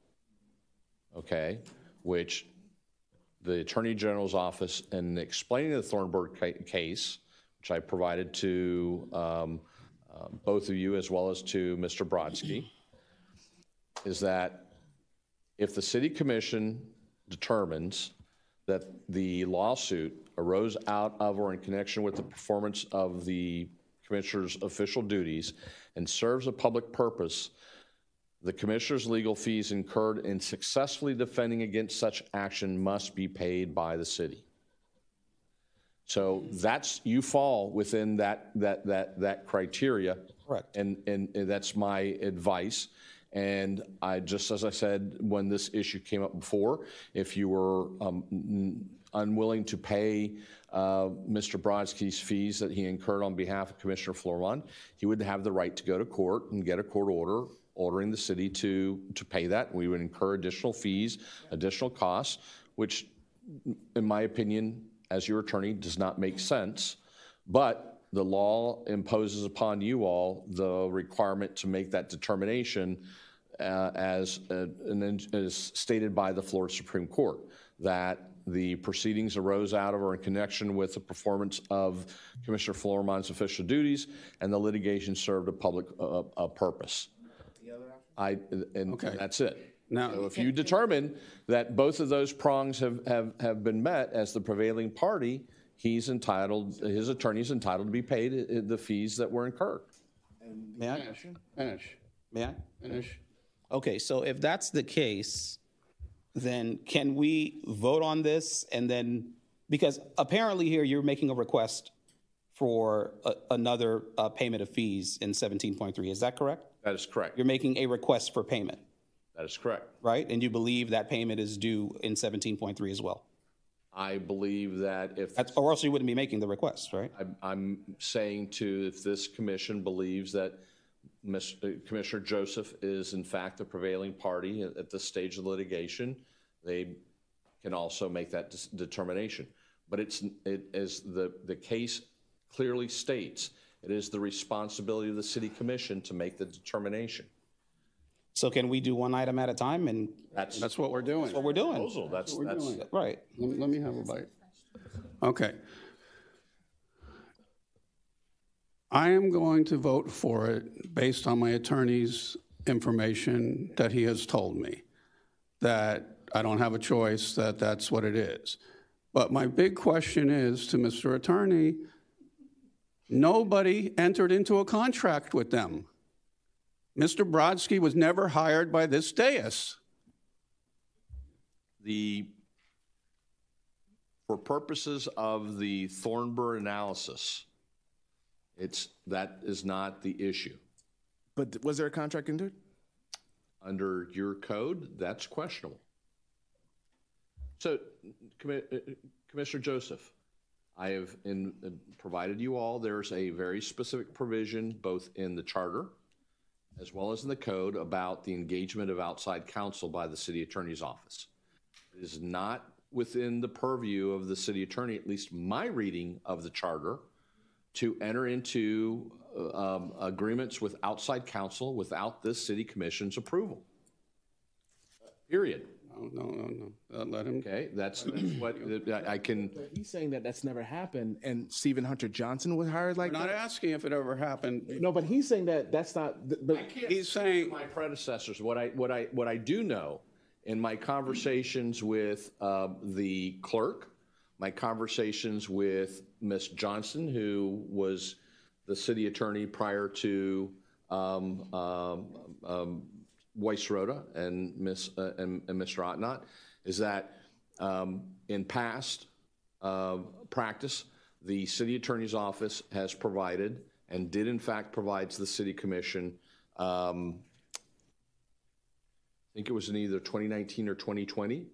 okay, which the Attorney General's office, in explaining the Thornburg case, which I provided to both of you as well as to Mr. Brodsky, is that if the City Commission determines that the lawsuit arose out of or in connection with the performance of the Commissioner's official duties and serves a public purpose, the Commissioner's legal fees incurred in successfully defending against such action must be paid by the city. So you fall within that criteria. Correct. And that's my advice. And just as I said, when this issue came up before, if you were unwilling to pay Mr. Brodsky's fees that he incurred on behalf of Commissioner Flourmont, he would have the right to go to court and get a court order ordering the city to pay that. We would incur additional fees, additional costs, which, in my opinion, as your attorney, does not make sense. But the law imposes upon you all the requirement to make that determination as stated by the Florida Supreme Court, that the proceedings arose out of or in connection with the performance of Commissioner Flourmont's official duties, and the litigation served a public purpose. That's it. Now, so if you determine that both of those prongs have been met as the prevailing party, his attorney's entitled to be paid the fees that were incurred. May I? Finish. May I? Finish. Okay, so if that's the case, then can we vote on this and then, because apparently here you're making a request for another payment of fees in 17.3, is that correct? That is correct. You're making a request for payment. That is correct. Right? And you believe that payment is due in 17.3 as well? I believe that if... or else you wouldn't be making the request, right? I'm saying if this commission believes that Commissioner Joseph is in fact the prevailing party at this stage of litigation, they can also make that determination. But it as the case clearly states, it is the responsibility of the City Commission to make the determination. So can we do one item at a time? And that's what we're doing. That's what we're doing. That's right. Let me have a bite. Okay. I am going to vote for it based on my attorney's information that he has told me, that I don't have a choice, that that's what it is. But my big question is to Mr. Attorney, nobody entered into a contract with them. Mr. Brodsky was never hired by this dais. For purposes of the Thornburg analysis, that is not the issue. But was there a contract entered? Under your code, that's questionable. So, Commissioner Joseph, I have provided you all, there's a very specific provision both in the charter as well as in the code about the engagement of outside counsel by the city attorney's office. It is not within the purview of the city attorney, at least my reading of the charter, to enter into agreements with outside counsel without this city commission's approval. Period. No. Let him. Okay, that's what I can. But he's saying that that's never happened, and Stephen Hunter Johnson was hired like We're that. not asking if it ever happened. No, but he's saying that that's not. But he's saying my predecessors. What I do know in my conversations with the clerk, my conversations with Ms. Johnson, who was the city attorney prior to Weiss Rhoda and Mr. Ottenott, is that in past practice, the city attorney's office has provided and did in fact provides the city commission, I think it was in either 2019 or 2020,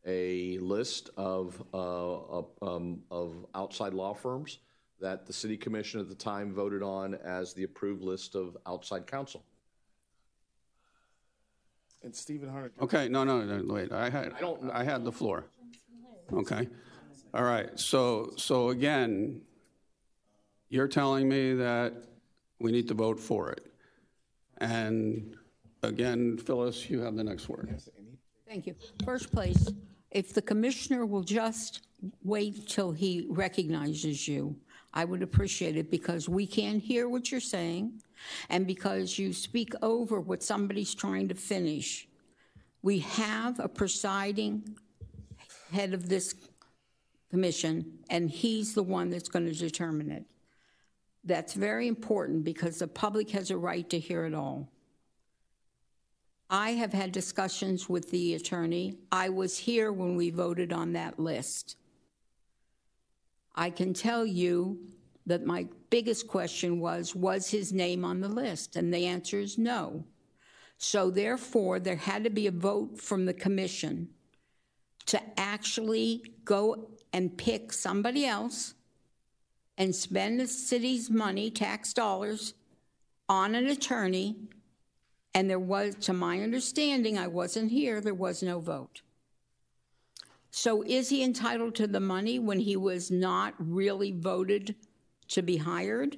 a list of outside law firms that the city commission at the time voted on as the approved list of outside counsel. And Stephen Hunter. Okay, no, wait. I had the floor. Okay. All right. So again, you're telling me that we need to vote for it. And again, Phyllis, you have the next word. Thank you. First place, if the commissioner will just wait till he recognizes you, I would appreciate it, because we can't hear what you're saying, and because you speak over what somebody's trying to finish. We have a presiding head of this commission, and he's the one that's going to determine it. That's very important, because the public has a right to hear it all. I have had discussions with the attorney. I was here when we voted on that list. I can tell you that my biggest question was his name on the list? And the answer is no. So therefore, there had to be a vote from the commission to actually go and pick somebody else and spend the city's money, tax dollars, on an attorney. And there was, to my understanding, I wasn't here, there was no vote. So is he entitled to the money when he was not really voted to be hired?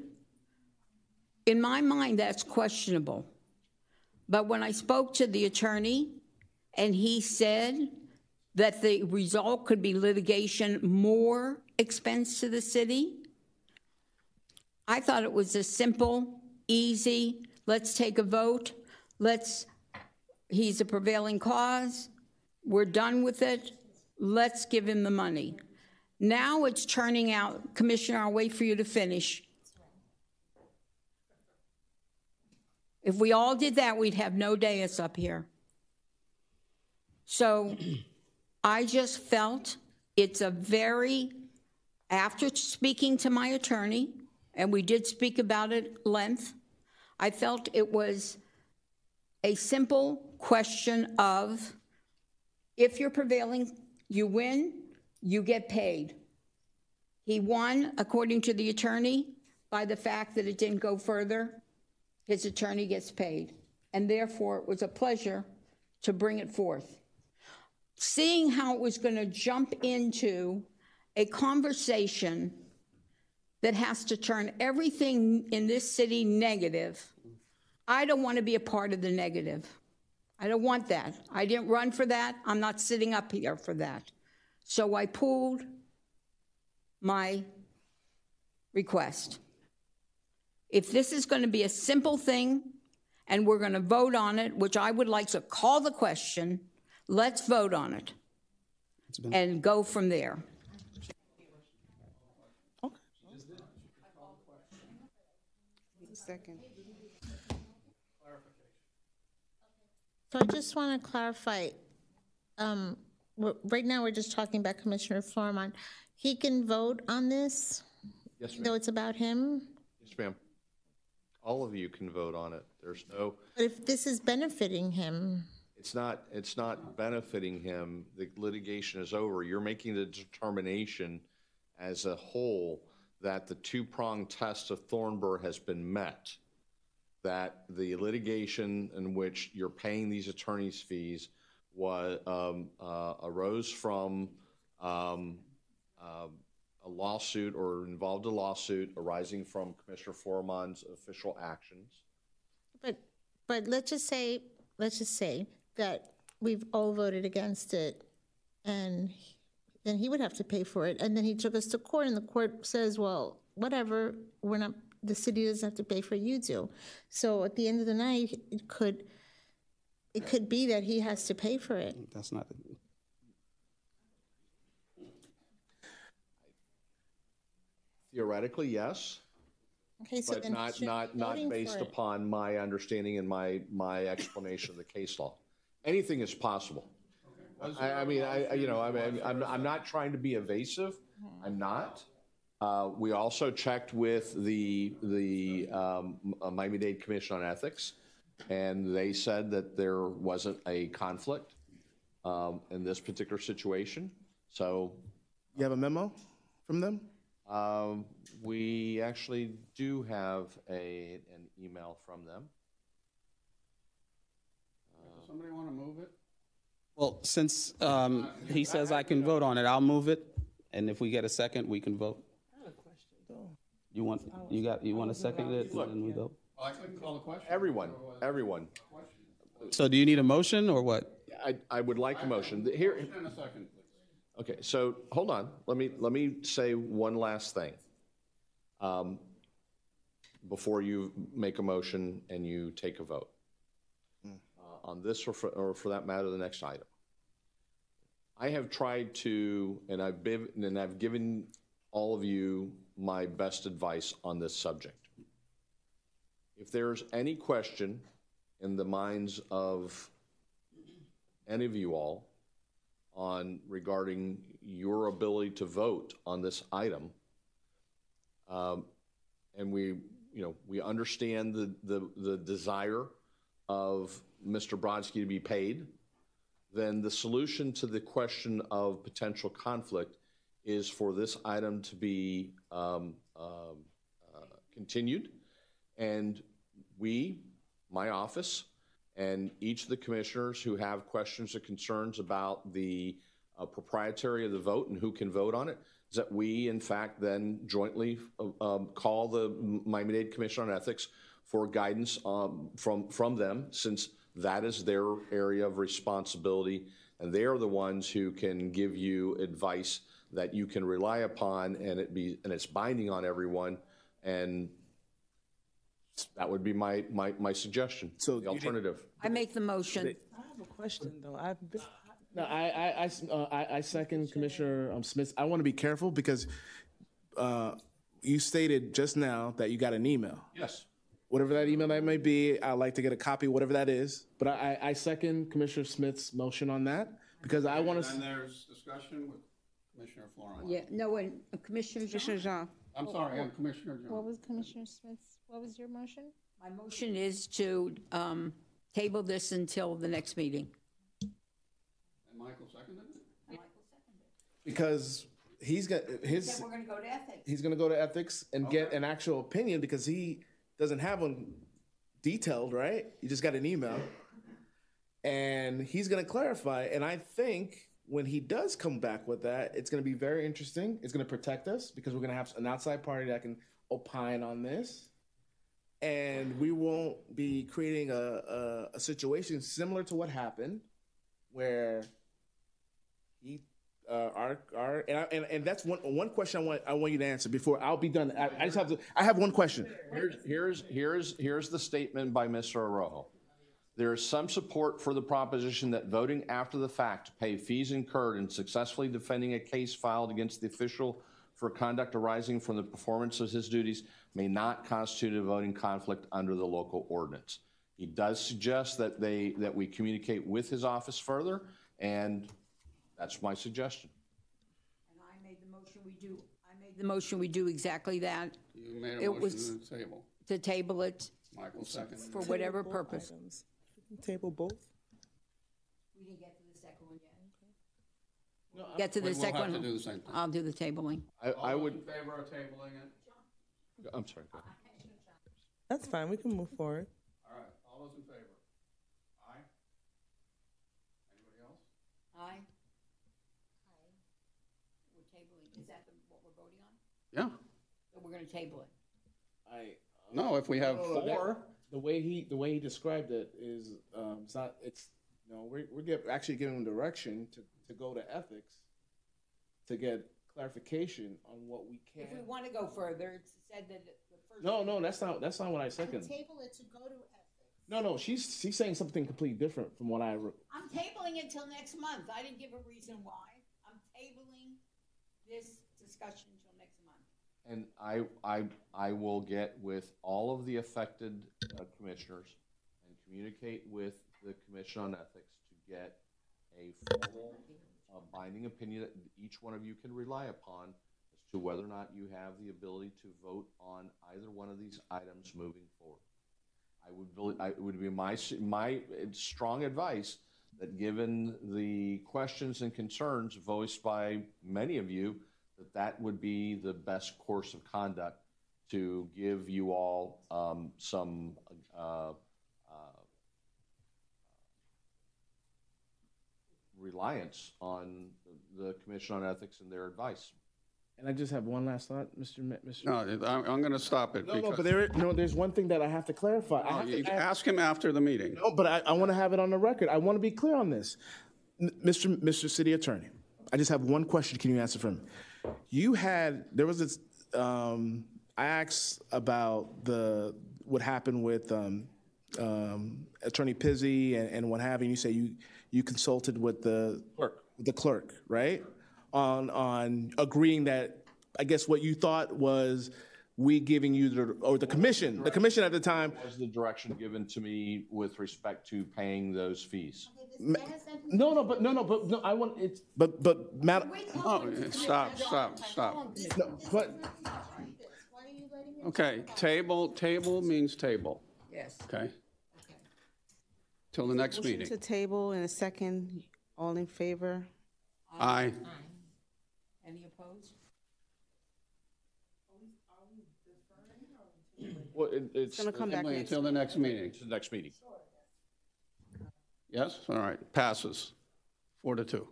In my mind, that's questionable. But when I spoke to the attorney and he said that the result could be litigation, more expense to the city, I thought it was a simple, easy, let's take a vote. He's a prevailing cause. We're done with it. Let's give him the money. Now it's turning out, Commissioner, I'll wait for you to finish. If we all did that, we'd have no dais up here. So I just felt it's a very, after speaking to my attorney, and we did speak about it at length, I felt it was a simple question of, if you're prevailing, you win, you get paid. He won, according to the attorney, by the fact that it didn't go further. His attorney gets paid. And therefore, it was a pleasure to bring it forth. Seeing how it was going to jump into a conversation that has to turn everything in this city negative, I don't want to be a part of the negative. I don't want that. I didn't run for that. I'm not sitting up here for that. So I pulled my request. If this is going to be a simple thing and we're going to vote on it, which I would like to call the question, let's vote on it and go from there. Second. So I just want to clarify, right now we're just talking about Commissioner Florimon. He can vote on this? Yes, ma'am. Though it's about him? Yes, ma'am. All of you can vote on it. There's no. But if this is benefiting him? It's not benefiting him. The litigation is over. You're making the determination as a whole that the two-pronged test of Thornburg has been met, that the litigation in which you're paying these attorneys' fees arose from a lawsuit or involved a lawsuit arising from Commissioner Florimon's official actions. But let's just say that we've all voted against it, and then he would have to pay for it. And then he took us to court, and the court says, well, whatever, the city doesn't have to pay for it, you do. So at the end of the night, it could be that he has to pay for it. That's not. Theoretically, yes. Okay, so but then not based upon my understanding and my explanation of the case law. Anything is possible. I'm not trying to be evasive. I'm not. We also checked with the Miami-Dade Commission on Ethics, and they said that there wasn't a conflict in this particular situation. So, you have a memo from them? We actually do have an email from them. Somebody want to move it? Well, since he says I can vote on it, I'll move it, and if we get a second, we can vote. You want to second it, and then we vote? I couldn't call the question. Everyone. So do you need a motion or what? I would like a motion. Here. Motion in a second, please. Okay, so hold on. Let me say one last thing. Before you make a motion and you take a vote on this or for that matter, the next item. I have tried to, and I've given all of you my best advice on this subject. If there's any question in the minds of any of you all regarding your ability to vote on this item, and we understand the desire of Mr. Brodsky to be paid, then the solution to the question of potential conflict is for this item to be continued, and my office, and each of the commissioners who have questions or concerns about the proprietary of the vote and who can vote on it, is that we, in fact, then jointly call the Miami-Dade Commission on Ethics for guidance from them, since that is their area of responsibility, and they are the ones who can give you advice that you can rely upon, and it's binding on everyone, and that would be my suggestion. So the alternative. I make the motion. I have a question, though. No, I second Commissioner Smith. I want to be careful because you stated just now that you got an email. Yes. Whatever that email that may be, I'd like to get a copy, whatever that is. But I second Commissioner Smith's motion on that because I want to. And there's discussion with Commissioner Flournoy. Yeah, no, and Commissioner Jean. I'm sorry, I'm Commissioner Jones. What was Commissioner Smith's, what was your motion? My motion is to table this until the next meeting. And Michael seconded it? Because he's got his. We're going to go to ethics. He's going to go to ethics and get an actual opinion because he doesn't have one detailed, right? You just got an email. And he's going to clarify. And I think when he does come back with that, it's going to be very interesting. It's going to protect us because we're going to have an outside party that can opine on this. And we won't be creating a situation similar to what happened where he and that's one question I want you to answer before I'll be done. I have one question. Here's the statement by Mr. Arrojo. There is some support for the proposition that voting after the fact to pay fees incurred in successfully defending a case filed against the official for conduct arising from the performance of his duties may not constitute a voting conflict under the local ordinance. He does suggest that we communicate with his office further, and that's my suggestion. And I made the motion we do exactly that. You made a motion to table. To table it. Michael seconded. For whatever purpose. Items. We can table both. We didn't get to the second one yet. No, get to the we'll second have one. to do the same thing. I'll do the tabling. I would. In favor of tabling it? I'm sorry. Go ahead. That's fine. We can move forward. All right. All those in favor? Aye. Anybody else? Aye. We're tabling. Is that what we're voting on? Yeah. So we're going to table it. No, if we have four. The way he described it is it's not. It's we're actually giving him direction to go to ethics to get clarification on what we can. If we want to go further, it's said that the first. No, that's not what I second. Table it to go to ethics. No, she's saying something completely different from what I. I'm tabling it till next month. I didn't give a reason why. I'm tabling this discussion until next month. And I will get with all of the affected commissioners and communicate with the Commission on Ethics to get a formal binding opinion that each one of you can rely upon as to whether or not you have the ability to vote on either one of these items moving forward. It would be my strong advice that given the questions and concerns voiced by many of you, that would be the best course of conduct to give you all some reliance on the Commission on Ethics and their advice. And I just have one last thought, Mr. No, I'm going to stop it. No, but there's one thing that I have to clarify. Ask him after the meeting. No, but I want to have it on the record. I want to be clear on this. Mr. City Attorney, I just have one question. Can you answer for me? There was this, I asked about what happened with Attorney Pizzi and what have you. You say you consulted with the clerk, right? On agreeing that, I guess what you thought was we giving you the commission at the time. Was the direction given to me with respect to paying those fees? No, I want it, but Madam. Oh, stop. No, but. Okay, table means table. Yes. Okay. Till the next Motion meeting. to table in a second. All in favor? Aye. Any opposed? Well, it's gonna come back next until the next meeting. To the next meeting. Yes? All right. Passes 4-2.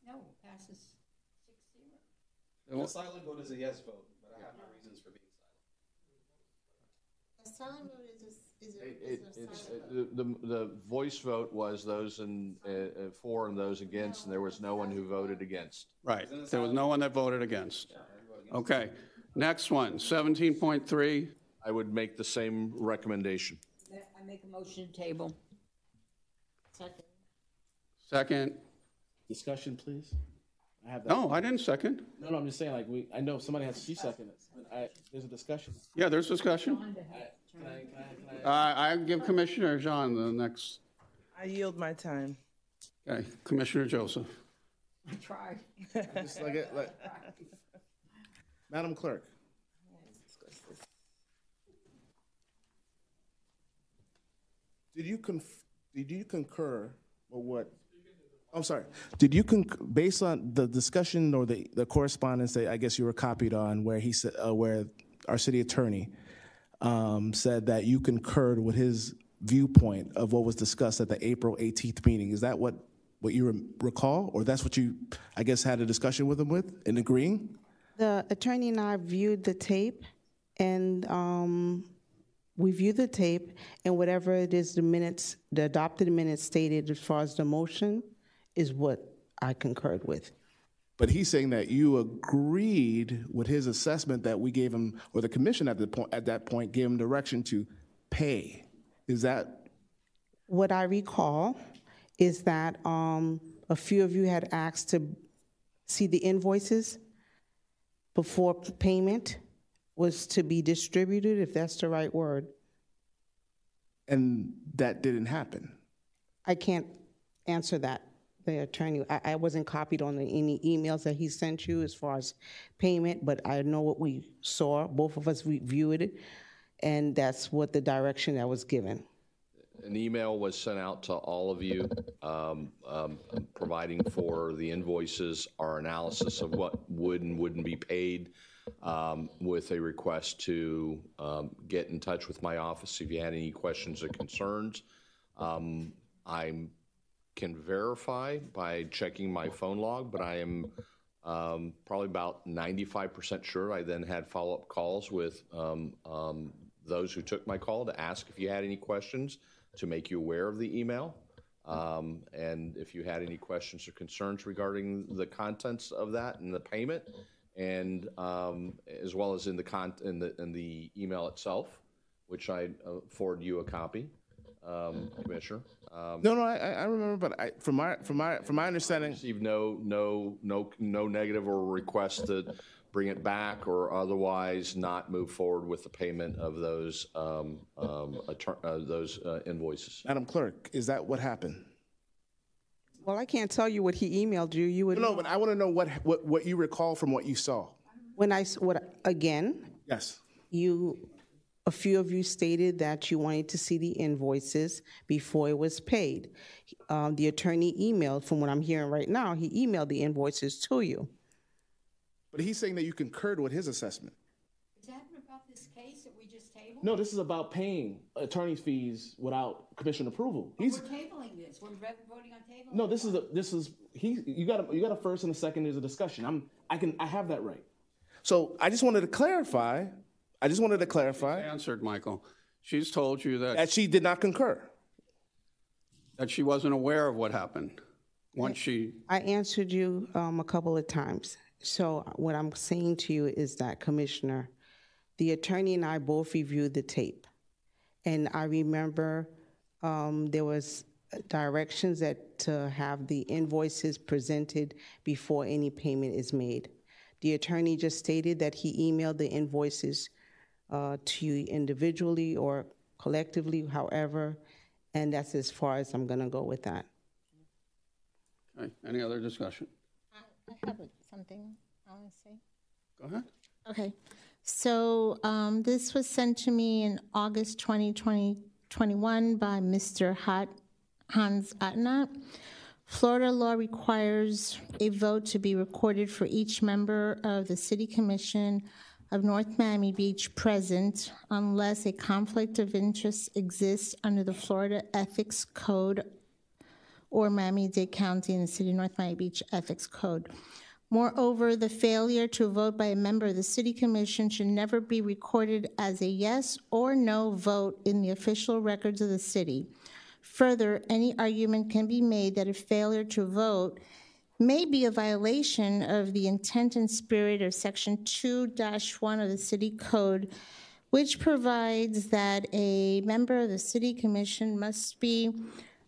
No, passes 6-0. A silent vote is a yes vote, but I have my reasons for being silent. A silent vote The voice vote was those for and those against, and there was no one who voted against. Right. There was no one that voted against. Okay. Next one, 17.3. I would make the same recommendation. I make a motion to table. Second. Discussion, please. I have that. No, I didn't second. No, I'm just saying, I know somebody has to second it. There's a discussion. Yeah, there's discussion. I give Commissioner Jean the next. I yield my time. Okay, Commissioner Joseph. I tried. Just Madam Clerk. Did you concur with what? I'm sorry. Did you based on the discussion or the correspondence that I guess you were copied on, where he said, where our city attorney said that you concurred with his viewpoint of what was discussed at the April 18th meeting? Is that what you recall, or that's what you, I guess, had a discussion with him with and agreeing? The attorney and I viewed the tape, and we viewed the tape, and whatever it is, the adopted minutes stated as far as the motion is what I concurred with. But he's saying that you agreed with his assessment that we gave him, or the commission at that point gave him direction to pay. Is that? What I recall is that a few of you had asked to see the invoices before payment was to be distributed, if that's the right word. And that didn't happen. I can't answer that. The attorney, I wasn't copied on any emails that he sent you as far as payment, but I know what we saw. Both of us reviewed it, and that's what the direction that was given. An email was sent out to all of you providing for the invoices, our analysis of what would and wouldn't be paid, with a request to get in touch with my office if you had any questions or concerns. I can verify by checking my phone log, but I am probably about 95% sure I then had follow-up calls with those who took my call to ask if you had any questions, to make you aware of the email. And if you had any questions or concerns regarding the contents of that and the payment, and as well as in the email itself, which I forward you a copy, Commissioner. No, I remember, but from my understanding, received no negative or request to bring it back or otherwise not move forward with the payment of those invoices. Madam Clerk, is that what happened? Well, I can't tell you what he emailed you. You would. No, but I want to know what you recall from what you saw. Again? Yes. A few of you stated that you wanted to see the invoices before it was paid. The attorney emailed, from what I'm hearing right now, he emailed the invoices to you. But he's saying that you concurred with his assessment. Is that about this case that we just tabled? No, this is about paying attorney's fees without commission approval. He's tabling this. We're voting on tabling. no. You got a first and a second. There's a discussion. I have that right. So I just wanted to clarify. Answered, Michael. She's told you that she did not concur. That she wasn't aware of what happened once she. I answered you a couple of times. So what I'm saying to you is that, Commissioner, the attorney and I both reviewed the tape. And I remember there was directions to have the invoices presented before any payment is made. The attorney just stated that he emailed the invoices to you individually or collectively, however, and that's as far as I'm gonna go with that. Okay. Any other discussion? I have something I want to say. Go ahead. Okay. So this was sent to me in August 2021 by Mr. Hans Attenat. Florida law requires a vote to be recorded for each member of the City Commission of North Miami Beach present unless a conflict of interest exists under the Florida Ethics Code or Miami-Dade County and the City of North Miami Beach Ethics Code. Moreover, the failure to vote by a member of the City Commission should never be recorded as a yes or no vote in the official records of the city. Further, any argument can be made that a failure to vote may be a violation of the intent and spirit of Section 2-1 of the City Code, which provides that a member of the City Commission must be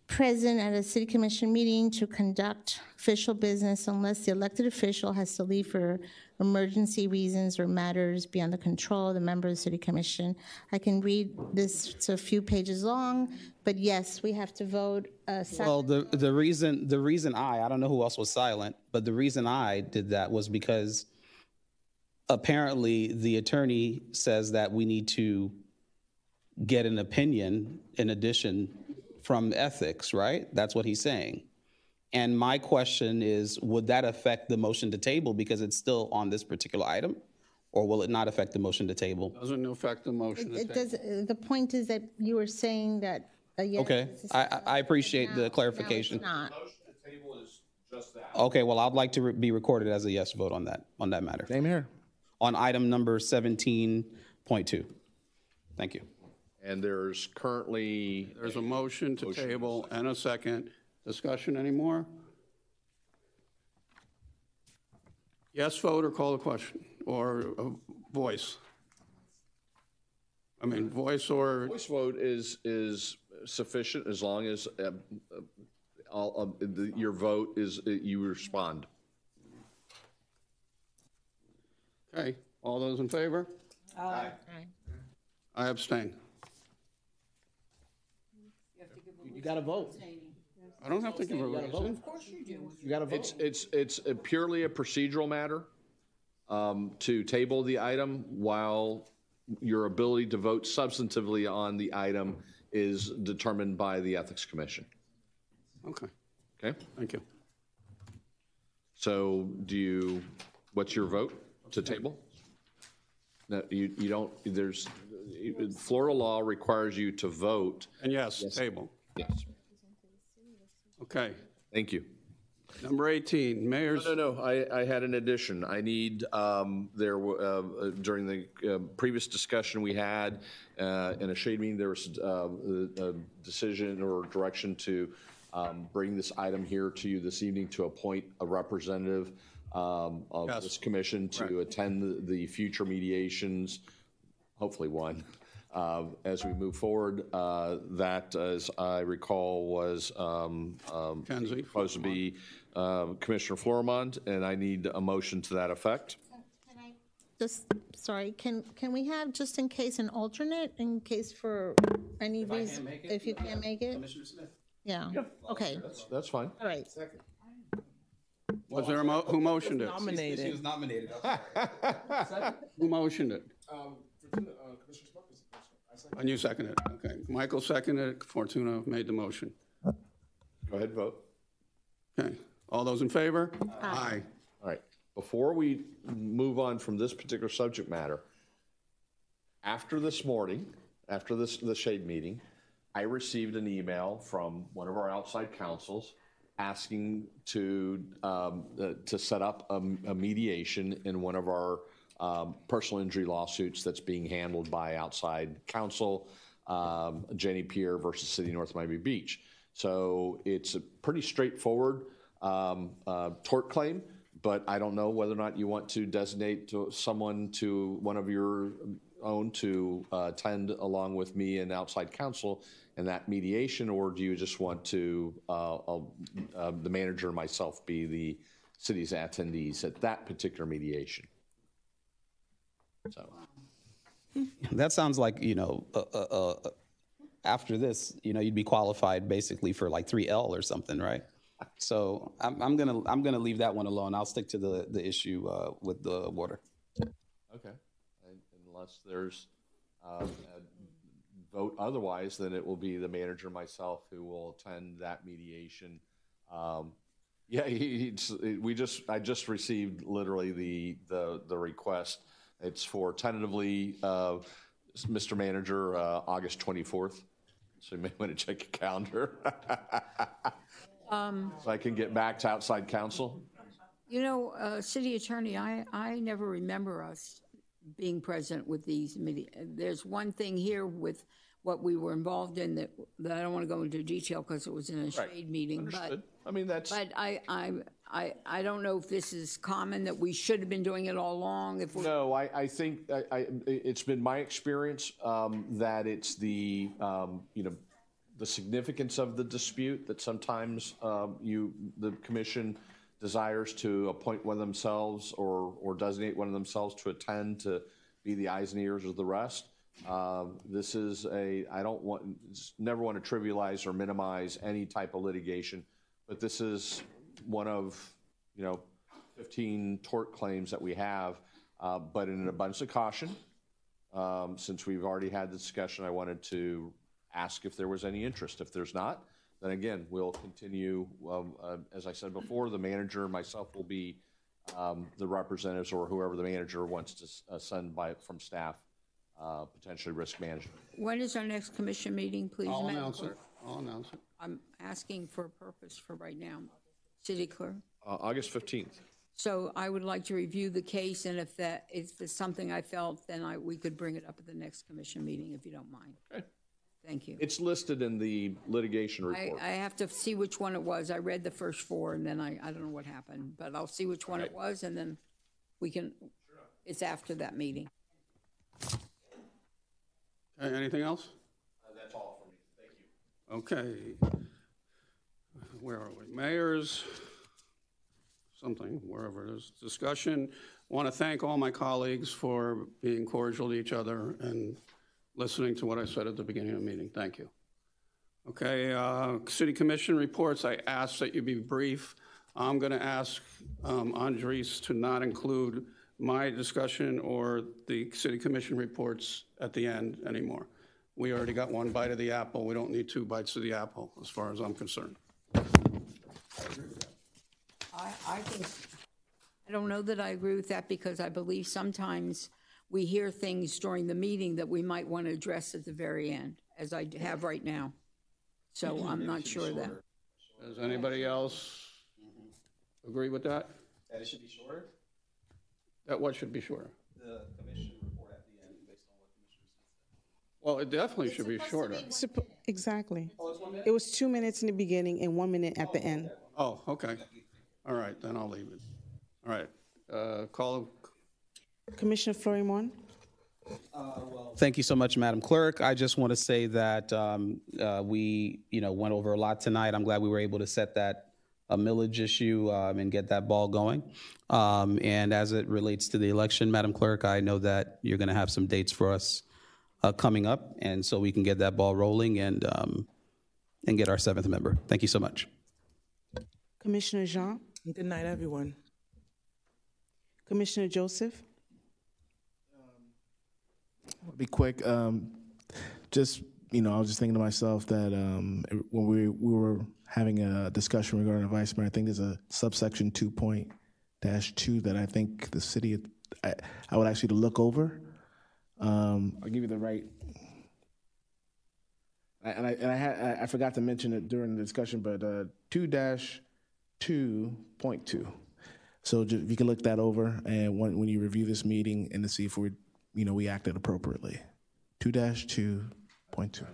present at a City Commission meeting to conduct official business unless the elected official has to leave for emergency reasons or matters beyond the control of the member of the City Commission. I can read this, it's a few pages long, but yes, we have to vote. Well, the reason I don't know who else was silent, but the reason I did that was because apparently the attorney says that we need to get an opinion in addition from ethics, right? That's what he's saying. And my question is, would that affect the motion to table because it's still on this particular item? Or will it not affect the motion to table? Doesn't affect the motion to It table. does. The point is that you were saying that a yes. Okay, I appreciate the clarification. No, it's not. Motion to table is just that. Okay, well, I'd like to be recorded as a yes vote on that matter. Same here. On item number 17.2. Thank you. And there's currently... There's a motion to table and a second. Discussion anymore? Yes vote or call the question? Or voice? I mean, voice or... Voice vote is sufficient as long as your vote is, you respond. Okay, all those in favor? Aye. I abstain. You got to vote. I don't have to give a reason. Of course you do. You got to vote. It's purely a procedural matter to table the item while your ability to vote substantively on the item is determined by the Ethics Commission. Okay. Okay? Thank you. So what's your vote to table? No, you don't, Florida law requires you to vote. And yes, table. Yes. Okay. Thank you. Number 18, mayor's. No, I had an addition. I need, during the previous discussion we had in a shade meeting, there was a decision or direction to bring this item here to you this evening to appoint a representative of this commission to attend the future mediations, hopefully one. As we move forward, that, as I recall, was supposed to be Commissioner Florimond, and I need a motion to that effect. Sorry, can we have, just in case, an alternate, in case for any reason, if you can't make it? Commissioner Smith. Yeah, okay, That's fine. all right. Was there who motioned it? Nominated. She was nominated. Who motioned it? And you seconded it. Okay. Michael seconded it. Fortuna made the motion. Go ahead, vote. Okay. All those in favor? Aye. All right. Before we move on from this particular subject matter, After this morning, after the shade meeting, I received an email from one of our outside counsels asking to set up a mediation in one of our personal injury lawsuits that's being handled by outside counsel, Jenny Pierre versus City of North Miami Beach. So it's a pretty straightforward tort claim, but I don't know whether or not you want to designate someone to one of your own to attend along with me and outside counsel in that mediation, or do you just want to the manager and myself be the city's attendees at that particular mediation? So that sounds like, after this, you'd be qualified basically for like 3L or something, right? So I'm gonna leave that one alone. I'll stick to the issue with the water. Okay, unless there's a vote otherwise, then it will be the manager myself who will attend that mediation. Yeah, I just received literally the request. It's for tentatively, Mr. Manager, August 24th. So you may want to check your calendar. So I can get back to outside counsel. City Attorney, I never remember us being present with these meetings. There's one thing here with what we were involved in that I don't want to go into detail because it was in a shade meeting. Understood. I mean, that's. But I don't know if this is common that we should have been doing it all along. No, I think it's been my experience that it's the the significance of the dispute that sometimes the commission desires to appoint one of themselves or designate one of themselves to attend to be the eyes and ears of the rest. This is never want to trivialize or minimize any type of litigation, but this is one of 15 tort claims that we have. But in an abundance of caution, since we've already had the discussion, I wanted to ask if there was any interest. If there's not, then again, we'll continue. As I said before, the manager and myself will be the representatives or whoever the manager wants to send from staff, potentially risk management. When is our next commission meeting, please? I'll announce it. I'm asking for a purpose for right now. City Clerk? August 15th. So I would like to review the case, and if it's something I felt, then we could bring it up at the next commission meeting, if you don't mind. Okay. Thank you. It's listed in the litigation report. I have to see which one it was. I read the first four, and then I don't know what happened, but I'll see which one it was, and then we can, it's after that meeting. Okay, anything else? That's all for me. Thank you. Okay. Where are we? Mayors, wherever it is. Discussion. I want to thank all my colleagues for being cordial to each other and listening to what I said at the beginning of the meeting. Thank you. Okay, City Commission reports. I ask that you be brief. I'm going to ask Andres to not include my discussion or the City Commission reports at the end anymore. We already got one bite of the apple. We don't need two bites of the apple, as far as I'm concerned. I don't know that I agree with that, because I believe sometimes we hear things during the meeting that we might want to address at the very end, as I have right now. So I'm not sure that. Does anybody else agree with that? That it should be shorter? That what should be shorter? The commission report at the end based on what Commissioner Smith said. Well, it definitely should be shorter. Exactly. Oh, it's 1 minute? It was 2 minutes in the beginning and 1 minute at the end. Oh, okay. All right, then I'll leave it. All right. Call Commissioner Florimon. Thank you so much, Madam Clerk. I just want to say that we, went over a lot tonight. I'm glad we were able to set that millage issue and get that ball going. And as it relates to the election, Madam Clerk, I know that you're going to have some dates for us coming up, and so we can get that ball rolling and get our 7th member. Thank you so much. Commissioner Jean. Good night, everyone. Commissioner Joseph. I'll be quick. I was just thinking to myself that when we were having a discussion regarding the vice mayor, I think there's a subsection 2.-2 that I think the city, I would actually look over. I'll give you the right. I forgot to mention it during the discussion, but 2-2.2. So just, if you can look that over, and when you review this meeting, and to see if we acted appropriately. 2-2.2.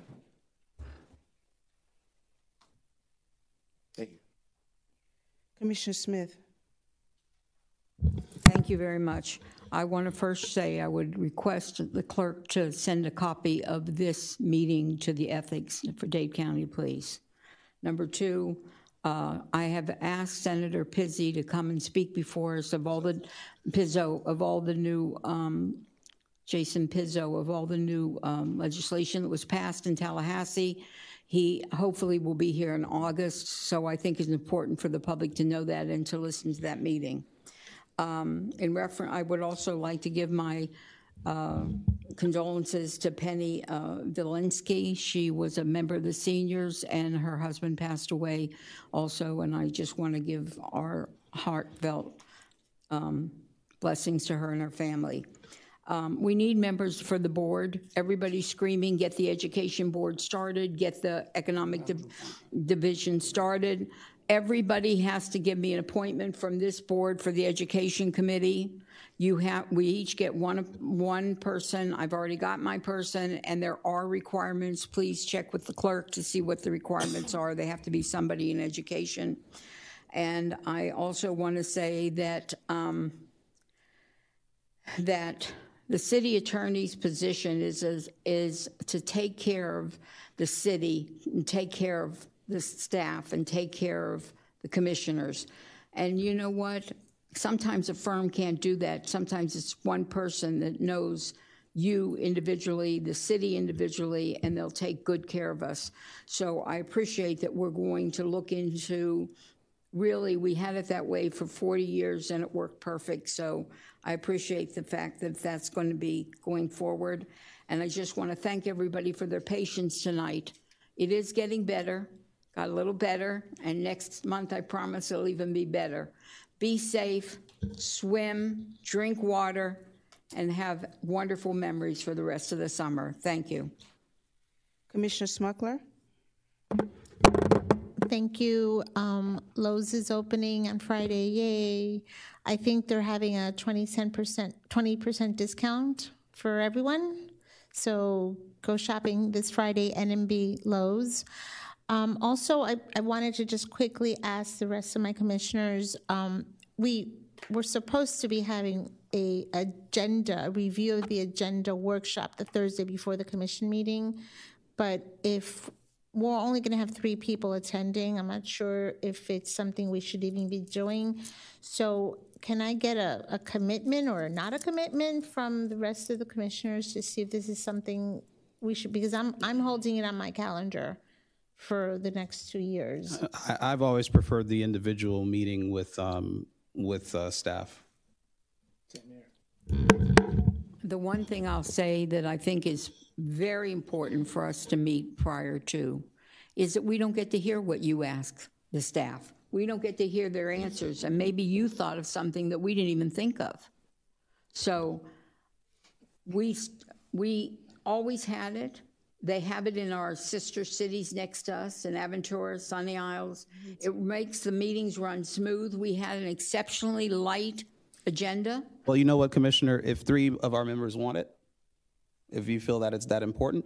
Thank you. Commissioner Smith. Thank you very much. I want to first say I would request the clerk to send a copy of this meeting to the ethics for Dade County, please. Number two, I have asked Senator Pizzi to come and speak before us of all the new Jason Pizzo of all the new legislation that was passed in Tallahassee. He hopefully will be here in August, so I think it's important for the public to know that and to listen to that meeting. I would also like to give my condolences to Penny Vilinsky. She was a member of the seniors, and her husband passed away also, and I just want to give our heartfelt blessings to her and her family. We need members for the board. Everybody's screaming, get the education board started, get the economic division started. Everybody has to give me an appointment from this board for the education committee. We each get one person. I've already got my person, and there are requirements. Please check with the clerk to see what the requirements are. They have to be somebody in education. And I also want to say that the city attorney's position is to take care of the city and take care of the staff and take care of the commissioners. And you know what? Sometimes a firm can't do that. Sometimes it's one person that knows you individually, the city individually, and they'll take good care of us. So I appreciate that we're going to look into, really, we had it that way for 40 years and it worked perfect. So I appreciate the fact that that's going to be going forward. And I just want to thank everybody for their patience tonight. It is getting better. Got a little better, and next month I promise it'll even be better. Be safe, swim, drink water, and have wonderful memories for the rest of the summer. Thank you. Commissioner Smuckler. Thank you. Lowe's is opening on Friday. Yay. I think they're having a 20% discount for everyone. So go shopping this Friday, NMB Lowe's. Also, I wanted to just quickly ask the rest of my commissioners, we were supposed to be having a review of the agenda workshop the Thursday before the commission meeting, but if we're only going to have 3 people attending, I'm not sure if it's something we should even be doing. So can I get a commitment or not a commitment from the rest of the commissioners to see if this is something we should, because I'm holding it on my calendar for the next 2 years. I've always preferred the individual meeting with staff. The one thing I'll say that I think is very important for us to meet prior to is that we don't get to hear what you ask the staff. We don't get to hear their answers, and maybe you thought of something that we didn't even think of. So we always had it. They have it in our sister cities next to us in Aventura, Sunny Isles. It makes the meetings run smooth. We had an exceptionally light agenda. Well, you know what, Commissioner? If 3 of our members want it, if you feel that it's that important,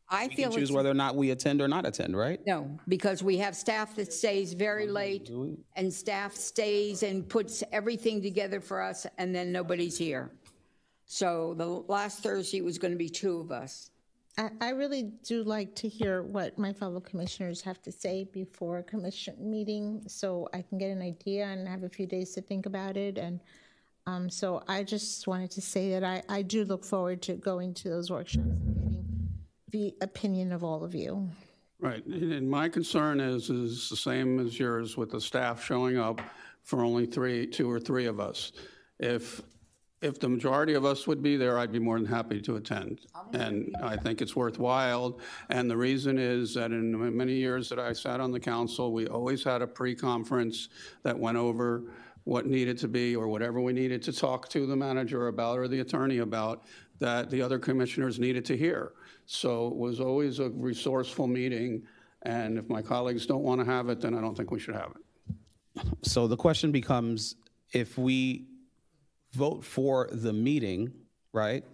I we feel can choose whether or not we attend or not attend, right? No, because we have staff that stays very late, and staff stays and puts everything together for us, and then nobody's here. So the last Thursday was going to be 2 of us. I really do like to hear what my fellow commissioners have to say before a commission meeting, so I can get an idea and have a few days to think about it. And so I just wanted to say that I do look forward to going to those workshops and getting the opinion of all of you. Right, and my concern is the same as yours with the staff showing up for only 2 or 3 of us. If the majority of us would be there, I'd be more than happy to attend. And I think it's worthwhile. And the reason is that in the many years that I sat on the council, we always had a pre-conference that went over what needed to be or whatever we needed to talk to the manager about or the attorney about that the other commissioners needed to hear. So it was always a resourceful meeting, and if my colleagues don't want to have it, then I don't think we should have it. So the question becomes, if we vote for the meeting, right,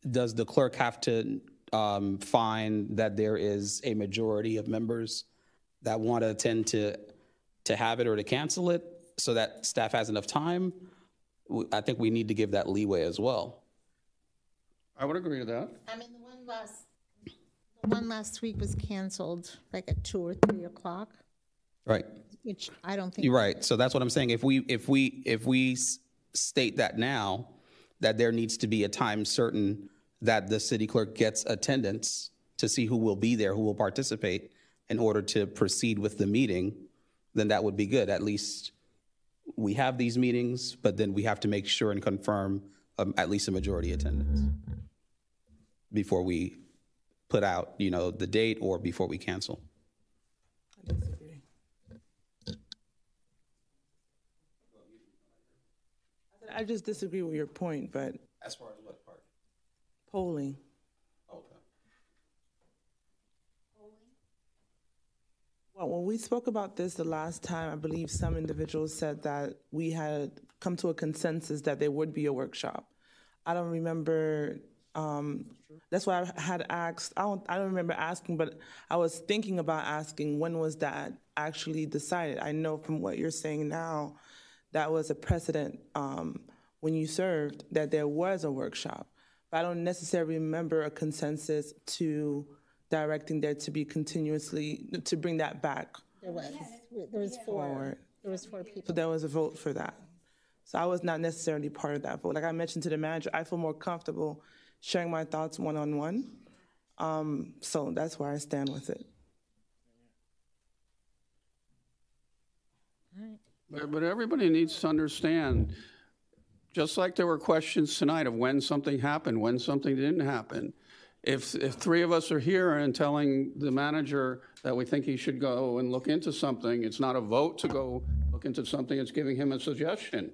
does the clerk have to find that there is a majority of members that want to attend to have it or to cancel it so that staff has enough time? I think we need to give that leeway as well. I would agree to that. I mean, the one last week was canceled, like at 2 or 3 o'clock, Right. which I don't think. You're right. So that's what I'm saying. If we state that now, that there needs to be a time certain that the city clerk gets attendance to see who will be there, who will participate in order to proceed with the meeting, then that would be good. At least we have these meetings, but then we have to make sure and confirm at least a majority attendance before we put out, the date or before we cancel. I disagree. I just disagree with your point, but. As far as what part? Polling. Okay. Well, when we spoke about this the last time, I believe some individuals said that we had come to a consensus that there would be a workshop. I don't remember. That's why I had asked. I don't remember asking, but I was thinking about asking when was that actually decided. I know from what you're saying now, that was a precedent when you served that there was a workshop. But I don't necessarily remember a consensus to directing there to be continuously to bring that back. There was 4. Forward. There was 4 people. So there was a vote for that. So I was not necessarily part of that vote. Like I mentioned to the manager, I feel more comfortable sharing my thoughts one-on-one. So that's where I stand with it. But everybody needs to understand, just like there were questions tonight of when something happened, when something didn't happen. If 3 of us are here and telling the manager that we think he should go and look into something, it's not a vote to go look into something, it's giving him a suggestion.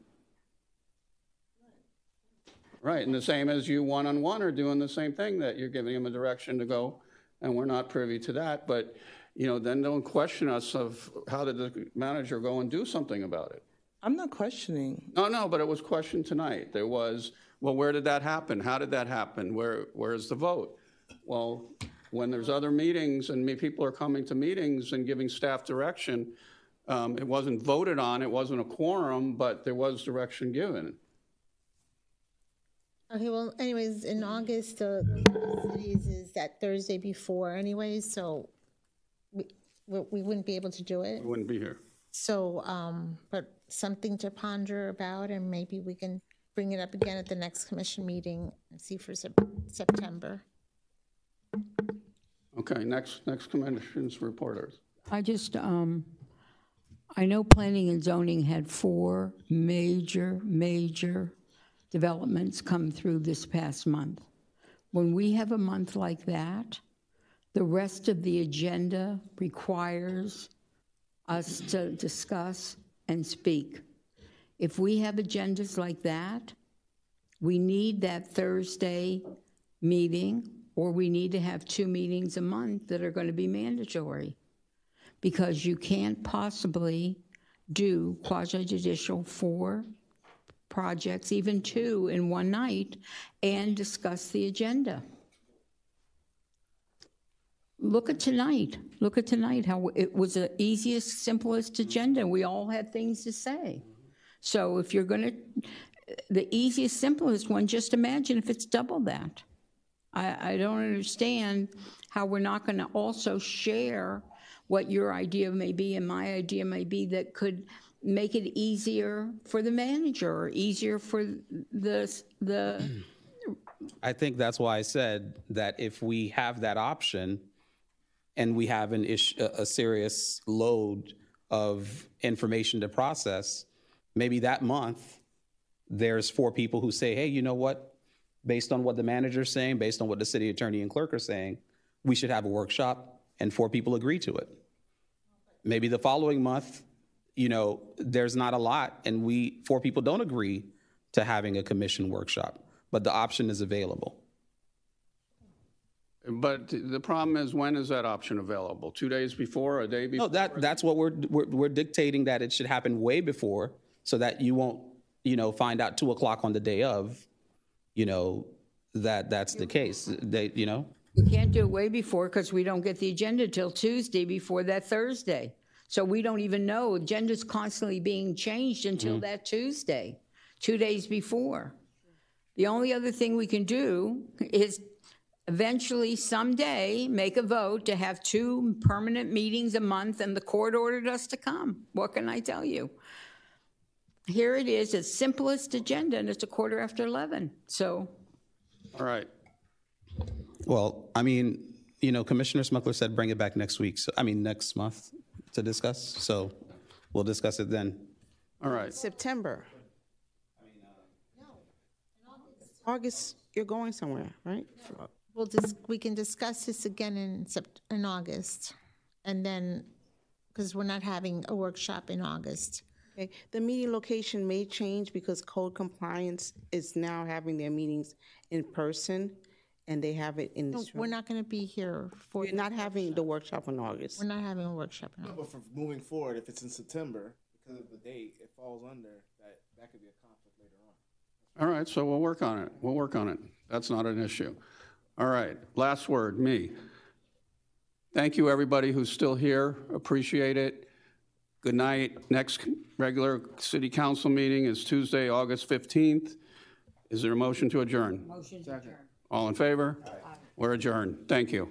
Right, and the same as you one-on-one are doing the same thing, that you're giving him a direction to go, and we're not privy to that. But, then don't question us of how did the manager go and do something about it. I'm not questioning. No, but it was questioned tonight. There was, well, where did that happen? How did that happen? Where's the vote? Well, when there's other meetings and people are coming to meetings and giving staff direction, it wasn't voted on, it wasn't a quorum, but there was direction given. Okay, well, anyways, in August, the cities is that Thursday before anyways, so we wouldn't be able to do it. We wouldn't be here. So, but something to ponder about, and maybe we can bring it up again at the next commission meeting and see for September. Okay, next commission's reporters. I just, I know planning and zoning had 4 major developments come through this past month. When we have a month like that, the rest of the agenda requires us to discuss and speak. If we have agendas like that, we need that Thursday meeting, or we need to have 2 meetings a month that are going to be mandatory, because you can't possibly do quasi-judicial 4 projects, even 2 in one night, and discuss the agenda. Look at tonight, how it was the easiest, simplest agenda. We all had things to say. So if you're going to, the easiest, simplest one, just imagine if it's double that. I don't understand how we're not going to also share what your idea may be and my idea may be that could make it easier for the manager or easier for the. I think that's why I said that if we have that option and we have a serious load of information to process, maybe that month there's 4 people who say, hey, you know what? Based on what the manager's saying, based on what the city attorney and clerk are saying, we should have a workshop, and 4 people agree to it. Maybe the following month, there's not a lot, and 4 people don't agree to having a commission workshop. but the option is available. But the problem is, when is that option available? 2 days before, a day before? No, that's what we're dictating, that it should happen way before, so that you won't, find out 2 o'clock on the day of, that's the case. We can't do it way before because we don't get the agenda till Tuesday before that Thursday. So we don't even know. Agenda's constantly being changed until that Tuesday, 2 days before. The only other thing we can do is eventually someday make a vote to have 2 permanent meetings a month, and the court ordered us to come. What can I tell you? Here it is, its simplest agenda, and it's 11:15. So. All right. Well, Commissioner Smuckler said bring it back next month to discuss. So we'll discuss it then. All right. September. August, you're going somewhere, right? We can discuss this again in August, and then, because we're not having a workshop in August. Okay. The meeting location may change because code compliance is now having their meetings in person, and they have it in this room. We're not going to be here for. We're not having the workshop in August. We're not having a workshop in August. But for moving forward, if it's in September, because of the date, it falls under that could be a conflict later on. All right, so we'll work on it. That's not an issue. All right, last word, me. Thank you, everybody who's still here. Appreciate it. Good night. Next regular city council meeting is Tuesday, August 15th. Is there a motion to adjourn? Motion to adjourn. All in favor? Aye. We're adjourned. Thank you.